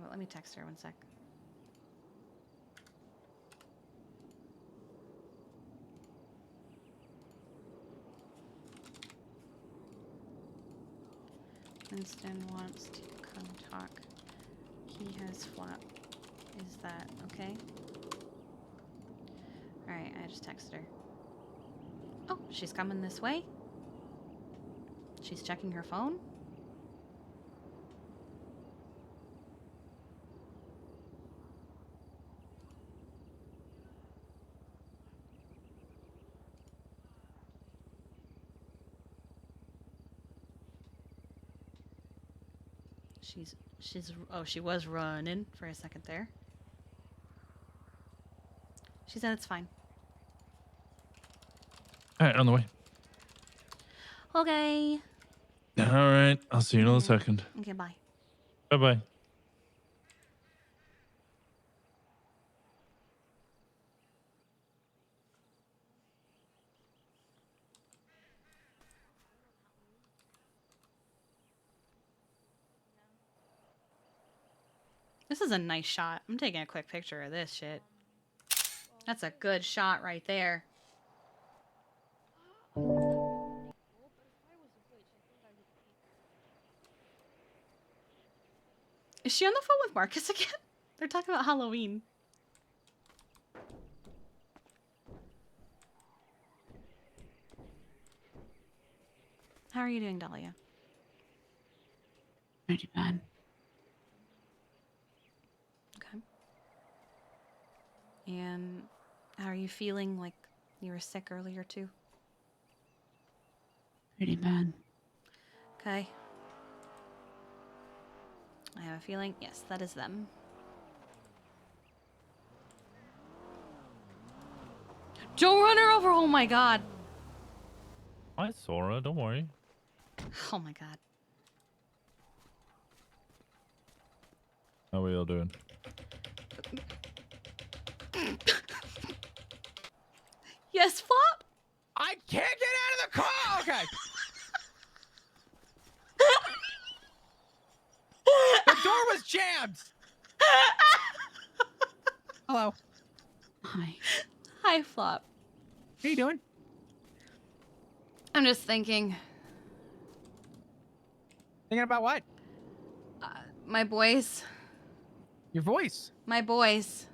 But let me text her 1 sec. Winston wants to come talk. He has Flop. Is that okay? Alright, I just texted her. Oh, she's coming this way? She's checking her phone? She was running for a second there. She said it's fine. All right, on the way. Okay. All right, I'll see you in a second. Okay, bye. Bye-bye. This is a nice shot. I'm taking a quick picture of this shit. That's a good shot right there. Is she on the phone with Marcus again? They're talking about Halloween. How are you doing, Dahlia? Pretty bad. Okay. And how are you feeling? Like you were sick earlier too? Pretty bad. Okay. I have a feeling, yes, that is them. Don't run her over! Oh my god! Hi, Sora. Don't worry. Oh my god. How are you all doing? Yes, Flop? I can't get out of the car! Okay. The door was jammed! Hello. Hi. Hi, Flop. How you doing? I'm just thinking. Thinking about what? My boys. Your voice. My boys.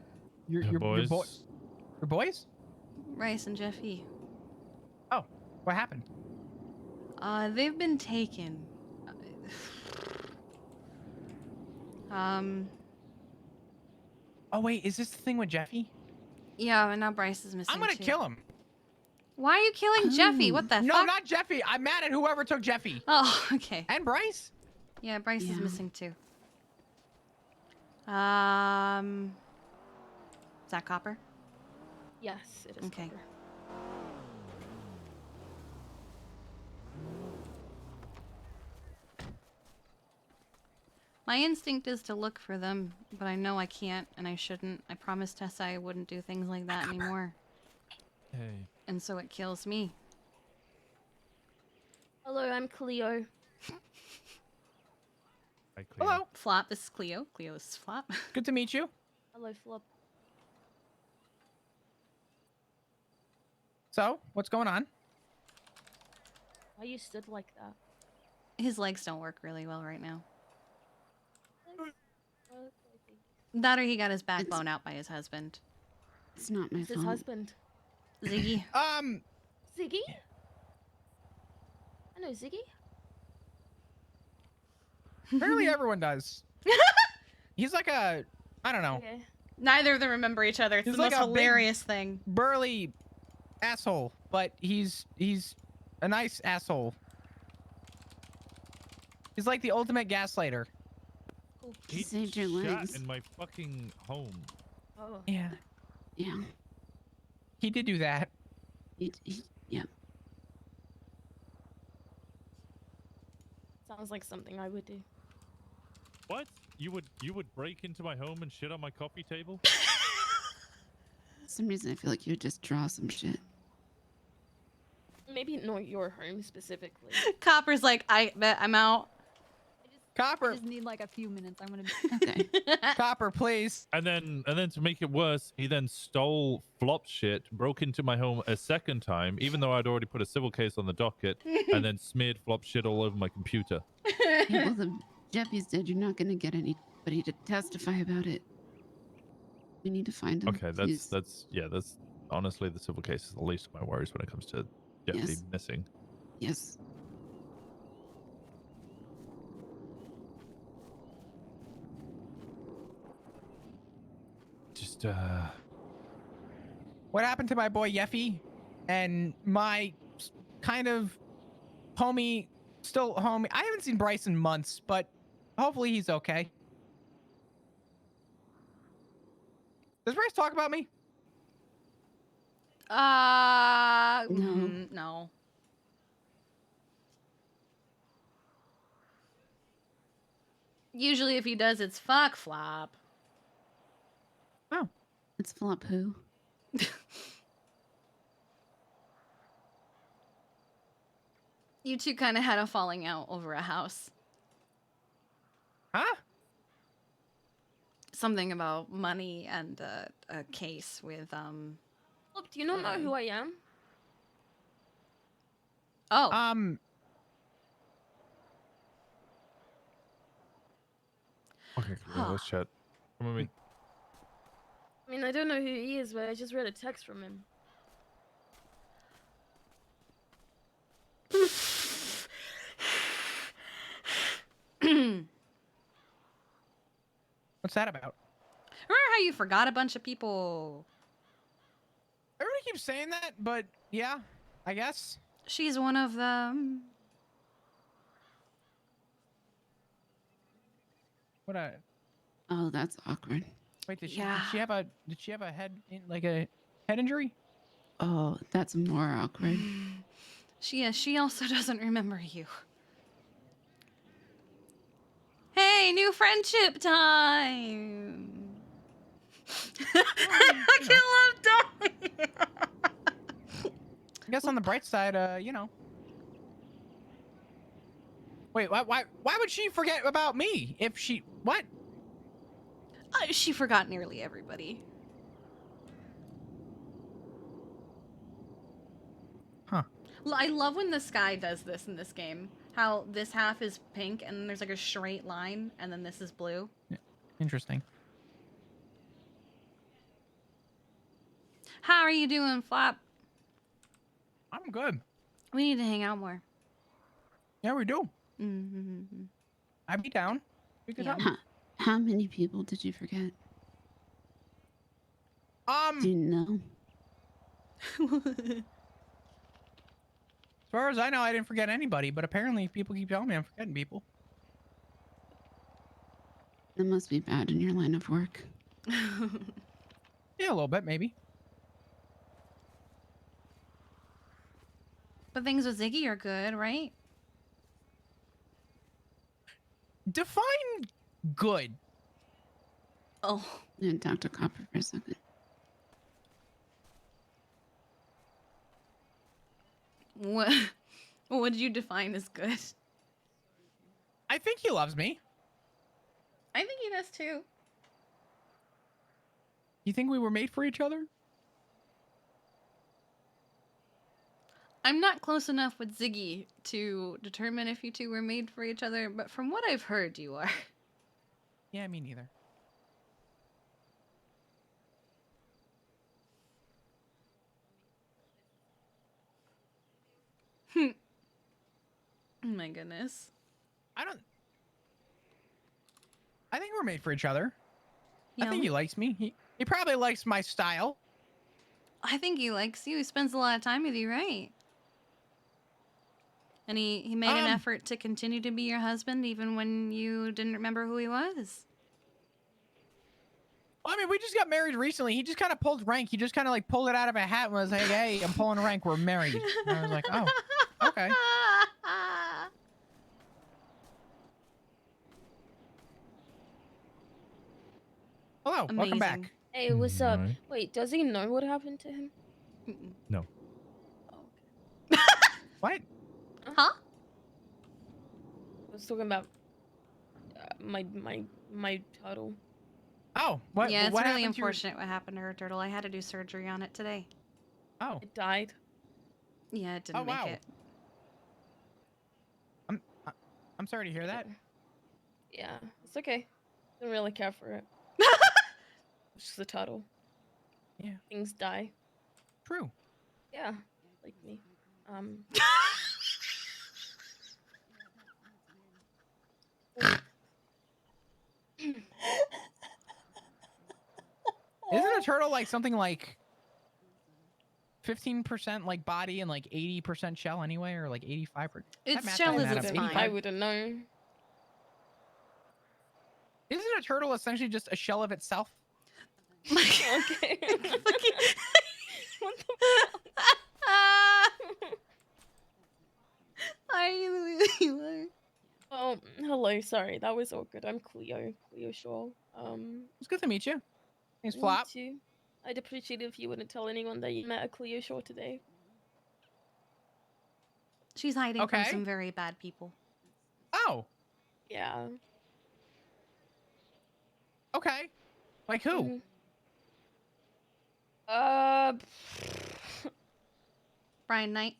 Your boys? Your boys? Rice and Jeffy. Oh, what happened? They've been taken. Oh wait, is this the thing with Jeffy? Yeah, and now Bryce is missing. I'm gonna kill him. Why are you killing Jeffy? What the fuck? No, not Jeffy. I'm mad at whoever took Jeffy. Oh, okay. And Bryce. Yeah, Bryce is missing too. Is that Copper? Yes, it is. Okay. Copper. My instinct is to look for them, but I know I can't and I shouldn't. I promised Tessa I wouldn't do things like that anymore. Hey. And so it kills me. Hello, I'm Cleo. Hi, Cleo. Hello. Flop, this is Cleo. Cleo is Flop. Good to meet you. Hello, Flop. So, what's going on? Why you stood like that? His legs don't work really well right now. That or he got his backbone out by his husband. It's not my It's his fault. husband. Ziggy. Ziggy? I know Ziggy. Apparently everyone does. He's like a, I don't know. Okay. Neither of them remember each other. It's He's the like most a big, hilarious thing. Burly asshole, but he's a nice asshole. He's like the ultimate gaslighter. He saved your Shat legs. in my fucking home. Oh. Yeah. Yeah. He did do that. Yeah. Sounds like something I would do. What? You would break into my home and shit on my coffee table? For some reason, I feel like you would just draw some shit. Maybe not your home specifically. Copper's like, I bet I'm out. Copper. I just need like a few minutes. I'm gonna. Okay. Copper, please. And then to make it worse, he then stole flop shit, broke into my home a second time, even though I'd already put a civil case on the docket, and then smeared flop shit all over my computer. Yeah, well, the Jeffy's dead. You're not gonna get anybody to testify about it. We need to find him. Okay, that's honestly, the civil case is the least of my worries when it comes to Jeffy Yes. missing. Yes. Just What happened to my boy Yeffy and my kind of homie, still homie? I haven't seen Bryce in months, but hopefully he's okay. Does Bryce talk about me? No. Usually if he does, it's fuck flop. Oh. It's flop who? You two kind of had a falling out over a house. Huh? Something about money and a case with Look, do you not know who I am? Oh. Okay, let's chat. Come with me. I mean, I don't know who he is, but I just read a text from him. What's that about? Remember how you forgot a bunch of people? Everybody keeps saying that, but yeah, I guess. She's one of them. What a. Oh, that's awkward. Wait, did she Yeah. have a head like a head injury? Oh, that's more awkward. She also doesn't remember you. Hey, new friendship time! I can't love dying. I guess on the bright side, you know. Wait, why would she forget about me if she what? She forgot nearly everybody. Huh. Well, I love when the sky does this in this game. How this half is pink and then there's like a straight line and then this is blue. Yeah. Interesting. How are you doing, Flop? I'm good. We need to hang out more. Yeah, we do. Mm-hmm. I'd be down. We could talk. How many people did you forget? Do you know? As far as I know, I didn't forget anybody, but apparently people keep telling me I'm forgetting people. That must be bad in your line of work. Yeah, a little bit, maybe. But things with Ziggy are good, right? Define good. Oh. And Dr. Copper for a second. What would you define as good? I think he loves me. I think he does too. You think we were made for each other? I'm not close enough with Ziggy to determine if you two were made for each other, but from what I've heard, you are. Yeah, me neither. Oh my goodness. I think we're made for each other. Yeah. I think he likes me. He probably likes my style. I think he likes you. He spends a lot of time with you, right? And he made an effort to continue to be your husband even when you didn't remember who he was. I mean, we just got married recently. He just kind of pulled rank. He just kind of like pulled it out of a hat and was like, "Hey, I'm pulling rank. We're married." And I was like, "Oh, okay." Hello, welcome back. Hey, what's up? Alright. Wait, does he know what happened to him? No. What? Huh? I was talking about my turtle. Oh, what? Yeah, it's what really happened to your- unfortunate what happened to her turtle. I had to do surgery on it today. Oh. It died. Yeah, it didn't make it. I'm sorry to hear that. Yeah, it's okay. Don't really care for it. It's just a turtle. Yeah. Things die. True. Yeah, like me. Isn't a turtle like something like 15% like body and like 80% shell anyway, or like 85%? Its shell is fine. I wouldn't know. Isn't a turtle essentially just a shell of itself? Okay. Are you are? Oh, hello. Sorry, that was awkward. I'm Cleo. Cleo Shaw. It's good to meet you. Thanks, Me Flop. too. I'd appreciate it if you wouldn't tell anyone that you met a Cleo Shaw today. She's hiding Okay. from some very bad people. Oh. Yeah. Okay. Like who? Brian Knight.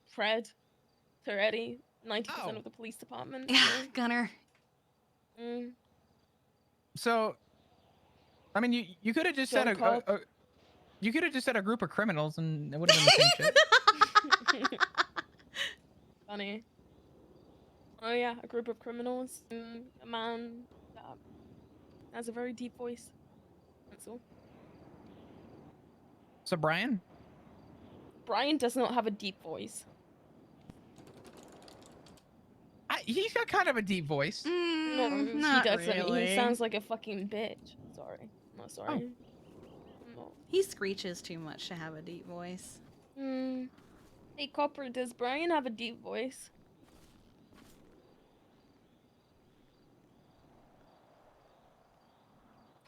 Fred. Toretti. 90% of the police department. Yeah, Gunner. So, I mean, you could have just said you could have just said a group of criminals and it would have been the same shit. Funny. Oh yeah, a group of criminals. A man that has a very deep voice. That's all. So Brian? Brian does not have a deep voice. He's got kind of a deep voice. No, not he doesn't. really. He sounds like a fucking bitch. Sorry. I'm not sorry. No. He screeches too much to have a deep voice. Hey, Copper, does Brian have a deep voice?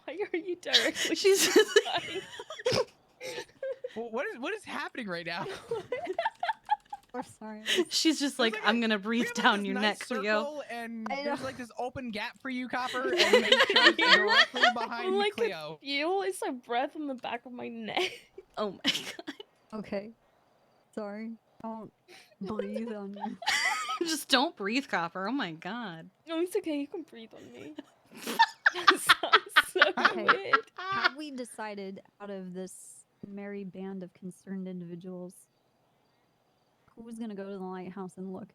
Why are you directly? She's just Well, what is happening right now? I'm sorry. She's just like, I'm gonna breathe down your Nice neck, Cleo. circle, and there's like this open gap for you, Copper, and it shows directly behind like Cleo. Feel it's a breath on the back of my neck. Oh my god. Okay. Sorry. Don't breathe on me. Just don't breathe, Copper. Oh my god. No, it's okay. You can breathe on me. That sounds so Okay. weird. Have we decided out of this merry band of concerned individuals who's gonna go to the lighthouse and look?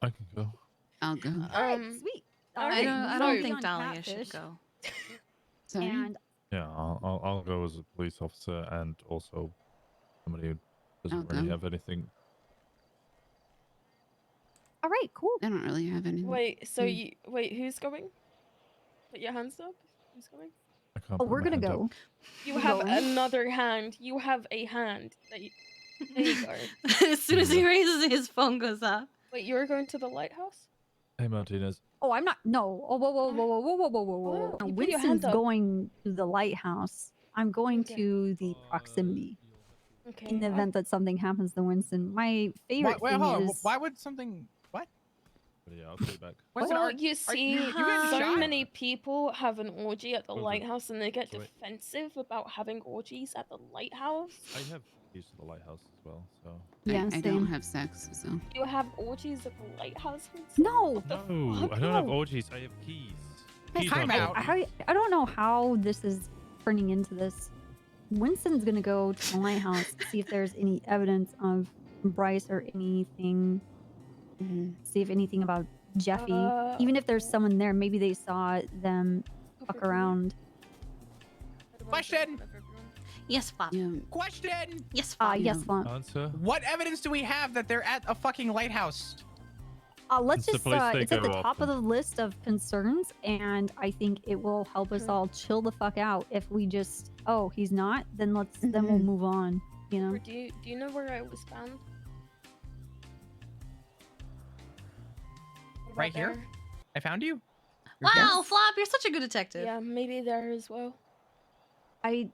I can go. I'll go. Alright, sweet. I don't Moving think on Dahlia should Catfish, go. Sorry. And Yeah, I'll go as a police officer and also somebody who doesn't I'll really go. have anything. all right, cool. I don't really have anything. Wait, so who's going? Put your hands up. Who's going? I can't Oh, put we're my gonna hand up. go. You We're have going. another hand. You have a hand. There you go. As soon as he raises it, his phone goes off. Wait, you're going to the lighthouse? Hey, Martinez. Oh, I'm not. No. Oh, whoa, whoa, whoa, whoa, whoa, whoa, whoa, whoa, whoa. You put your hand Winston's up. going to the lighthouse. I'm going Okay. to the proximity. Okay. In the event that something happens to Winston, my favorite Wait, thing hold on. is Why would something? What? But yeah, I'll stay back. Winston, Well, you see, you getting so shot? many people have an orgy at the Wait, lighthouse and they get so wait. defensive about having orgies at the lighthouse. I have keys to the lighthouse as well. So. Yeah, I same. don't have sex, so. You have orgies at the lighthouse? No. No, I don't have orgies. I have keys. Keys Time on out. I don't know how this is turning into this. Winston's gonna go to the lighthouse to see if there's any evidence of Bryce or anything. See if anything about Jeffy. Even if there's someone there, maybe they saw them fuck around. Question. Yes, Flop. Question. Yes, Flop. Yes, Flop. Answer. What evidence do we have that they're at a fucking lighthouse? Let's It's the just, place they it's at the go top of the list of concerns, and I think it will help us all chill the fuck out if we just, oh, he's not, then then we'll move on, you know? Or do you know where I was found? Right here? I found you. Wow, Flop, you're such a good detective. Yeah, maybe there as well. I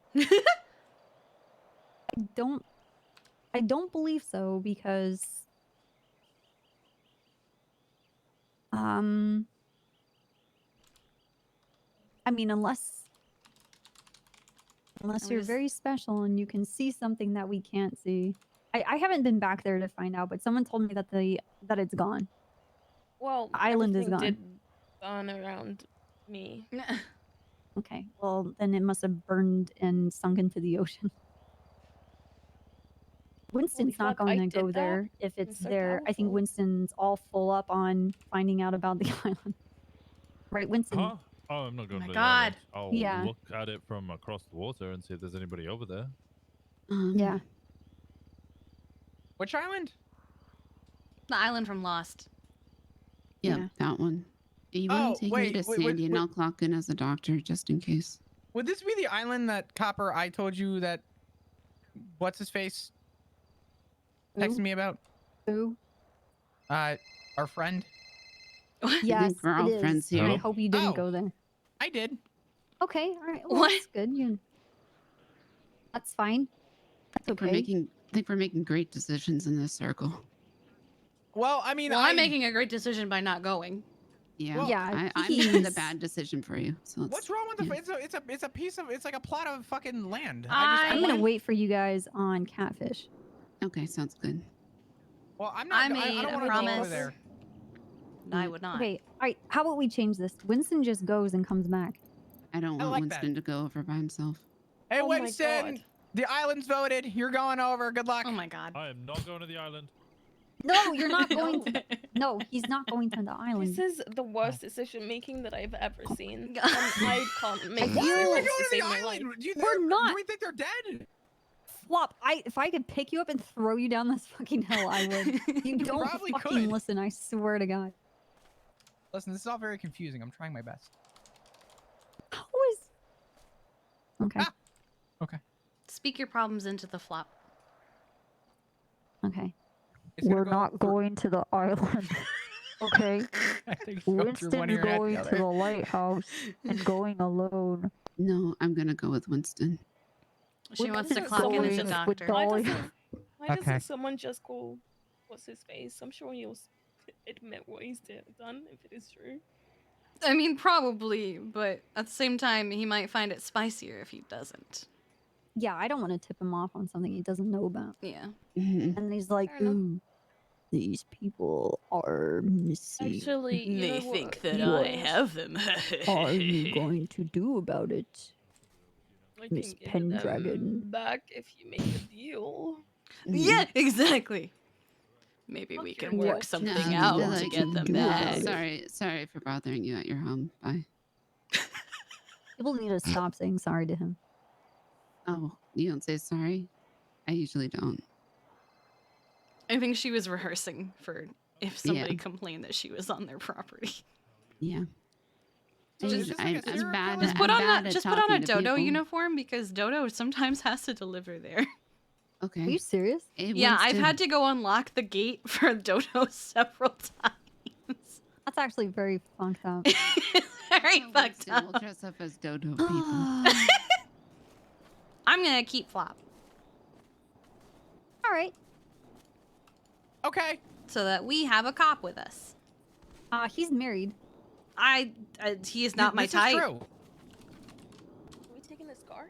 don't believe so because I mean unless you're very special and you can see something that we can't see. I haven't been back there to find out, but someone told me that that it's gone. Well, The island is everything gone. did burn around me. Okay, well then it must have burned and sunk into the ocean. Winston's not fuck, I going to go did that? there if it's so there. I think powerful. Winston's all full up on finding out about the island. Right, Winston? Huh? Oh, I'm not going my to the God. island. I'll Yeah. look at it from across the water and see if there's anybody over there. Yeah. Which island? The island from Lost. Yeah, that one. You want to take me to Sandy and I'll clock in as a doctor just in case. Would this be the island that Copper I told you that what's his face texted me about? Who? Our friend. Yes, we're all it is. friends And here. I hope you didn't Oh. go there. I did. Okay, all right. Well, What? that's good. That's fine. That's okay. I think we're making great decisions in this circle. Well, I mean, Well, I'm making a great decision by not going. Yeah, Well, yeah, I'm making the he's- bad decision for you. So What's wrong with the? It's a piece of. It's like a plot of fucking land. I'm gonna wanted- wait for you guys on Catfish. Okay, sounds good. Well, I'm not. I I made don't a want to go promise. over there. I would not. Okay, all right. How about we change this? Winston just goes and comes back. I don't I want like that. Winston to go over by himself. Hey, Oh my Winston, God. the island's voted. You're going over. Good luck. Oh my God. I am not going to the island. No, you're not going to. No, he's not going to the island. This is the worst decision making that I've ever seen. And I can't make Why are we decisions going to to the save my island? life. Do you We're not. Do we think they're dead? Flop, if I could pick you up and throw you down this fucking hill, I would. You don't probably fucking could. listen, I swear to God. Listen, this is all very confusing. I'm trying my best. How is... Okay, Okay. Speak your problems into the Flop. okay. It's gonna We're go not for- going to the island. Okay? I think so, through Winston's one ear and out the going to other. the lighthouse and going alone. No, I'm gonna go with Winston. She wants to doesn't clock in as a someone with doctor. Why Dolly. Why Okay. doesn't someone just call what's his face? I'm sure he'll admit what he's done if it is true. I mean, probably, but at the same time, he might find it spicier if he doesn't. Yeah, I don't want to tip him off on something he doesn't know about. Yeah. Mhm. And he's like, Fair enough. ooh, these people are missing. Actually, you know what? What have them. are you going to do about it? I can Miss give Pendragon? them back if you make a deal. Yeah, exactly. Maybe we can What? work something No, out they're to like, get them do back. about Sorry for bothering you at your home. Bye. People need to stop saying sorry to him. Oh, you don't say sorry? I usually don't. I think she was rehearsing for if somebody complained that she was on their property. Yeah. So is this like a I'm serial bad. killer? Just put I'm on bad a at just put on a talking to Dodo people. uniform because Dodo sometimes has to deliver there. Okay. Are you serious? Hey, Yeah, I've Winston. had to go unlock the gate for Dodo several times. That's actually very funked up. Very Oh, fucked Winston, up. We'll dress up as Dodo people. I'm gonna keep Flop All right. Okay. so that we have a cop with us. He's married. He is not my This type. Is true. Are we taking this car?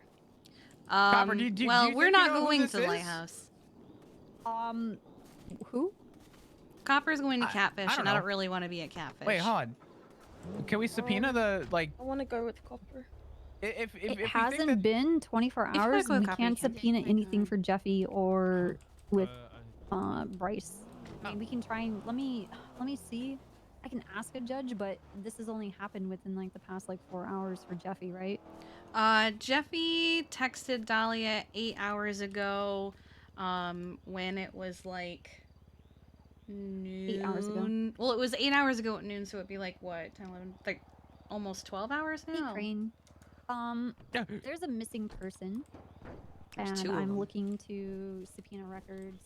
Copper, Well, you we're think you not know who going this to the is? lighthouse. Who? Copper's going to Catfish, don't and I know. don't really want to be at Catfish. Wait, hold on. Can we subpoena the like? I want to go with Copper. If It we hasn't think that, been 24 If you hours, wanna and go we copy, can't you can. subpoena anything for Jeffy or with Bryce. I Oh. mean, we can try and let me see. I can ask a judge, but this has only happened within like the past like 4 hours for Jeffy, right? Jeffy texted Dahlia 8 hours ago, when it was like noon. 8 hours ago. Well, it was 8 hours ago at noon, so it'd be like what, 10, 11, like almost 12 hours now. Hey, Crane. There's a missing person, There's and 2 of I'm them. looking to subpoena records.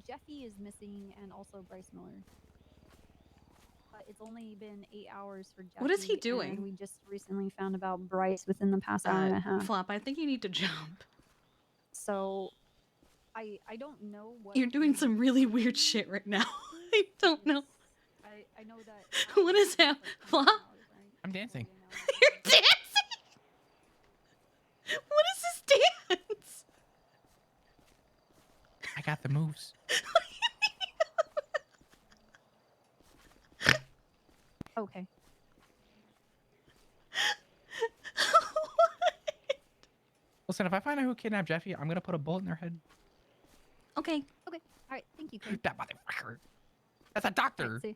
Jeffy is missing, and also Bryce Miller. It's only been 8 hours for Jeffy. What is he doing? And we just recently found about Bryce within the past hour and a half. Flop, I think you need to jump. So, I don't know what You're doing some really weird shit right now. I don't know. I know that. What is that, Flop? I'm dancing. You're dancing. What is this dance? I got the moves. Okay. Listen, if I find out who kidnapped Jeffy, I'm gonna put a bullet in their head. Okay. Okay. All right. Thank you, Crane. That motherfucker. That's a doctor. See.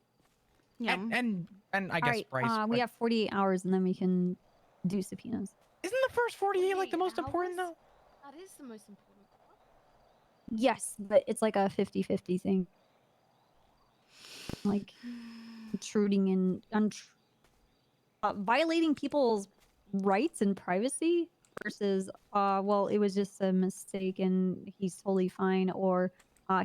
Yeah. And I guess All right. Bryce. We have 48 hours, and then we can do subpoenas. Isn't the first 48 like the most important though? That is the most important. Yes, but it's like a 50-50 thing. Like intruding in violating people's rights and privacy versus well, it was just a mistake and he's totally fine, or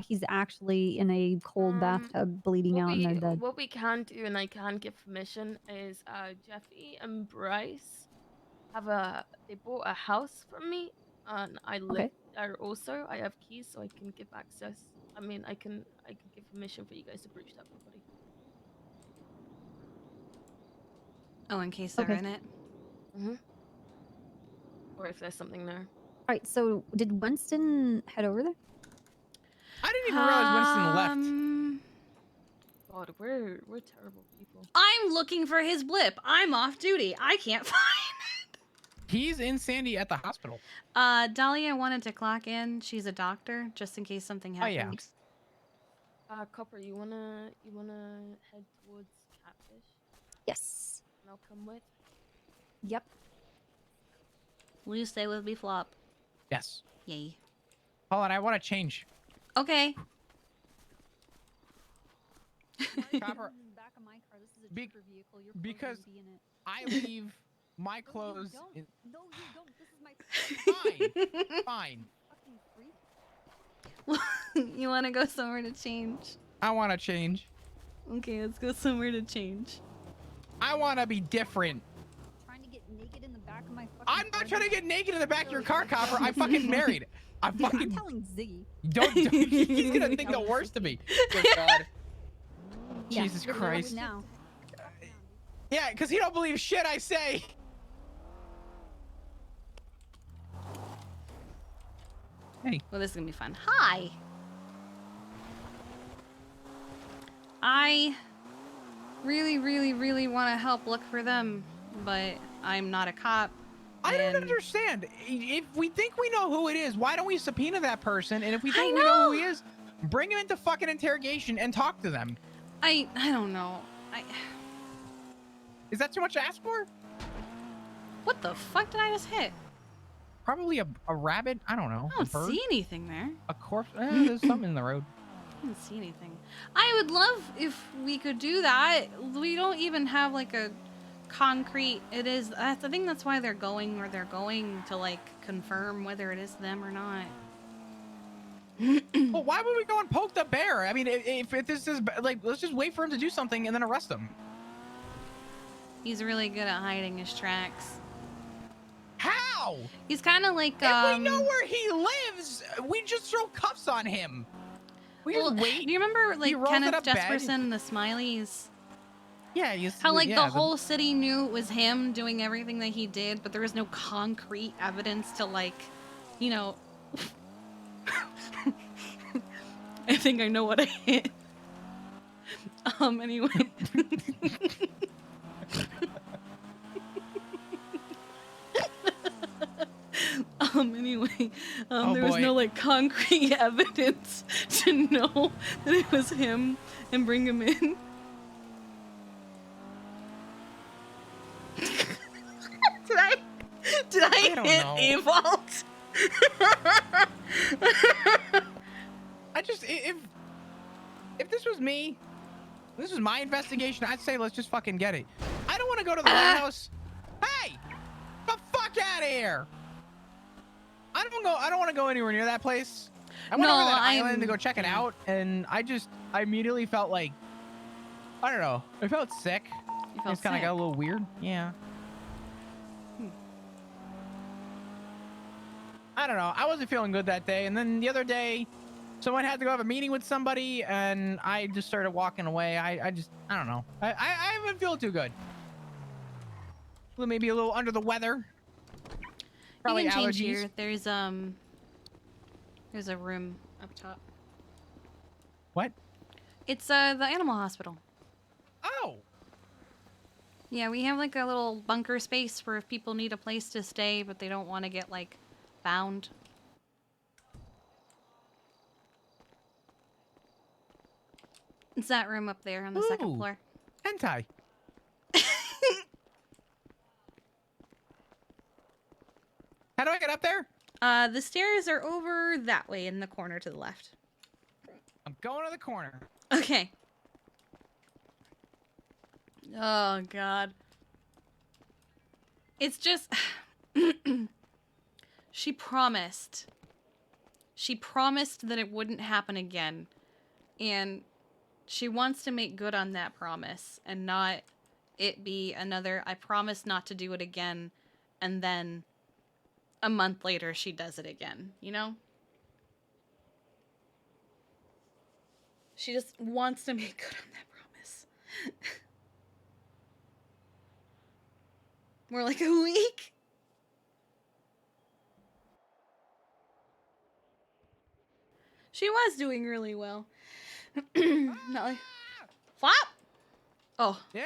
he's actually in a cold bathtub bleeding out and they're dead. What we can do, and I can give permission, is Jeffy and Bryce they bought a house from me, and I live there also. I have keys, so I can give access. I mean, I can give permission for you guys to breach that property. Oh, in case they're in it. Or if there's something there. All right, so did Winston head over there? I didn't even realize Winston left. God, we're terrible people. I'm looking for his blip. I'm off duty. I can't find it. He's in Sandy at the hospital. Dahlia wanted to clock in. She's a doctor, just in case something happens. Oh, yeah. Copper, you wanna head towards Catfish? Yes. And I'll come with. Yep. Will you stay with me, Flop? Yes. Yay. Hold on, I want to change. Okay. Copper. Back of my car. This is a cheaper vehicle. Your Because be in it. I leave my clothes. No, you don't. This is my Fine. Fucking freak. You want to go somewhere to change? I want to change. Okay, let's go somewhere to change. I want to be different. Trying to get naked in the back of my fucking I'm not car? trying to get naked in the back of your car, Copper. I'm fucking married. I'm Dude, fucking. I'm telling Ziggy. Don't he's gonna think the worst of me. Good God. Yeah, Jesus you're Christ. Now. Yeah, because he don't believe shit I say. Hey. Well, this is gonna be fun. Hi. I really, really, really want to help look for them, but I'm not a cop. I don't understand. If we think we know who it is, why don't we subpoena that person? And if we think we know who he is, bring him into fucking interrogation and talk to them. I don't know. Is that too much to ask for? What the fuck did I just hit? Probably a rabbit. I don't know. I don't see anything there. A corpse. There's something in the road. I don't see anything. I would love if we could do that. We don't even have like a concrete. I think that's why they're going where they're going, to like confirm whether it is them or not. Well, why would we go and poke the bear? I mean, if this is like, let's just wait for him to do something and then arrest him. He's really good at hiding his tracks. How? He's kind of like if we know where he lives, we just throw cuffs on him. We just wait. Do you remember like rolls Kenneth out of bed. Jesperson and the Smileys? Yeah, How like yeah, the whole city knew it was him doing everything that he did, but there was no concrete evidence to like, you know. I think I know what I hit. Anyway. Anyway, Oh, there was boy. no like concrete evidence to know that it was him and bring him in. Did I don't hit know. a vault? I just if this was me, this was my investigation, I'd say let's just fucking get it. I don't want to go to the White House. Hey, the fuck out of here! I don't want to go anywhere near that place. I went over to that island to go check it out, and I immediately felt like, I don't know, I felt sick. It's kind of got a little weird. Yeah. I don't know. I wasn't feeling good that day, and then the other day, someone had to go have a meeting with somebody, and I just started walking away. I don't know. I haven't feel too good. Maybe a little under the weather. Probably you can change allergies. here. There's a room up top. What? It's the animal hospital. Oh. Yeah, we have like a little bunker space for if people need a place to stay, but they don't want to get like found. It's that room up there on the second floor. Hentai. How do I get up there? The stairs are over that way in the corner to the left. I'm going to the corner. Okay. Oh, God. It's just... She promised that it wouldn't happen again. And she wants to make good on that promise and not it be another, I promise not to do it again, and then a month later she does it again, you know? She just wants to make good on that promise. More like a week. She was doing really well. Not like... Flop! Oh. Yeah?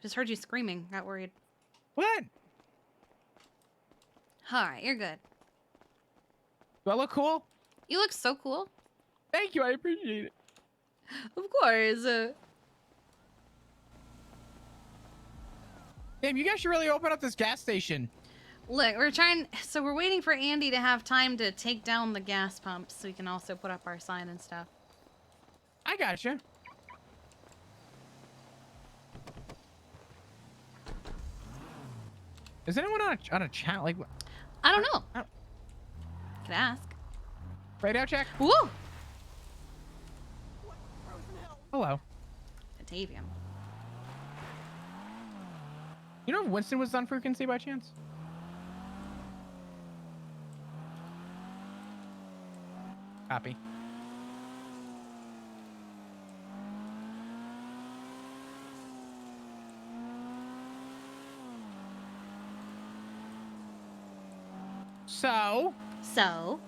Just heard you screaming. Got worried. What? Alright, you're good. Do I look cool? You look so cool. Thank you, I appreciate it. Of course. Damn, you guys should really open up this gas station. Look, we're waiting for Andy to have time to take down the gas pumps so we can also put up our sign and stuff. I gotcha. Is anyone on a chat? Like, I don't know. Could ask. Radio check. Woo! Hello. Batavium. You know if Winston was on frequency by chance? Copy. So?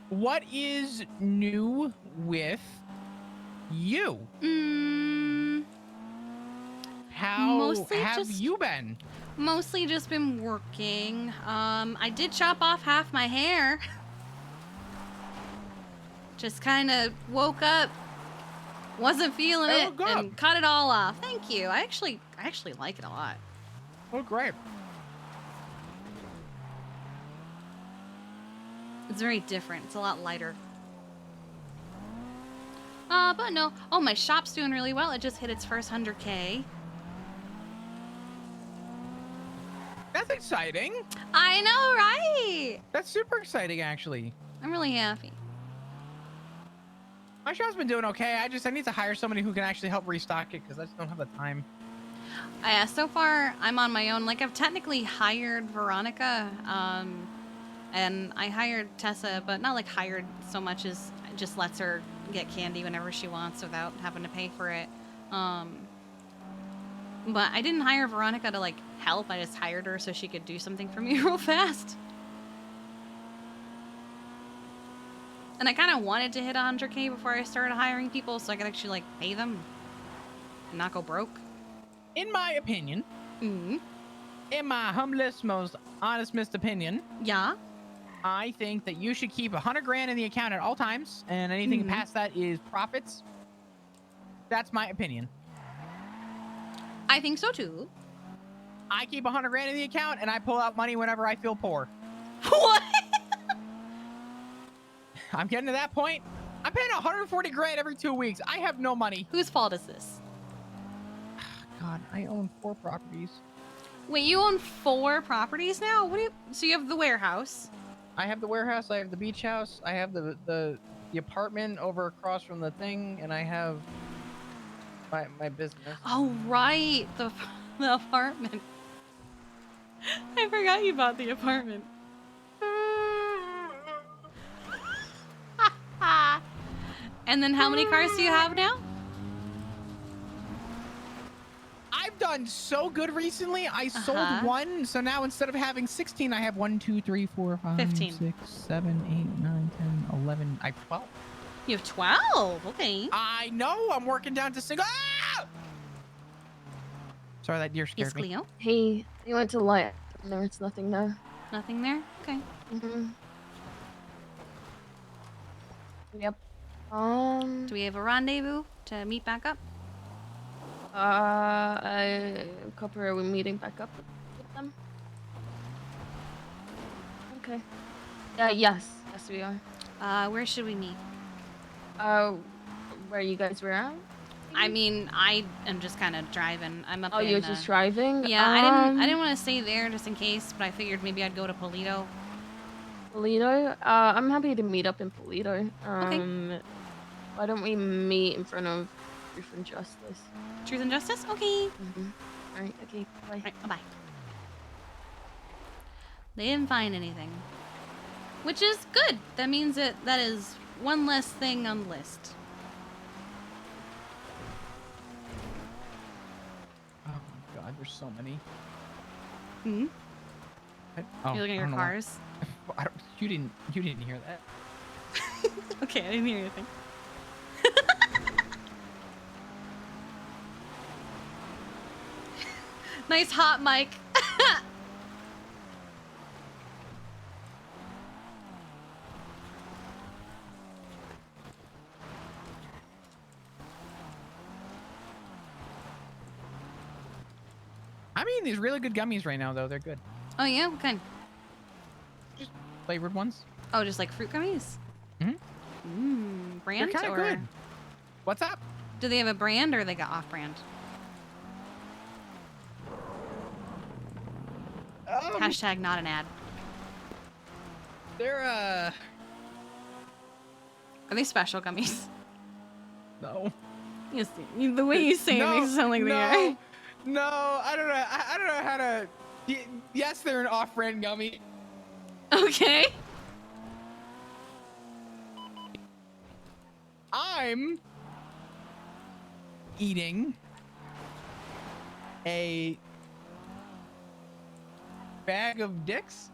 What is new with you? How have you been? Mostly just been working. I did chop off half my hair. Just kind of woke up, wasn't feeling it, and cut it all off. Thank you. I actually like it a lot. Oh, great. It's very different. It's a lot lighter. But no. Oh, my shop's doing really well. It just hit its first 100K. That's exciting. I know, right? That's super exciting, actually. I'm really happy. My shop's been doing okay. I need to hire somebody who can actually help restock it because I just don't have the time. Yeah, so far I'm on my own. Like, I've technically hired Veronica, and I hired Tessa, but not like hired so much as just lets her get candy whenever she wants without having to pay for it. But I didn't hire Veronica to like help. I just hired her so she could do something for me real fast. And I kind of wanted to hit 100K before I started hiring people so I could actually like pay them and not go broke. In my opinion, in my humblest, most honest opinion, yeah, I think that you should keep 100 grand in the account at all times, and anything past that is profits. That's my opinion. I think so too. I keep 100 grand in the account, and I pull out money whenever I feel poor. What? I'm getting to that point. I'm paying 140 grand every 2 weeks. I have no money. Whose fault is this? God, I own 4 properties. Wait, you own 4 properties now? What do you? So you have the warehouse. I have the warehouse. I have the beach house. I have the apartment over across from the thing, and I have my business. Oh right, the apartment. I forgot you bought the apartment. And then how many cars do you have now? I've done so good recently. I sold 1, so now instead of having 16, I have 1, 2, 3, 4, 5, 15. 6, 7, 8, 9, 10, 11. I have 12. You have 12. Okay. I know. I'm working down to single. Ah! Sorry, that deer scared me. Cleo? Hey, you went to the light. There's nothing there. Nothing there? Okay. Yep. Do we have a rendezvous to meet back up? Copper, are we meeting back up with them? Okay. Yes, we are. Where should we meet? Where you guys were at? I mean, I am just kind of driving. I'm up. Oh, you're just driving? Yeah, I didn't want to stay there just in case, but I figured maybe I'd go to Polito. Polito? I'm happy to meet up in Polito. Okay. Why don't we meet in front of Truth and Justice? Truth and Justice? Okay. Alright, okay, bye. Alright, bye-bye. They didn't find anything. Which is good. That means that is one less thing on the list. Oh my God, there's so many. You're looking at your cars? You didn't hear that. Okay, I didn't hear anything. Nice hot mic. I'm eating these really good gummies right now, though. They're good. Oh yeah, what kind? Just flavored ones. Oh, just like fruit gummies? Brand? They're kind of good. What's up? Do they have a brand or they got off-brand? Hashtag not an ad. They're Are they special gummies? No. Yes, the way you say it makes it sound like they are. No, I don't know. I don't know how to. Yes, they're an off-brand gummy. Okay. I'm eating a bag of dicks.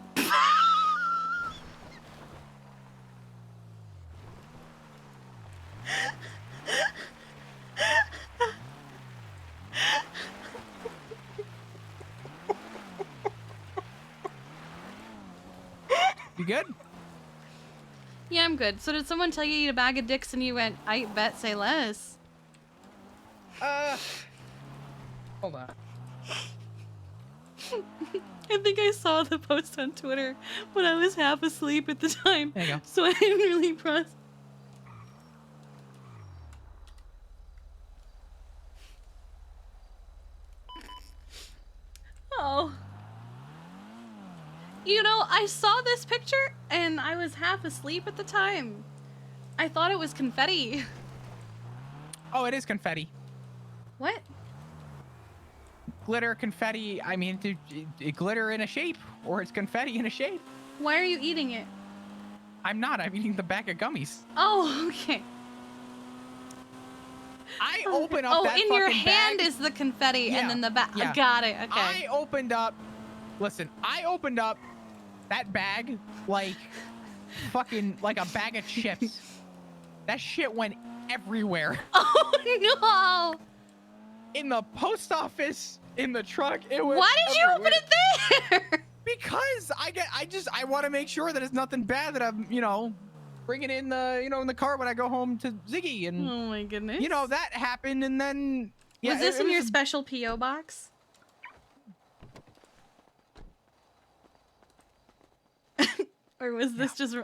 You good? Yeah, I'm good. So did someone tell you to eat a bag of dicks and you went, I bet, say less? Hold on. I think I saw the post on Twitter when I was half asleep at the time. There you go. So I didn't really press. Oh. You know, I saw this picture and I was half asleep at the time. I thought it was confetti. Oh, it is confetti. What? Glitter, confetti. I mean, glitter in a shape, or it's confetti in a shape. Why are you eating it? I'm not. I'm eating the bag of gummies. Oh, okay. I open up Oh, that in your fucking hand bag. is the confetti, Yeah, and then the back. yeah. Got it. Okay. I opened up. Listen, I opened up that bag like fucking like a bag of chips. That shit went everywhere. Oh no! In the post office, in the truck, it went. Why did you open everywhere. it there? Because I want to make sure that it's nothing bad that I'm, bringing in the, in the car when I go home to Ziggy, and Oh my goodness. that happened, and then Was this in your special PO box? Or was this just?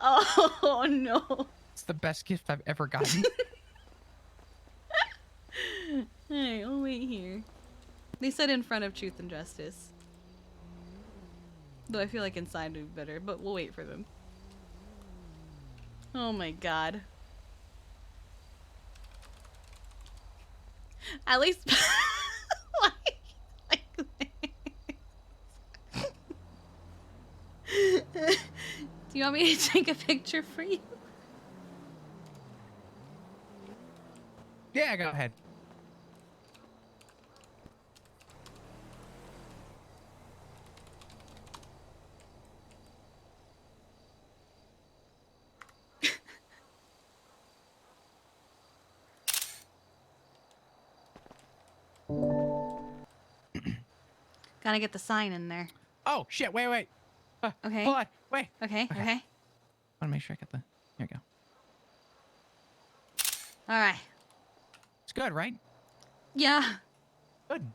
Oh no. It's the best gift I've ever gotten. Alright, I'll wait here. They said in front of Truth and Justice. Though I feel like inside would be better, but we'll wait for them. Oh my god. At least Do you want me to take a picture for you? Yeah, go ahead. Gotta get the sign in there. Oh shit! Wait. Okay. Hold on. Wait. Okay. I want to make sure I get the. Here we go. All right. It's good, right? Yeah. Good.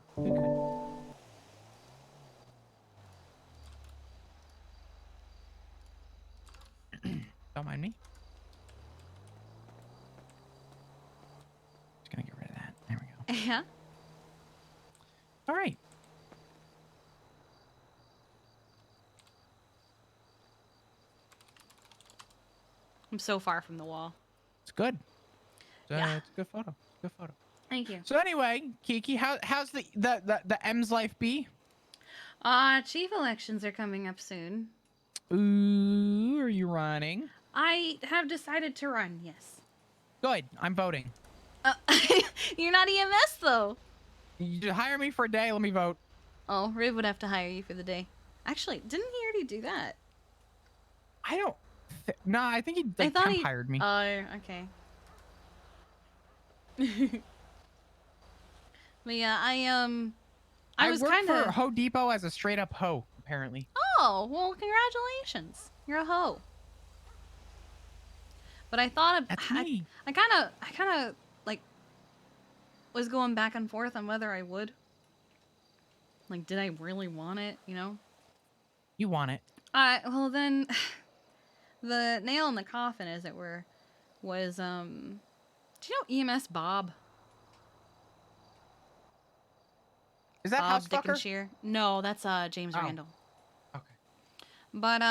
Don't mind me. Just gonna get rid of that. There we go. Yeah. All right. I'm so far from the wall. It's good. Yeah. It's a good photo. Good photo. Thank you. So anyway, Kiki, how's the M's life be? Chief elections are coming up soon. Ooh, are you running? I have decided to run, yes. Good. I'm voting. You're not EMS though. You hire me for a day, let me vote. Oh, Riv would have to hire you for the day. Actually, didn't he already do that? I don't. No, I think he I thought he hired me. Oh, okay. But yeah, I was work kind for of. Ho Depot as a straight up hoe, apparently. Oh, well, congratulations. You're a hoe. But I thought of. That's me. I kind of like was going back and forth on whether I would. Like, did I really want it? You know. You want it? Well then, the nail in the coffin, as it were, was do you know EMS Bob? Is that Bob Housefucker? Dickenshire? No, that's James Oh. Randall. Okay. But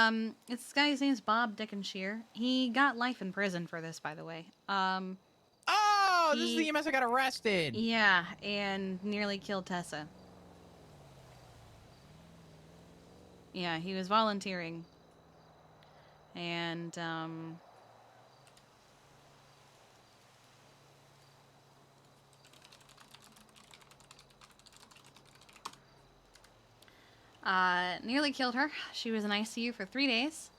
this guy's name's Bob Dickenshire. He got life in prison for this, by the way. Oh, this is the EMS that got arrested. Yeah, and nearly killed Tessa. Yeah, he was volunteering. And nearly killed her. She was in ICU for 3 days,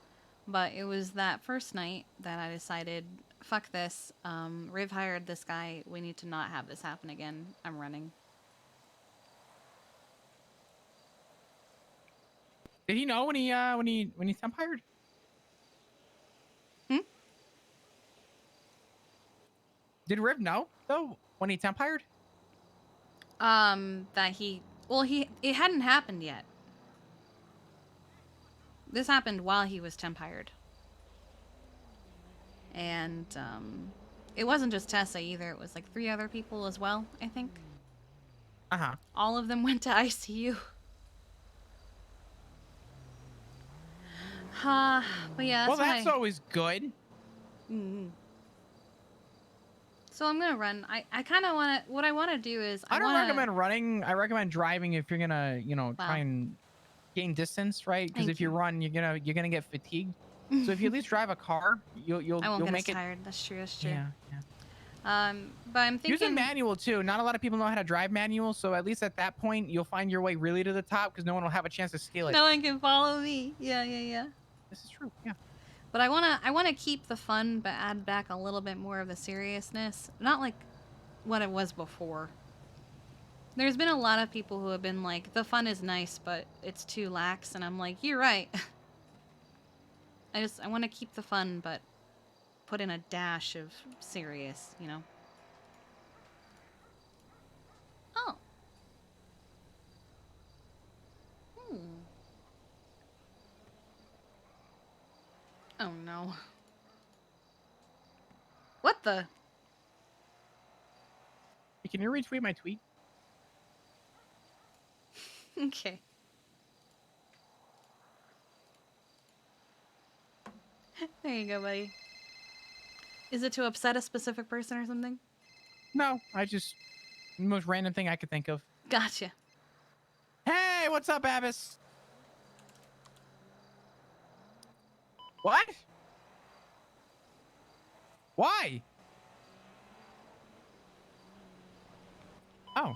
but it was that first night that I decided, fuck this. Riv hired this guy. We need to not have this happen again. I'm running. Did he know when he temp hired? Did Riv know though when he temp hired? That it hadn't happened yet. This happened while he was temp hired. And, it wasn't just Tessa either. It was like 3 other people as well, I think. Uh-huh. All of them went to ICU. But yeah, That's always good. Mm-hmm. So I'm gonna run. I kind of want to. What I want to do is I don't recommend running. I recommend driving if you're gonna, try and gain distance, right? Because Thank if you run, you're gonna get fatigued. So if you at least drive a car, you'll I won't get make as it. tired. That's true. That's true. Yeah. But I'm Use a thinking. manual too. Not a lot of people know how to drive manual, so at least at that point, you'll find your way really to the top because no one will have a chance to steal it. No one can follow me. Yeah. This is true. Yeah. But I wanna keep the fun, but add back a little bit more of the seriousness. Not like what it was before. There's been a lot of people who have been like, the fun is nice, but it's too lax, and I'm like, you're right. I want to keep the fun, but put in a dash of serious, you know? Oh. Oh no. What the? Hey, can you retweet my tweet? Okay. There you go, buddy. Is it to upset a specific person or something? No, the most random thing I could think of. Gotcha. Hey, what's up, Abbas? What? Why? Oh.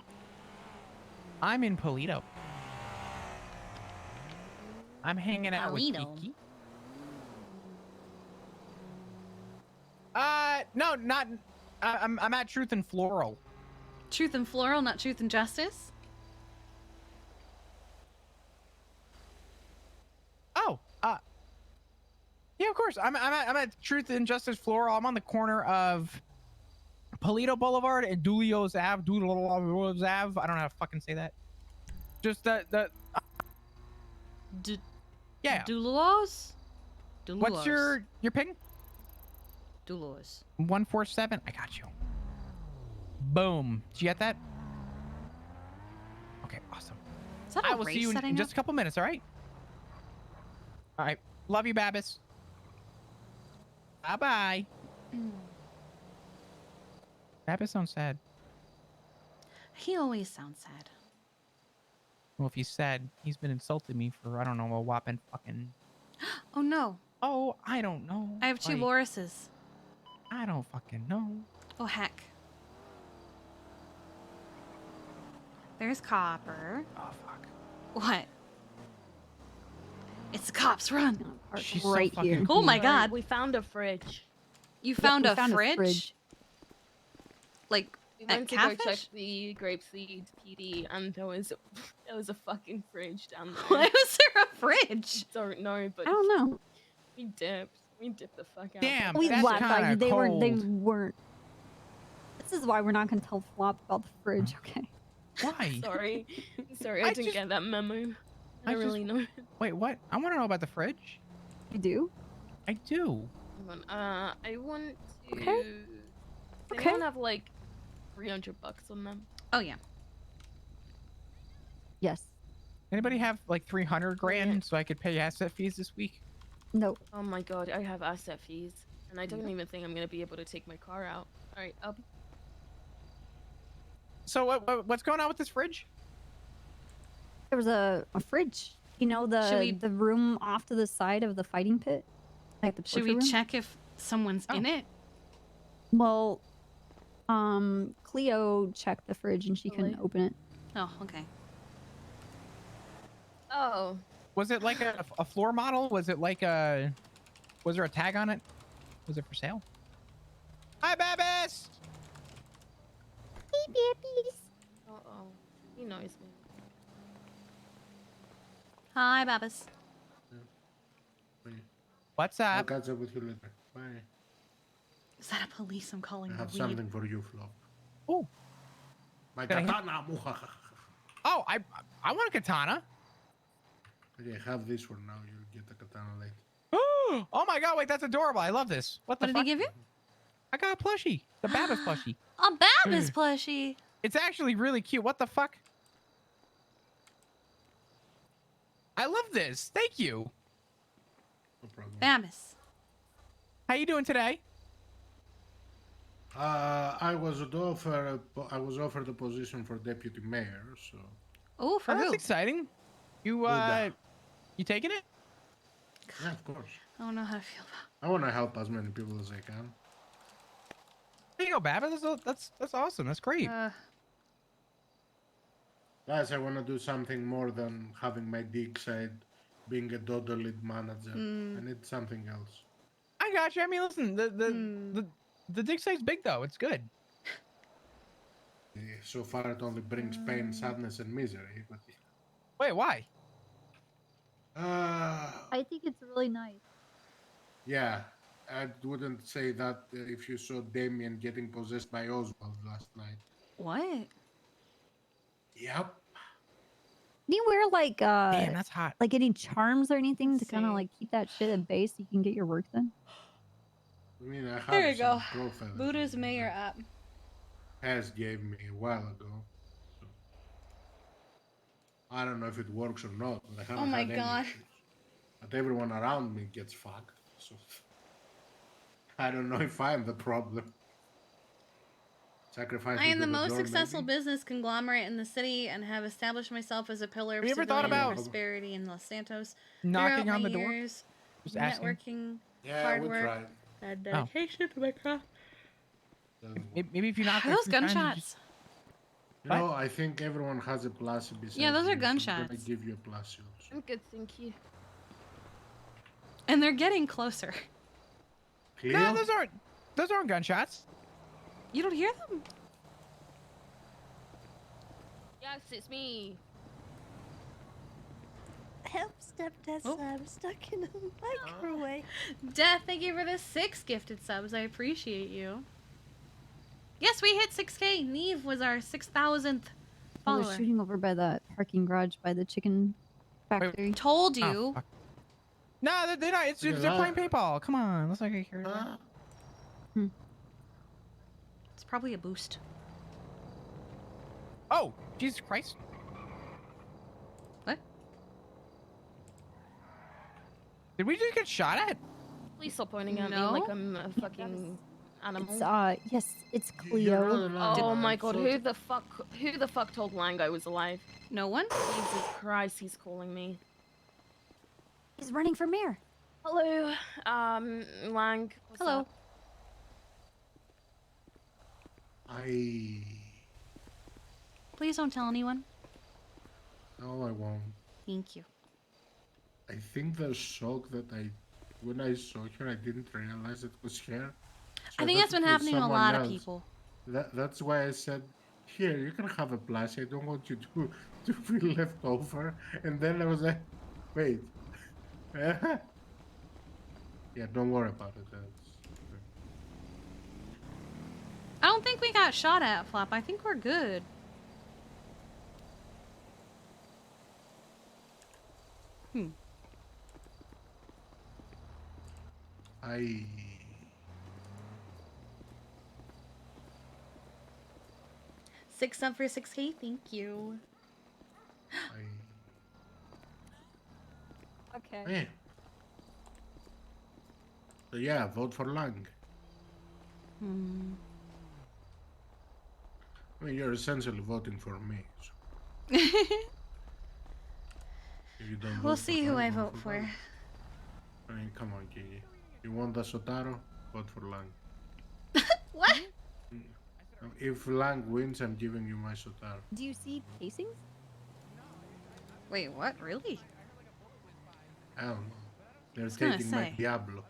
I'm in Polito. I'm hanging out with Kiki. No, not. I'm at Truth and Floral. Truth and Floral, not Truth and Justice? Oh, yeah, of course. I'm at Truth and Justice Floral. I'm on the corner of Polito Boulevard and Dulio's Ave. Dulio's Ave. I don't know how to fucking say that. Just yeah. Dulos? What's your ping? Dulos. 147. I got you. Boom. Did you get that? Okay, awesome. Is that I a will race see you in setting just a up? couple minutes, all right? All right. Love you, Babis. Bye-bye. Babis sounds sad. He always sounds sad. Well, if he's sad, he's been insulting me for, I don't know, a whopping fucking... Oh, no. Oh, I don't know. I have two Like, Lorises. I don't fucking know. Oh, heck. There's Copper. Oh, fuck. What? It's the cops, run! She's right so here. fucking Oh cool. my god. We found a fridge. You found, we a, found fridge? a fridge. Like, We at went to go check Catfish? the Grapeseed PD, and there was a fucking fridge down there. Why was there a fridge? Don't know, but I don't know. we dipped. We dipped the fuck out. Damn, We that's left. kinda They weren't. They cold. weren't. This is why we're not gonna tell Flop about the fridge. Okay. Why? Sorry, I didn't get that memo. I don't really know. Wait, what? I want to know about the fridge. You do? I do. Hold on, I want to. Okay. Does Okay. anyone have like $300 on them? Oh, yeah. Yes. Anybody have like 300 grand so I could pay asset fees this week? No. Oh my god, I have asset fees, and I don't even think I'm gonna be able to take my car out. All right, up. So what's going on with this fridge? There was a fridge. You know the room off to the side of the fighting pit, like the Should torture we room? check if someone's in it? Well, Cleo checked the fridge and she couldn't open it. Oh, okay. Oh. Was it like a floor model? Was it like a... Was there a tag on it? Was it for sale? Hi, Babis! Hey, babies. Uh-oh. He knows me. Hi, Babis. What's I'll up? catch up with you later. Bye. Is that a police I'm calling I the have weed? something for you, Flo. Oh. My Can I hit- katana, muhahaha. Oh, I want a katana. Okay, have this one now. You'll get the katana later. Oh my god, wait, that's adorable. I love this. What the What did fuck? he give you? I got a plushie. The Babis plushie. A Babis plushie. It's actually really cute. What the fuck? I love this. Thank you. No problem. Babis. How you doing today? I was offered a position for deputy mayor, so. Oh, for That's who? exciting. You Buddha. You taking it? Yeah, of course. I don't know how to feel about. I want to help as many people as I can. There you go, Babbitt. That's awesome. That's great. Guys, I want to do something more than having my dig side being a Dodo lead manager. I need something else. I got you. I mean, listen, the dig site's big though. It's good. So far, it only brings pain, sadness, and misery. But wait, why? I think it's really nice. Yeah, I wouldn't say that if you saw Damien getting possessed by Oswald last night. What? Yep. Can you wear like Damn, that's hot. like any charms or anything to kind of like keep that shit at base so you can get your work done? I mean, I have There you go. some crow feathers Buddha's mayor app. Has gave me a while ago. So I don't know if it works or not, but I haven't Oh my had any god. issues. But everyone around me gets fucked, so I don't know if I'm the problem. Sacrifice. I am the to most door, successful maybe? business conglomerate in the city and have established myself as a pillar of Have you ever thought civilian about prosperity in Los Santos. knocking Throughout on my the door? years, Just asking. networking, Yeah, hard we work, tried. and dedication to my craft. Maybe if you knock Are like those 3 times, you gunshots? just- You know, I think everyone has a plus beside Yeah, those are you, so I'm gunshots. gonna give you a plus also. I'm good, thank you. And they're getting closer. No, those aren't gunshots. You don't hear them? Yes, it's me. Help, stepdad, I'm stuck in a microwave. Death, thank you for the 6 gifted subs. I appreciate you. Yes, we hit 6K. Neve was our 6,000th I was follower. shooting over by the parking garage by the chicken factory. Told you. fuck. No, they're not. It's they're playing paintball. Come on, let's not get carried away. It's probably a boost. Oh, Jesus Christ! What? Did we just get shot at? Please stop pointing at me No. like I'm a fucking animal. It's yes, it's Cleo. Oh my god, who the fuck told Lang I was alive? No one? Jesus Christ, he's calling me. He's running for mayor. Hello, Lang. What's Hello. up? Please don't tell anyone. No, I won't. Thank you. I think the shock that when I saw her, I didn't realize it was her. I think that's been happening to a lot of people. That's why I said, here, you can have a plushie. I don't want you to be left over. And then I was like, wait. Yeah, don't worry about it. I don't think we got shot at, Flop. I think we're good. I 6 up for 6K. Thank you. Okay. Yeah. So yeah, vote for Lang. I mean, you're essentially voting for me. So. If you don't We'll vote see for who Lang, I vote for. Lang. I mean, come on, Kiki. You want the Sotaro? Vote for Lang. What? If Lang wins, I'm giving you my Sotaro. Do you see casings? Wait, what? Really? I don't know. They're was gonna taking my say. Diablo.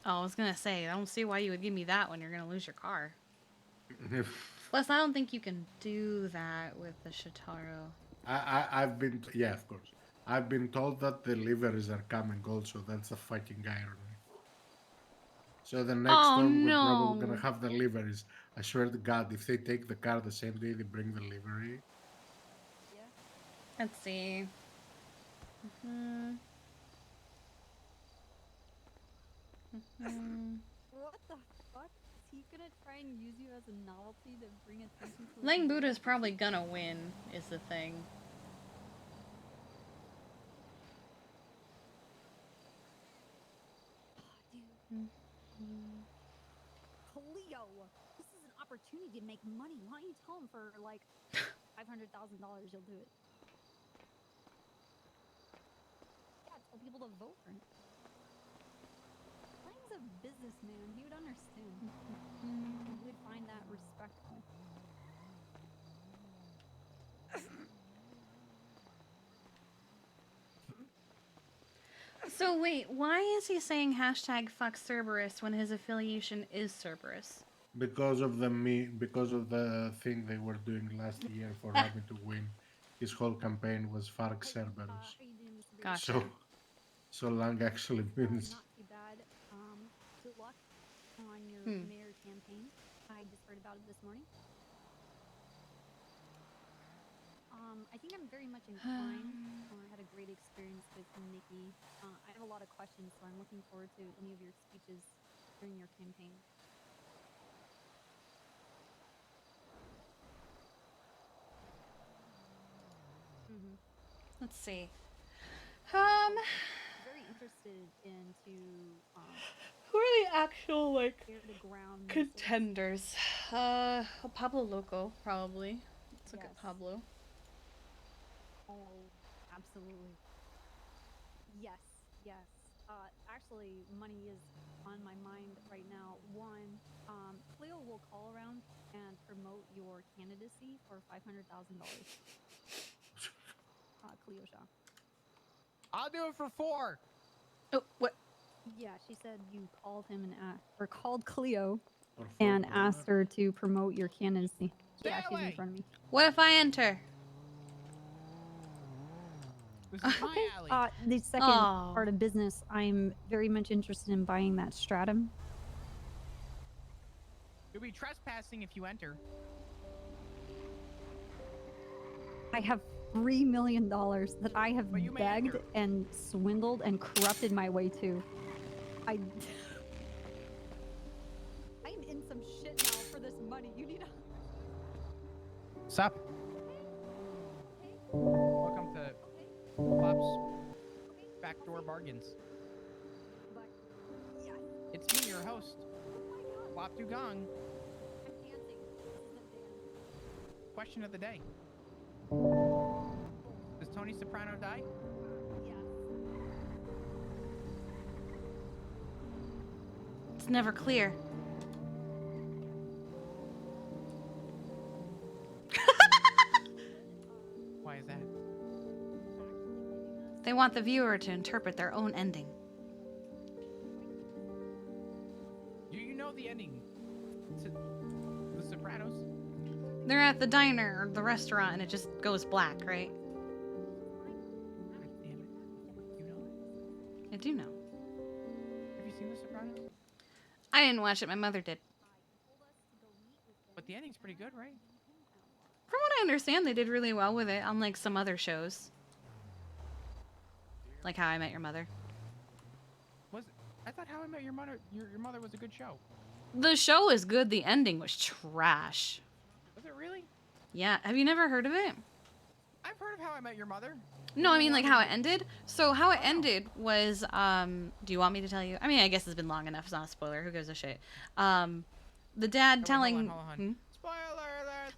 Oh, I was gonna say, I don't see why you would give me that when you're gonna lose your car. Plus, I don't think you can do that with the Shitaro. I've been, yeah, of course. I've been told that the liveries are coming also. That's a fucking irony. So the next one, we're probably gonna have the liveries. I swear to God, if they take the car the same day they bring the livery. Let's see. What the fuck? Is he gonna try and use you as a novelty to bring attention to Lang Buddha's probably gonna win, is the thing. Cleo, this is an opportunity to make money. Why don't you tell him for like $500,000 you'll do it? people to vote for him. Lang's a businessman. He would understand. He would find that respectful. So wait, why is he saying hashtag fuck Cerberus when his affiliation is Cerberus? Because of the thing they were doing last year for having to win. His whole campaign was Farc Cerberus. Gotcha. So Lang actually means. Not too bad. Good luck on your mayor campaign. I just heard about it this morning. I think I'm very much inclined. I had a great experience with Nikki. I have a lot of questions, so I'm looking forward to any of your speeches during your campaign. Let's see. Very interested into Who are the actual like air to ground contenders? Pablo Loco probably. Let's look at Pablo. Oh, absolutely. Yes. Actually, money is on my mind right now. One, Cleo will call around and promote your candidacy for $500,000. Cleo Shaw. I'll do it for 4. Oh, what? Yeah, she said you called him and called Cleo and asked her to promote your candidacy. Yeah, she's in front of me. What if I enter? This is my alley. The second part of business, I'm very much interested in buying that stratum. You'll be trespassing if you enter. I have $3 million that I have begged and swindled and corrupted my way to. I'm in some shit now for this money. You need to. Sup? Welcome to Flop's Backdoor Bargains. It's me, your host, Flop Dugong. Question of the day. Does Tony Soprano die? It's never clear. Why is that? They want the viewer to interpret their own ending. You know the ending to The Sopranos? They're at the diner or the restaurant and it just goes black, right? Damn it. You know it. I do know. Have you seen The Sopranos? I didn't watch it, my mother did. But the ending's pretty good, right? From what I understand, they did really well with it, unlike some other shows. Like How I Met Your Mother. Was it? I thought How I Met Your Mother your mother was a good show. The show is good, the ending was trash. Was it really? Yeah, have you never heard of it? I've heard of How I Met Your Mother. No, I mean like how it ended. So how it ended was, do you want me to tell you? I mean, I guess it's been long enough. It's not a spoiler. Who gives a shit? The dad telling... Hold on.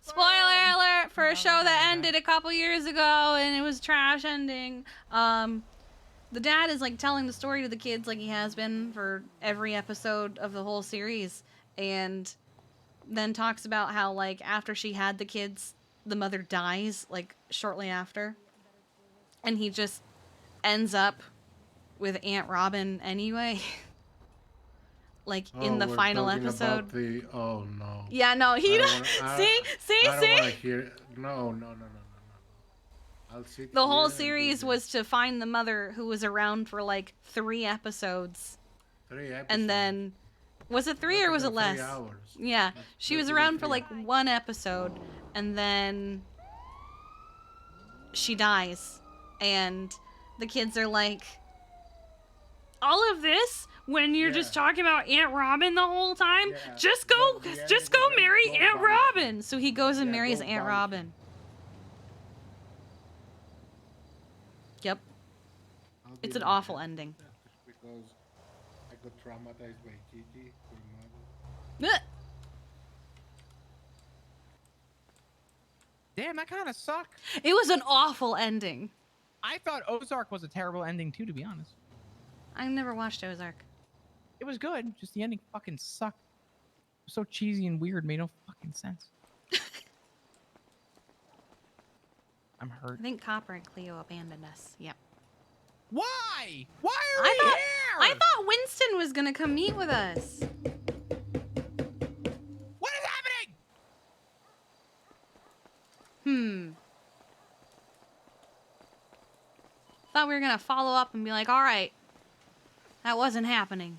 Spoiler alert for a show that ended a couple years ago and it was trash ending. The dad is like telling the story to the kids like he has been for every episode of the whole series, and then talks about how like after she had the kids, the mother dies like shortly after, and he just ends up with Aunt Robin anyway. Like in the final episode. Oh no. Yeah, no, he don't. See. I don't want to hear. No. I'll see. The whole series was to find the mother who was around for like 3 episodes. 3 episodes. And then, was it 3 or was it less? 3 hours. Yeah, she was around for like 1 episode, and then she dies, and the kids are like, all of this when you're just talking about Aunt Robin the whole time? Just go marry Aunt Robin. So he goes and marries Aunt Robin. Yep. It's an awful ending. Because I got traumatized by Kiki, her mother. Damn, that kind of sucked. It was an awful ending. I thought Ozark was a terrible ending too, to be honest. I never watched Ozark. It was good, just the ending fucking sucked. It was so cheesy and weird, made no fucking sense. I'm hurt. I think Copper and Cleo abandoned us. Yep. Why? Why are we here? I thought Winston was gonna come meet with us. What is happening? Thought we were gonna follow up and be like, all right, that wasn't happening.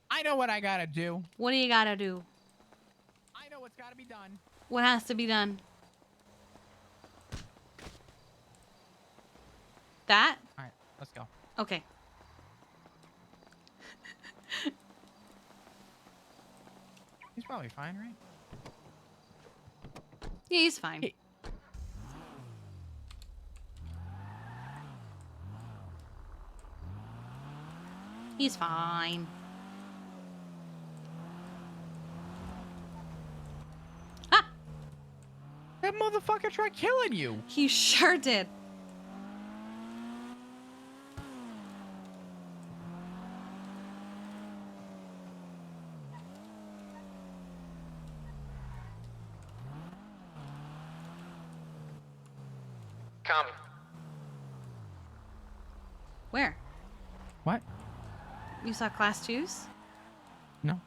I know what I gotta do. What do you gotta do? I know what's gotta be done. What has to be done? That? All right, let's go. Okay. He's probably fine, right? Yeah, he's fine. He's fine. Ah! That motherfucker tried killing you. He sure did. Come. Where? What? You saw class 2s? No.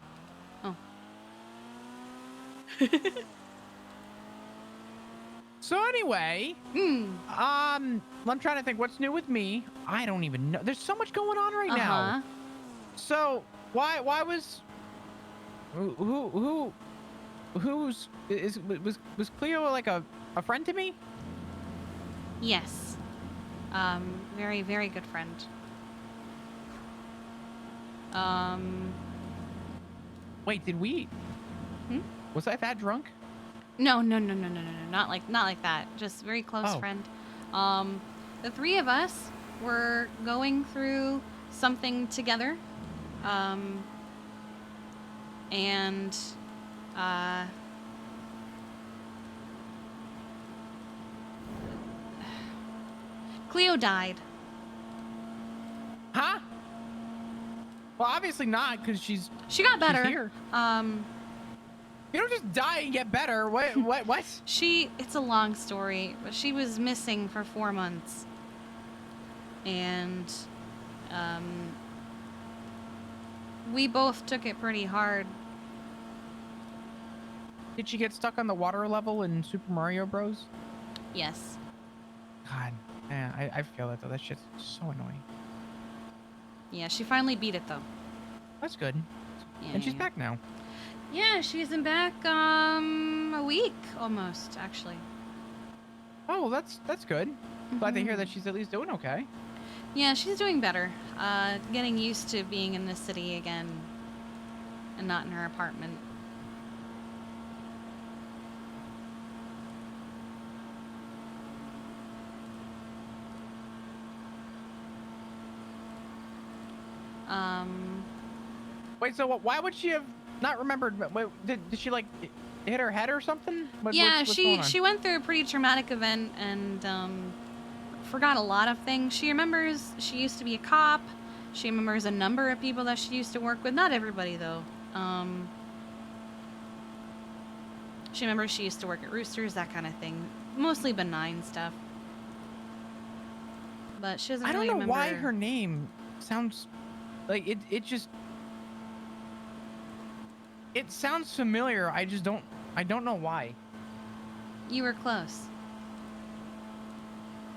Oh. So anyway, I'm trying to think what's new with me. I don't even know. There's so much going on right now. So why was was Cleo like a friend to me? Yes. Very, very good friend. Wait, did we? Was I that drunk? No. Not like that. Just very close friend. The three of us were going through something together. And Cleo died. Huh? Well, obviously not, because she got better. Here. You don't just die and get better. What? It's a long story, but she was missing for 4 months. And we both took it pretty hard. Did she get stuck on the water level in Super Mario Bros? Yes. God, man, I feel that though. That shit's so annoying. Yeah, she finally beat it though. That's good. Yeah, And she's back now. Yeah, she's been back a week almost, actually. Oh, well, that's good. Glad to hear that she's at least doing okay. Yeah, she's doing better. Getting used to being in the city again and not in her apartment. Wait, so why would she have not remembered? Wait, did she like hit her head or something? Yeah, what's going on? she went through a pretty traumatic event and forgot a lot of things. She remembers she used to be a cop. She remembers a number of people that she used to work with. Not everybody though. She remembers she used to work at Roosters, that kind of thing. Mostly benign stuff. But she doesn't I don't really know remember. why her name sounds like it just. It sounds familiar. I don't know why. You were close.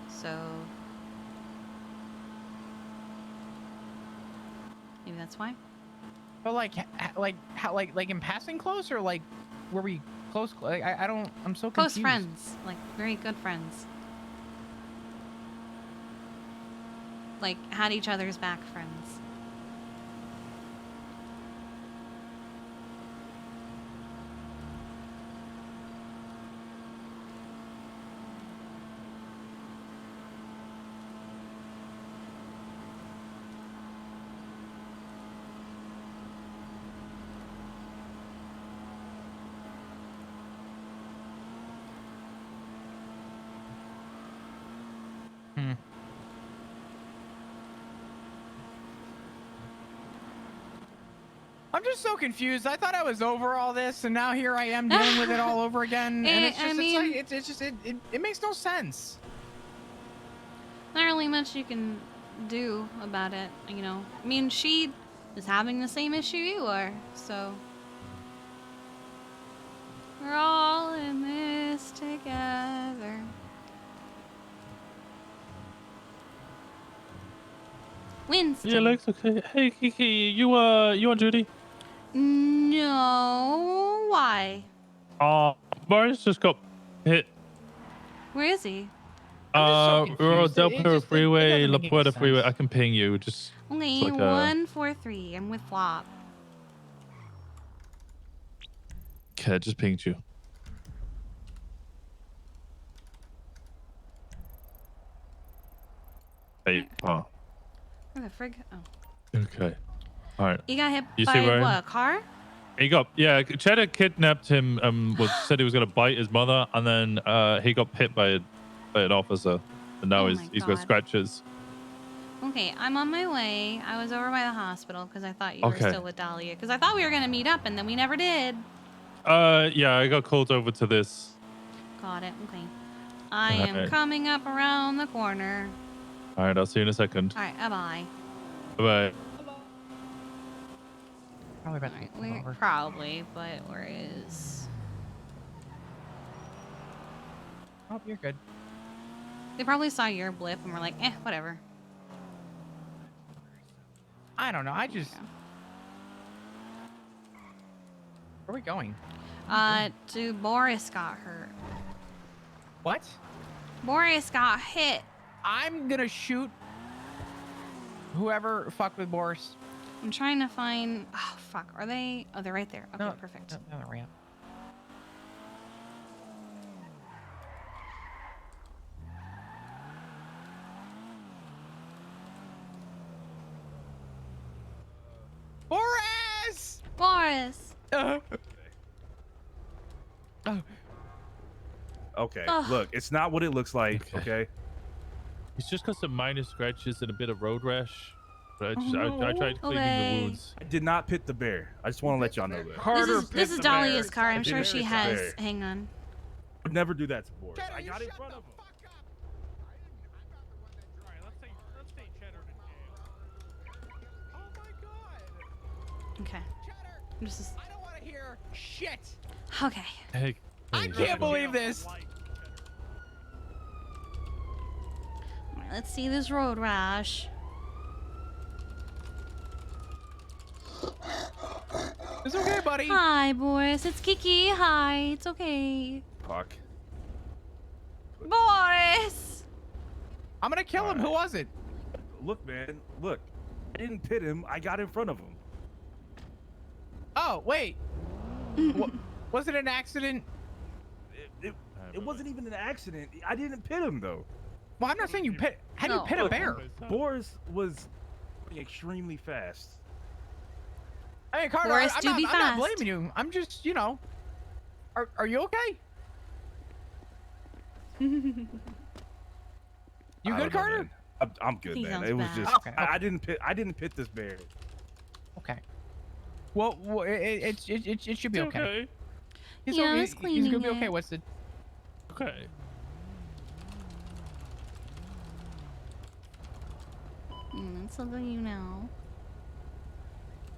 So maybe that's why. But like in passing close, or like were we close? Like, I don't. I'm so confused. Close friends, like very good friends. Like had each other's back friends. I'm just so confused. I thought I was over all this, and now here I am dealing with it all over again. And it's just, it makes no sense. Not really much you can do about it, you know. I mean, she is having the same issue you are, so we're all in this together. Winston. Yeah, Lex, okay. Hey, Kiki, you on duty? No, why? Boris just got hit. Where is he? We're on Del Perro Freeway, La Puerta Freeway. I can ping you. Just Okay, it's like 143. I'm with Flop. Okay, just pinged you. Hey, Where the frig? Oh. Okay. All right. He got hit You see by where what? A car? he got? Yeah, Cheddar kidnapped him. Said he was gonna bite his mother, and then he got hit by an officer, and now he's got scratches. Okay, I'm on my way. I was over by the hospital because I thought you were still with Dahlia. Because I thought we were gonna meet up, and then we never did. Yeah, I got called over to this. Got it. Okay. I am coming up around the corner. All right, I'll see you in a second. All right. Bye. Bye. Probably about Probably, but where is? Oh, you're good. They probably saw your blip and were like, whatever. I don't know. I just. Where are we going? Boris got hurt. What? Boris got hit. I'm gonna shoot whoever fucked with Boris. I'm trying to find. Oh fuck! Are they? Oh, they're right there. Okay, perfect. No, ramp. Boris! Boris! Okay, Ugh. look, it's not what it looks like, okay? He's just got some minor scratches and a bit of road rash. But I tried cleaning the wounds. I did not pit the bear. I just want to let y'all know that. This is Dahlia's car. I'm sure she has. Hang on. I'd never do that to Boris. I got in front of him. Okay. I don't want to hear shit. Okay. Hey. I can't believe this. All right, let's see this road rash. It's okay, buddy. Hi, Boris. It's Kiki. Hi. It's okay. Fuck. Boris! I'm gonna kill him. Who was it? Look, man. Look. I didn't pit him. I got in front of him. Oh, wait. Was it an accident? It wasn't even an accident. I didn't pit him, though. Well, I'm not saying you pit. How do you pit a bear? Boris was extremely fast. Hey, Carter, Boris, I'm not blaming you. I'm just, you know. Are you okay? You good, Carter? I'm good, He man. sounds It was bad. just Okay. I didn't pit this bear. Okay. Well, it should be okay. He's Yeah, I okay. was He's cleaning gonna be it. okay. What's the? Okay. That's something you know.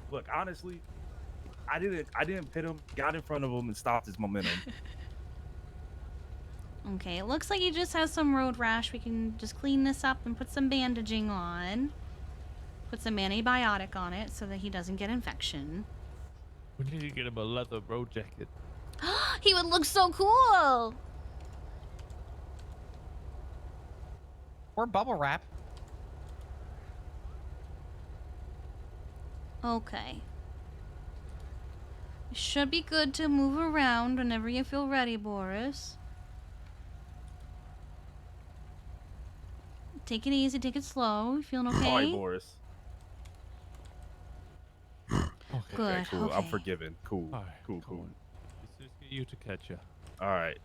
Look, honestly, I didn't pit him. Got in front of him and stopped his momentum. Okay, it looks like he just has some road rash. We can just clean this up and put some bandaging on. Put some antibiotic on it so that he doesn't get infection. We need to get him a leather road jacket. He would look so cool! Or bubble wrap. Okay. You should be good to move around whenever you feel ready, Boris. Take it easy, take it slow. You feeling okay? All right, Boris. Good. Okay, cool. Okay. I'm forgiven. Cool. All right, Cool. Let's just get you to catch you. All right.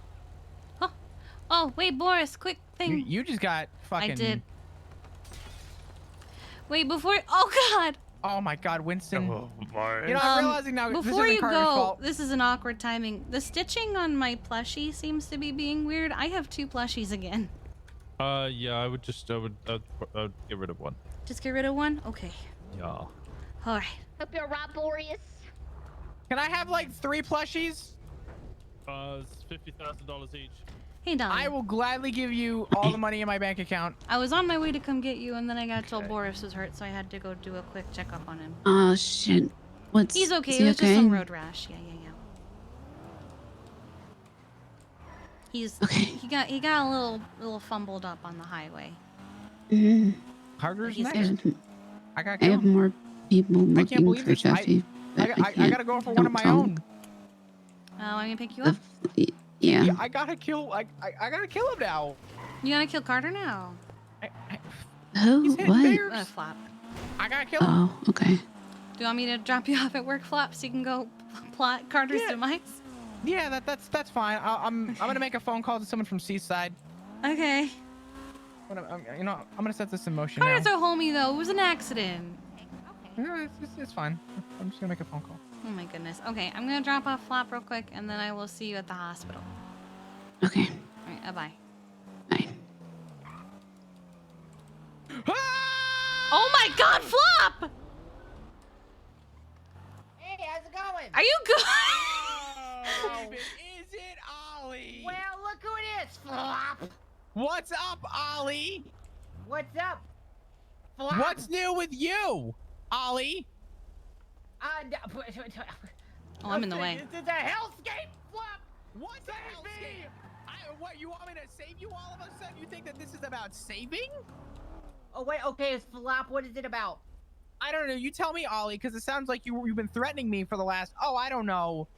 Oh, wait, Boris, quick thing. You just got fucking. I did. Wait, before. Oh, God! Oh my God, Winston. Oh my. You know, I'm realizing now this Before isn't you Carter's go, fault. this is an awkward timing. The stitching on my plushie seems to be being weird. I have 2 plushies again. Yeah, I would get rid of one. Just get rid of one? Okay. Yeah. All right. Hope you're Boreas. Can I have like 3 plushies? It's $50,000 each. Hey, darling. I will gladly give you all the money in my bank account. I was on my way to come get you, and then I got told Boris was hurt, so I had to go do a quick checkup on him. Oh shit. He's okay. Is It he was just some road rash. Yeah. He got a little fumbled up on the highway. Carter's He's next. good. I got I have more people I can't looking believe for this. Jeffy. I gotta go for one of my own. I'm gonna pick you up. Yeah. I gotta kill. I gotta kill him now. You gotta kill Carter now. Who? What? Flop. I gotta kill him. Oh, okay. Do you want me to drop you off at work, Flop, so you can go plot Carter's demise? Yeah, that's fine. I'm gonna make a phone call to someone from Seaside. Okay. I'm gonna set this in motion Carter's now. a homie, though. It was an accident. No, it's fine. I'm just gonna make a phone call. Oh my goodness. Okay, I'm gonna drop off Flop real quick, and then I will see you at the hospital. Okay. All right. Bye. Oh my God, Flop! Hey, how's it going? Are you good? Oh, is it Ollie? Well, look who it is, Flop. What's up, Ollie? What's up, Flop? What's new with you, Ollie? Oh, I'm in the way. This is a hellscape, Flop. What's a hellscape? What, you want me to save you all of a sudden? You think that this is about saving? Oh, wait, okay, Flop, what is it about? I don't know. You tell me, Ollie, because it sounds like you've been threatening me for the last, I don't know,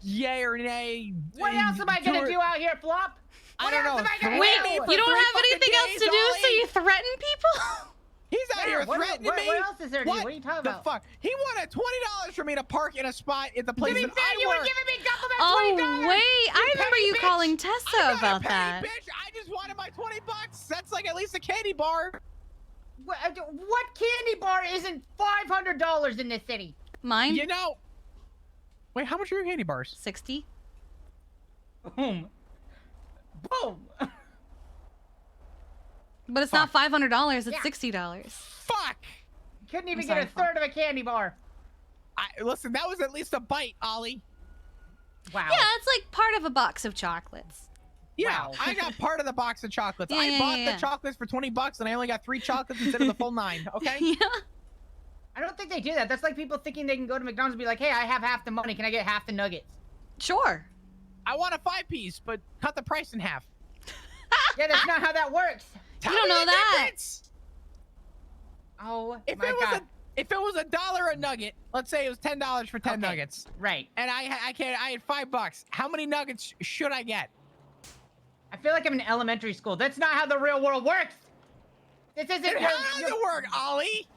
yay or nay. What else am I gonna do out here, Flop? I don't know. Wait, you don't have anything else to do, so you threaten people? He's out here threatening me. What else is there to do? What are you talking about? The fuck? He wanted $20 for me to park in a spot at the place To be that fair, I you were work. giving me complimentary Oh, $20. wait. I remember you calling Tessa about Petty that. bitch. I just wanted my $20. That's like at least a candy bar. What candy bar isn't $500 in this city? Mine? You know. Wait, how much are your candy bars? 60. Boom. Boom. But it's not $500. It's Yeah. $60. Fuck. Couldn't even I'm get sorry, a third of a candy bar. Listen, that was at least a bite, Ollie. Wow. Yeah, it's like part of a box of chocolates. Yeah, I got part of the box of chocolates. Yeah, I yeah, bought yeah. the chocolates for $20 and I only got 3 chocolates instead of the full 9, okay? Yeah. I don't think they do that. That's like people thinking they can go to McDonald's and be like, hey, I have half the money. Can I get half the nuggets? Sure. I want a 5-piece, but cut the price in half. Yeah, that's not how that works. You don't know that. Oh, If my it was God. if it was $1 a nugget, let's say it was $10 for 10 nuggets. Right. And I had $5. How many nuggets should I get? I feel like I'm in elementary school. That's not how the real world works. This isn't Then how does it work, Ollie?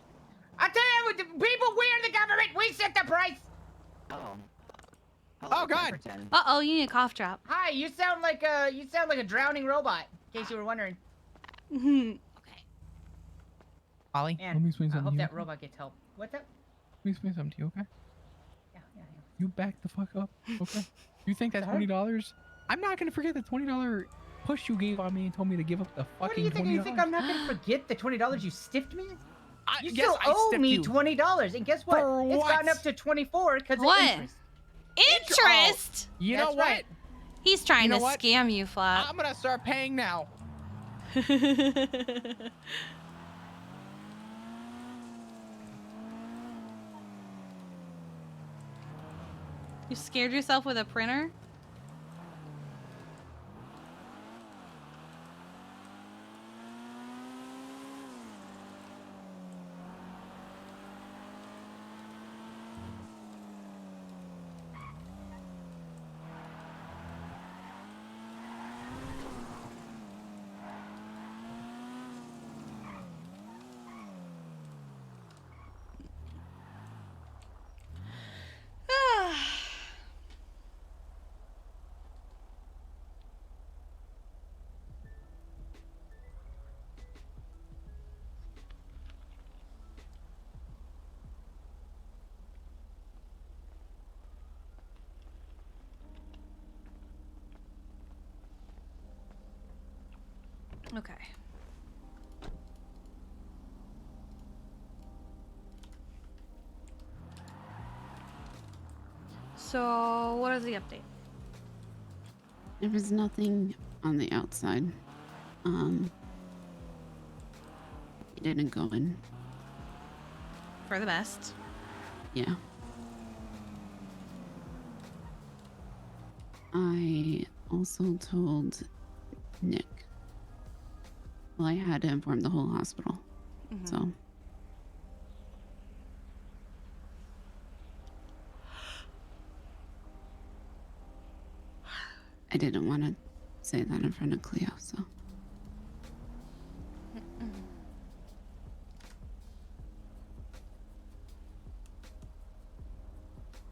I tell you, with the people, we're the government. We set the price. Oh God. Uh-oh, you need a cough drop. Hi, you sound like a drowning robot. In case you were wondering. Ollie, Man, let me explain I something hope to you. that robot gets help. What's up? Let me explain something to you, okay? Yeah. You back the fuck up, okay? You think that $20? I'm not gonna forget the $20 push you gave on me and told me to give up the fucking $20. What do you think? You think I'm not gonna forget the $20 you stiffed me? You yes, still I owe stiffed me you. $20, and guess what? For It's what? gotten up to 24 because of What? interest. Interest? You know That's what? right. He's trying You know to what? scam you, Flop. I'm gonna start paying now. You scared yourself with a printer? Okay. So, what is the update? There was nothing on the outside. He didn't go in. For the best. Yeah. I also told Nick. Well, I had to inform the whole hospital. So. I didn't want to say that in front of Cleo, so.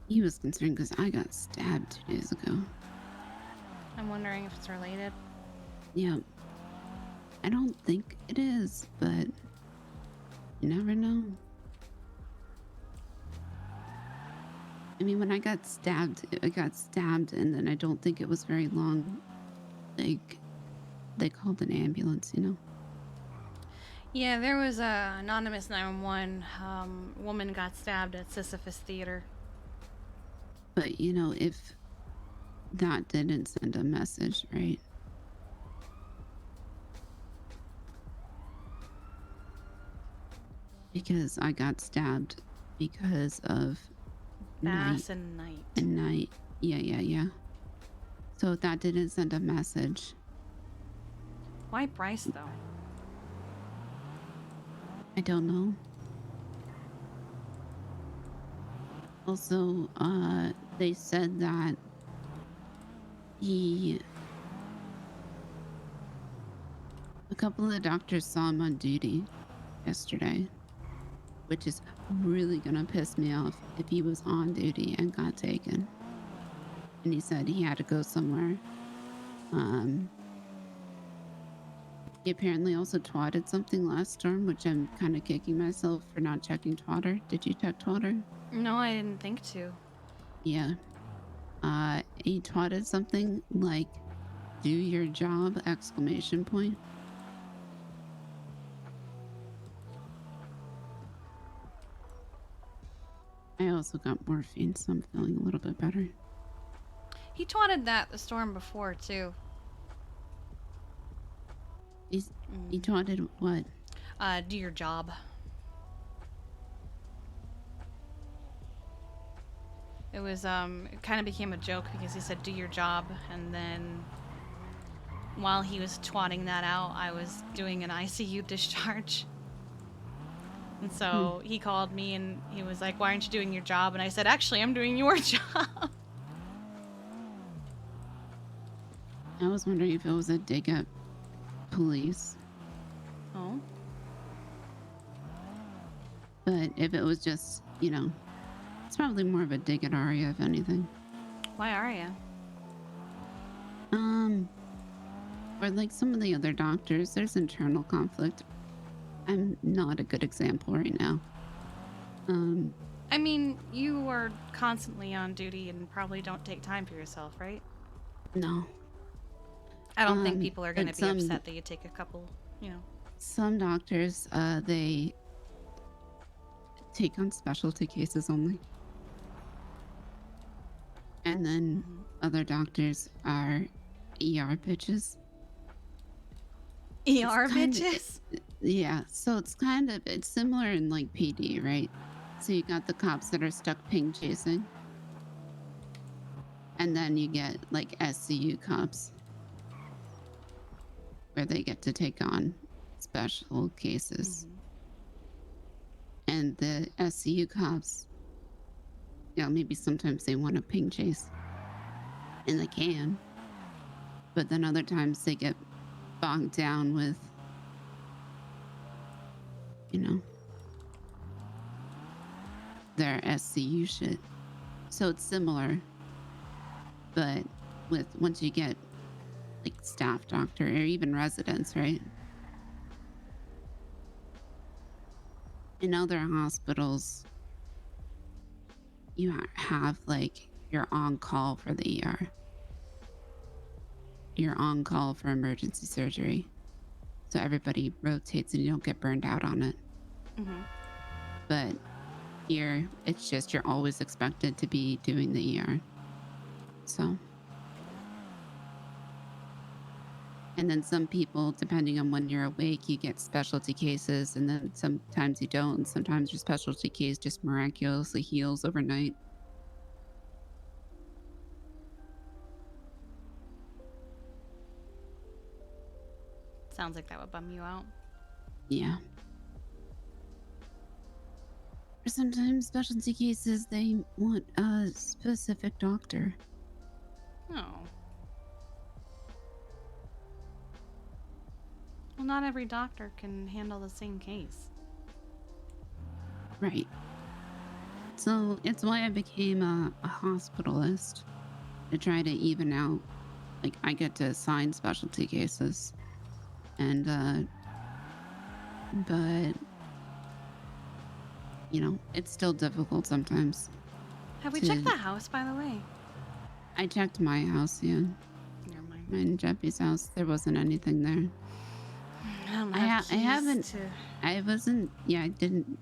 He was concerned because I got stabbed 2 days ago. I'm wondering if it's related. Yeah. I don't think it is, but you never know. I mean, when I got stabbed, and then I don't think it was very long. Like, they called an ambulance, you know? Yeah, there was a anonymous 911 woman got stabbed at Sisyphus Theater. But, you know, if that didn't send a message, right? Because I got stabbed because of Bass and night. And night. Yeah. So if that didn't send a message. Why Bryce, though? I don't know. Also, they said that a couple of the doctors saw him on duty yesterday, which is really gonna piss me off if he was on duty and got taken. And he said he had to go somewhere. He apparently also twatted something last storm, which I'm kind of kicking myself for not checking twatter. Did you check twatter? No, I didn't think to. Yeah. He twatted something like, "Do your job!" exclamation point. I also got morphine, so I'm feeling a little bit better. He twatted that the storm before, too. He twatted what? Do your job. It was, it kind of became a joke because he said, do your job, and then while he was twatting that out, I was doing an ICU discharge. And so he called me and he was like, why aren't you doing your job? And I said, actually, I'm doing your job. I was wondering if it was a dig at police. Oh. But if it was just, you know, it's probably more of a dig at Arya, if anything. Why Arya? Or like some of the other doctors, there's internal conflict. I'm not a good example right now. I mean, you are constantly on duty and probably don't take time for yourself, right? No. I don't think people are going to be upset that you take a couple, you know. Some doctors, they take on specialty cases only. And then other doctors are ER bitches. ER bitches? Yeah, so it's similar in like PD, right? So you got the cops that are stuck ping chasing. And then you get like SCU cops where they get to take on special cases. And the SCU cops, you know, maybe sometimes they want to ping chase. And they can. But then other times they get bogged down with, you know, their SCU shit. So it's similar. But once you get like staff doctor or even residents, right? In other hospitals, you have like you're on call for the ER. You're on call for emergency surgery. so everybody rotates and you don't get burned out on it. Mm-hmm. But here, it's just you're always expected to be doing the ER. So. And then some people, depending on when you're awake, you get specialty cases, and then sometimes you don't. And sometimes your specialty case just miraculously heals overnight. Sounds like that would bum you out. Yeah. Or sometimes specialty cases, they want a specific doctor. Oh. Well, not every doctor can handle the same case. Right. So it's why I became a hospitalist, to try to even out. Like, I get to assign specialty cases. And, but, you know, it's still difficult sometimes. Have we checked the house, by the way? I checked my house, yeah. Never mind. Mine and Jeffy's house, there wasn't anything there. I don't have keys I haven't. to... I wasn't. Yeah, I didn't.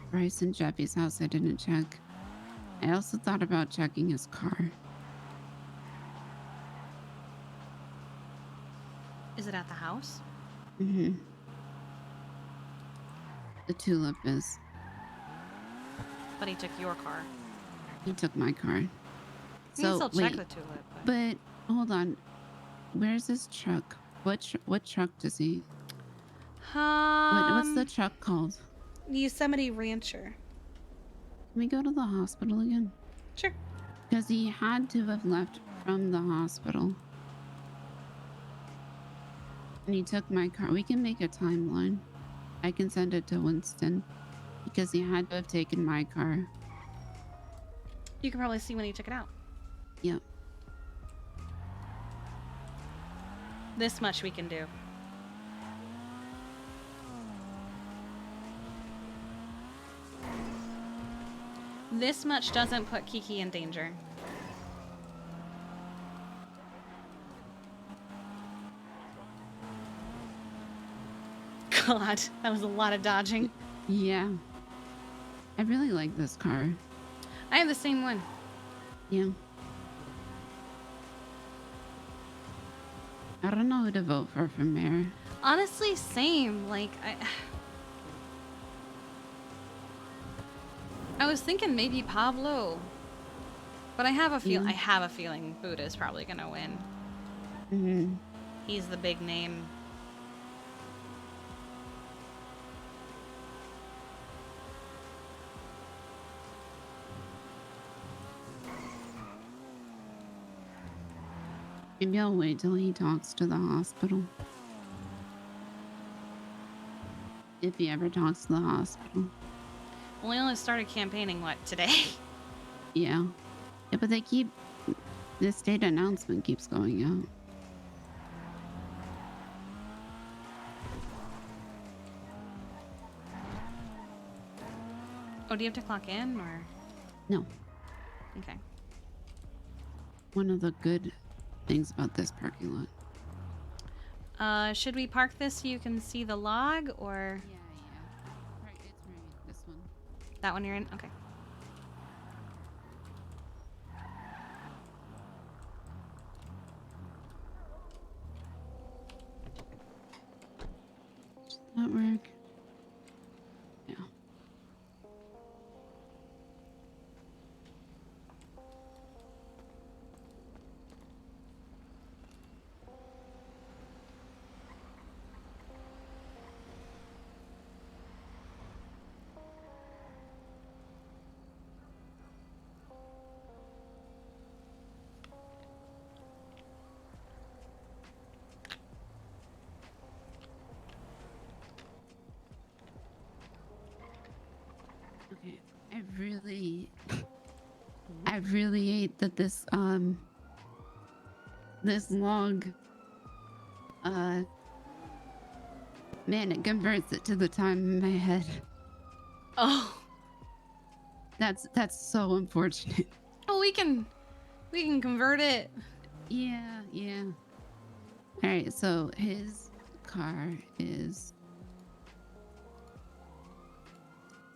Bryce and Jeffy's house, I didn't check. I also thought about checking his car. Is it at the house? Mm-hmm. The Tulip is. But he took your car. He took my car. You So can still check wait, the Tulip. but hold on. Where's his truck? What truck does he? What's the truck called? Yosemite Rancher. Can we go to the hospital again? Sure. Because he had to have left from the hospital. And he took my car. We can make a timeline. I can send it to Winston. Because he had to have taken my car. You can probably see when he took it out. Yep. This much we can do. This much doesn't put Kiki in danger. God, that was a lot of dodging. Yeah. I really like this car. I have the same one. Yeah. I don't know who to vote for mayor. Honestly, same. Like, I was thinking maybe Pablo, but I have a feeling Buddha's probably gonna win. Mm-hmm. He's the big name. Maybe I'll wait till he talks to the hospital. If he ever talks to the hospital. Well, we only started campaigning, what, today? Yeah. Yeah, but they keep... The state announcement keeps going out. Oh, do you have to clock in, or? No. Okay. One of the good things about this parking lot. Should we park this so you can see the log, or? Yeah. Right, it's right. This one. That one you're in? Okay. Does that work? Yeah. Okay, I really hate that this log, man, it converts it to the time in my head. Oh. That's so unfortunate. Oh, we can convert it. Yeah. All right, so his car is...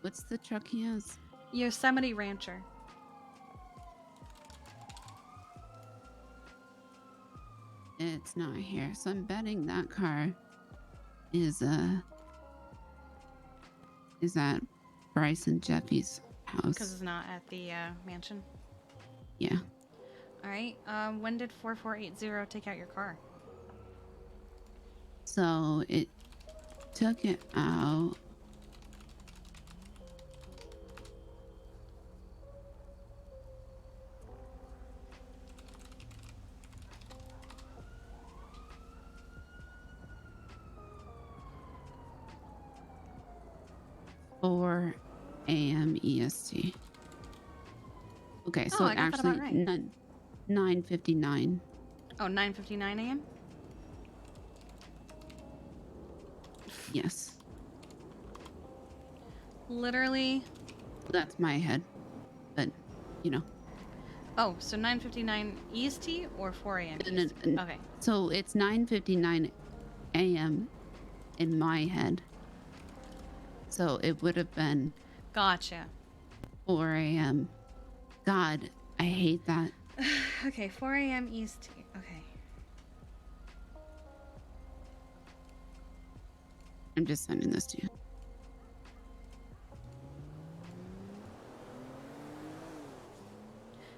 What's the truck he has? Yosemite Rancher. It's not here, so I'm betting that car is at Bryce and Jeffy's house. Because it's not at the mansion. Yeah. All right. When did 4480 take out your car? So it took it out. (4 a.m. EST). Okay, so I got that about actually right. 9:59. Oh, 9:59 a.m. Yes. Literally. That's my head, but you know. Oh, so 9:59 EST or 4 a.m. EST? Okay. So it's 9:59 a.m. in my head. So it would have been Gotcha. 4 a.m. God, I hate that. Okay, 4 a.m. EST. Okay. I'm just sending this to you.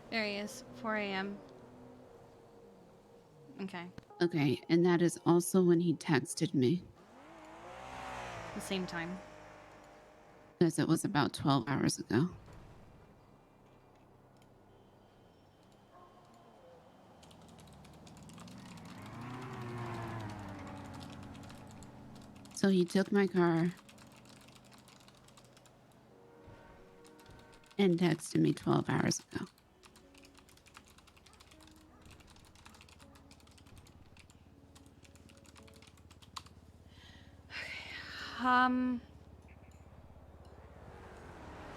There he is. 4 a.m. Okay. Okay, and that is also when he texted me, The same time. because it was about 12 hours ago. So he took my car and texted me 12 hours ago.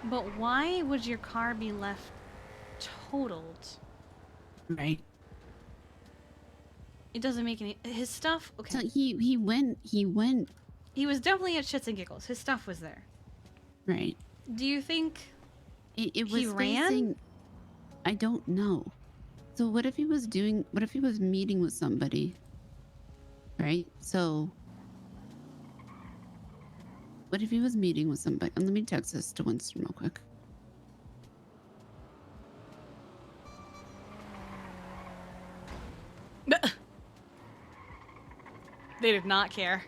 But why would your car be left totaled? Right. It doesn't make any... His stuff... Okay. So he went... He was definitely at Shits and Giggles. His stuff was there. Right. Do you think it was he ran? facing... I don't know. So what if he was doing... What if he was meeting with somebody? Right? So... What if he was meeting with somebody? And let me text this to Winston real quick. They did not care.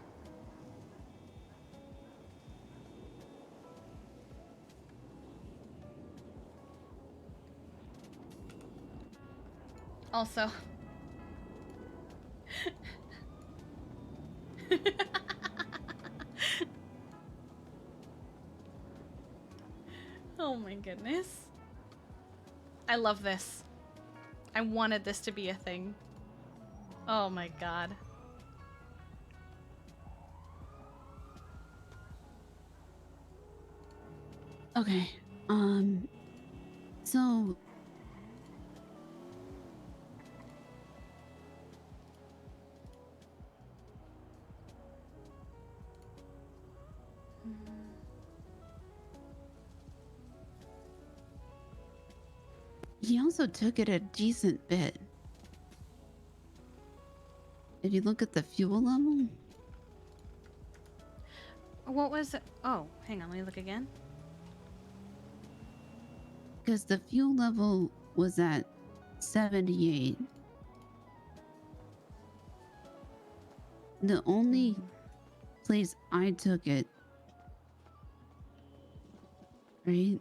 Also... Oh my goodness. I love this. I wanted this to be a thing. Oh my god. Okay. So... He also took it a decent bit. If you look at the fuel level... What was it? Oh, hang on, let me look again. Because the fuel level was at 78. The only place I took it, right?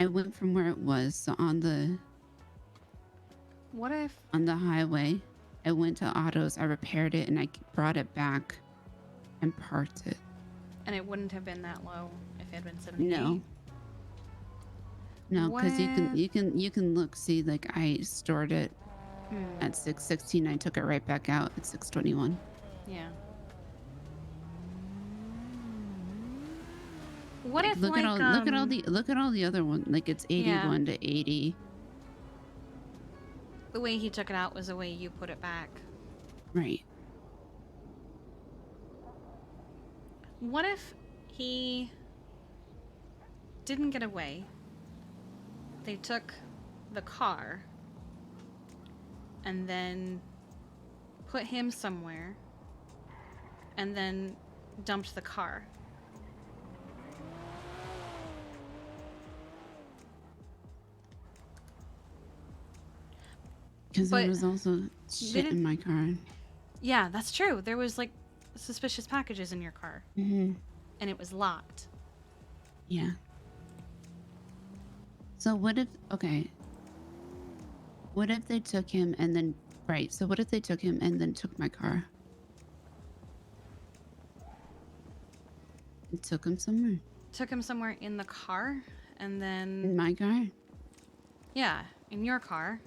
I went from where it was, so on the highway, I went to autos, I repaired it, and I brought it back and parked it. And it wouldn't have been that low if it had been 78. No, because you can look, see, like I stored it at 616. I took it right back out at 621. Yeah. What if look like at all the other ones. Like it's 81 to 80. The way he took it out was the way you put it back. Right. What if he didn't get away? They took the car and then put him somewhere and then dumped the car. Because there was also shit in my car. Yeah, that's true. There was like suspicious packages in your car. Mm-hmm. And it was locked. Yeah. So what if, what if they took him and then, right, so what if they took him and then took my car? And took him somewhere? Took him somewhere in the car and then... In my car? Yeah, in your car.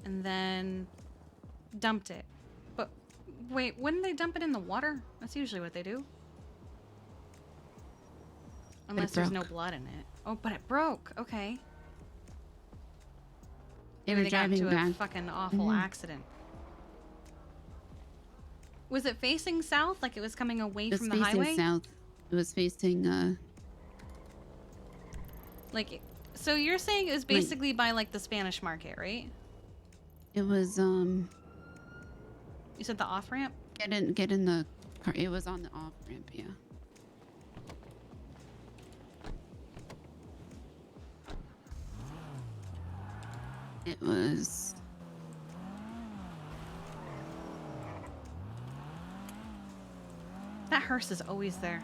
And then dumped it. But wait, wouldn't they dump it in the water? That's usually what they do. Unless there's no blood in it. Oh, but it broke. Okay. They Maybe were they got driving into back. a fucking awful accident. Was it facing south? Like it was coming away from the highway? It was facing south. It was facing, Like, so you're saying it was basically by like the Spanish market, right? it was, You said the off ramp? get in the car. It was on the off ramp, yeah. It was... That hearse is always there.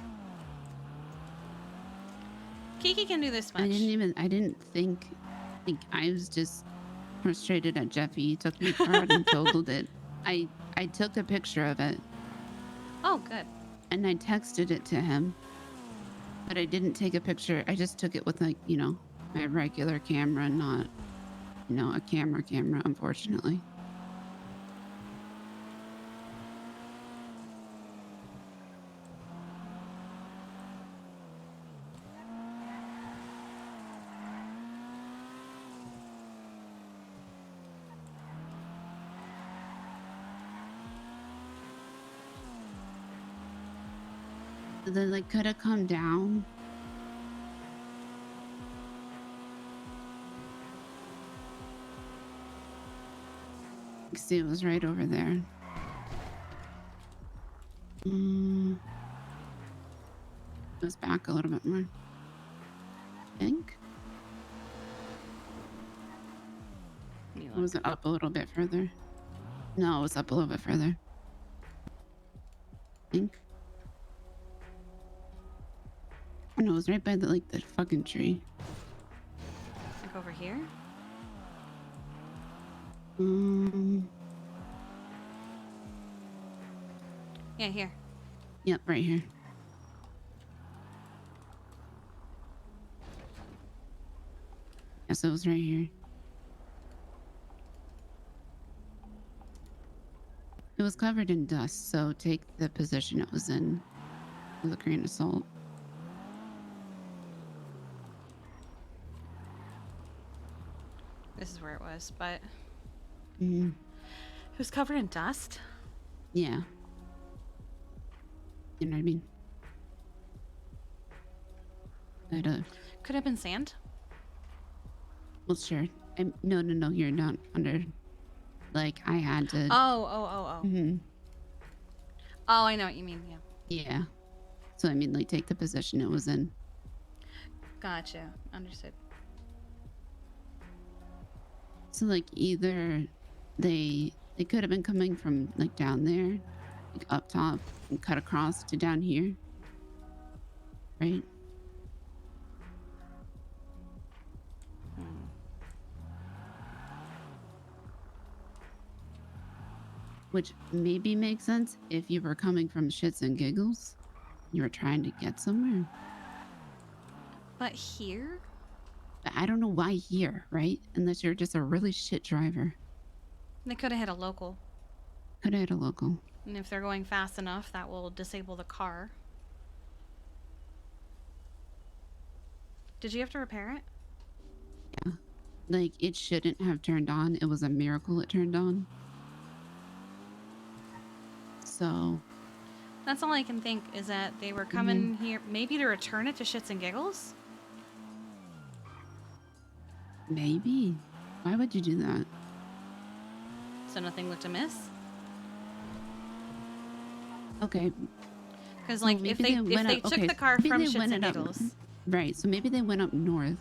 Kiki can do this much. I didn't think, I was just frustrated at Jeffy. He took my card and totaled it. I took a picture of it. Oh, good. And I texted it to him. But I didn't take a picture. I just took it with like, you know, my regular camera, not, you know, a camera, unfortunately. They like could have come down. See, it was right over there. It was back a little bit more. I think. Or was it up a little bit further? No, it was up a little bit further. I think. Oh, no, it was right by the fucking tree. Like over here? Yeah, here. Yep, right here. Yes, it was right here. It was covered in dust, so take the position it was in with a grain of salt. This is where it was, but Mm-hmm. it was covered in dust. Yeah. You know what I mean? Could have been sand. Well, sure. No, you're not under. Like, I had to. Oh. Mm-hmm. Oh, I know what you mean. Yeah. Yeah. So, I mean, like, take the position it was in. Gotcha. Understood. So, like, either they could have been coming from, like, down there, like, up top, and cut across to down here. Right? Which maybe makes sense if you were coming from shits and giggles. You were trying to get somewhere. But here? But I don't know why here, right? Unless you're just a really shit driver. They could have hit a local. Could have hit a local. And if they're going fast enough, that will disable the car. Did you have to repair it? Yeah. Like, it shouldn't have turned on. It was a miracle it turned on. So... That's all I can think, is that they were coming here maybe to return it to shits and giggles? Maybe. Why would you do that? So nothing looked amiss? Okay. Because, So like, maybe if they went up- took okay, the car maybe from they shits went and it up- giggles... Right, so maybe they went up north.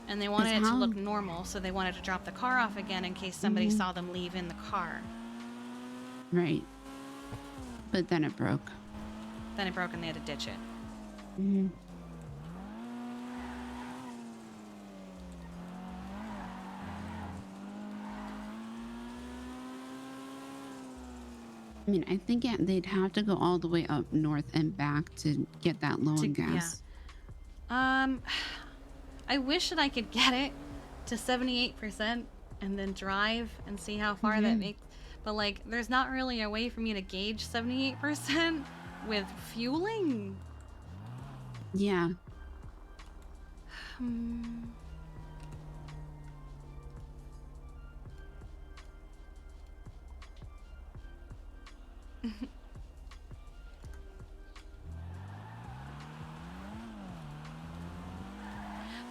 And they wanted it to how- look normal, so they wanted to drop the car off again in case somebody Mhm. saw them leave in the car. Right. But then it broke. Then it broke and they had to ditch it. Mm-hmm. I mean, I think they'd have to go all the way up north and back to get that low in gas. Yeah. I wish that I could get it to 78% and then drive and see how far that makes. But, like, there's not really a way for me to gauge 78% with fueling. Yeah.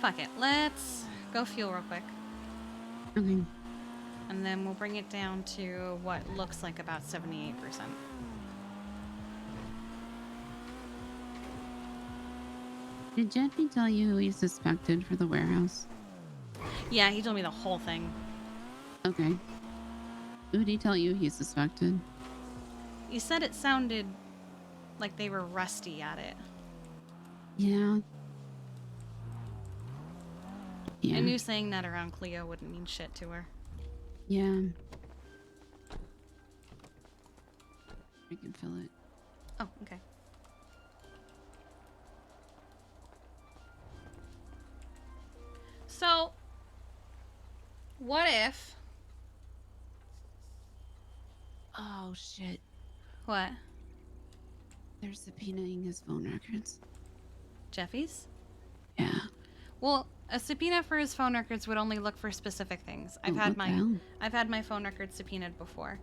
Fuck it. Let's go fuel real quick. Okay. And then we'll bring it down to what looks like about 78%. Did Jeffy tell you who he suspected for the warehouse? Yeah, he told me the whole thing. Okay. Who did he tell you he suspected? He said it sounded like they were rusty at it. Yeah. Yeah. I knew saying that around Cleo wouldn't mean shit to her. Yeah. I can feel it. Oh, okay. So, what if... Oh, shit. What? They're subpoenaing his phone records. Jeffy's? Yeah. Well, a subpoena for his phone records would only look for specific things. I've what the hell? had my phone records subpoenaed before.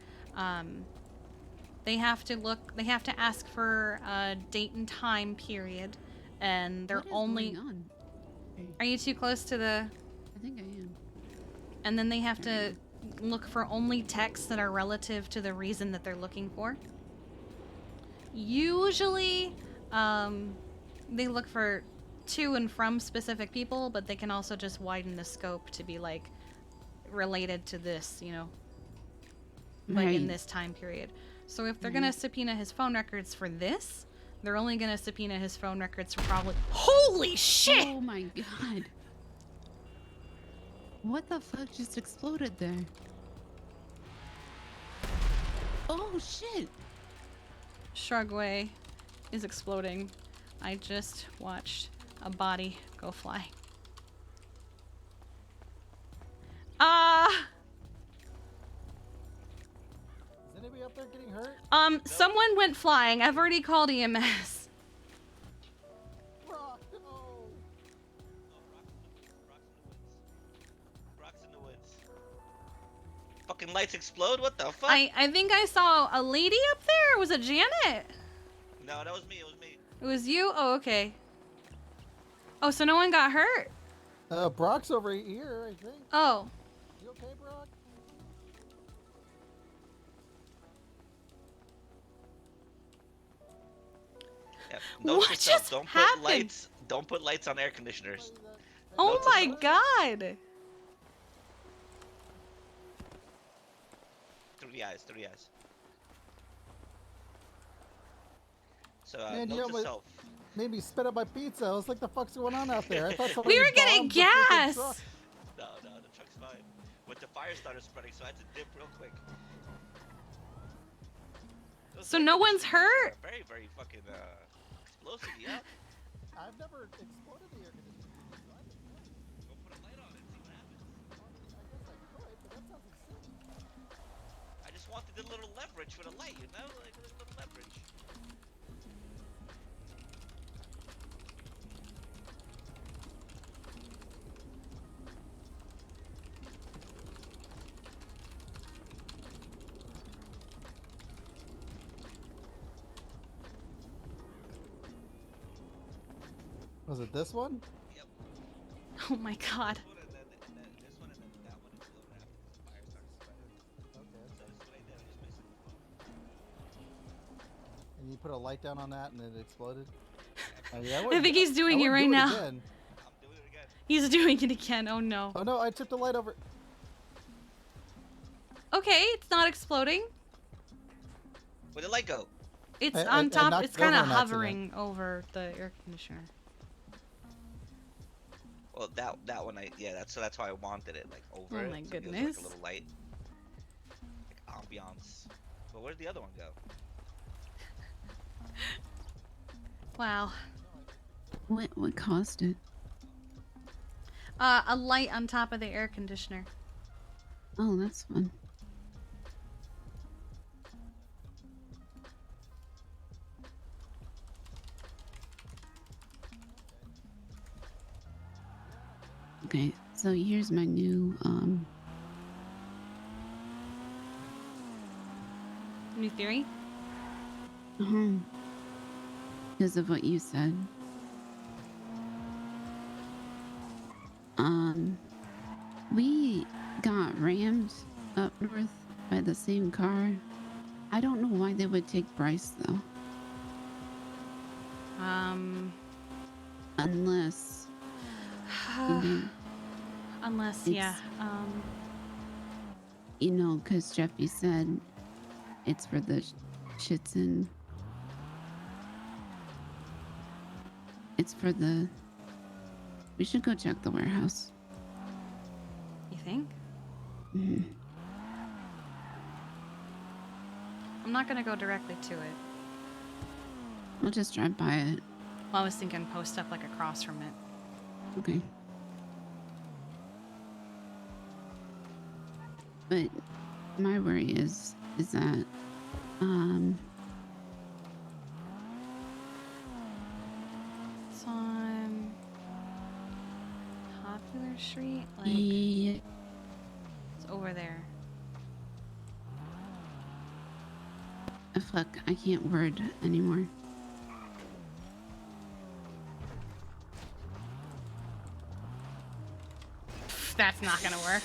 They have to ask for a date and time period, and they're What is only. going on? Are you too close to the? I think I am. And then they have to look for only texts that are relative to the reason that they're looking for. Usually, they look for to and from specific people, but they can also just widen the scope to be like related to this, you know, like in Right. this time period. So if they're gonna subpoena his phone records for this, they're only gonna subpoena his phone records for probably. Holy shit! Oh my god. What the fuck just exploded there? Oh shit! Shrugway is exploding. I just watched a body go fly. Is anybody up there getting hurt? Someone went flying. I've already called EMS. Brock, no. Rocks in the woods. Fucking lights explode? What the fuck? I think I saw a lady up there. Was it Janet? No, that was me. It was me. It was you? Oh, okay. Oh, so no one got hurt? Brock's over here, I think. Oh. You okay, Brock? Yeah, note What to self, just don't happened? put lights. Don't put lights on air conditioners. Oh Note to my self. god. Through the eyes. Through the eyes. So Man, you note to almost self. made me spit up my pizza. I was like, the fuck's going on out there? I thought We somebody were getting bombed the freaking gas. truck. No, the truck's fine. But the fire started spreading, so I had to dip real quick. So no one's hurt? Very, very fucking explosive, yeah. I've never exploded the air conditioner. So I don't know. Go put a light on it, see what happens. I guess I could, but that sounds insane. I just wanted a little leverage for the light, you know? Like a little leverage. Was it this one? Oh my god. And you put a light down on that and it exploded? I mean, I think he's doing it right now. Again. He's doing it again. Oh no. Oh no, I tipped a light over. Okay, it's not exploding. Where'd the light go? It's I on top. knocked It's it over kind of on hovering accident. over the air conditioner. Well, that one that's why I wanted it like over Oh it. my So it gives, goodness. like a little light, like ambiance. But where'd the other one go? Wow. What caused it? A light on top of the air conditioner. Oh, that's fun. Okay, so here's my new New theory? Because of what you said. We got rammed up north by the same car. I don't know why they would take Bryce though. Unless Unless, it's- yeah. You know, because Jeffy said it's for the shits and it's for the. We should go check the warehouse. You think? Mhm. I'm not gonna go directly to it. We'll just drive by it. Well, I was thinking post up like across from it. Okay. But my worry is that It's on Popular Street. Like yeah. it's over there. Fuck, I can't word anymore. That's not gonna work.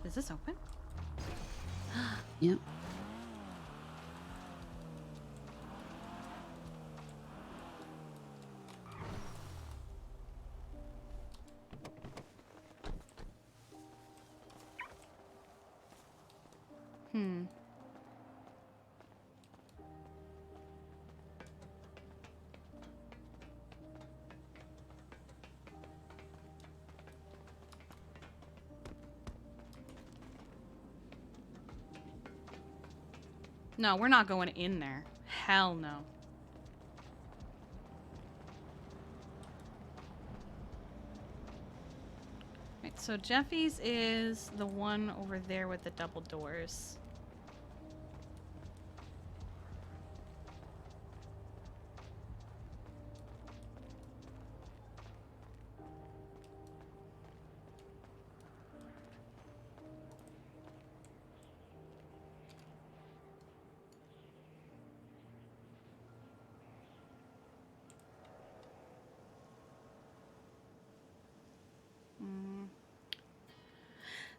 Is this open? Yep. Hmm. No, we're not going in there. Hell no. Right, so Jeffy's is the one over there with the double doors.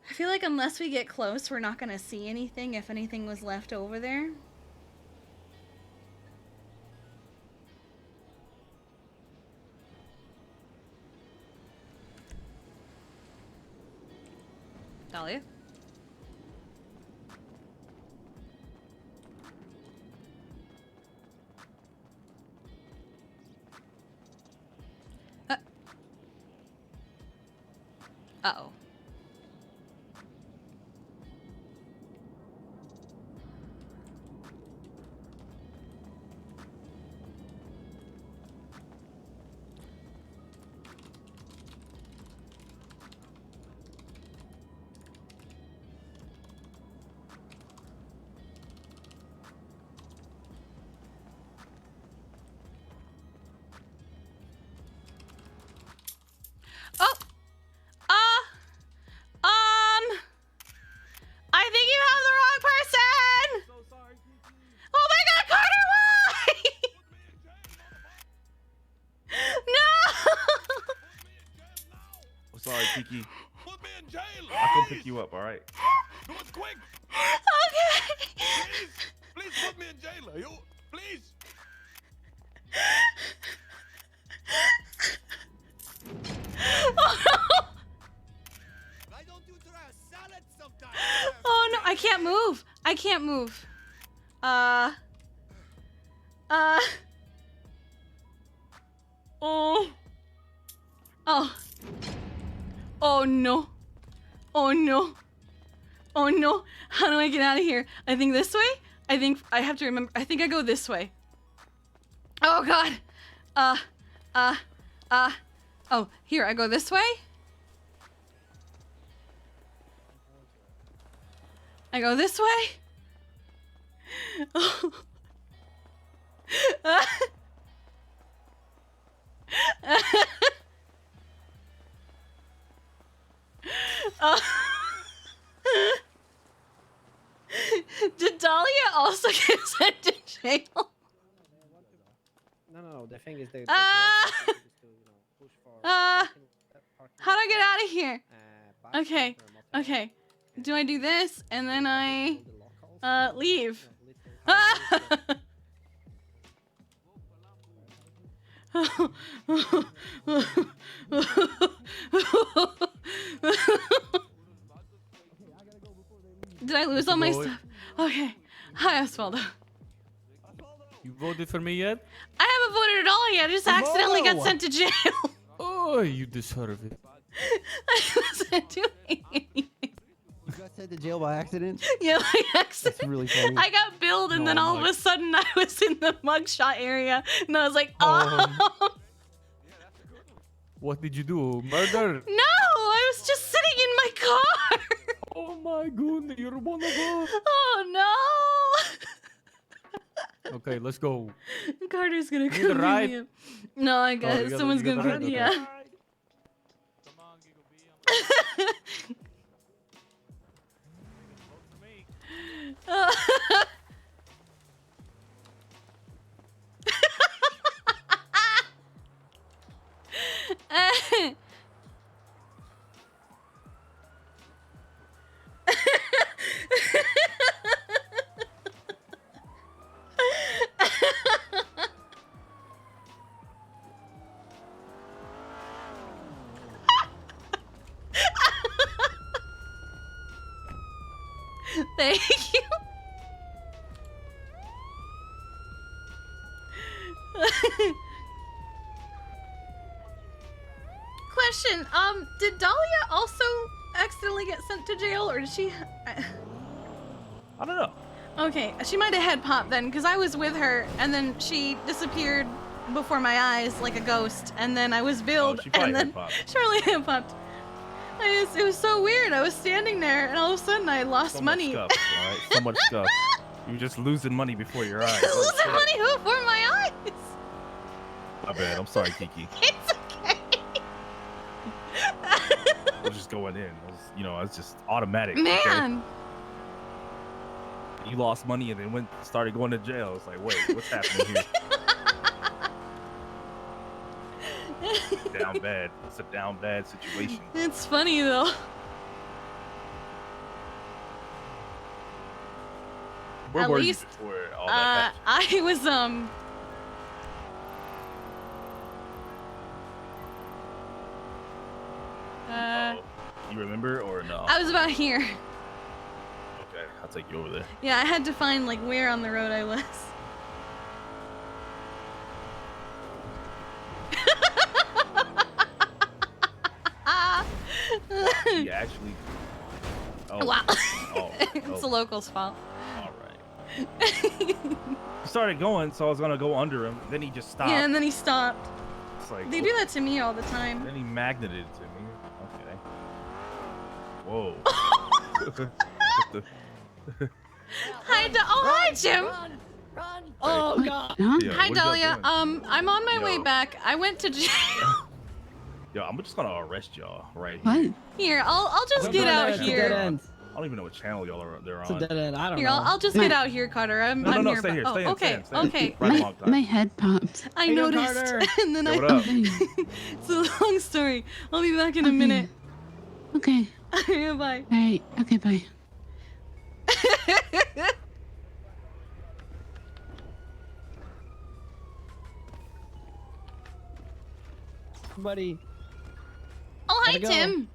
I feel like unless we get close, we're not gonna see anything if anything was left over there. Dahlia? Uh-oh. Oh! Ah! sorry, Kiki. Put me in jail. I'll come pick you up. All right. Do it quick. Okay. Please put me in jail. You, please. Oh no, I can't move. I can't move. Oh. Oh. Oh no. Oh no. Oh no. How do I get out of here? I think this way? I think I have to remember. I think I go this way. Oh god. Oh, here, I go this way? I go this way? Oh. Oh. Did Dahlia also get sent to jail? No. The thing is that. How do I get out of here? Okay. Okay. Do I do this and then I leave? Did I lose all my stuff? Okay. Hi, Osvaldo. You voted for me yet? I haven't voted at all yet. I just accidentally got sent to jail. Oh, you deserve it. I wasn't doing anything. You got sent to jail by accident? Yeah, by accident. That's really funny. I got billed and then all of a sudden I was in the mugshot area and I was like, oh. What did you do? Murder? No, I was just sitting in my car. Oh my goodness, you're one of us. Oh no. Okay, let's go. Carter's gonna Need a come pick ride? me up. No, I guess someone's gonna ride? pick me Okay. up. Thank you. Question, did Dahlia also accidentally get sent to jail, or did she? I don't know. Okay, she might have head popped then, because I was with her, and then she disappeared before my eyes like a ghost, and then I was billed, she probably and then head popped. Charlie head popped. It was so weird. I was standing there, and all of a sudden I lost So money. much stuff, all right? So much stuff. You're just losing money before your eyes. Losing money before my eyes. My bad. I'm sorry, Kiki. It's okay. I was just going in. I was just automatic. Man. Okay? You lost money and then started going to jail. It's like, wait, what's happening here? Down bad. It's a down bad situation. It's funny though. Where At were least, you before all that happened? I was You remember or no? I was about here. Okay, I'll take you over there. Yeah, I had to find like where on the road I was. You actually. Oh. Wow. Oh, It's the locals' fault. All right. He started going, so I was gonna go under him. Then he just stopped. Yeah, and then he stopped. It's like, They do that to me all the time. Then he magneted to me. Okay. Whoa. Hi, Jim. Oh god. Yeah, Hi, what are y'all Dahlia. doing? I'm on my way Yo. back. I went to jail. Yo, I'm just gonna arrest y'all right What? here. Here, I'll just We're get going out to dead here. end. I don't even know what channel y'all are. They're It's a on. dead end. I don't Here, know. I'll just get out here, Carter. I'm No, here. stay here. Oh, Stay in, okay, stay in. okay. Right along time. My head popped. I Hey, yo, noticed, Carter. and then Hey, what up? It's a long story. I'll be back in a minute. Okay. Bye. All right. Okay. Bye. Buddy. Oh, hi, Gotta go. Tim.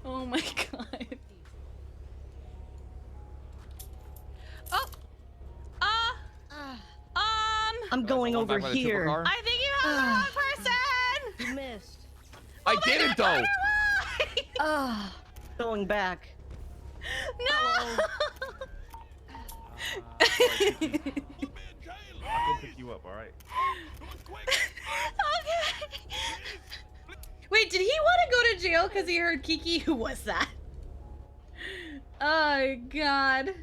Oh my god. Oh. I'm going over back by the here. supercar? I think you have the wrong person. You missed. I didn't though. Ah, going back. No. I'll go pick you up. All right. Okay. Wait, did he want to go to jail because he heard Kiki? Who was that? Oh god.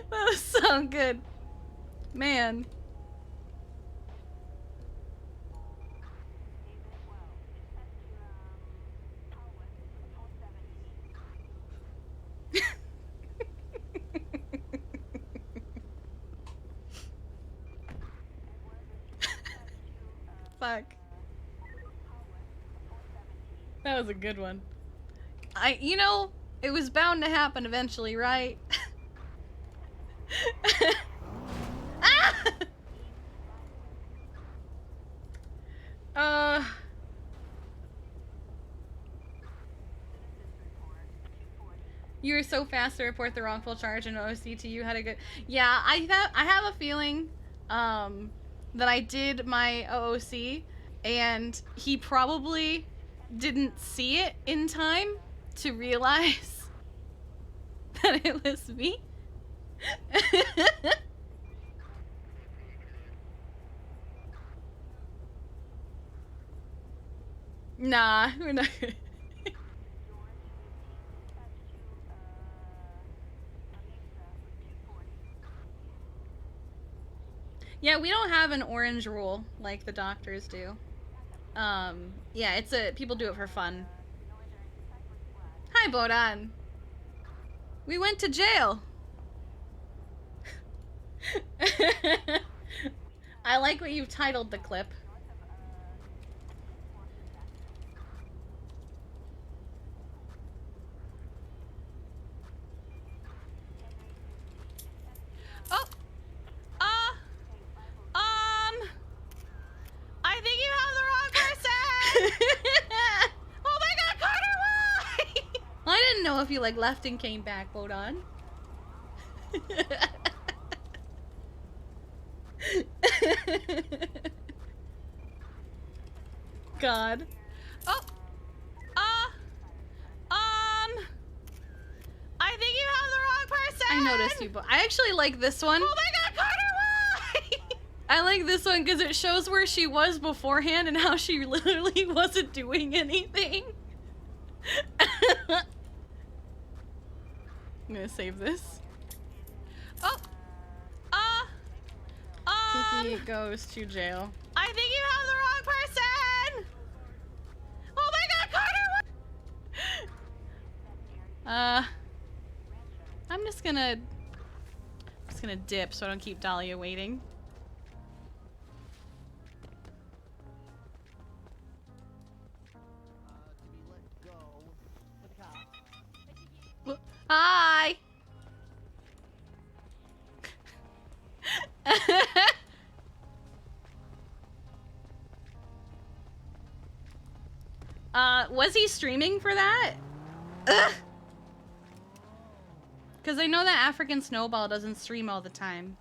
That was so good. Man. Fuck. That was a good one. You know, it was bound to happen eventually, right? Ah! You were so fast to report the wrongful charge and OC to you had a good... Yeah, I have a feeling that I did my OOC and he probably didn't see it in time to realize that it was me. Nah, we're not good. Yeah, we don't have an orange rule like the doctors do. Yeah, people do it for fun. Hi, Bodan. We went to jail. I like what you've titled the clip. Oh! I think you have the wrong person! Oh my god, Carter, why? I didn't know if you like left and came back, hold on. God. Oh! I think you have the wrong person! I noticed you, but I actually like this one. Oh my god, Carter, why? I like this one because it shows where she was beforehand and how she literally wasn't doing anything. I'm gonna save this. Oh! Kiki goes to jail. I think you have the wrong person! Oh my god, Carter! I'm just gonna dip so I don't keep Dahlia waiting. Hi! Was he streaming for that? Ugh! Because I know that African Snowball doesn't stream all the time.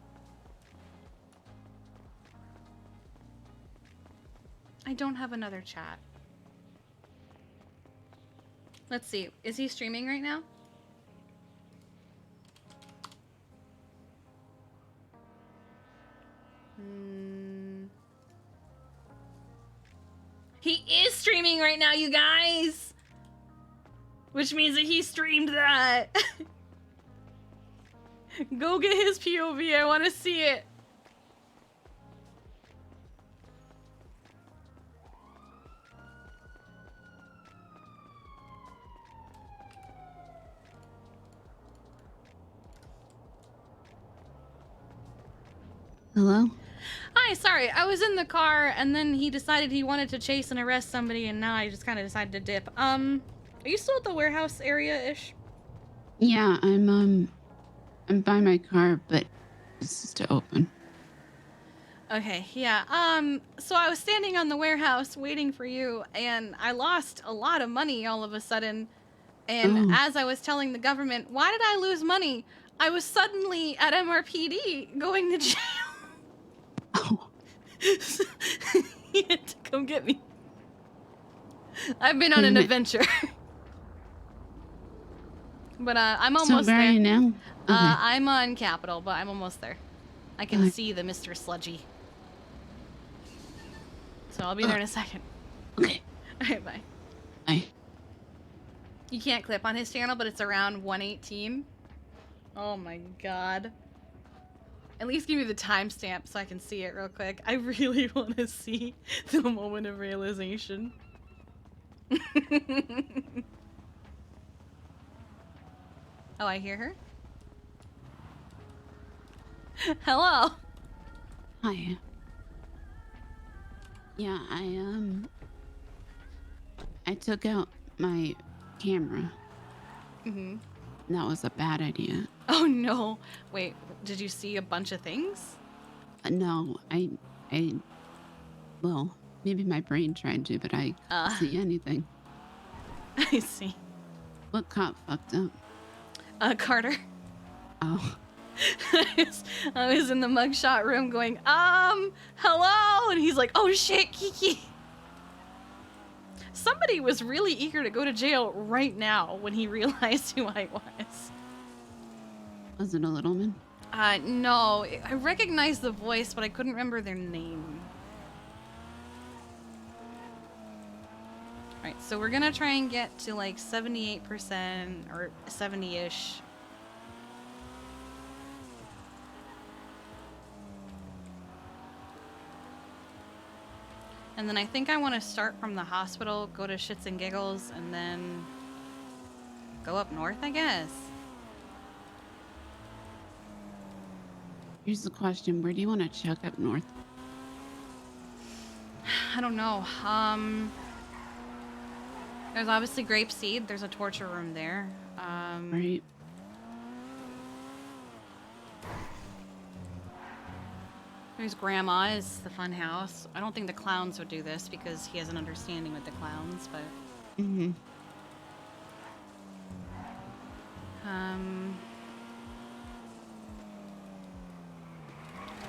I don't have another chat. Let's see. Is he streaming right now? He is streaming right now, you guys! Which means that he streamed that. Go get his POV, I want to see it. Hello? Hi, sorry, I was in the car and then he decided he wanted to chase and arrest somebody and now I just kind of decided to dip. Are you still at the warehouse area-ish? Yeah, I'm by my car, but it's just open. Okay, yeah. So I was standing on the warehouse waiting for you and I lost a lot of money all of a sudden. And as I was telling the government, why did I lose money? I was suddenly at MRPD going to jail. He had to come get me. I've been on an adventure. But I'm almost So where there. are you now? Okay. I'm on Capitol, but I'm almost there. I can see the Mr. Sludgy. So I'll be there in a second. Okay. Alright, bye. Bye. You can't clip on his channel, but it's around 118. Oh my god. At least give me the timestamp so I can see it real quick. I really want to see the moment of realization. Oh, I hear her. Hello. Hi. Yeah, I took out my camera. Mm-hmm. That was a bad idea. Oh no. Wait, did you see a bunch of things? No, well, maybe my brain tried to, but I couldn't see anything. I see. What cop fucked up? Carter. Oh. I was in the mugshot room going, hello? And he's like, oh shit, Kiki. Somebody was really eager to go to jail right now when he realized who I was. Was it a little man? No. I recognized the voice, but I couldn't remember their name. Alright, so we're gonna try and get to like 78% or 70-ish. And then I think I want to start from the hospital, go to Shits and Giggles, and then go up north, I guess. Here's the question. Where do you want to check up north? I don't know. There's obviously Grapeseed. There's a torture room there. Right. There's Grandma's, the fun house. I don't think the clowns would do this because he has an understanding with the clowns, but... Mm-hmm.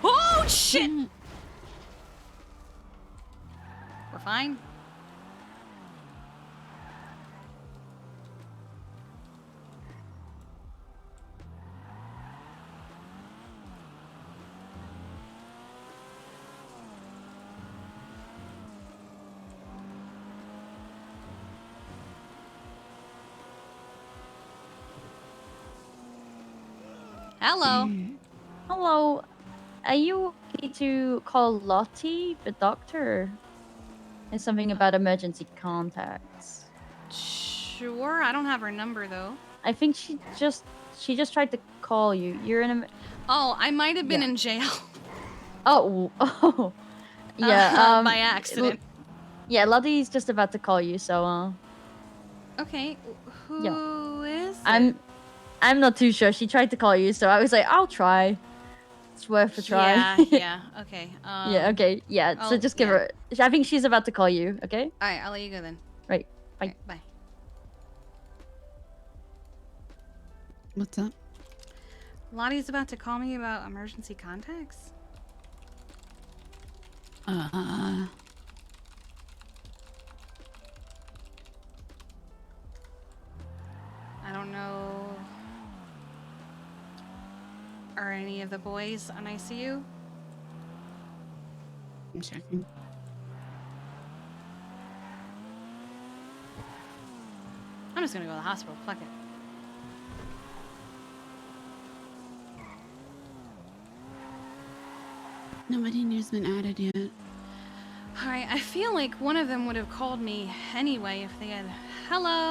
Oh, shit! We're fine? Hello. Hello. Are you okay to call Lottie, the doctor? It's something about emergency contacts. Sure, I don't have her number though. I think she just tried to call you. You're in a... Oh, I might have been in jail. Oh. Yeah, by accident. Yeah, Lottie's just about to call you, so Okay, who is I'm not too sure. She tried to call you, so I was like, I'll try. It's worth a try. Yeah, okay. Yeah, okay. Yeah, so just give her... I think she's about to call you, okay? Alright, I'll let you go then. Right. Bye. Right, bye. What's up? Lottie's about to call me about emergency contacts? I don't know. Are any of the boys on ICU? I'm checking. I'm just gonna go to the hospital. Fuck it. Nobody new's been added yet. Alright, I feel like one of them would have called me anyway if they had... Hello?